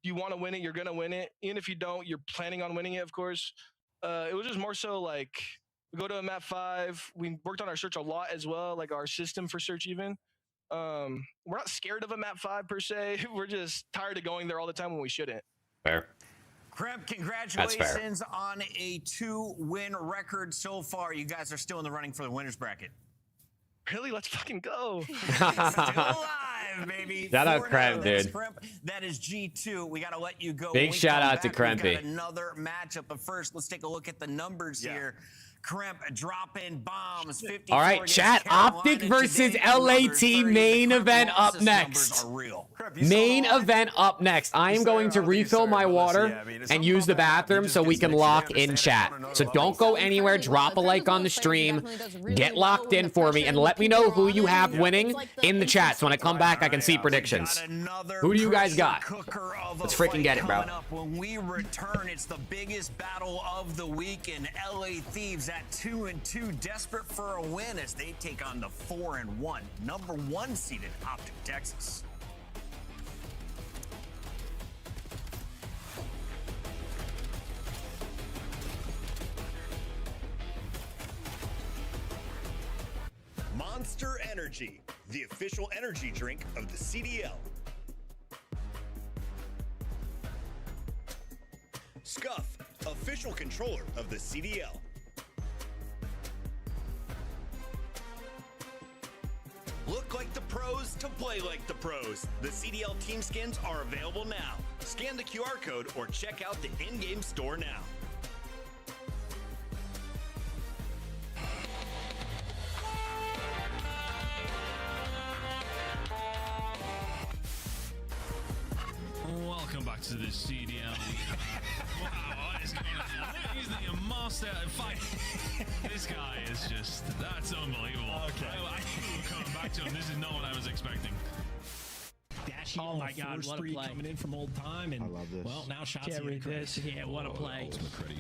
you want to win it, you're gonna win it. Even if you don't, you're planning on winning it, of course. It was just more so like, we go to a map 5. We worked on our search a lot as well, like our system for search even. We're not scared of a map 5 per se. We're just tired of going there all the time when we shouldn't. Fair. Kremp, congratulations on a 2-win record so far. You guys are still in the running for the winners bracket. Really? Let's fucking go. Still alive. baby. Shout out 4-0. Kremp, That's dude. Kremp. That is G2. We got to let you go. Big When we shout come out to back, we've got Krempy. another matchup, but first, let's take a look at the numbers here. Kremp dropping bombs. 54 All right, against chat. Carolina Optic versus today. Another LAT 30. main The Kremp event up losses numbers next. are real. Main event up next. I am going to refill my water and use the bathroom so we can lock in chat. So don't go anywhere. Drop a like on the stream. Get locked in for me and let me know who you have winning in the chat. So when I come back, I can see predictions. Who do you guys got? Let's freaking get it, bro. When we return, it's the biggest battle of the weekend. LA Thieves at 2-2, desperate for a win as they take on the 4-1, #1 seeded Optic Texas. Monster Energy, the official energy drink of the CDL. Scuff, official controller of the CDL. Look like the pros to play like the pros. The CDL team skins are available now. Scan the QR code or check out the in-game store now. Welcome back to the CDL. Wow, what is going on? He's the master fight. This guy is just, that's unbelievable. Okay. I knew we were coming back to him. This is not what I was expecting. Dashy Oh my God, what a play. coming in from old time, and I love this. well, now shots Can't read this. Yeah, what a play.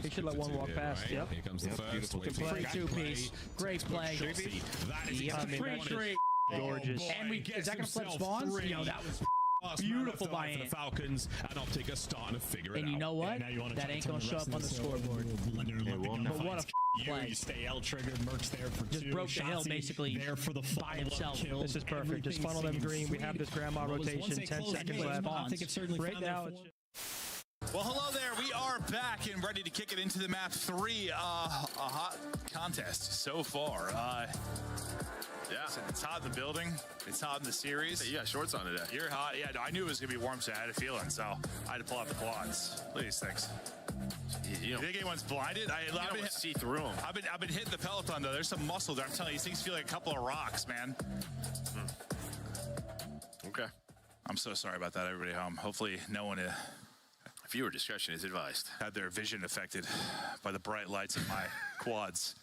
He should let one walk past. Yep. Here comes the first. beautiful. Wait for Good play. that Two-piece. Great play. That is Yep. exactly I mean, what that it is is. gorgeous. Oh, And we boy, is that gonna flip gets spawns? himself Yo, that was Last beautiful man left alive for buy-in. the Falcons, and Optic are starting to figure it And out. you know what? now you want to That ain't gonna show up on the scoreboard. But what a play. You stay L triggered, Mercs there for Just two. broke the hill Shotzzy basically there for the by himself. kill. This is perfect. Just funnel them green. We have this grandma rotation. 10 seconds left. I think it's certainly Right found now, their it's Well, hello there. We are back and ready to kick it into the map 3. A hot contest so far. Yeah, it's hot in the building. It's hot in the series. Hey, you got shorts on today. You're hot. Yeah, no, I knew it was going to be warm, so I had a feeling. So I had to pull out the quads. Look at these things. You think anyone's blinded? I've been see through them. I've been hitting the Peloton though. There's some muscle there. I'm telling you, these things feel like a couple of rocks, man. Okay. I'm so sorry about that, everybody home. Hopefully, no one. Viewer discretion is advised. Had their vision affected by the bright lights of my quads.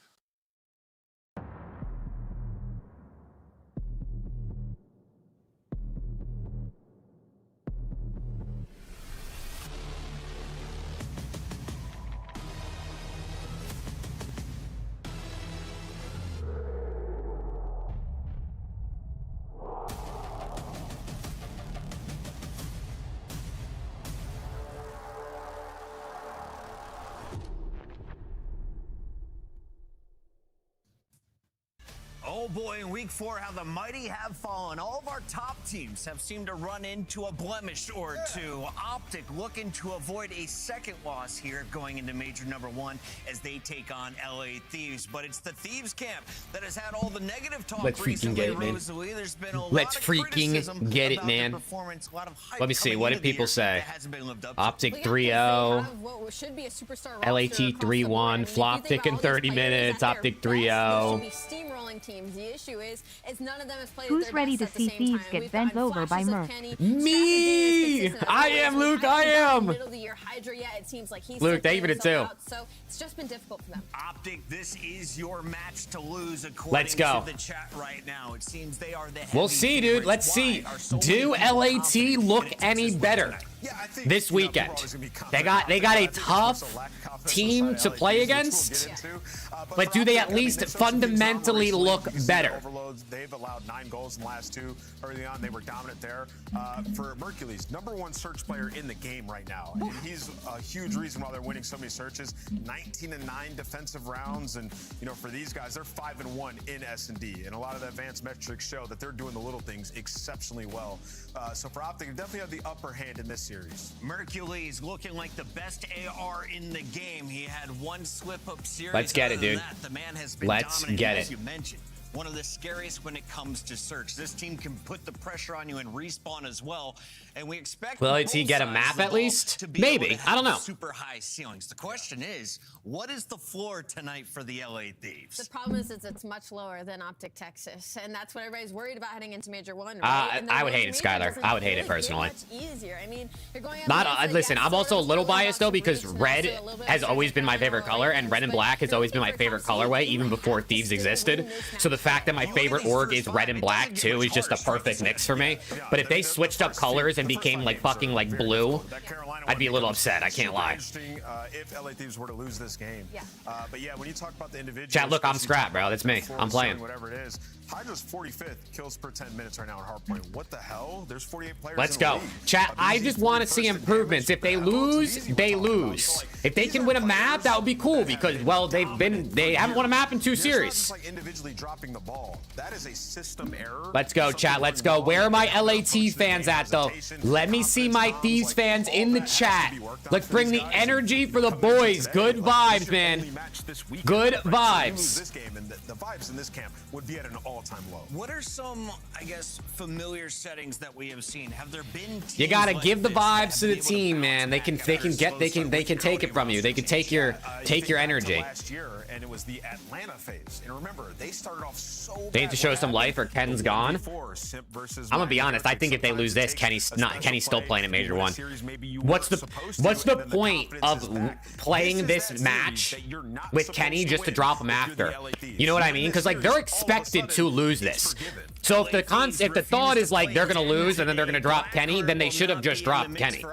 Oh boy, in week 4, how the mighty have fallen. All of our top teams have seemed to run into a blemish or two. Optic looking to avoid a second loss here going into major #1 as they take on LA Thieves. But it's the Thieves camp that has had all the negative talk Let's freaking recently, get it, man. Rosalie. There's been a Let's lot of freaking criticism get it, about man. their performance, a lot of hype Let me see. coming What into did the people year say? that hasn't been lived up to. Optic We 3-0. have what should be a superstar LAT roster across the board. 3-1. I mean, if you Flop think tick in about all 30 these players minutes. at their Optic best, 3-0. They should be steamrolling teams. The issue is none of them has played Who's at their ready best to at the see same thieves time. get We've bent gotten over by flashes of Merc? Kenny. Me! I am, Luke, I am! Middle of the year Hydra yet. It seems like he's Luke, still thank you for playing the two. himself out, so it's just been difficult for them. Optic, this is your match to lose according Let's go. to the chat right now. It seems they are the We'll heavy see, dude. favorites. Let's see. Why are so many Do people LAT confident look in any Texas better tonight? this weekend? They got a tough team to play against, but do they at least fundamentally look better? They've allowed 9 goals in the last 2. Early on, they were dominant there. For Mercules, #1 search player in the game right now. And he's a huge reason why they're winning so many searches. 19-9 defensive rounds, and for these guys, they're 5-1 in S&D. And a lot of the advanced metrics show that they're doing the little things exceptionally well. So for Optic, they definitely have the upper hand in this series. Mercules looking like the best AR in the game. He had 1 slip-up series. Let's get it, Other than dude. that, the man has been Let's dominant, get as it. you mentioned. one of the scariest when it comes to search. This team can put the pressure on you and respawn as well. And we expect Will LAT get a map at least? Maybe. I don't know. Super high ceilings. The question is, what is the floor tonight for the LA Thieves? The problem is it's much lower than OPTIC Texas, and that's what everybody's worried about heading into Major 1. Right? I would hate it, Skylar. I would hate it personally. Much easier. I mean, you're going Listen, I'm also a little biased though because red has always been my favorite color, and red and black has always been my favorite colorway, even before Thieves existed. So the fact that my favorite org is red and black too is just a perfect mix for me. But if they switched up colors and became like fucking like blue, I'd be a little upset. I can't lie. If LA Thieves were to lose this game. Yeah. But yeah, when you talk about the individuals, Chat, look, I'm scrap, bro. That's me. I'm playing. Whatever it is. Hydra's 45th kills per 10 minutes right now in Hardpoint. What the hell? There's 48 players. Let's in the go. league. Chat, I just want to see improvements. If they lose, they lose. If they can win a map, that would be cool because, well, they haven't won a map in 2 series. Just like individually dropping the ball. That is a system error. Let's go, chat. Let's go. Where are my LAT fans at, though? Let me see my Thieves fans in the chat. Let's bring the energy for the boys. Good vibes, man. Good vibes. This game and the vibes in this camp would be at an all-time low. What are some, I guess, familiar settings that we have seen? Have there been teams You gotta like give the this that vibes have to the been able team, bounce man. They can back take after it from you. They can take your energy. Last year, and it was the Atlanta phase. And remember, they started off so They need to show some life or Ken's gone. I'm gonna be honest. I think if they lose this, Kenny's still playing at Major 1. What's the point of playing this match with Kenny just to drop him after? You know what I mean? Because like they're expected to lose this. So if the thought is like they're gonna lose and then they're gonna drop Kenny, then they should have just dropped Kenny.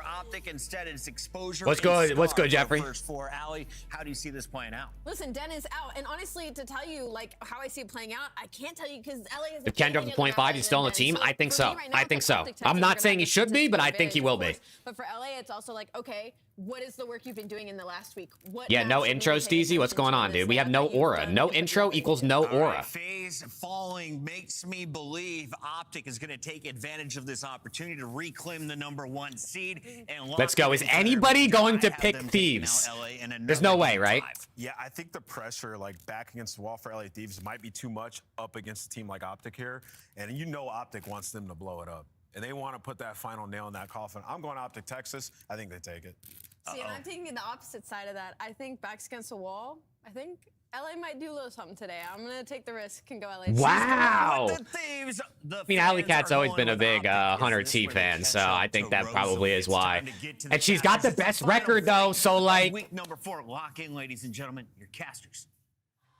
What's good? What's good, Jeffrey? How do you see this playing out? Listen, Den is out, and honestly, to tell you like how I see it playing out, I can't tell you because LA is. If Ken drops the 0.5, he's still on the team. I think so. I think so. I'm not saying he should be, but I think he will be. But for LA, it's also like, okay, what is the work you've been doing in the last week? Yeah, no intro, Steezy. What's going on, dude? We have no aura. No intro equals no aura. Phase falling makes me believe OPTIC is going to take advantage of this opportunity to reclaim the #1 seed. And Let's go. Is anybody going to pick Thieves? There's no way, right? Yeah, I think the pressure, like back against the wall for LA Thieves, might be too much up against a team like OPTIC here. And you know OPTIC wants them to blow it up. And they want to put that final nail in that coffin. I'm going OPTIC Texas. I think they take it. See, and I'm taking the opposite side of that. I think backs against the wall. I think LA might do a little something today. I'm going to take the risk and go LA. Wow. I mean, Alley Cat's always been a big Hunter T fan, so I think that probably is why. And she's got the best record, though, so like... Week #4, lock in, ladies and gentlemen, your casters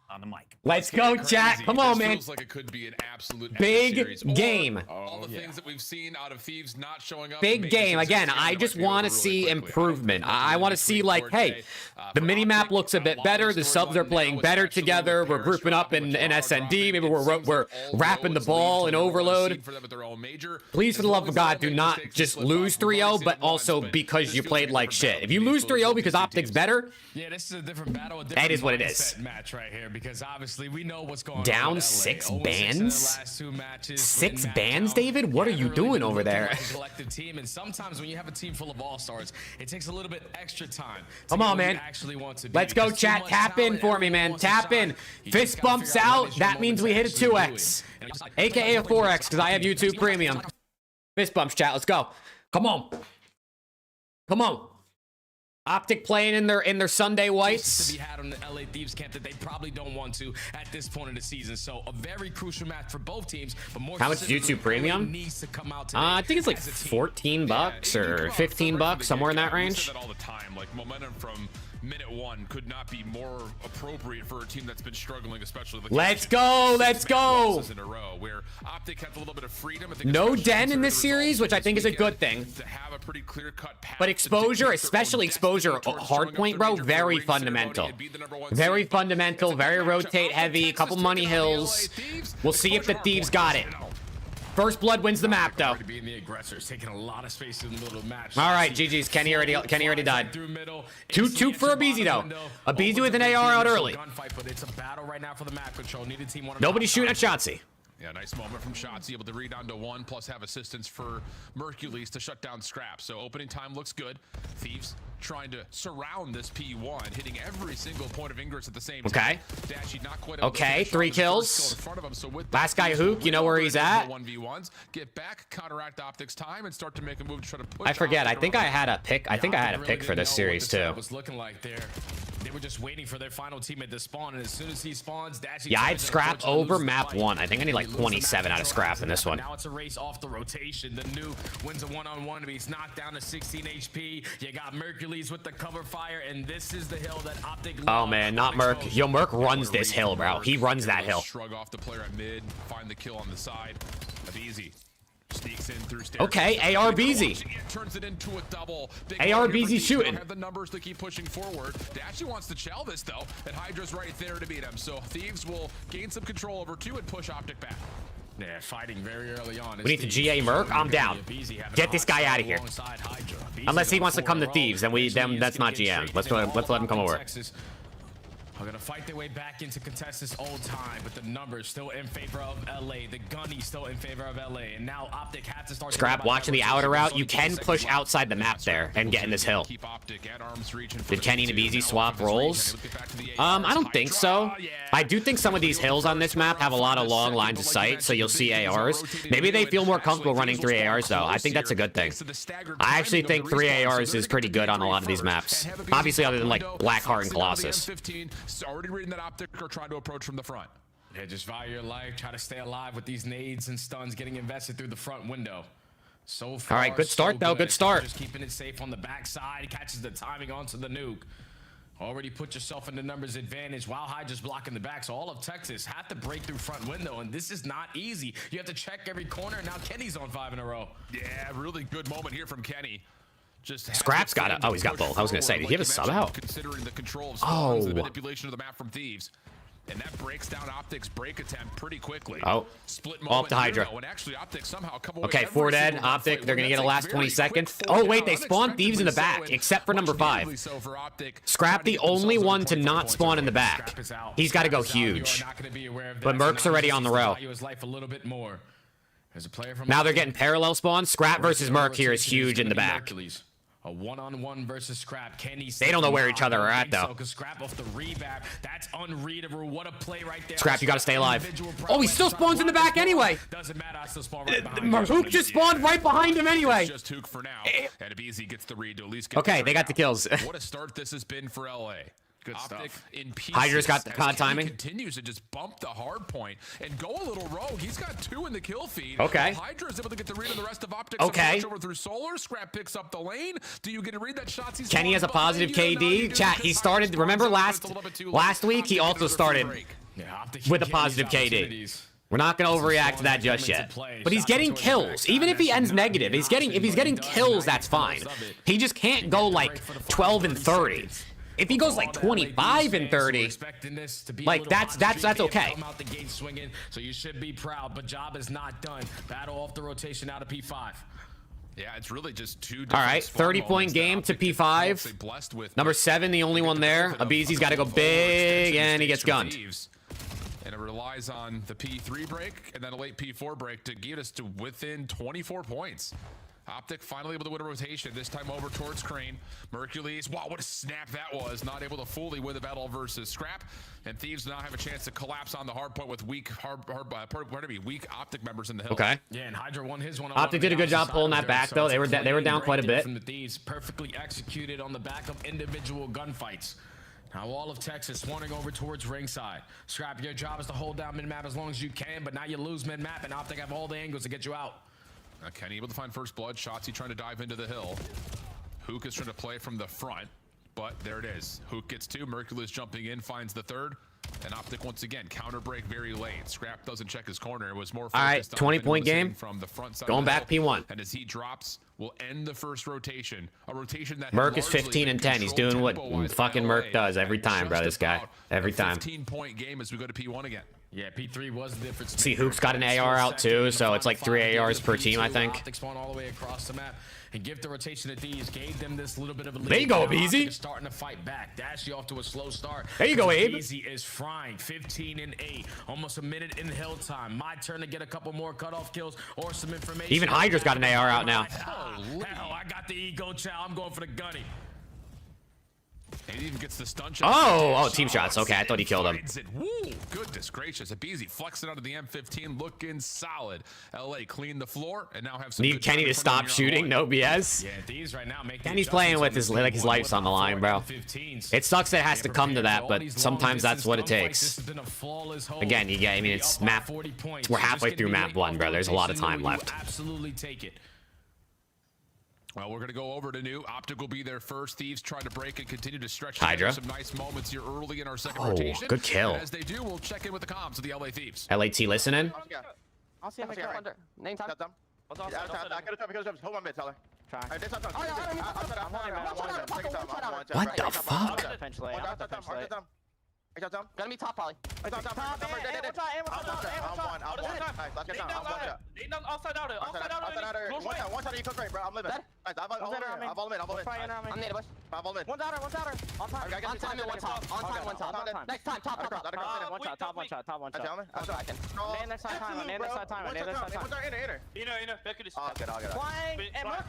on the mic. Let's go, chat. Come on, man. Feels like it could be an absolute big game. All the things that we've seen out of Thieves not showing up. Big game. Again, I just want to see improvement. I want to see, like, hey, the mini-map looks a bit better. The subs are playing better together. We're grouping up in SND. Maybe we're wrapping the ball in Overload. Please, for the love of God, do not just lose 3-0, but also because you played like shit. If you lose 3-0 because OPTIC's better, yeah, this is a different battle. That is what it is. Match right here. Because obviously we know what's going on. Down 6 bans? 6 bans, David? What are you doing over there? Collective team, and sometimes when you have a team full of all-stars, it takes a little bit extra time. Come on, man. Let's go, chat. Tap in for me, man. Tap in. Fist bumps out. That means we hit a 2x. AKA a 4x, because I have YouTube Premium. Fist bumps, chat. Let's go. Come on. Come on. OPTIC playing in their Sunday whites. To be had on the LA Thieves camp that they probably don't want to at this point in the season. So a very crucial match for both teams. But more how much is YouTube Premium? I think it's like $14 or $15, somewhere in that range. All the time, like momentum from minute 1 could not be more appropriate for a team that's been struggling, especially. Like let's go, let's go. In a row, where OPTIC had a little bit of freedom. No Den in this series, which I think is a good thing. To have a pretty clear-cut path, but exposure, especially exposure, hardpoint, bro, very fundamental. Very fundamental, very rotate heavy, a couple money hills. We'll see if the Thieves got it. First blood wins the map, though. Being the aggressors, taking a lot of space in the middle of the match. All right, GG's. Kenny already died. Two for a BZ though. A BZ with an AR out early. But it's a battle right now for the map control. Need a team Nobody shooting at Shotzi. Yeah, nice moment from Shots, able to read down to 1, plus have assistance for Mercules to shut down Scrap. So opening time looks good. Thieves trying to surround this P1, hitting every single point of ingress at the same time. Dashy not quite able to Okay, finish 3 off his first kills. kill in front of him. So with Last that, guy, Thieves Hook, will you know win where over he's into at? 1v1s, get back, counteract Optic's time, and start to make a move to try to push. I forget. I Optic think around. I had a pick. I think I had a pick for this series too. Was looking like they were just waiting for their final teammate to spawn, and as soon as he spawns, Dashy. Yeah, I had Scrap over map 1. I think I need like 27 out of Scrap in this one. Now it's a race off the rotation. The new wins a one-on-one, but he's knocked down to 16 HP. You got Mercules with the cover fire, and this is the hill that Optic. Oh man, not Merc. Yo, Merc runs this hill, bro. He runs that hill. Shrug off the player at mid, find the kill on the side. Easy. Sneaks in through stairs. Okay, AR BZ. Turns it into a double. AR BZ shooting. Have the numbers to keep pushing forward. Dashy wants to shell this though, and Hydra's right there to beat him. So Thieves will gain some control over 2 and push Optic back. Yeah, fighting very early on. We need to GA Merc. I'm down. Get this guy out of here. Unless he wants to come to Thieves, then that's not GM. Let's let him come over. Are gonna fight their way back into contest this old time, but the numbers still in favor of LA. The gunny still in favor of LA, and now Optic has to start. Scrap watching the outer route. You can push outside the map there and get in this hill. Did Kenny and Abizi swap roles? I don't think so. I do think some of these hills on this map have a lot of long lines of sight, so you'll see ARs. Maybe they feel more comfortable running 3 ARs though. I think that's a good thing. I actually think 3 ARs is pretty good on a lot of these maps. Obviously, other than like Blackheart and Colossus. Already reading that Optic or trying to approach from the front. Yeah, just value your life. Try to stay alive with these nades and stuns getting invested through the front window. So far, all right, good start though. Good start. Just keeping it safe on the backside. Catches the timing onto the nuke. Already put yourself in the numbers advantage while Hydra's blocking the back. So all of Texas had to break through front window, and this is not easy. You have to check every corner. Now Kenny's on 5 in a row. Yeah, really good moment here from Kenny. Just Scrap's got it. Oh, he's got both. I was gonna say, did he have a sub out? Considering the control of spawns, the manipulation of the map from Thieves, and that breaks down Optic's break attempt pretty quickly. Oh, split off to Hydra. And actually, Optic somehow come okay, 4 dead. Optic, they're gonna get a last 20 seconds. Oh wait, they spawned Thieves in the back, except for number 5. Scrap the only one to not spawn in the back. He's got to go huge. But Merc's already on the row. Now they're getting parallel spawns. Scrap versus Merc here is huge in the back. A one-on-one versus Scrap. Kenny. They don't know where each other are at though. Scrap off the rebound. That's unreadable. What a play right there. Scrap, you gotta stay alive. Oh, he still spawns in the back anyway. Doesn't matter. I still spawn right behind him. Hook just spawned right behind him anyway. Just Hook for now. And Abizi gets the read to at least. Okay, they got the kills. What a start this has been for LA. Good stuff. In pieces, Hydra's got the timing. Continues to just bump the hard point and go a little rogue. He's got 2 in the kill feed. Okay. Hydra's able to get the read on the rest of Optic. Okay. Over through Solar. Scrap picks up the lane. Do you get to read that shots? He's Kenny has a positive KD. Chat, he started, remember last week, he also started with a positive KD. We're not going to overreact to that just yet. But he's getting kills. Even if he ends negative, if he's getting kills, that's fine. He just can't go like 12 and 30. If he goes like 25 and 30, like that's okay. Come out the gate swinging, so you should be proud. But job is not done. Battle off the rotation out of P5. Yeah, it's really just 2. All right, 30-point game to P5. Number 7, the only one there. Abizi's got to go big, and he gets gunned. And it relies on the P3 break and then a late P4 break to get us to within 24 points. Optic finally able to win a rotation, this time over towards Crane. Mercules, wow, what a snap that was. Not able to fully win the battle versus Scrap. And Thieves now have a chance to collapse on the hard point with weak Optic members in the hill. Okay. Yeah, and Hydra won his one. Optic did a good job pulling that back, though. They were down quite a bit. From the Thieves, perfectly executed on the back of individual gunfights. Now all of Texas swarming over towards ringside. Scrap, your job is to hold down mid-map as long as you can, but now you lose mid-map, and Optic have all the angles to get you out. Kenny able to find first blood. Shotzzy trying to dive into the hill. Hook is trying to play from the front, but there it is. Hook gets 2. Mercules jumping in, finds the 3rd. And Optic once again, counter break very late. Scrap doesn't check his corner. It was more focused on 20-point game. From the front side going back P1. And as he drops, we'll end the first rotation. A rotation that Merc is 15 and 10. He's doing what fucking Merc does every time, bro. This guy. Every time. 15-point game as we go to P1 again. Yeah, P3 was the difference. See, Hoop's got an AR out too, so it's like 3 ARs per team, I think. OPTIC spawn all the way across the map and give the rotation to these. Gave them this little bit of a lead. There you go, Now Beezy. OPTIC is starting to fight back. Dashy off to a slow start. There you go, Abe. Beezy is frying. 15 and 8. Almost a minute in hill time. My turn to get a couple more cutoff kills or some information. Even Hydra's got an AR out now. Hell, I got the ego chow. I'm going for the gunny. And he even gets the stun shot. Oh, team shots. Okay, I thought he killed him. Woo, goodness gracious. Abeezy flexing out of the M15, looking solid. LA clean the floor and now have some. Need Kenny to stop shooting. No BS. Yeah, these right now make Kenny's playing with his life's on the line, bro. It sucks that it has to come to that, but sometimes that's what it takes. Again, you get. I mean, it's map. We're halfway through map 1, bro. There's a lot of time left. Absolutely take it. Well, we're going to go over to new. OPTIC will be there first. Thieves try to break and continue to stretch Hydra. some nice moments here early in our second Oh, rotation. good kill. And as they do, we'll check in with the comms of the LA Thieves. LAT listening. I'll see him under. Name time. Hold on, mid, Tyler. Try. What the fuck? Gonna be top, probably.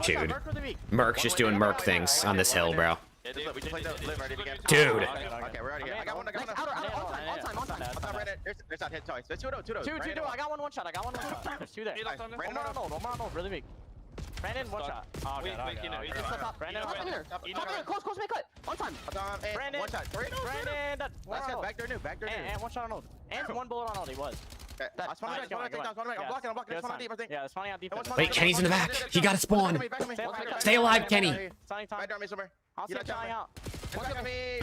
Dude, Merc's just doing Merc things on this hill, bro. Dude. Okay, we're already here. I got one. On time. There's not hit twice. There's two. I got one shot. There's two there. One more on old. Really weak. Brandon, one shot. Oh, God. Brandon, close, make cut. On time. Brandon, one shot. Brandon, back there, new. And one shot on old. And one bullet on old, he was. I'm blocking. Yeah, it's spawning out deep. Wait, Kenny's in the back. He got to spawn. Stay alive, Kenny. I'll see him trying out.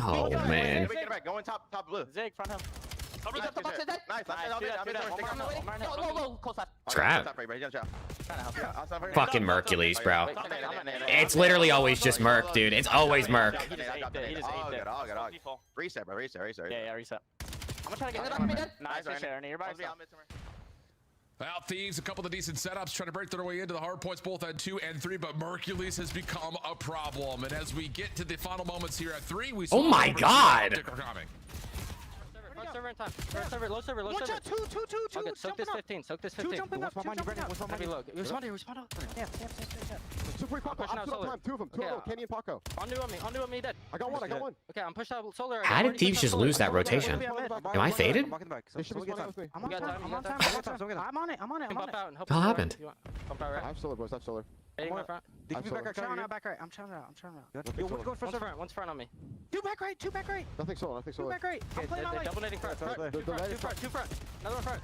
Oh, man. Going top blue. Zig, front him. Nice. Trap. Fucking Mercules, bro. It's literally always just Merc, dude. It's always Merc. Reset, bro. Reset. Yeah, reset. I'm gonna try to get nice, Ernie. You're by yourself. Well, Thieves, a couple of decent setups, trying to break their way into the hard points, both at 2 and 3, but Mercules has become a problem. And as we get to the final moments here at 3, we Oh my God. Front server in time. Front server, low server. One shot, two. Okay, soak this 15. Two jumping up. Respond up. Yeah. Super Paco, absolute time. Two of them. Kenny and Paco. Undo on me, dead. I got one. Okay, I'm pushed out solar. How did Thieves just lose that rotation? Am I faded? I'm on it. What happened? I have solar, boys. I have solar. Back right. I'm trying out. One's front on me. Two back right. Nothing solar. Back right. I'm playing on double netting front. Two front. Another one front.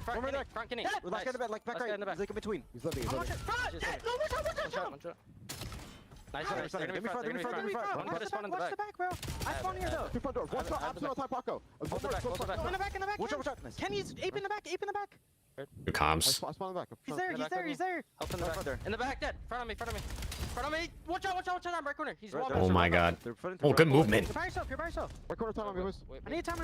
Front Kenny. Last guy in the back, back right. He's like in between. He's living. One shot. Nice. Give me front. One put a spawn in the back, bro. I spawn here though. Two front doors. One shot. Absolute time, Paco. In the back. Watch out. Kenny's ape in the back. Good comms. I spawn in the back. He's there. Help in the back, dead. Front of me. Watch out. Right corner. He's walking. Oh my God. Oh, good movement. You're by yourself. Right corner time on me, boys. I need time.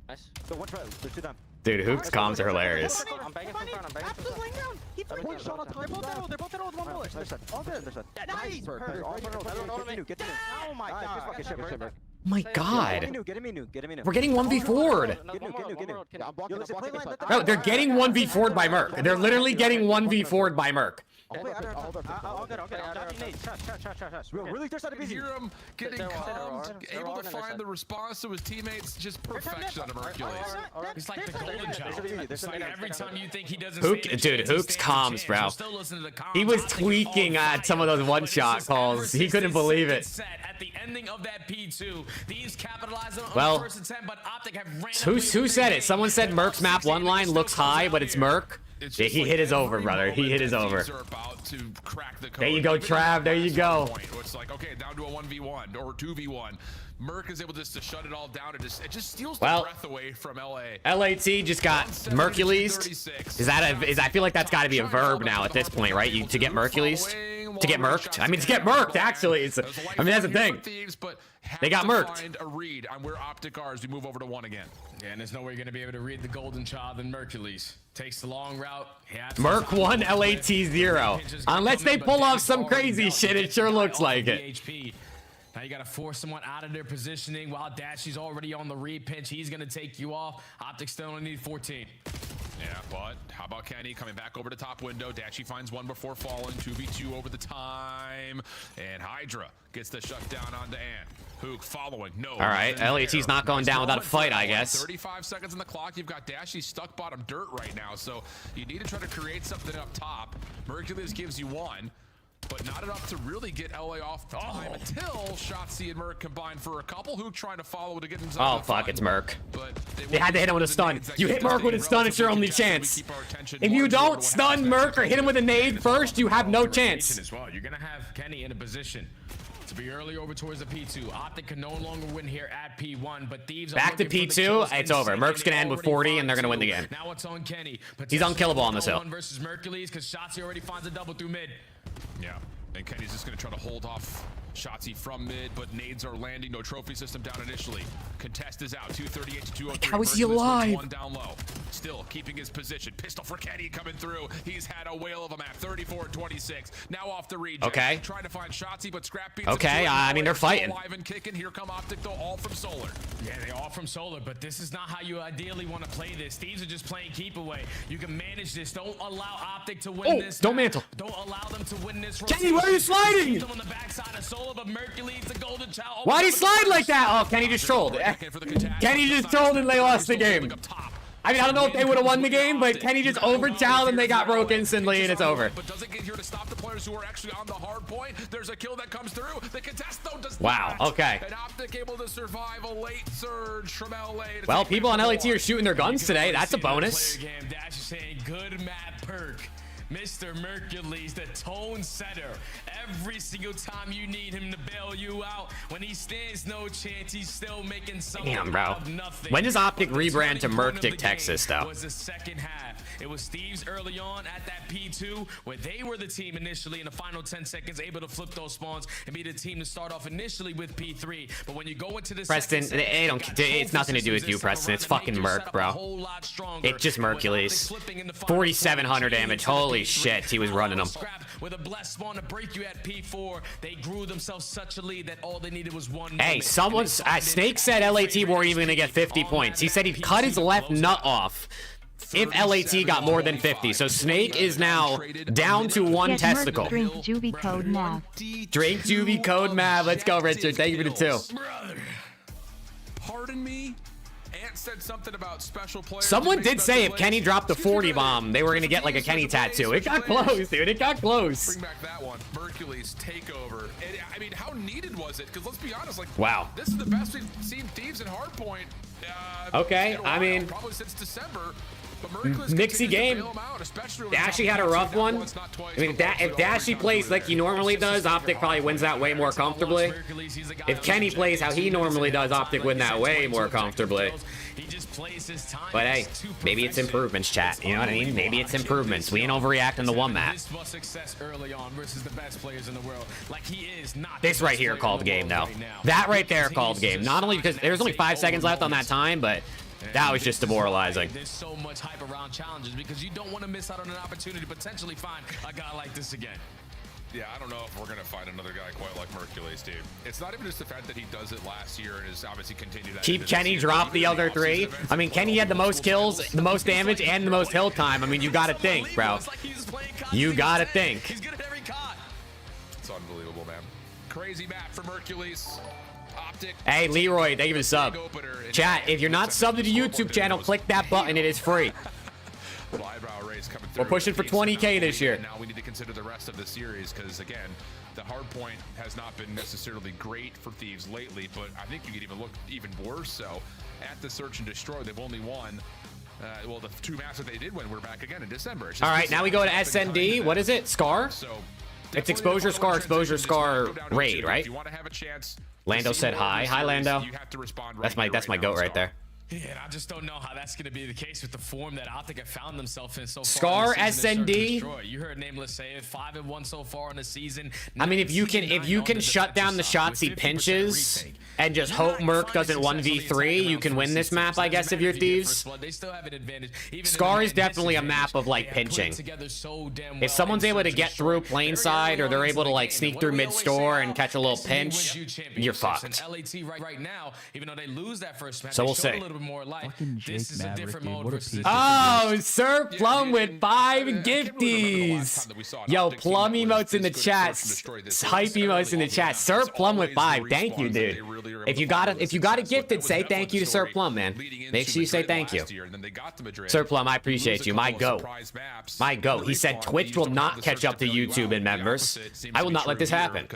Nice. So one front. There's two down. Dude, Hoop's comms are hilarious. I'm banging from front. Absolutely laying down. He one shot on time. They're both at old. One bullet. All good. Nice. Perfect. Oh my God. Oh my God. Get him new. We're getting 1v4'd. No, they're getting 1v4'd by Merc. They're literally getting 1v4'd by Merc. Really thirsty to be Hear him getting calmed, able to find the response to his teammates. Just perfection on Mercules. He's like the golden child. It's like every time you think he doesn't Dude, Hook's comms, bro. He was tweaking at some of those one-shot calls. He couldn't believe it. At the ending of that P2, these capitalize on Well, first attempt, but OPTIC have who said it? Someone said Merc's map 1 line looks high, but it's Merc. Yeah, he hit his over, brother. He hit his over. There you go, Trav. There you go. It's like, okay, down to a 1v1 or 2v1. Merc is able just to shut it all down. It just steals the breath away from LA. LAT just got Mercules. I feel like that's got to be a verb now at this point, right? To get Mercules? To get Merced? I mean, to get Merced, actually. That's the thing. But They got murked. Find a read on where Optic are as we move over to 1 again. Yeah, and there's no way you're going to be able to read the golden child in Mercules. Takes the long route. Merc 1, LAT 0. Unless they pull off some crazy shit, it sure looks like it. Now you got to force someone out of their positioning while Dashy's already on the read pinch. He's going to take you off. Optic still only need 14. Yeah, but how about Kenny coming back over the top window? Dachi finds one before falling. 2v2 over the time. And Hydra gets the shutdown onto Ant. Hook following. No. All right, LAT's not going down without a fight, I guess. 35 seconds on the clock. You've got Dashi stuck bottom dirt right now, so you need to try to create something up top. Mercules gives you one, but not enough to really get LA off the time until Shotzi and Merc combine for a couple. Hook trying to follow to get himself. Oh, fuck, it's Merc. But they had to hit him with a stun. You hit Merc with a stun, it's your only chance. If you don't stun Merc or hit him with a nade first, you have no chance. As well. You're going to have Kenny in a position to be early over towards the P2. Optic can no longer win here at P1, but Thieves back to P2. It's over. Merc's gonna end with 40, and they're gonna win the game. Now it's on Kenny. He's unkillable on this hill. Versus Mercules, because Shotzi already finds a double through mid. Yeah, and Kenny's just gonna try to hold off Shotzi from mid, but nades are landing. No trophy system down initially. Contest is out. 238 to 203. How is he alive? One down low. Still keeping his position. Pistol for Kenny coming through. He's had a whale of a map. 34 and 26. Now off the regen. Okay. Trying to find Shotzi, but Scrap beats okay, I mean, they're fighting. Alive and kicking. Here come Optic, though, all from Solar. Yeah, they all from Solar, but this is not how you ideally want to play this. Thieves are just playing keep away. You can manage this. Don't allow Optic to win this. Don't mantle. Don't allow them to win this. Kenny, where are you sliding? On the backside of Solar, but Mercules, the golden child. Why'd he slide like that? Oh, Kenny just trolled. Kenny just trolled and they lost the game. I mean, I don't know if they would have won the game, but Kenny just overchild and they got broke instantly and it's over. But doesn't get here to stop the players who are actually on the hard point. There's a kill that comes through. The contest though does not. Okay. And Optic able to survive a late surge from LA. Well, people on LAT are shooting their guns today. That's a bonus. Dash is saying good map perk. Mr. Mercules, the tone setter. Every single time you need him to bail you out, when he stands no chance, he's still making something. Damn, bro. Out of nothing. When does Optic rebrand to Merctic Texas, though? Was the second half. It was Thieves early on at that P2, where they were the team initially in the final 10 seconds, able to flip those spawns and be the team to start off initially with P3. But when you go into the Preston, it's nothing to do with you, Preston. It's fucking Merc, bro. It's just Mercules. 4,700 damage. Holy shit, he was running them. With a blessed spawn to break you at P4, they grew themselves such a lead that all they needed was one. Hey, Snake said LAT weren't even gonna get 50 points. He said he cut his left nut off if LAT got more than 50. So Snake is now down to one testicle. Drink juvee code Mav. Drink juvee code Mav. Let's go, Richard. Thank you for the 2. Pardon me? Ant said something about special players. Someone did say if Kenny dropped the 40 bomb, they were going to get like a Kenny tattoo. It got close, dude. It got close. Bring back that one. Mercules takeover. And, I mean, how needed was it? Because let's be honest, like, wow, this is the best we've seen Thieves in Hardpoint. Okay, I mean, probably since December. Mixy game. Dashy had a rough one. I mean, if Dashy plays like he normally does, Optic probably wins that way more comfortably. If Kenny plays how he normally does, Optic win that way more comfortably. But hey, maybe it's improvements, chat. You know what I mean? Maybe it's improvements. We ain't overreacting to one map. This right here called game, though. That right there called game. Not only because there's only 5 seconds left on that time, but that was just demoralizing. There's so much hype around challenges because you don't want to miss out on an opportunity to potentially find a guy like this again. Yeah, I don't know if we're going to find another guy quite like Mercules, dude. It's not even just the fact that he does it last year and has obviously continued that. Keep Kenny drop the other 3. I mean, Kenny had the most kills, the most damage, and the most hill time. I mean, you got to think, bro. You got to think. He's good at every cut. It's unbelievable, man. Crazy map for Mercules. Optic. Hey, Leroy, thank you for the sub. Chat, if you're not subbed to the YouTube channel, click that button. It is free. We're pushing for 20K this year. Now we need to consider the rest of the series because, again, the hard point has not been necessarily great for Thieves lately, but I think you could even look even worse so. At the Search and Destroy, they've only won, well, the 2 maps that they did win were back again in December. All right, now we go to SND. What is it? Scar? It's Exposure, Scar, Raid, right? You want to have a chance. Lando said hi. Hi, Lando. That's my goat right there. Yeah, I just don't know how that's going to be the case with the form that Optic have found themselves in so far. Scar, SND. You heard Nameless say it. 5-1 so far in the season. I mean, if you can shut down the Shotzi pinches, and just hope Merc doesn't 1v3, you can win this map, I guess, if you're Thieves. Scar is definitely a map of, like, pinching. If someone's able to get through plane side, or they're able to, like, sneak through mid-store and catch a little pinch, you're fucked. So we'll see. Oh, Sir Plum with 5 gifties. Yo, Plum emotes in the chat. Hype emotes in the chat. Sir Plum with 5. Thank you, dude. If you got a gifted, say thank you to Sir Plum, man. Make sure you say thank you. Sir Plum, I appreciate you. My goat. My goat. He said Twitch will not catch up to YouTube in members. I will not let this happen.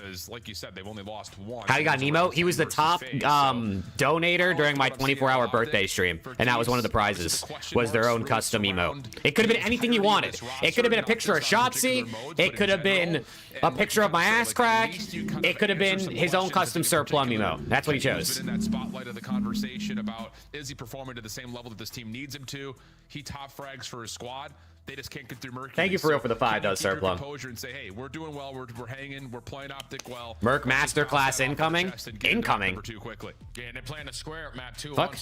How you got an emote? He was the top donator during my 24-hour birthday stream, and that was one of the prizes, was their own custom emote. It could have been anything you wanted. It could have been a picture of Shotzi. It could have been a picture of my ass crack. It could have been his own custom Sir Plum emote. That's what he chose. In that spotlight of the conversation about, is he performing to the same level that this team needs him to? He top frags for his squad. They just can't get through Merc. Thank you for real for the 5, does Sir Plum. And say, hey, we're doing well. We're hanging. We're playing Optic well. Merc Masterclass incoming. Incoming. Too quickly. Yeah, and they're playing a square map too. Fuck.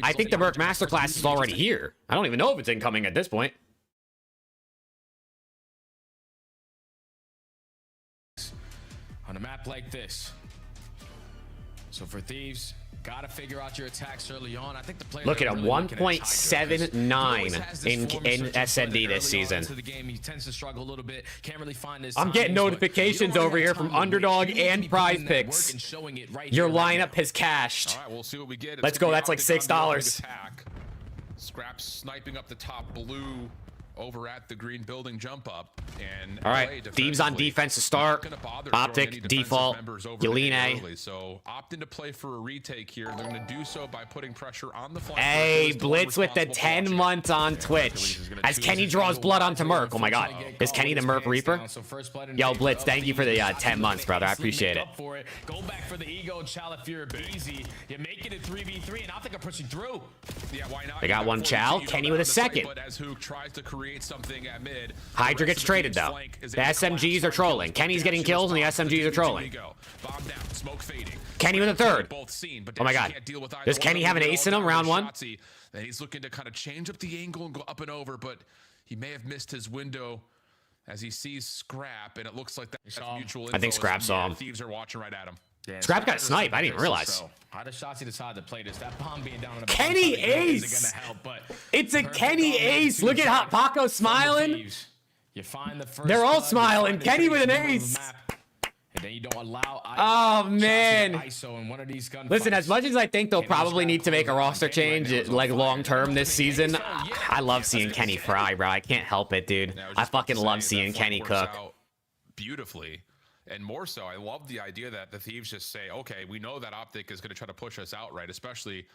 I think the Merc Masterclass is already here. I don't even know if it's incoming at this point. On a map like this. So for Thieves, gotta figure out your attacks early on. I think the player look at him, 1.79 in SND this season. He tends to struggle a little bit. Can't really find his I'm getting notifications over here from Underdog and Prize Picks. Your lineup has cashed. All right, we'll see what we get. Let's go. That's like $6. Scraps sniping up the top blue over at the green building jump up. And all right, Thieves on defense to start. Optic default. You lean A. So opting to play for a retake here. They're going to do so by putting pressure on the flank. Hey, Blitz with the 10 months on Twitch. As Kenny draws blood onto Merc. Oh my God, is Kenny the Merc Reaper? Yo, Blitz, thank you for the 10 months, brother. I appreciate it. Go back for the ego chal if you're easy. You make it a 3v3, and I think I'm pushing through. Yeah, why not? They got one chow. Kenny with a second. But as Hook tries to create something at mid, Hydra gets traded though. The SMGs are trolling. Kenny's getting kills and the SMGs are trolling. Kenny with a third. Oh my God. Does Kenny have an ace in him round 1? And he's looking to kind of change up the angle and go up and over, but he may have missed his window as he sees Scrap, and it looks like that's mutual. I think Scrap saw him. Thieves are watching right at him. Yeah, Scrap got a snipe. I didn't even realize. How does Shotzi decide to play this? That bomb being down on the Kenny Ace. It's a Kenny Ace. Look at Hot Paco smiling. You find the first. They're all smiling. Kenny with an ace. And then you don't allow. Oh man. ISO in one of these listen, as much as I think they'll probably need to make a roster change, like long term this season, I love seeing Kenny fry, bro. I can't help it, dude. I fucking love seeing Kenny cook. Beautifully. And more so, I love the idea that the Thieves just say, okay, we know that Optic is going to try to push us out, right? Especially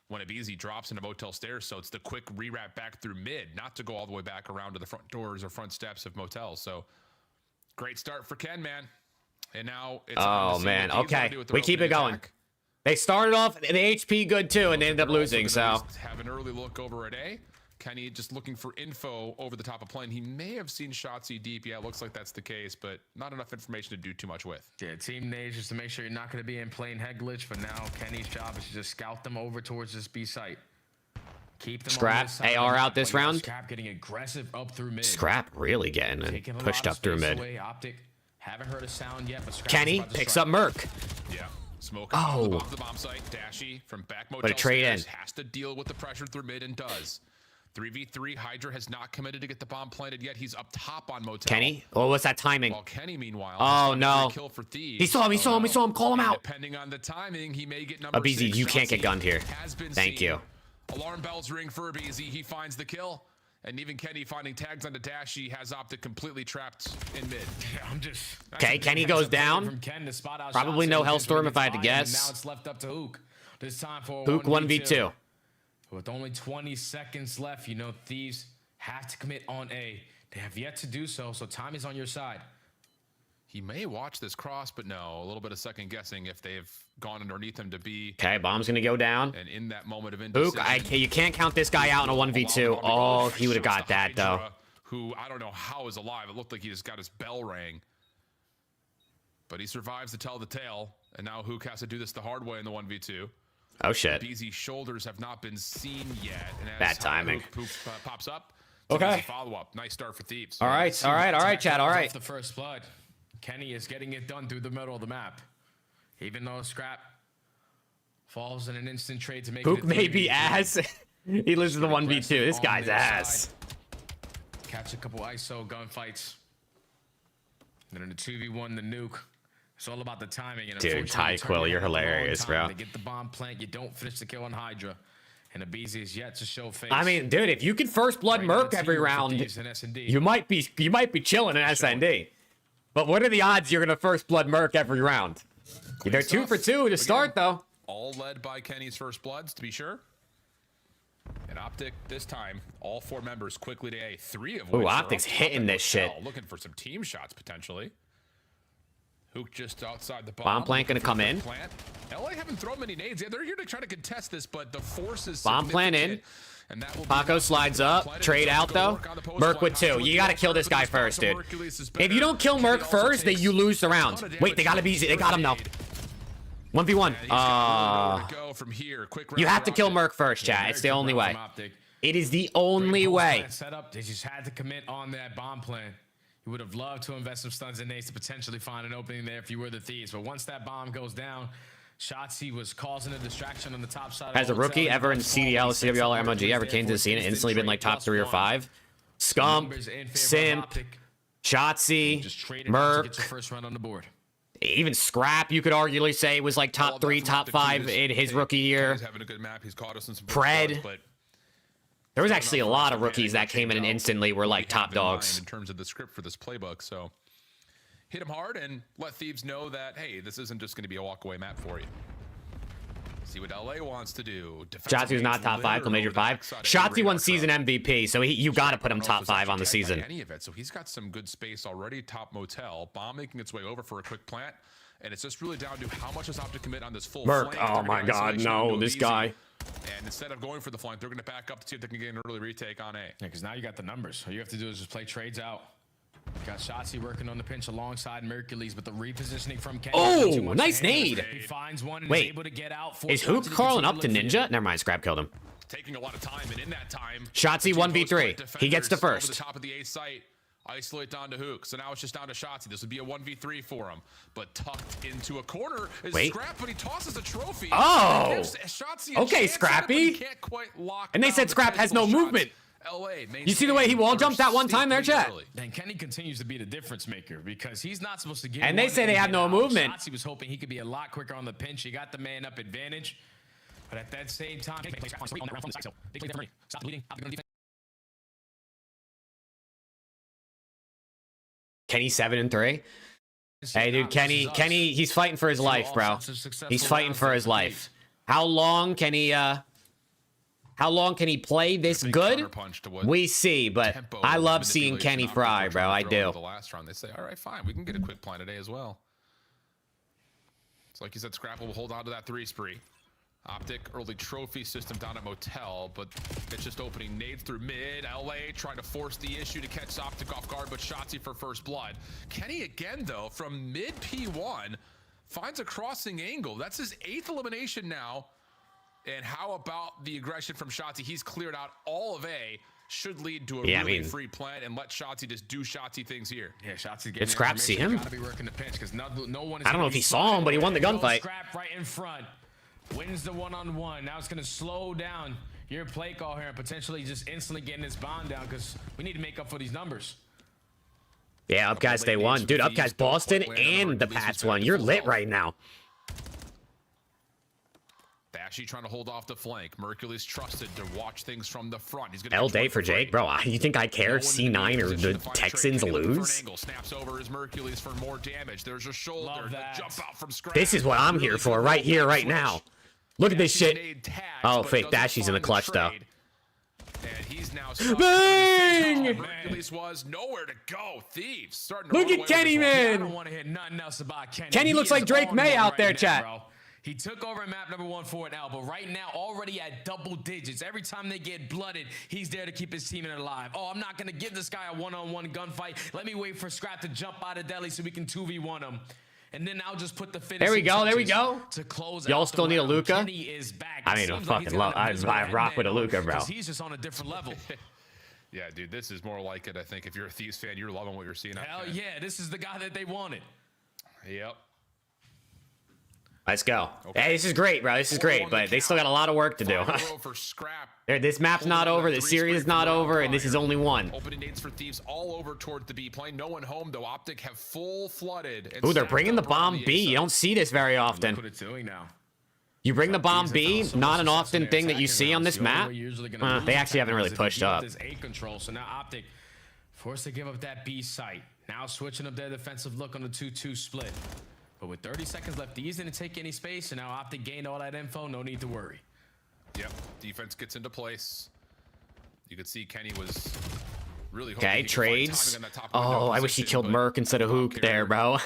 when Abizi drops into Motel Stairs. So it's the quick rewrap back through mid, not to go all the way back around to the front doors or front steps of Motels. So great start for Ken, man. And now it's oh, man. Okay. We keep it going. They started off the HP good, too, and they ended up losing, so. Have an early look over at A. Kenny just looking for info over the top of plane. He may have seen Shotzi deep. Yeah, it looks like that's the case, but not enough information to do too much with. Yeah, team nades just to make sure you're not going to be in plane head glitch, but now Kenny's job is to just scout them over towards this B site. Keep them Scrap AR out this round. Scrap getting aggressive up through mid. Scrap really getting pushed up through mid. Optic, haven't heard a sound yet, but Kenny picks up Merc. Yeah. Smoke oh. the bomb site. Dashy from back Motel but a trade in. Has to deal with the pressure through mid and does. 3v3, Hydra has not committed to get the bomb planted yet. He's up top on Motel. Kenny? Oh, what's that timing? While Kenny, meanwhile, oh, no. Kill for Thieves. He saw him, he saw him, he saw him. Call him out. Depending on the timing, he may get number Abizi, 6. you can't get gunned here. Thank you. Alarm bells ring for Abizi. He finds the kill. And even Kenny finding tags onto Dashy has Optic completely trapped in mid. Okay, Kenny goes down. Probably no Hellstorm if I had to guess. Now it's left up to Hook. This time for Hook 1v2. With only 20 seconds left, you know Thieves have to commit on A. They have yet to do so, so time is on your side. He may watch this cross, but no, a little bit of second guessing if they've gone underneath him to be. Okay, bomb's gonna go down. And in that moment of indecision, Hook, you can't count this guy out in a 1v2. Oh, he would have got that though. Who I don't know how is alive. It looked like he just got his bell rang. But he survives to tell the tale And now Hook has to do this the hard way in the 1v2. Oh shit. BZ's shoulders have not been seen yet. And as Bad timing. Hook pops up. Okay. Follow up. Nice start for Thieves. All right, Chad. All right. The first blood. Kenny is getting it done through the middle of the map. Even though Scrap falls in an instant trade to make Hook it may be ass. He loses the 1v2. This guy's ass. Catch a couple ISO gunfights. Then in the 2v1, the nuke. It's all about the timing. And dude, Ty Quill, you're hilarious, bro. To get the bomb plant, you don't finish the kill on Hydra. And Abizi is yet to show face. I mean, dude, if you can first blood Merc every round, you might be chilling in SND. But what are the odds you're gonna first blood Merc every round? They're 2 for 2 to start, though. All led by Kenny's first bloods, to be sure. And Optic this time, all 4 members quickly to A. 3 of which Ooh, Optic's hitting this shit. Looking for some team shots potentially. Hook just outside the Bomb plant gonna come in. LA haven't thrown many nades yet. They're here to try to contest this, but the force is bomb plant in. And that will Paco slides up. Trade out though. Merc with 2. You gotta kill this guy first, dude. If you don't kill Merc first, then you lose the round. Wait, they gotta be. They got him though. 1v1. You have to kill Merc first, chat. It's the only way. It is the only way. Setup. They just had to commit on that bomb plan. You would have loved to invest some stuns and nades to potentially find an opening there if you were the Thieves. But once that bomb goes down, Shotzi was causing a distraction on the top side. Has a rookie ever in CDL, CWL, or MOG ever came to the scene and instantly been like top 3 or 5? Scump, Simp, Shotzi, Merc. First run on the board. Even Scrap, you could arguably say, was like top 3, top 5 in his rookie year. Having a good map. He's caught us in some Pred. but there was actually a lot of rookies that came in and instantly were like top dogs. In terms of the script for this playbook, so hit him hard and let Thieves know that, hey, this isn't just going to be a walkaway map for you. See what LA wants to do. Shotzi's not top 5 till Major 5. Shotzi won season MVP, so you got to put him top 5 on the season. Any of it, so he's got some good space already. Top motel, bomb making its way over for a quick plant, and it's just really down to how much is Optic commit on this full Merc. flank. Oh my God, no, this guy. And instead of going for the flank, they're going to back up to see if they can get an early retake on A. Yeah, because now you got the numbers. All you have to do is just play trades out. Got Shotzi working on the pinch alongside Mercules, but the repositioning from Kenny. Oh, nice nade. He finds one and wait, is able to get out. Is Hook crawling up to Ninja? Never mind, Scrap killed him. Taking a lot of time, and in that time, Shotzi 1v3. He gets the first. Over the top of the A site. Isolate down to Hook. So now it's just down to Shotzi. This would be a 1v3 for him. But tucked into a corner is Scrap, but he tosses a trophy. Oh! Okay, Scrappy. Can't quite lock and they said Scrap has no movement. You see the way he wall jumped that one time there, chat? And Kenny continues to be the difference maker because he's not supposed to get. And they say they have no movement. Shotzi was hoping he could be a lot quicker on the pinch. He got the man up advantage. But at that same time, stop bleeding. Kenny 7 and 3. Hey, dude, Kenny, he's fighting for his life, bro. He's fighting for his life. How long can he play this good? We see, but I love seeing Kenny fry, bro. I do. The last round, they say, all right, fine, we can get a quick plan today as well. It's like you said, Scrapple will hold on to that 3 spree. Optic early trophy system down at Motel, but it's just opening nades through mid. LA trying to force the issue to catch Optic off guard, but Shotzi for first blood. Kenny again, though, from mid P1, finds a crossing angle. That's his 8th elimination now. And how about the aggression from Shotzi? He's cleared out all of A. Should lead to a really free plant and let Shotzi just do Shotzi things here. Yeah, Shotzi. Did Scrap see him? Be working the pinch because no one I don't know if he saw him, but he won the gunfight. Scrap right in front. Wins the one-on-one. Now it's going to slow down your play call here and potentially just instantly getting this bomb down because we need to make up for these numbers. Yeah, Upcast they won. Dude, Upcast Boston and the Pats won. You're lit right now. Bashy trying to hold off the flank. Mercury's trusted to watch things from the front. He's L day for Jake, bro. You think I care if C9 or the Texans lose? Snaps over his Mercury's for more damage. There's a shoulder. Jump out from Scrap. This is what I'm here for, right here, right now. Look at this shit. Oh, fake Dashy's in the clutch, though. And he's now bang! Mercury's was nowhere to go. Thieves starting. Look at Kenny, man. I don't want to hear nothing else about Kenny. Kenny looks like Drake May out there, chat. He took over map number 1 for an L, but right now already at double digits. Every time they get blooded, he's there to keep his team alive. Oh, I'm not going to give this guy a one-on-one gunfight. Let me wait for Scrap to jump out of deli so we can 2v1 him. and then I'll just put the finish. There we go. There we go. To close Y'all out still the need a round. Luka? Kenny is back. I It mean, seems like fucking he's got love. miserable I rock with a headband Luka, on, bro. 'cause he's just on a different level. Yeah, dude, this is more like it. I think if you're a Thieves fan, you're loving what you're seeing. Hell yeah, this is the guy that they wanted. Yep. Let's go. Okay. Hey, this is great, bro. This is great, but they still got a lot of work to do. This map's not over. The series is not over, and this is only one. Opening dates for Thieves all over towards the B plane. No one home, though. OPTIC have full flooded. Ooh, they're bringing the bomb B. You don't see this very often. Look what it's doing now. You bring the bomb B, not an often thing that you see on this map. They actually haven't really pushed up. There's A control, so now OPTIC forced to give up that B site. Now switching up their defensive look on the 2-2 split. But with 30 seconds left, these didn't take any space, and now OPTIC gained all that info. No need to worry. Yep, defense gets into place. You could see Kenny was really okay, trades. Oh, I wish he killed Merc instead of Hook there, bro.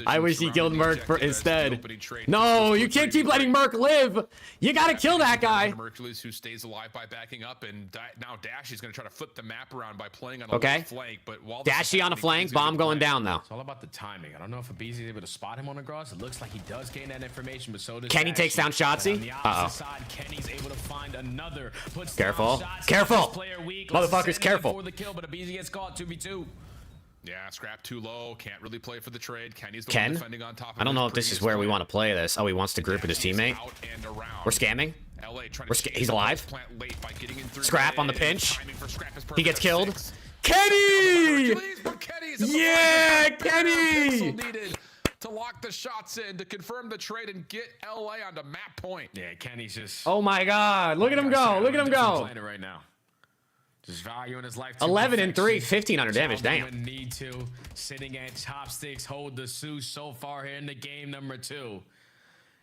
I wish he killed Merc instead. No, you can't keep letting Merc live. You gotta kill that guy. Mercules, who stays alive by backing up, and now Dashy's gonna try to flip the map around by playing on a left flank. But while Dashy on a flank, bomb going down though. It's all about the timing. I don't know if Abizi is able to spot him on the grass. It looks like he does gain that information, but so does Kenny Dashy. takes down Shotzi. On the opposite side, Kenny's able to find another. Careful, careful, motherfuckers, careful. For the kill, but Abizi gets caught 2v2. Yeah, Scrap too low. Can't really play for the trade. Kenny's the one defending on top of I don't know if this is where we want to play this. Oh, he wants to group with his teammate. We're scamming. He's alive. Scrap on the pinch. He gets killed. Kenny! Yeah, Kenny! To lock the shots in, to confirm the trade and get LA onto map point. Yeah, Kenny's just... Oh my God, look at him go, look at him go. Right now. Just value in his life. 11 and 3, 1,500 damage, damn. Need to. Sitting at chopsticks, hold the Sioux so far here in the game number 2.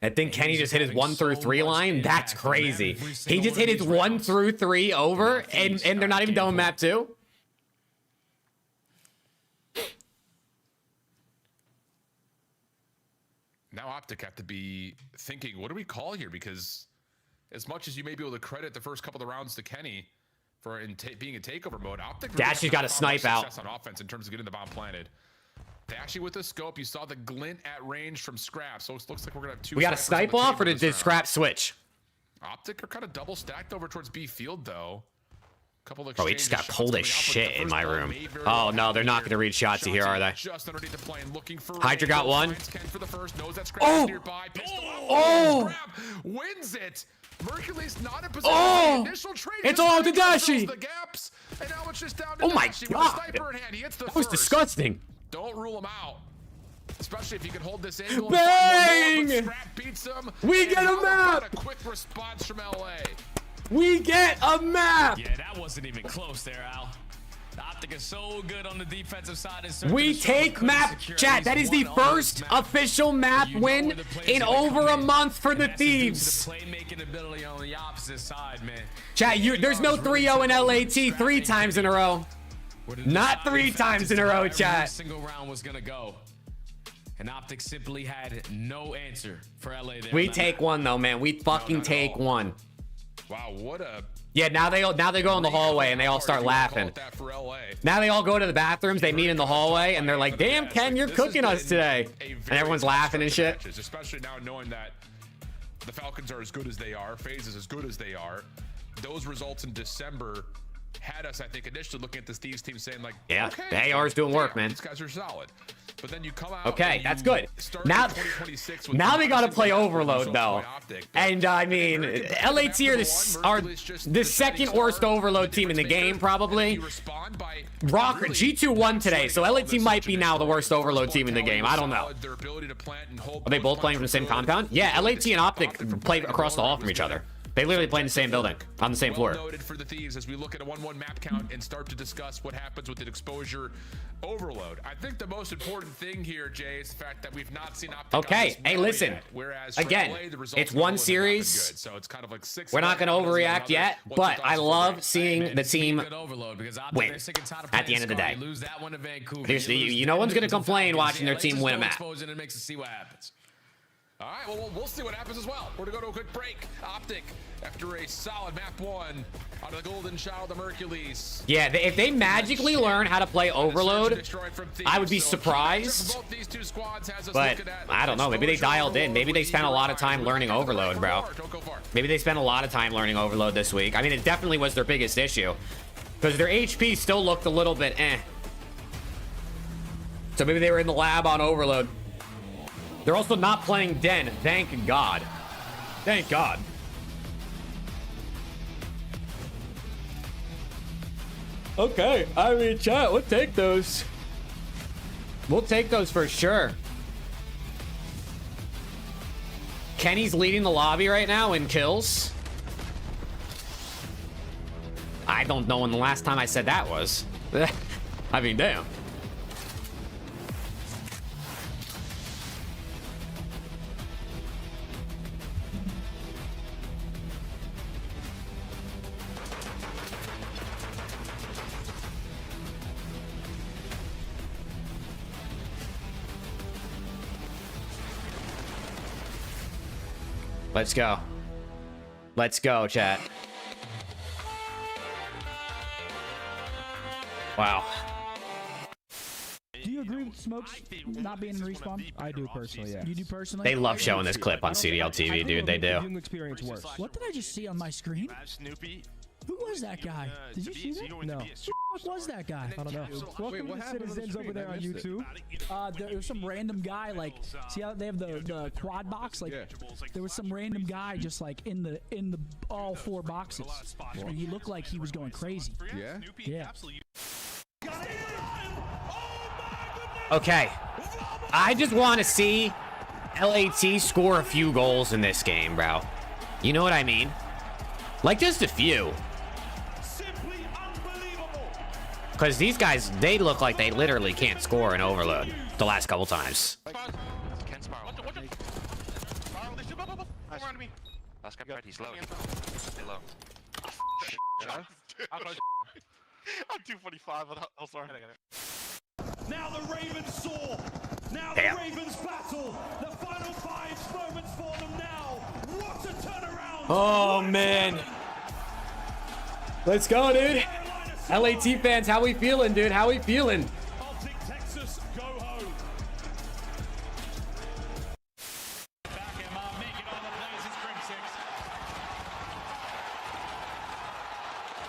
I think Kenny just hit his 1 through 3 line. That's crazy. He just hit his 1 through 3 over, and they're not even done map 2. Now OPTIC have to be thinking, what do we call here? Because as much as you may be able to credit the first couple of rounds to Kenny for being in takeover mode, OPTIC Dashy's got to snipe out on offense in terms of getting the bomb planted. Dashy with the scope, you saw the glint at range from Scrap, so it looks like we're gonna have 2. We got a snipe off, or did Scrap switch? OPTIC are kind of double stacked over towards B field though. Oh, he just got pulled as shit in my room. Oh no, they're not gonna read Shotzi here, are they? Hydra got one. Oh! Oh! Wins it. Mercury's not in position. Oh! Initial trade. It's all to Dashy. Oh my God! That was disgusting. Don't rule him out. Especially if you can hold this angle. Bang! Scrap beats him. We get a map. A quick response from LA. We get a map. Yeah, that wasn't even close there, Al. OPTIC is so good on the defensive side. We take map, chat. That is the first official map win in over a month for the Thieves. Playmaking ability on the opposite side, man. Chat, there's no 3-0 in LAT 3 times in a row. Not 3 times in a row, chat. Every single round was gonna go. And OPTIC simply had no answer for LA there. We take one though, man. We fucking take one. Wow, what a... Yeah, now they go in the hallway and they all start laughing. Now they all go to the bathrooms, they meet in the hallway, and they're like, damn, Ken, you're cooking us today. And everyone's laughing and shit. Especially now knowing that the Falcons are as good as they are, FaZe is as good as they are. Those results in December had us, I think, initially looking at this Thieves team saying like, yeah, okay, the AR's doing work, man. These guys are solid. But then you come out. Okay, that's good. Now they got to play Overload though, and I mean, LAT are the second worst Overload team in the game probably. Rocker G2 won today, so LAT might be now the worst Overload team in the game. I don't know. Are they both playing from the same compound? Yeah, LAT and OPTIC play across the hall from each other. They literally play in the same building, on the same floor. Noted for the Thieves as we look at a 1-1 map count and start to discuss what happens with an exposure overload. I think the most important thing here, Jay, is the fact that we've not seen OPTIC. Okay, hey, listen. Again, it's one series. So it's kind of like 6. We're not going to overreact yet, but I love seeing the team win at the end of the day. No one's going to complain watching their team win a map. All right, well, we'll see what happens as well. We're going to go to a quick break. Optic, after a solid map 1 out of the Golden Child of Hercules. Yeah, if they magically learn how to play Overload, I would be surprised. But I don't know. Maybe they dialed in. Maybe they spent a lot of time learning Overload, bro. Maybe they spent a lot of time learning Overload this week. I mean, it definitely was their biggest issue because their HP still looked a little bit eh. So maybe they were in the lab on Overload. They're also not playing Den. Thank God. Thank God. Okay, I mean, chat, we'll take those. We'll take those for sure. Kenny's leading the lobby right now in kills. I don't know when the last time I said that was. I mean, damn. Let's go. Let's go, chat. Wow. Do you agree with Smokes not being in respawn? I do personally, yeah. You do personally? They love showing this clip on CDL TV, dude. They do. What did I just see on my screen? Snoopy. Who was that guy? Did you see that? No. Who the fuck was that guy? I don't know. Welcome to the citizens over there on YouTube. There was some random guy, like, see how they have the quad box? Like, there was some random guy just like in the all 4 boxes. And he looked like he was going crazy. Yeah? Yeah. Okay. I just want to see LAT score a few goals in this game, bro. You know what I mean? Like, just a few. Because these guys, they look like they literally can't score in Overload the last couple times. Last guy, he's low. Stay low. I'm 245. Oh, sorry. Now the Ravens soar. Now Damn. the Ravens battle. The final 5 moments for them now. What a turnaround. Oh, man. Let's go, dude. LAT fans, how we feeling, dude? How we feeling? Optic Texas, go home. Back him up, make it on the Blazers, Spring 6.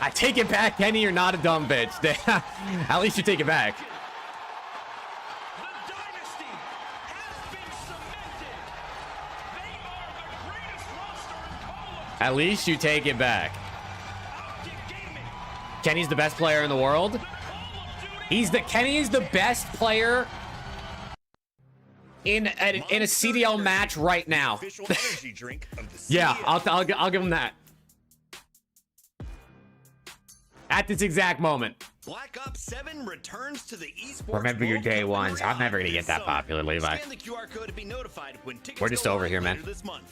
I take it back, Kenny. You're not a dumb bitch. At least you take it back. At least you take it back. Kenny's the best player in the world. Kenny is the best player in a CDL match right now. Yeah, I'll give him that. At this exact moment. Black Ops 7 returns to the esports. Remember your day ones. I'm never gonna get that popular, Levi. Scan the QR code to be notified when tickets We're just go over live here, man. later this month.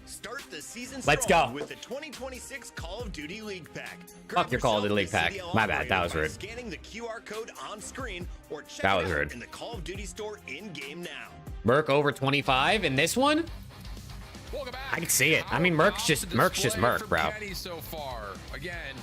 Start the season Let's strong go. with the 2026 Call of Duty League Pack. Fuck your Call of Duty League pack. My bad, that was rude. Scanning the QR code on screen or check That it was out rude. in the Call of Duty store in game now. Merc over 25 in this one? I can see it. I mean, Merc's just Merc, bro. Kenny so far, again,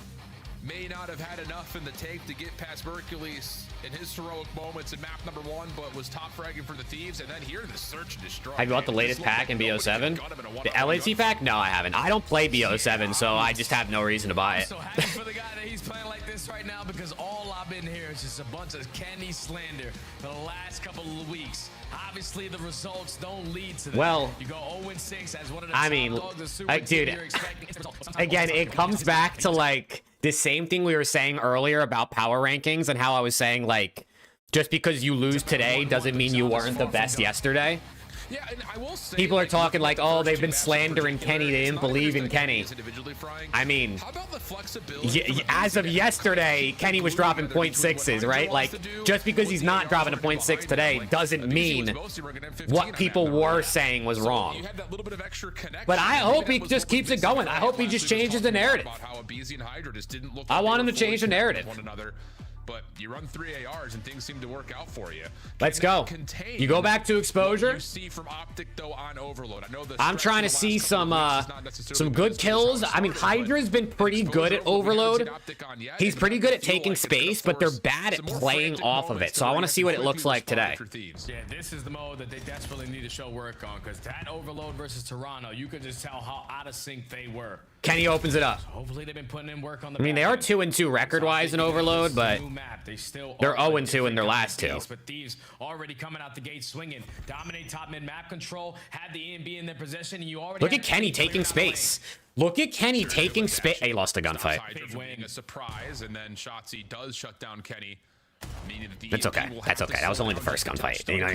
may not have had enough in the tank to get past Hercules in his heroic moments in map number 1, but was top fragging for the Thieves, and then here in the search and destroy. Have you bought the latest pack in BO7? The LAT pack? No, I haven't. I don't play BO7, so I just have no reason to buy I'm it. so happy for the guy that he's playing like this right now, because all I've been hearing is just a bunch of Kenny slander for the last couple of weeks. Obviously, the results don't lead to that. Well, you go 0-6 as one of the I top mean, dogs of Super Team. dude, You're expecting again, it comes back to like the same thing we were saying earlier about power rankings and how I was saying, like, just because you lose today doesn't mean you weren't the best yesterday. Yeah, and I will say, People are talking like, oh, they've been slandering Kenny. They didn't believe in Kenny. I mean, as of yesterday, Kenny was dropping 0.6s, right? Like, just because he's not dropping a 0.6 today doesn't mean what people were saying was wrong. But I hope he just keeps it going. I hope he just changes the narrative. I want him to change the narrative. but you run 3 ARs and things seem to work out for you. Let's go. You go back to exposure. You see from Optic though on Overload. I know I'm trying to see some good kills. I mean, Hydra's been pretty good at Overload. He's pretty good at taking space, but they're bad at playing off of it. So I want to see what it looks like today. Yeah, this is the mode that they desperately need to show work on, because that Overload versus Toronto, you could just tell how out of sync they were. Kenny opens it up. So hopefully they've been putting in work on the I mean, they are 2-2 record-wise in Overload, but they're 0-2 in their last two. But Thieves already coming out the gate swinging. Dominate top mid map control. Had the EMB in their possession, and you already look at Kenny taking space. Look at Kenny taking space. He lost a gunfight. A surprise, and then Shotzi does shut down Kenny. That's okay. That's okay. That was only the first gunfight. You know,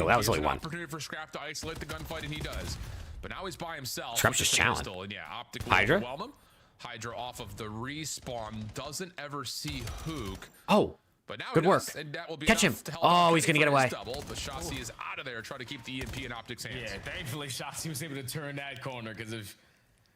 that was only one. Opportunity for Scrap to isolate the gunfight, and he does. But now he's by himself. Scrap's just challenged. And yeah, Optic will Hydra. overwhelm him. Hydra off of the respawn, doesn't ever see Hook. Oh, but now good work. And that will be Catch him. Oh, he's gonna get away. Double, but Shotzi is out of there, trying to keep the EMP in Optic's hands. Yeah, thankfully Shotzi was able to turn that corner, because if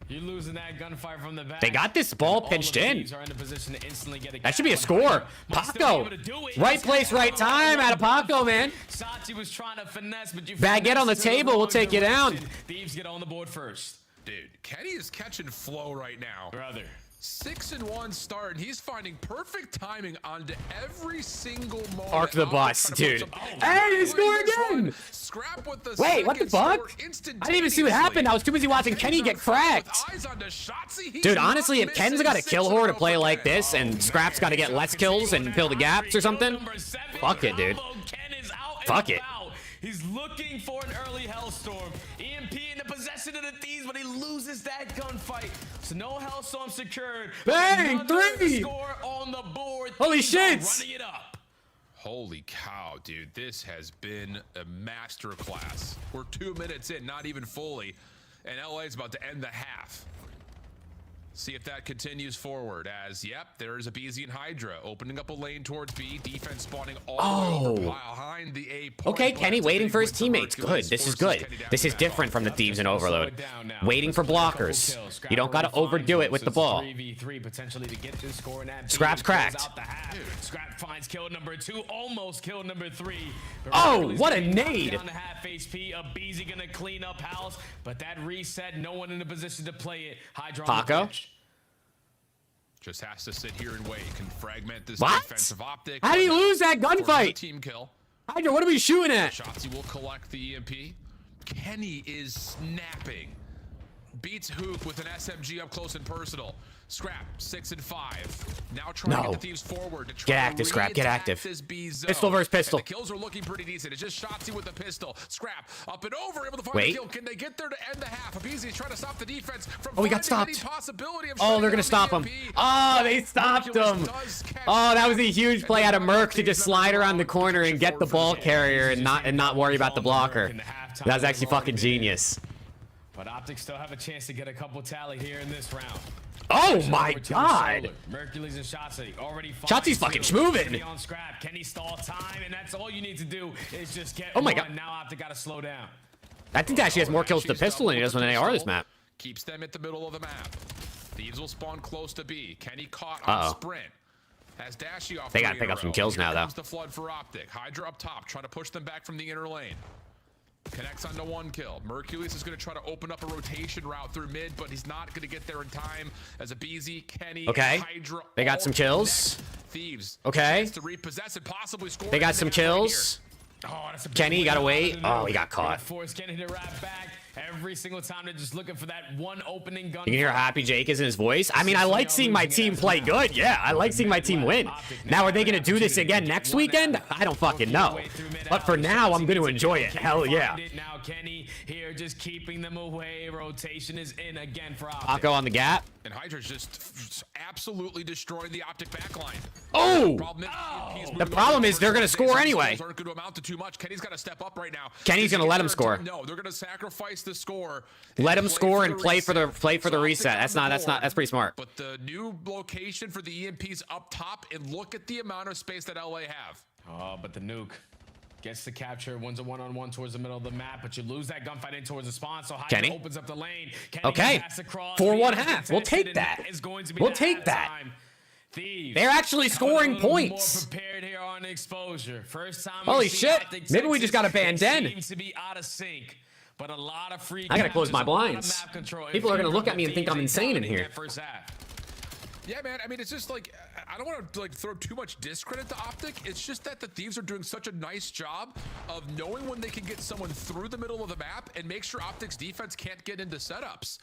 you're losing that gunfire from the back, They got this ball pinched in. Position to instantly get a That should be a score. Paco, right place, right time out of Paco, man. Shotzi was trying to finesse, but you Baguette on the table will take you down. Thieves get on the board first. Dude, Kenny is catching flow right now. Brother. 6-1 start, and he's finding perfect timing onto every single moment. Arc the bus, dude. Hey, he scored again! Scrap with the Wait, what the fuck? I didn't even see what happened. I was too busy watching Kenny get fracked. Dude, honestly, if Ken's got a kill whore to play like this, and Scrap's got to get less kills and fill the gaps or something, fuck it, dude. Fuck it. He's looking for an early Hellstorm. EMP in the possession of the Thieves, but he loses that gunfight. So no Hellstorm secured. Bang! 3! Score on the board. Holy shit! Running it up. Holy cow, dude. This has been a masterclass. We're 2 minutes in, not even fully, and LA is about to end the half. See if that continues forward as, yep, there's a BZ and Hydra opening up a lane towards B. Defense spawning all behind the A point. Okay, Kenny waiting for his teammates. Good. This is good. This is different from the Thieves in Overload. Waiting for blockers. You don't got to overdo it with the ball. Scrap's cracked. Scrap finds kill number 2, almost kill number 3. Oh, what a nade. Down to half HP. A BZ gonna clean up house, but that reset, no one in a position to play it. Hydra. Paco. Just has to sit here and wait. Can fragment this What? defensive Optic. How do you lose that gunfight? Team kill. Hydra, what are we shooting at? Shotzi will collect the EMP. Kenny is snapping. Beats Hook with an SMG up close and personal. Scrap 6 and 5. Now trying to get the Thieves forward. To try Get active, Scrap. Get active. Pistol versus pistol. And the kills are looking pretty decent. It's just Shotzi with the pistol. Scrap up and over, able to find the kill. Can they get there to end the half? Abizi is trying to stop the defense from he got finding any stopped. possibility of Oh, they're gonna stop him. Oh, they stopped him. Oh, that was a huge play out of Merc to just slide around the corner and get the ball carrier and not worry about the blocker. That was actually fucking genius. But Optic still have a chance to get a couple tally here in this round. Oh my god! Mercury's and Shotzi already. Shotzi's fucking schmoving. On Scrap. Can he stall time? And that's all you need to do is just get. Oh my god! Now Optic got to slow down. I think that actually has more kills with the pistol than he does with an AR this map. Keeps them at the middle of the map. Thieves will spawn close to B. Kenny caught on sprint. Has Dashy off. They gotta pick up some kills now, though. The flood for Optic. Hydra up top, trying to push them back from the inner lane. Connects onto 1 kill. Mercules is going to try to open up a rotation route through mid, but he's not going to get there in time as a BZ, Kenny, Hydra. They got some kills. Thieves. Okay. To repossess and possibly score. They got some kills. Kenny, you gotta wait. Oh, he got caught. Force Kenny to wrap back. Every single time they're just looking for that one opening gun. You can hear how happy Jake is in his voice. I mean, I like seeing my team play good. Yeah, I like seeing my team win. Now, are they going to do this again next weekend? I don't fucking know. But for now, I'm going to enjoy it. Hell yeah. Now Kenny here just keeping them away. Rotation is in again for Optic. Paco on the gap. And Hydra's just absolutely destroying the Optic backline. Oh! The problem is they're going to score anyway. Aren't going to amount to too much. Kenny's got to step up right now. Kenny's going to let him score. No, they're going to sacrifice the score. Let him score and play for the reset. That's pretty smart. But the new location for the EMP's up top, and look at the amount of space that LA have. Oh, but the nuke gets the capture, wins a one-on-one towards the middle of the map, but you lose that gunfight in towards the spawn, so Hydra opens up the lane. Kenny okay, 4-1 half. We'll take that. We'll take that. Thieves. They're actually scoring points. More prepared here on exposure. First time. Holy shit. Maybe we just got a bandana. Seems to be out of sync, but a lot of free. I gotta close my blinds. People are gonna look at me and think I'm insane in here. Yeah, man. I mean, it's just like, I don't want to like throw too much discredit to OPTIC. It's just that the Thieves are doing such a nice job of knowing when they can get someone through the middle of the map and make sure OPTIC's defense can't get into setups.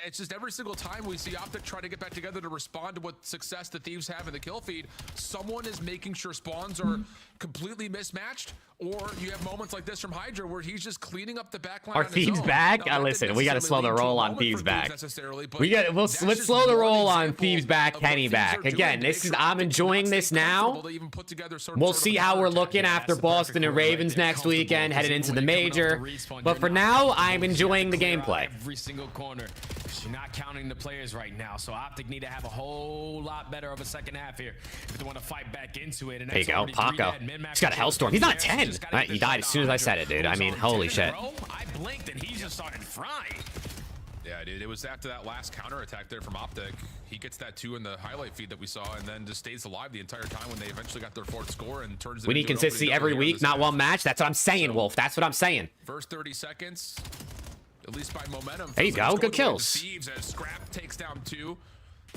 It's just every single time we see OPTIC try to get back together to respond to what success the Thieves have in the kill feed, someone is making sure spawns are completely mismatched, or you have moments like this from Hydra where he's just cleaning up the backline. Are Thieves back? Listen, we got to slow the roll on Thieves back. Let's slow the roll on Thieves back, Kenny back. Again, this is, I'm enjoying this now. We'll see how we're looking after Boston and Ravens next weekend, headed into the major. But for now, I'm enjoying the gameplay. Every single corner. You're not counting the players right now, so OPTIC need to have a whole lot better of a second half here if they want to fight back into it. And there you go, Paco. He's got a Hellstorm. He's not 10. Right, he died as soon as I said it, dude. I mean, holy shit. I blinked and he just started frying. Yeah, dude, it was after that last counter attack there from OPTIC. He gets that 2 in the highlight feed that we saw, and then just stays alive the entire time when they eventually got their 4th score and turns it. We need consistency every week, not one match. That's what I'm saying, Wolf. That's what I'm saying. First 30 seconds. At least by momentum. There you go. Good kills. Thieves as Scrap takes down 2.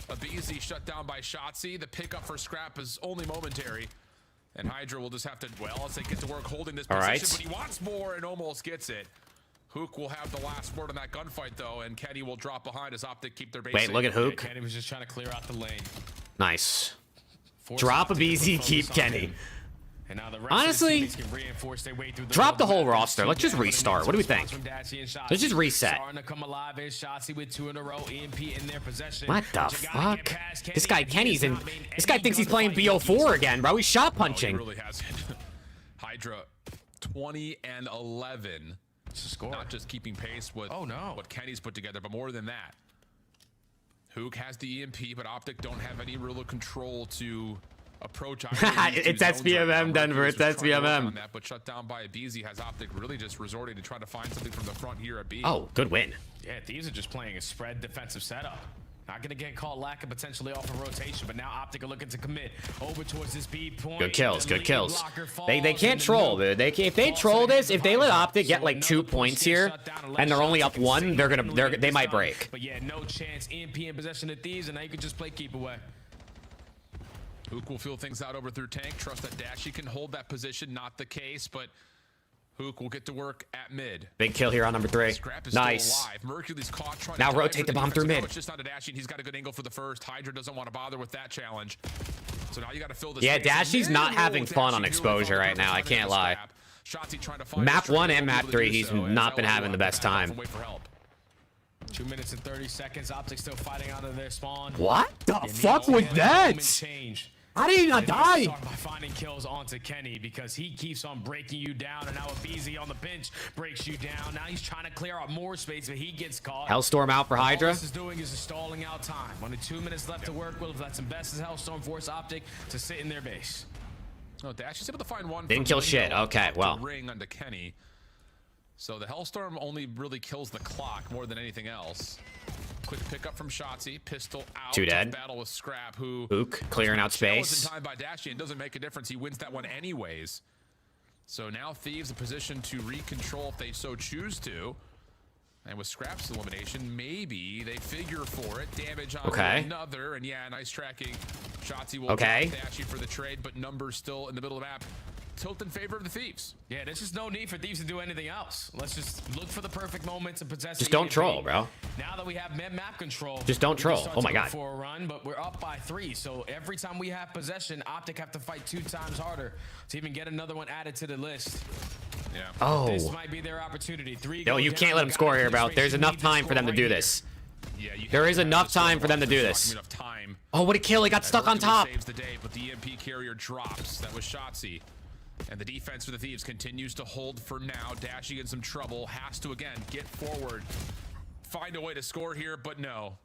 Abizi shut down by Shotzzy. The pickup for Scrap is only momentary. And Hydra will just have to, well, as they get to work holding this position, but he wants more and almost gets it. Hook will have the last word in that gunfight, though, and Kenny will drop behind as OPTIC keep their base. Wait, look at Hook. Kenny was just trying to clear out the lane. Nice. Drop Abizi, keep Kenny. Honestly, drop the whole roster. Let's just restart. What do we think? Let's just reset. What the fuck? This guy Kenny's in. This guy thinks he's playing BO4 again, bro. He's shot punching. He really has. Hydra 20 and 11. Not just keeping pace with what Kenny's put together, but more than that. Hook has the EMP, but OPTIC don't have any real control to approach. It's SBMM, Denver. It's SBMM. But shut down by Abizi has OPTIC really just resorting to try to find something from the front here at B. Oh, good win. Yeah, Thieves are just playing a spread defensive setup. Not gonna get caught lacking potentially off of rotation, but now OPTIC are looking to commit over towards this B point. Good kills, good kills. They can't troll, dude. If they troll this, if they let OPTIC get like 2 points here, and they're only up 1, they might break. But yeah, no chance. EMP in possession of Thieves, and now you can just play keep away. Hook will feel things out over through tank. Trust that Dashy can hold that position. Not the case, but Hook will get to work at mid. Big kill here on number 3. Nice. Mercury's caught trying now to rotate the bomb through mid. It's just not a Dashy. He's got a good angle for the first. Hydra doesn't want to bother with that challenge. So now you got to fill this. Yeah, Dashy's not having fun on exposure right now. I can't lie. Map 1 and map 3, he's not been having the best time. 2 minutes and 30 seconds. OPTIC still fighting out of their spawn. What the fuck was that? How did he not die? By finding kills onto Kenny because he keeps on breaking you down, and now Abizi on the bench breaks you down. Now he's trying to clear out more space, but he gets caught. Hellstorm out for Hydra. All this is doing is stalling out time. Only 2 minutes left to work with. That's some best as Hellstorm force OPTIC to sit in their base. Oh, Dash is able to find one. Didn't kill shit. Okay, well. Ring onto Kenny. So the Hellstorm only really kills the clock more than anything else. Quick pickup from Shotzzy. Pistol out. 2 dead. Battle with Scrap, who Hook clearing out space. In time by Dashy, and doesn't make a difference. He wins that one anyways. So now Thieves in position to recontrol if they so choose to. And with Scrap's elimination, maybe they figure for it. Damage on another, and yeah, nice tracking. Shotzzy will drop Dashy for the trade, but numbers still in the middle of the map. Tilt in favor of the Thieves. Yeah, there's just no need for Thieves to do anything else. Let's just look for the perfect moments and possess. Just don't troll, bro. Now that we have map control, just don't troll. Oh my god. For a run, but we're up by 3. So every time we have possession, OPTIC have to fight 2 times harder to even get another one added to the list. Yeah. Oh. This might be their opportunity. 3. No, you can't let them score here, bro. There's enough time for them to do this. Yeah, there is enough time for them to do this. Oh, what a kill! He got stuck on top. Saves the day, but the EMP carrier drops. That was Shotzzy. And the defense for the Thieves continues to hold for now. Dashy in some trouble. Has to, again, get forward. Find a way to score here, but no.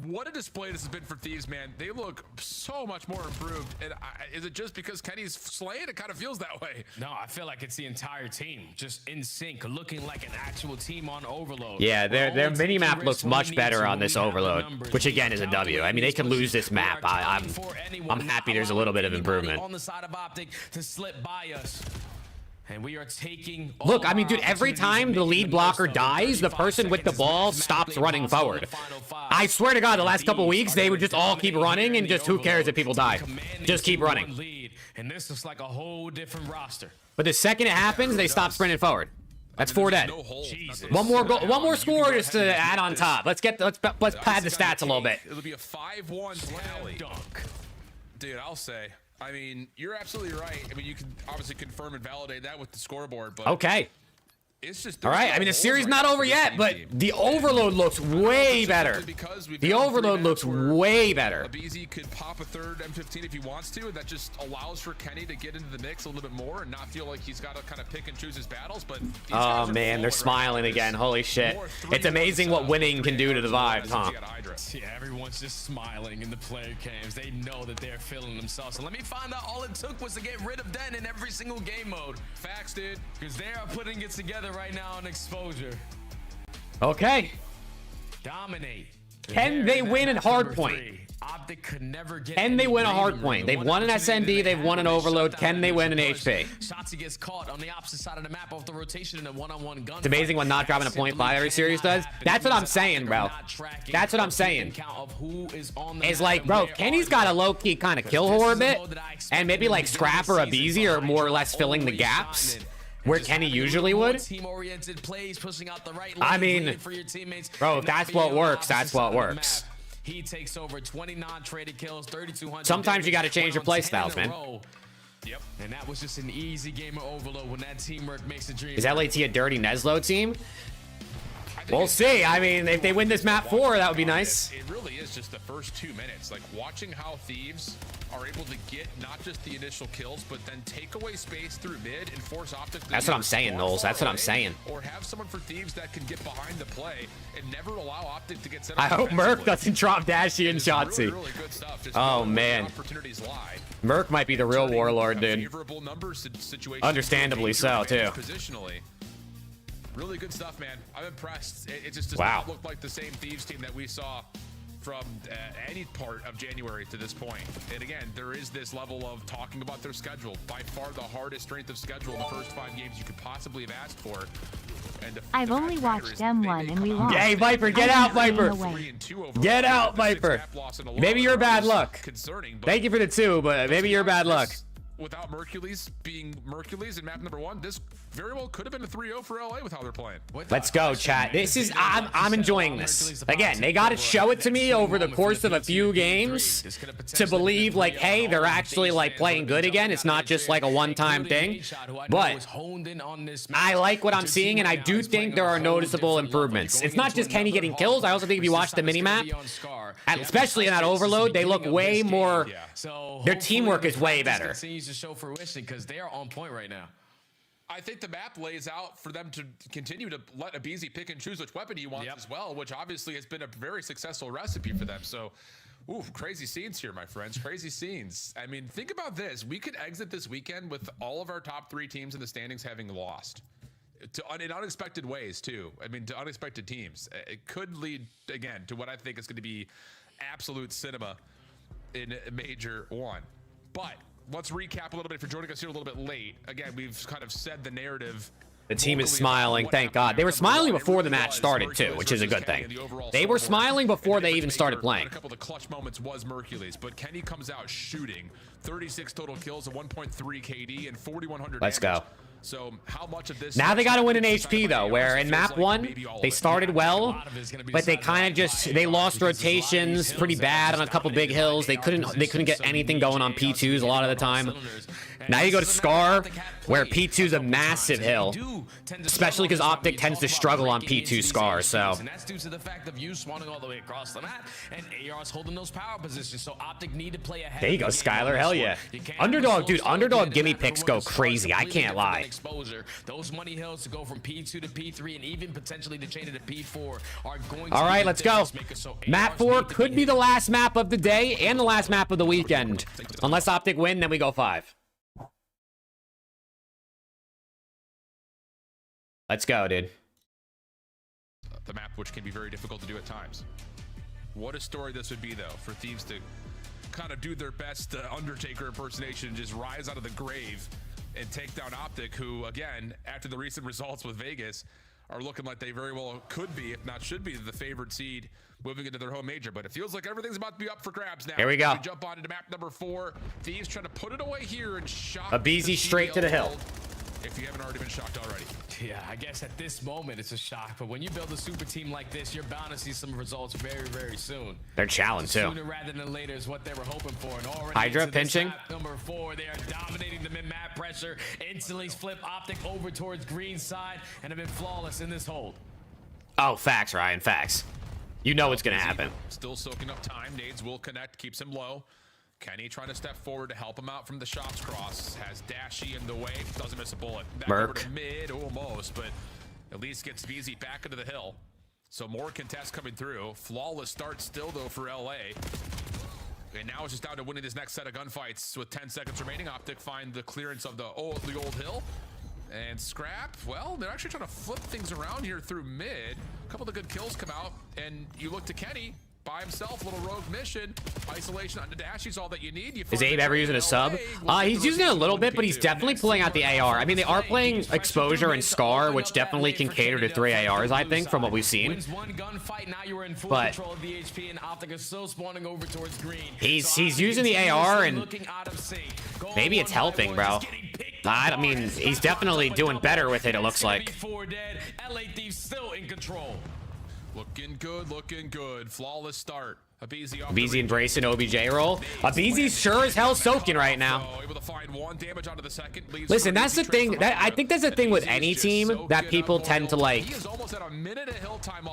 what a display this has been for Thieves, man. They look so much more improved. And is it just because Kenny's slaying? It kind of feels that way. No, I feel like it's the entire team just in sync, looking like an actual team on Overload. Yeah, their mini map looks much better on this Overload, which again is a W. I mean, they could lose this map. I'm happy there's a little bit of improvement. On the side of Optic to slip by us. And we are taking. Look, I mean, dude, every time the lead blocker dies, the person with the ball stops running forward. I swear to God, the last couple weeks, they would just all keep running and just who cares if people die? Just keep running. And this is like a whole different roster. But the second it happens, they stop sprinting forward. That's 4 dead. One more goal, one more score just to add on top. Let's pad the stats a little bit. It'll be a 5-1 tally. Dunk. Dude, I'll say. I mean, you're absolutely right. I mean, you can obviously confirm and validate that with the scoreboard, but okay. It's just all right. I mean, the series not over yet, but the Overload looks way better. The Overload looks way better. Abizi could pop a third M15 if he wants to, and that just allows for Kenny to get into the mix a little bit more and not feel like he's got to kind of pick and choose his battles. But oh man, they're smiling again. Holy shit! It's amazing what winning can do to the vibes, huh? Yeah, everyone's just smiling in the player cams. They know that they're feeling themselves. So let me find out all it took was to get rid of Den in every single game mode. Facts, dude. Because they are putting it together right now on exposure. Okay. Dominate. Can they win in hardpoint? Optic could never get. Can they win a hardpoint? They've won an SND, they've won an Overload. Can they win an HP? Shotzi gets caught on the opposite side of the map off the rotation in a one-on-one gun. It's amazing what not dropping a .5 every series does. That's what I'm saying, bro. That's what I'm saying. It's like, bro, Kenny's got a low-key kind of kill horror a bit, and maybe like Scrap or Abizi are more or less filling the gaps where Kenny usually would. I mean, bro, if that's what works, that's what works. He takes over 20 non-traded kills, 3,200. Sometimes you got to change your play styles, man. Yep. And that was just an easy game of Overload when that teamwork makes a dream. Is LAT a dirty Neslo team? We'll see. I mean, if they win this map 4, that would be nice. It really is just the first 2 minutes. Like, watching how Thieves are able to get not just the initial kills, but then take away space through mid and force Optic. That's what I'm saying, Knowles. That's what I'm saying. Or have someone for Thieves that can get behind the play and never allow Optic to get set up. I hope Merc doesn't drop Dashy and Shotzi. Really good stuff. Just oh, man. Merc might be the real warlord, dude. Understandably so, too. Positionally. Really good stuff, man. I'm impressed. It just does not look like the same Thieves team that we saw from any part of January to this point. And again, there is this level of talking about their schedule. By far the hardest strength of schedule in the first 5 games you could possibly have asked for. And I've only watched M1 and we lost. Hey, Viper, get out, Viper. Get out, Viper. Maybe you're bad luck. Thank you for the 2, but maybe you're bad luck. Without Mercules being Mercules in map number 1, this very well could have been a 3-0 for LA with how they're playing. Let's go, chat. This is I'm enjoying this. Again, they got to show it to me over the course of a few games to believe like, hey, they're actually like playing good again. It's not just like a one-time thing. But I like what I'm seeing, and I do think there are noticeable improvements. It's not just Kenny getting kills. I also think if you watch the minimap, especially in that Overload, they look way more. Their teamwork is way better. Continues to show fruition because they are on point right now. I think the map lays out for them to continue to let Abizi pick and choose which weapon he wants as well, which obviously has been a very successful recipe for them. So, ooh, crazy scenes here, my friends. Crazy scenes. I mean, think about this. We could exit this weekend with all of our top 3 teams in the standings having lost. In unexpected ways, too. I mean, to unexpected teams. It could lead, again, to what I think is going to be absolute cinema in Major 1. But let's recap a little bit for joining us here a little bit late. Again, we've kind of said the narrative. The team is smiling, thank God. They were smiling before the match started, too, which is a good thing. They were smiling before they even started playing. A couple of the clutch moments was Mercules, but Kenny comes out shooting. 36 total kills, a 1.3 KD, and 4,100 Let's go. So how much of this now they got to win an HP though, where in map 1 they started well, but they kind of just they lost rotations pretty bad on a couple big hills. They couldn't get anything going on P2s a lot of the time, Now you go to Scar, where P2's a massive hill, especially because Optic tends to struggle on P2 Scar. So and that's due to the fact of you spawning all the way across the map and AR's holding those power positions. So Optic need to play ahead. there you go, Skylar. Hell yeah. Underdog, dude. Underdog gimme picks go crazy. I can't lie. Exposure. Those money hills to go from P2 to P3 and even potentially to change it to P4 are going. All right, let's go. Map 4 could be the last map of the day and the last map of the weekend. Unless Optic win, then we go 5. Let's go, dude. The map, which can be very difficult to do at times. What a story this would be, though, for Thieves to kind of do their best Undertaker impersonation and just rise out of the grave and take down Optic, who, again, after the recent results with Vegas, are looking like they very well could be, if not should be, the favored seed moving into their home major. But it feels like everything's about to be up for grabs now. Here we go. We jump on into map number 4. Thieves trying to put it away here and shock A BZ straight to the hill. If you haven't already been shocked already. Yeah, I guess at this moment it's a shock, but when you build a super team like this, you're bound to see some results very, very soon. They're challenged too. Sooner rather than later is what they were hoping for. And already Hydra into this pinching. map number 4, they are dominating the mid-map pressure. Instantly flip Optic over towards green side and have been flawless in this hold. Oh, facts, Ryan. Facts. You know what's gonna happen. Still soaking up time. Nades will connect, keeps him low. Kenny trying to step forward to help him out from the shops cross. Has Dashy in the way. Doesn't miss a bullet. Back over to mid, almost, but at least gets VZ back into the hill. So more contests coming through. Flawless start still, though, for LA. And now it's just down to winning this next set of gunfights with 10 seconds remaining. Optic find the clearance of the old hill. And Scrap, well, they're actually trying to flip things around here through mid. A couple of good kills come out, and you look to Kenny. By himself, little rogue mission, isolation on the dash. He's all that you need. Is Abe ever using a sub? He's using it a little bit, but he's definitely pulling out the AR. I mean, they are playing Exposure and Scar, which definitely can cater to 3 ARs, I think, from what we've seen. But he's using the AR, and maybe it's helping, bro. I mean, he's definitely doing better with it, it looks like. Still in control. Looking good. Flawless start. BZ embracing OBJ roll. BZ's sure as hell soaking right now. Able to find 1 damage onto the second. Listen, that's the thing. I think that's the thing with any team that people tend to like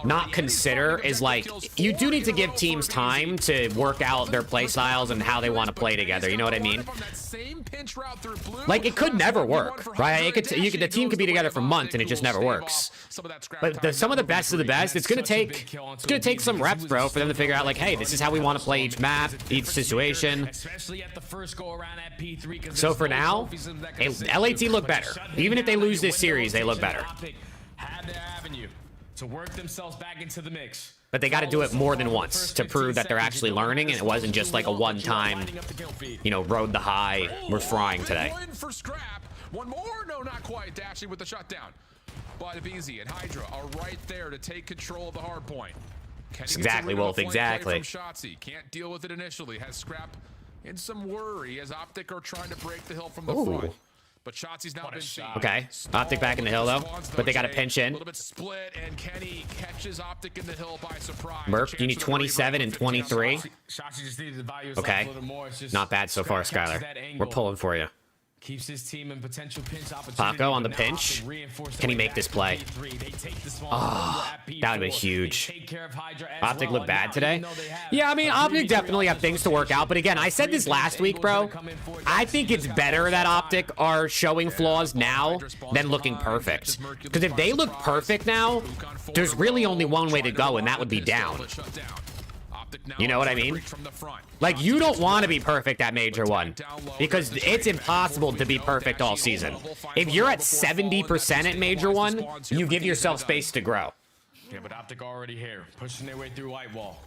not consider is like you do need to give teams time to work out their play styles and how they want to play together. You know what I mean? Like it could never work, right? The team could be together for months and it just never works. But some of the best of the best, it's gonna take some reps, bro, for them to figure out like, hey, this is how we want to play each map, each situation. So for now, LAT look better. Even if they lose this series, they look better. To work themselves back into the mix. But they got to do it more than once to prove that they're actually learning, and it wasn't just like a one-time, you know, rode the high, we're frying today. For Scrap. One more? No, not quite. Dashy with the shutdown. But BZ and Hydra are right there to take control of the hard point. Exactly, Wolf, exactly. Can't deal with it initially. Has Scrap in some worry as Optic are trying to break the hill from the front. But Shotzi's now been seen. Okay, Optic back in the hill though, but they got to pinch in. A little bit split, and Kenny catches Optic in the hill by surprise. Merc, you need 27 and 23. Okay, not bad so far, Skylar. We're pulling for you. Keeps his team in potential pinch opportunity. Paco on the pinch. Can he make this play? Oh, that would have been huge. Optic looked bad today. Yeah, I mean, Optic definitely have things to work out. But again, I said this last week, bro. I think it's better that Optic are showing flaws now than looking perfect. Because if they look perfect now, there's really only one way to go, and that would be down. You know what I mean? Like, you don't want to be perfect at Major 1 because it's impossible to be perfect all season. If you're at 70% at Major 1, you give yourself space to grow. Yeah, but Optic already here, pushing their way through white wall.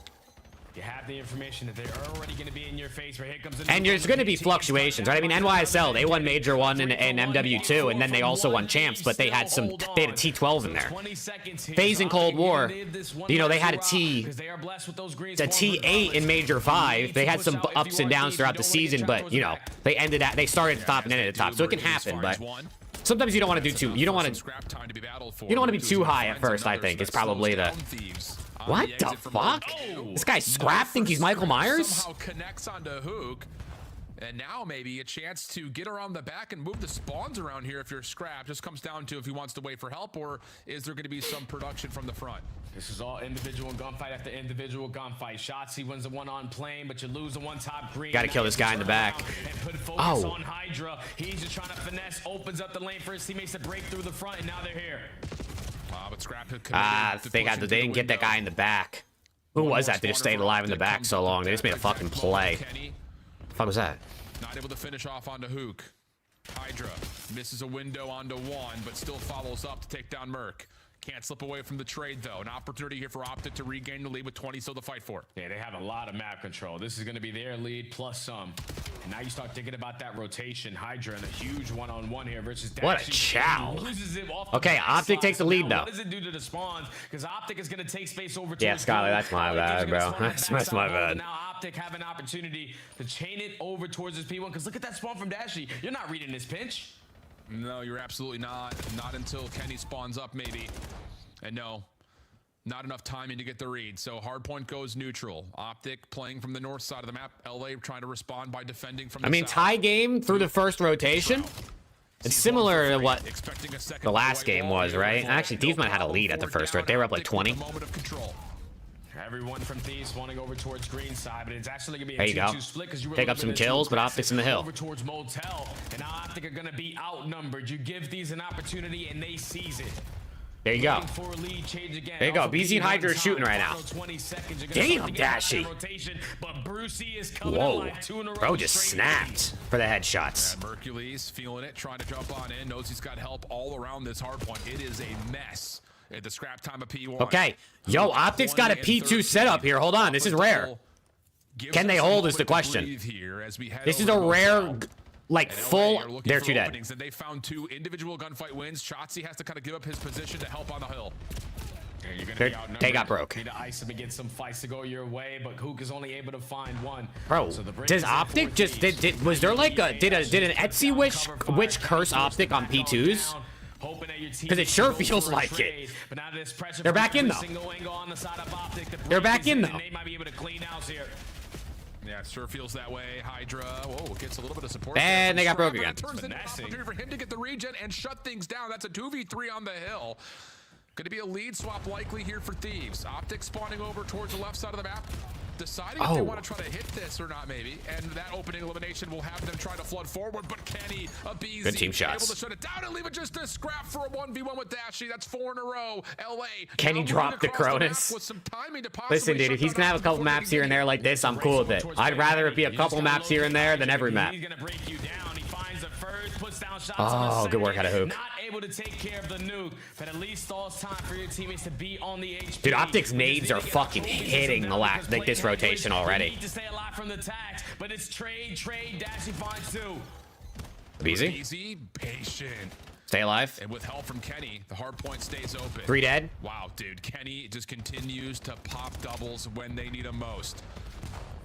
You have the information that they're already going to be in your face. Right, here comes and there's going to be fluctuations, right? I mean, NYSL, they won Major 1 and MW2, and then they also won Champs, but they had a T12 in there. FaZe in Cold War, you know, they had a T8 in Major 5. They had some ups and downs throughout the season, but, you know, they started at the top and ended at the top, so it can happen, but sometimes you don't want to do too, you don't want to be too high at first, I think. It's probably the... What the fuck? This guy Scrap think he's Michael Myers? Somehow connects onto Hook. And now maybe a chance to get around the back and move the spawns around here if you're Scrap. Just comes down to if he wants to wait for help, or is there going to be some production from the front? This is all individual gunfight after individual gunfight. Shotzzy wins the one on plane, but you lose the one top green. Got to kill this guy in the back. And put focus on Hydra. He's just trying to finesse, opens up the lane for his teammates to break through the front, and now they're here. But Scrap they didn't get that guy in the back. Who was that? They just stayed alive in the back so long. They just made a fucking play. The fuck was that? Not able to finish off onto Hook. Hydra misses a window onto one, but still follows up to take down Merc. Can't slip away from the trade, though. An opportunity here for OPTIC to regain the lead with 20 still to fight for. Yeah, they have a lot of map control. This is going to be their lead plus some. And now you start thinking about that rotation. Hydra in a huge one-on-one here versus Dashi. What a chow. Okay, OPTIC takes the lead now. What does it do to the spawns? Because OPTIC is going to take space over to Yeah, Skylar, that's my bad, bro. That's my bad. Now OPTIC have an opportunity to chain it over towards this P1. Because look at that spawn from Dashi. You're not reading this pinch. No, you're absolutely not. Not until Kenny spawns up, maybe. And no, not enough timing to get the read. So hardpoint goes neutral. OPTIC playing from the north side of the map. LA trying to respond by defending from the south. Tie game through the first rotation. It's similar to what the last game was, right? Actually, Thieves might have had a lead at the first, right? They were up like 20. Everyone from Thieves wanting over towards green side, but it's actually gonna be there a you go. 2-2 split because you were Pick up some kills, but OPTIC's in the hill. Over towards Motel, and now OPTIC are gonna be outnumbered. You give these an opportunity, and they seize it. There you go. There you go. BZ and Hydra are shooting right now. Damn, Dashi. Whoa. Bro just snapped for the headshots. Mercules feeling it, trying to jump on in. Knows he's got help all around this hardpoint. It is a mess at the scrap time of P1. Okay. Yo, OPTIC's got a P2 setup here. Hold on. This is rare. Can they hold is the question. This is a rare... Like full, they're two dead. And they found two individual gunfight wins. Shotzzy has to kind of give up his position to help on the hill. They got broke. Need to ice them and get some fights to go your way, but Hook is only able to find one. Bro, does OPTIC just was there like a did an Etsy witch curse OPTIC on P2s? Because it sure feels like it. They're back in though. They're back in though. Yeah, it sure feels that way. Hydra, whoa, gets a little bit of support. And they got broke again. Turns into an opportunity for him to get the regen and shut things down. That's a 2v3 on the hill. Going to be a lead swap likely here for Thieves. OPTIC spawning over towards the left side of the map. Deciding if they want to try to hit this or not, maybe. And that opening elimination will have them try to flood forward. But Kenny, a BZ, good team shots. Able to shut it down and leave it just a scrap for a 1v1 with Dashi. That's 4 in a row. LA. Kenny dropped the Cronus. Listen, dude, if he's going to have a couple maps here and there like this, I'm cool with it. I'd rather it be a couple maps here and there than every map. Oh, good work out of Hook. Not able to take care of the nuke, but at least stalls time for your teammates to be on the HP. Dude, OPTIC's nades are fucking hitting this rotation already. Need to stay alive from the tax, but it's trade. Dashi finds two. BZ, patient. Stay alive. And with help from Kenny, the hard point stays open. 3 dead. Wow, dude, Kenny just continues to pop doubles when they need him most.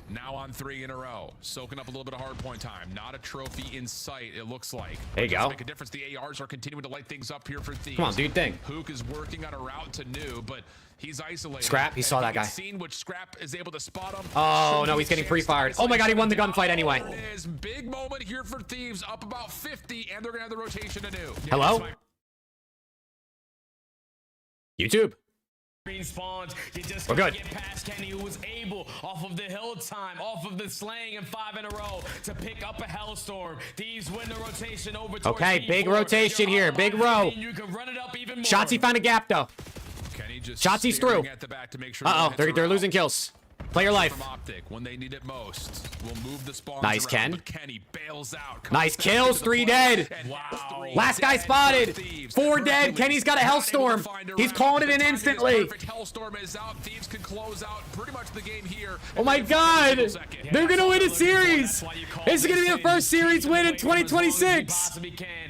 Now on 3 in a row, soaking up a little bit of hard point time. Not a trophy in sight, it looks like. There you go. Make a difference. The ARs are continuing to light things up here for Thieves. Come on, dude, thing. Hook is working on a route to New, but he's isolated. Scrap, he saw that guy. Seen which Scrap is able to spot him. Oh no, he's getting pre-fired. Oh my god, he won the gunfight anyway. It is big moment here for Thieves, up about 50, and they're gonna have the rotation to New. Hello? YouTube. Green spawns. You just We're good. Get past Kenny, who was able, off of the hill time, off of the slaying, and 5 in a row, to pick up a Hellstorm. These win the rotation over. Okay, big rotation here, big row. You can run it up even more. Shotzzy found a gap though. Shotzi's through. Uh-oh, they're losing kills. Play your life. When they need it most, we'll move the spawns nice, around, Ken. but Kenny bails out. Nice kills, 3 dead. Wow. Last guy spotted. 4 dead. Kenny's got a Hellstorm. He's calling it in instantly. Hellstorm is out. Thieves can close out pretty much the game here. Oh my god. They're going to win a series. This is going to be the first series win in 2026.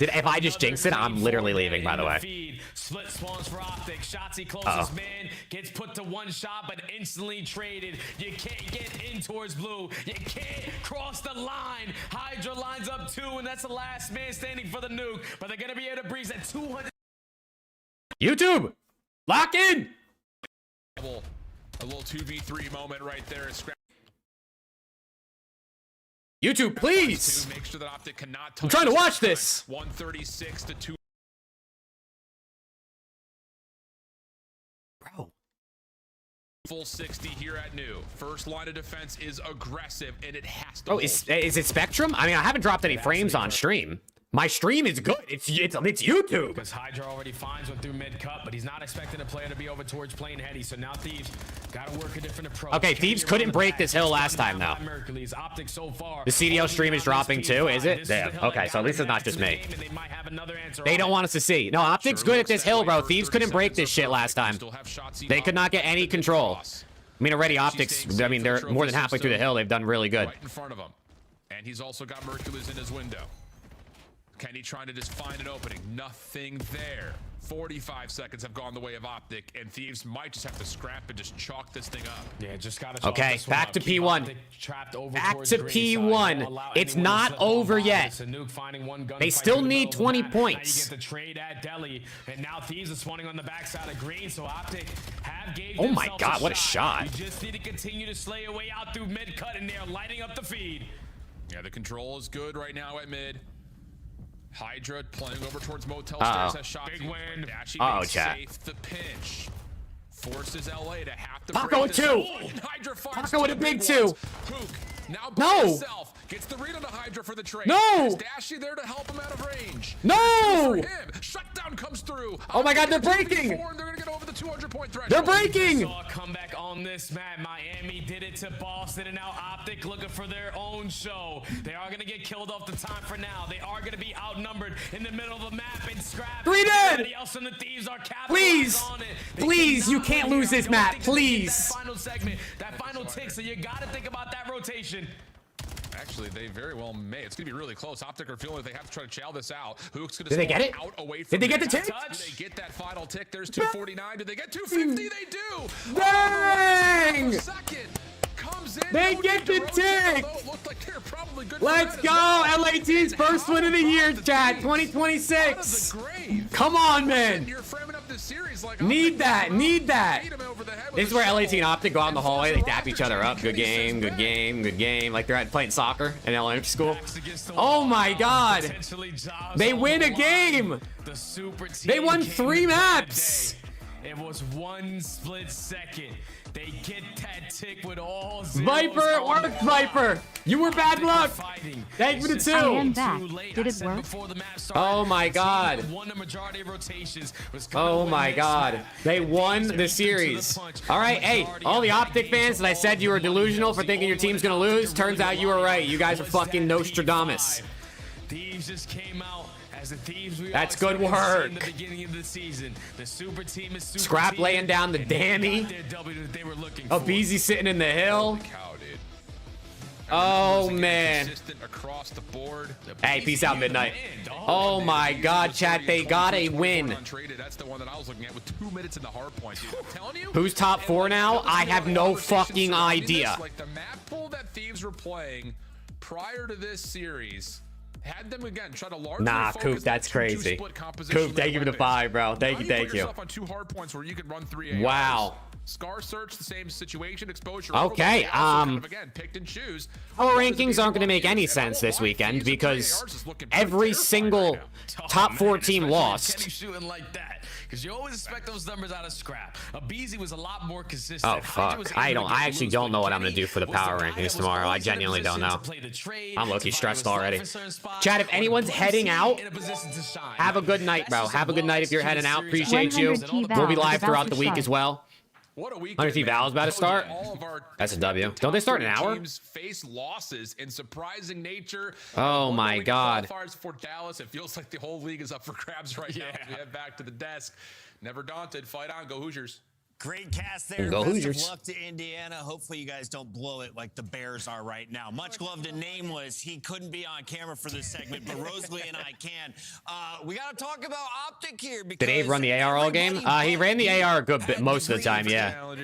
If I just jinx it, I'm literally leaving, by the way. Split spawns for OPTIC. Shotzzy closest man gets put to 1 shot, but instantly traded. You can't get in towards blue. You can't cross the line. Hydra lines up 2, and that's the last man standing for the nuke. But they're gonna be able to breeze at 200. YouTube, lock in. A little 2v3 moment right there. YouTube, please. Make sure that OPTIC cannot touch. I'm trying to watch this. 136 to 2. Bro. Full 60 here at New. First line of defense is aggressive, and it has to. Oh, is it Spectrum? I mean, I haven't dropped any frames on stream. My stream is good. It's YouTube. Because Hydra already finds one through mid-cut, but he's not expecting a player to be over towards playing heady. So now Thieves got to work a different approach. Okay, Thieves couldn't break this hill last time, though. The CDL stream is dropping too, is it? Damn. Okay, so at least it's not just me. They don't want us to see. No, OPTIC's good at this hill, bro. Thieves couldn't break this shit last time. They could not get any control. I mean, already OPTIC's, I mean, they're more than halfway through the hill. They've done really good. Right in front of him. And he's also got Mercules in his window. Kenny trying to just find an opening. Nothing there. 45 seconds have gone the way of OPTIC, and Thieves might just have to scrap and just chalk this thing up. Yeah, just gotta. Okay, back to P1. Back to P1. It's not over yet. They still need 20 points. Get the trade at Delhi, and now Thieves is spawning on the backside of green, so OPTIC have gauged. Oh my God, what a shot! You just need to continue to slay a way out through mid cut, and they're lighting up the feed. Yeah, the control is good right now at mid. Hydra playing over towards Motel Stairs has shot. Big win. Chat. Safe the pinch. Forces LA to have to Paco with 2. Paco with a big 2. Hook now by No. himself. Gets the read on the Hydra for the trade. No. Is Dashy there to help him out of range? No. For him. Shutdown comes through. Oh my God, they're breaking. They're gonna get over the 200-point threshold. They're breaking. Saw a comeback on this map. Miami did it to Boston, and now OPTIC looking for their own show. They are gonna get killed off the time for now. They are gonna be outnumbered in the middle of the map and scrap. 3 dead. Everybody else in the Thieves are Please, on it. please, you can't lose this map, please. That final segment, that final tick. So you gotta think about that rotation. Actually, they very well may. It's going to be really close. OPTIC are feeling like they have to try to chow this out. Hook's going to Did they get it? Out away from Did they get the tick? Do they get that final tick? There's 249. Did they get 250? They do. Dang! Second comes in. They get the tick. Let's go. LAT's first win of the year, chat. 2026. Come on, man. You're framing up this series like Need that. Need that. This is where LAT and OPTIC go out in the hallway. They dap each other up. Good game. Good game. Good game. Like they're playing soccer in elementary school. Oh my God. They win a game. They won 3 maps. It was 1 split second. They get that tick with all Viper, it worked, Viper. You were bad luck. Thank you for the 2. I am back. Did it work? Oh my God. Oh my God. They won the series. All right, hey, all the OPTIC fans that I said you were delusional for thinking your team's gonna lose, turns out you were right. You guys are fucking Nostradamus. Thieves just came out. As the Thieves that's good work. In the beginning of the season, the super team is super Scrap team, laying down the Dammy. Abeezy sitting in the hill. Oh man. Across the board. Hey, peace out, Midnight. Oh my God, chat, they got a win. That's the one that I was looking at with 2 minutes in the hard point. Dude, I'm telling you. Who's top 4 now? I have no fucking idea. Like the map pool that Thieves were playing prior to this series. Had them again try to largely Coop, that's crazy. Coop, thank you for the 5, bro. Thank you, thank you. On 2 hard points where you can run 3 ARs. Wow. Scar search, the same situation, exposure. Okay, again, picked and choose. Our rankings aren't going to make any sense this weekend because every single top 4 team lost. Shooting like that because you always expect those numbers out of scrap. Abeezy was a lot more consistent. Oh fuck! I actually don't know what I'm going to do for the power rankings tomorrow. I genuinely don't know. I'm low-key stressed already. Chat, if anyone's heading out, have a good night, bro. Have a good night if you're heading out. Appreciate you. We'll be live throughout the week as well. What a week. 100 Val's about to start. That's a W. Don't they start in an hour? Teams face losses in surprising nature. Oh my God. For Dallas, it feels like the whole league is up for grabs right now. As we head back to the desk. Never daunted. Fight on. Go Hoosiers. Great cast there. Go Best Hoosiers. of luck to Indiana. Hopefully you guys don't blow it like the Bears are right now. Much love to Nameless. He couldn't be on camera for this segment, but Rosalie and I can. We got to talk about OPTIC here. Did Abe run the AR all game? He ran the AR a good bit most of the time, yeah.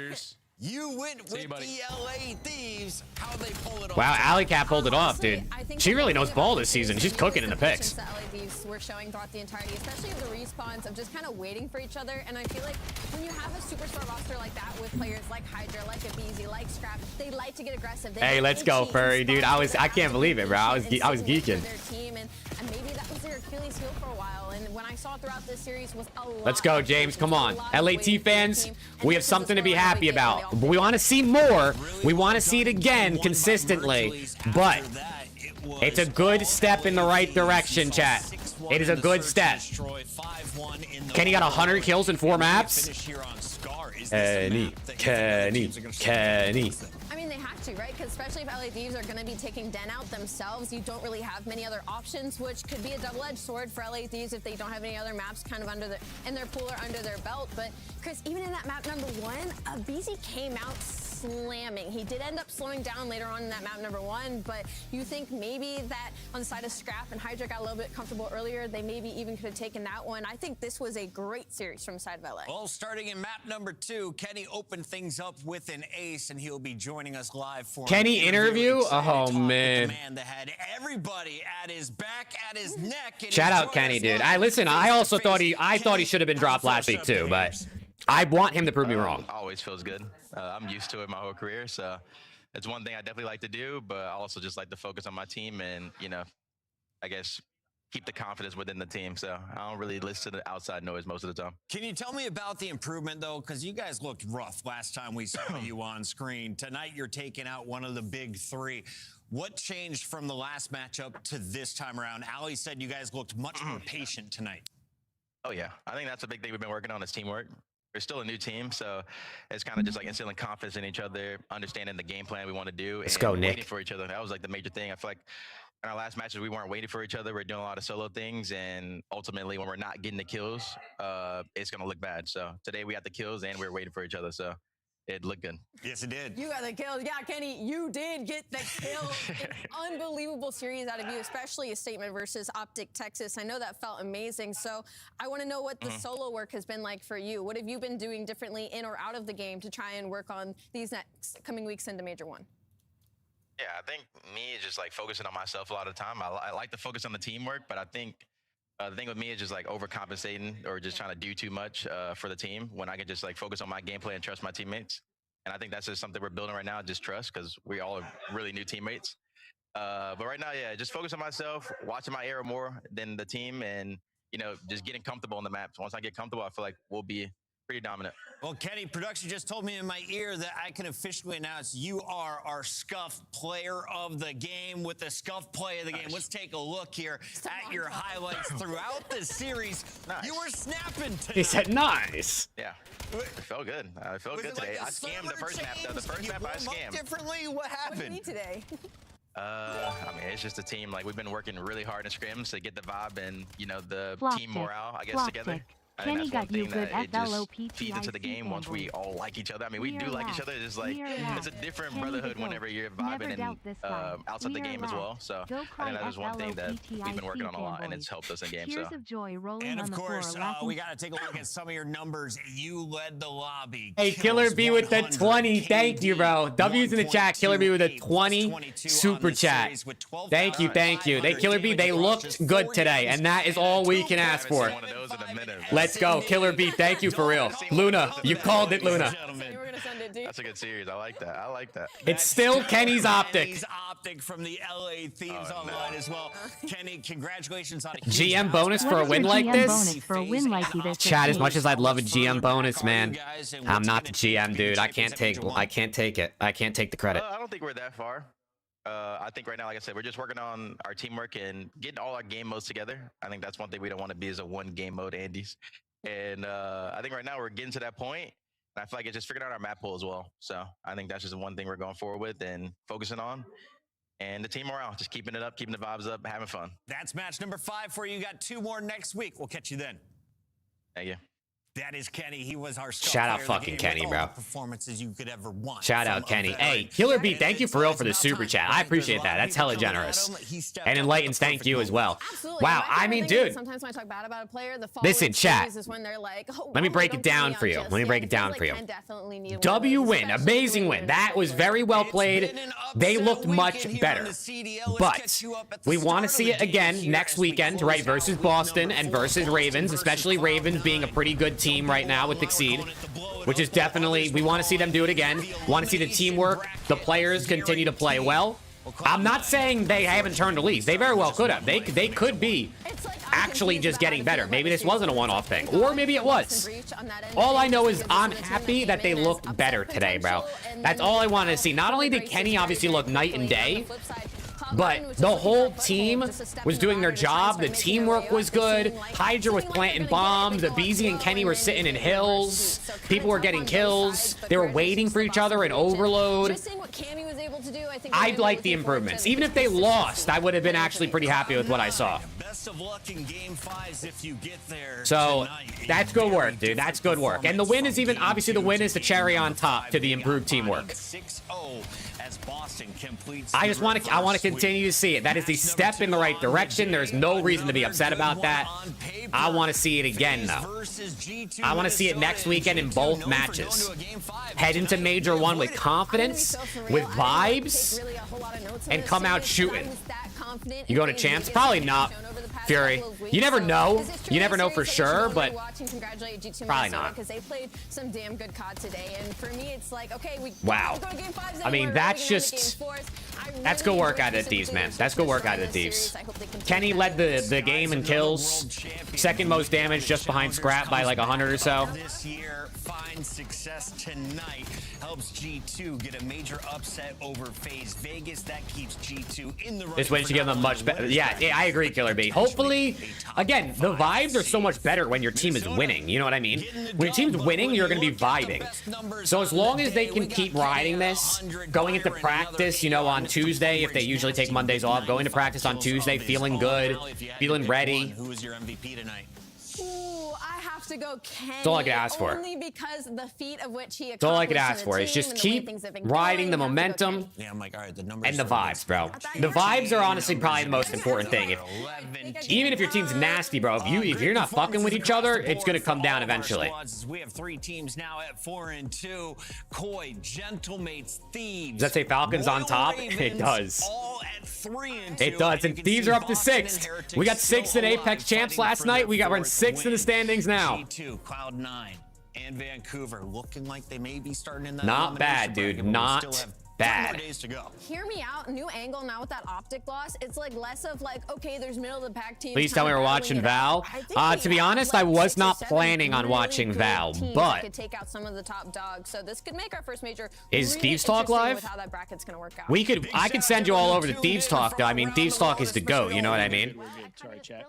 You went with the LA Thieves. How they pull it off? Wow, Alley Cat pulled it off, dude. She really knows ball this season. She's cooking in the picks. The LA Thieves were showing throughout the entirety, especially of the respawns of just kind of waiting for each other. And I feel like when you have a superstar roster like that with players like Hydra, like Abeezy, like Scrap, they like to get aggressive. Hey, let's go, Furry, dude. I can't believe it, bro. I was geeking. Their team, and maybe that was their Achilles heel for a while. And when I saw throughout this series was a lot. Let's go, James. Come on. LAT fans, we have something to be happy about. We want to see more. We want to see it again consistently. But it's a good step in the right direction, chat. It is a good step. Kenny got 100 kills in 4 maps. Kenny. I mean, they have to, right? Because especially if LA Thieves are going to be taking Den out themselves, you don't really have many other options, which could be a double-edged sword for LA Thieves if they don't have any other maps kind of in their pool or under their belt. But Chris, even in that map number 1, Abeezy came out slamming. He did end up slowing down later on in that map number 1, but you think maybe that on the side of Scrap and Hydra got a little bit comfortable earlier, they maybe even could have taken that one. I think this was a great series from the side of LA. Well, starting in map number 2, Kenny opened things up with an ace, and he'll be joining us live for Kenny interview? Oh, man. The man that had everybody at his back, at his neck. Shout out Kenny, dude. I also thought he should have been dropped last week too, but I want him to prove me wrong. Always feels good. I'm used to it my whole career, so it's one thing I definitely like to do, but I also just like to focus on my team and, you know, I guess keep the confidence within the team. So I don't really listen to the outside noise most of the time. Can you tell me about the improvement, though? Because you guys looked rough last time we saw you on screen. Tonight, you're taking out one of the big 3. What changed from the last matchup to this time around? Ali said you guys looked much more patient tonight. Oh, yeah. I think that's a big thing we've been working on is teamwork. We're still a new team, so it's kind of just like instilling confidence in each other, understanding the game plan we want to do, Let's and go, Nick. waiting for each other. That was like the major thing. I feel like in our last matches, we weren't waiting for each other. We're doing a lot of solo things, and ultimately, when we're not getting the kills, it's going to look bad. So today we got the kills, and we were waiting for each other, so it looked good. Yes, it did. You got the kills. Yeah, Kenny, you did get the kill. An unbelievable series out of you, especially a statement versus OPTIC Texas. I know that felt amazing. So I want to know what the solo work has been like for you. What have you been doing differently in or out of the game to try and work on these next coming weeks into Major 1? Yeah, I think me is just like focusing on myself a lot of the time. I like to focus on the teamwork, but I think the thing with me is just like overcompensating or just trying to do too much for the team when I can just like focus on my gameplay and trust my teammates. And I think that's just something we're building right now, just trust, because we all are really new teammates. But right now, yeah, just focus on myself, watching my arrow more than the team, and, you know, just getting comfortable on the maps. Once I get comfortable, I feel like we'll be pretty dominant. Well, Kenny, production just told me in my ear that I can officially announce you are our Scuff player of the game with the Scuff play of the game. Let's take a look here at your highlights throughout the series. Nice. You were snapping today. He said nice. Yeah, it felt good. I felt good today. I scammed the first map, though. The first map I scammed. Differently? What happened? What did you need today? I mean, it's just a team. Like, we've been working really hard in scrims to get the vibe and, you know, the team morale, I guess, together. I think that's one thing that it just feeds into the game once we all like each other. I mean, we do like each other. It's like, it's a different brotherhood whenever you're vibing and outside the game as well. So I think that is one thing that we've been working on a lot, and it's helped us in game. So. And of course, we got to take a look at some of your numbers. You led the lobby. Hey, Killer B with the 20. Thank you, bro. W's in the chat. Killer B with a 20 super chat. Thank you, thank you. Killer B, they looked good today, and that is all we can ask for. Let's go, Killer B. Thank you for real. Luna, you called it, Luna. That's a good series. I like that. I like that. It's still Kenny's OPTIC. Kenny's OPTIC from the LA Thieves online as well. Kenny, congratulations on a GM bonus for a win like this? Chat, as much as I'd love a GM bonus, man, I'm not the GM, dude. I can't take it. I can't take the credit. I don't think we're that far. I think right now, like I said, we're just working on our teamwork and getting all our game modes together. I think that's one thing we don't want to be is a one game mode Andes. And I think right now we're getting to that point. And I feel like it's just figuring out our map pool as well. So I think that's just one thing we're going forward with and focusing on. And the team morale, just keeping it up, keeping the vibes up, having fun. That's match number 5 for you. You got 2 more next week. We'll catch you then. Thank you. That is Kenny. He was our Shout out fucking Kenny, bro. Performances you could ever want. Shout out Kenny. Hey, Killer B, thank you for real for the super chat. I appreciate that. That's hella generous. And Enlightens, thank you as well. Absolutely. Wow, I mean, dude. Sometimes when I talk bad about a player, the Listen, chat. is when they're like, oh, Let me break it down for you. Let me break it down for you. W win, amazing win. That was very well played. They looked much better. But we want to see it again next weekend, right? Versus Boston and versus Ravens, especially Ravens being a pretty good team right now with Exceed, which is definitely, we want to see them do it again. Want to see the teamwork, the players continue to play well. I'm not saying they haven't turned a leaf. They very well could have. They could be actually just getting better. Maybe this wasn't a one-off thing, or maybe it was. All I know is I'm happy that they looked better today, bro. That's all I wanted to see. Not only did Kenny obviously look night and day, but the whole team was doing their job. The teamwork was good. Hydra was planting bombs. The BZ and Kenny were sitting in hills. People were getting kills. They were waiting for each other in overload. I'd like the improvements. Even if they lost, I would have been actually pretty happy with what I saw. Best of luck in game 5s if you get there. So that's good work, dude. That's good work. And the win is even, obviously the win is the cherry on top to the improved teamwork. 6-0 as Boston completes. I want to continue to see it. That is the step in the right direction. There's no reason to be upset about that. I want to see it again, though. I want to see it next weekend in both matches. Head into Major 1 with confidence, with vibes, and come out shooting. You going to Champs? Probably not, Fury. You never know. You never know for sure, but probably not. Because they played some damn good COD today, and for me, it's like, okay, wow. I mean, that's just, that's good work out of the Thieves, man. That's good work out of the Thieves. Kenny led the game in kills, second most damage, just behind Scrap by like 100 or so. This year, find success tonight helps G2 get a major upset over FaZe Vegas. That keeps G2 in the. This win should give them much better. Yeah, I agree, Killer B. Hopefully, again, the vibes are so much better when your team is winning. You know what I mean? When your team's winning, you're going to be vibing. So as long as they can keep riding this, going into practice, you know, on Tuesday, if they usually take Mondays off, going to practice on Tuesday, feeling good, feeling ready. Who was your MVP tonight? Ooh, I have to go Kenny. That's all I could ask for. Only because the feat of which he accomplished. That's all I could ask for is just keep riding the momentum Yeah, I'm like, all right, the numbers and the vibes, bro. The vibes are honestly probably the most important thing. Even if your team's nasty, bro, if you're not fucking with each other, it's gonna come down eventually. We have 3 teams now at 4-2. Koi, Gentlemates, Thieves. Does that say Falcons on top? It does. All at 3-2. It does, and Thieves are up to 6th. We got 6th at Apex Champs last night. We're in 6th in the standings now. G2, Cloud9, and Vancouver looking like they may be starting in that. Not bad, dude. Not bad. Days to go. Hear me out. New angle now with that OPTIC loss. It's like less of like, okay, there's middle of the pack teams. Please tell me we're watching Val. To be honest, I was not planning on watching Val, but could take out some of the top dogs. So this could make our first major. Is Thieves Talk live? With how that bracket's gonna work out. I could send you all over to Thieves Talk, though. I mean, Thieves Talk is the GOAT, you know what I mean? Sorry, chat.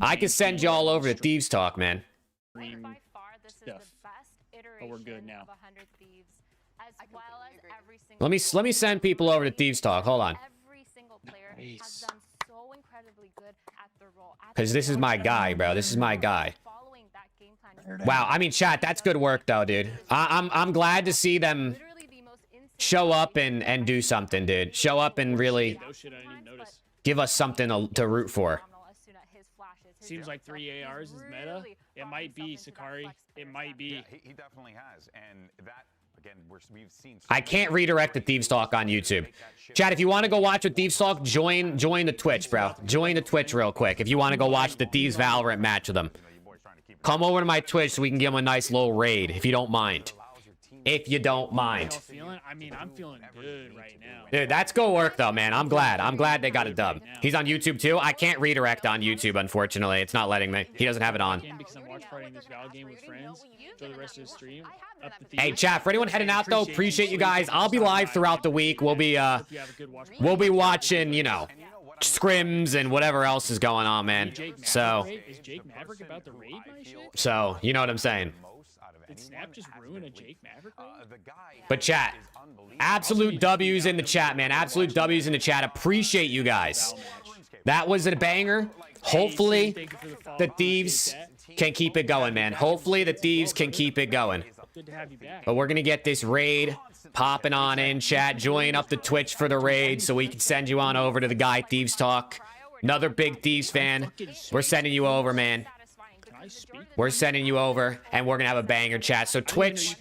I could send you all over to Thieves Talk, man. Stuff. But we're good now. Let me send people over to Thieves Talk. Hold on. Because this is my guy, bro. This is my guy. Wow, I mean, chat, that's good work, though, dude. I'm glad to see them show up and do something, dude. Show up and really give us something to root for. Seems like 3 ARs is meta. It might be, Sakari. It might be. Yeah, he definitely has. And that, again, we've seen... I can't redirect the Thieves Talk on YouTube. Chat, if you want to go watch a Thieves Talk, join the Twitch, bro. Join the Twitch real quick. If you want to go watch the Thieves Valorant match with them. Come over to my Twitch so we can give them a nice little raid, if you don't mind. If you don't mind. I'm feeling good right now. Dude, that's good work, though, man. I'm glad they got a dub. He's on YouTube, too. I can't redirect on YouTube, unfortunately. It's not letting me. He doesn't have it on. Hey, chat, for anyone heading out, though, appreciate you guys. I'll be live throughout the week. We'll be watching, you know, scrims and whatever else is going on, man. So, you know what I'm saying. Did Snap just ruin a Jake Maverick raid? But chat, absolute W's in the chat, man. Absolute W's in the chat. Appreciate you guys. That was a banger. Hopefully, the Thieves can keep it going, man. Hopefully the Thieves can keep it going. Good to have you back. But we're going to get this raid popping on in, chat. Join up the Twitch for the raid so we can send you on over to the Guy Thieves Talk. Another big Thieves fan. We're sending you over, man. We're sending you over, and we're going to have a banger, chat. So Twitch,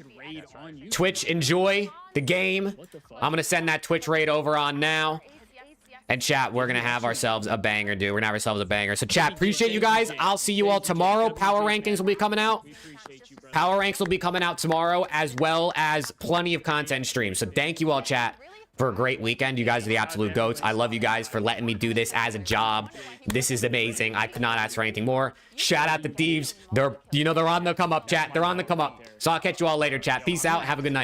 enjoy the game. I'm going to send that Twitch raid over on now. And chat, we're going to have ourselves a banger, dude. We're going to have ourselves a banger. So chat, appreciate you guys. I'll see you all tomorrow. Power rankings will be coming out. Power ranks will be coming out tomorrow, as well as plenty of content streams. So thank you all, chat, for a great weekend. You guys are the absolute goats. I love you guys for letting me do this as a job. This is amazing. I could not ask for anything more. Shout out to Thieves. They're on the come up, chat. They're on the come up. So I'll catch you all later, chat. Peace out. Have a good night.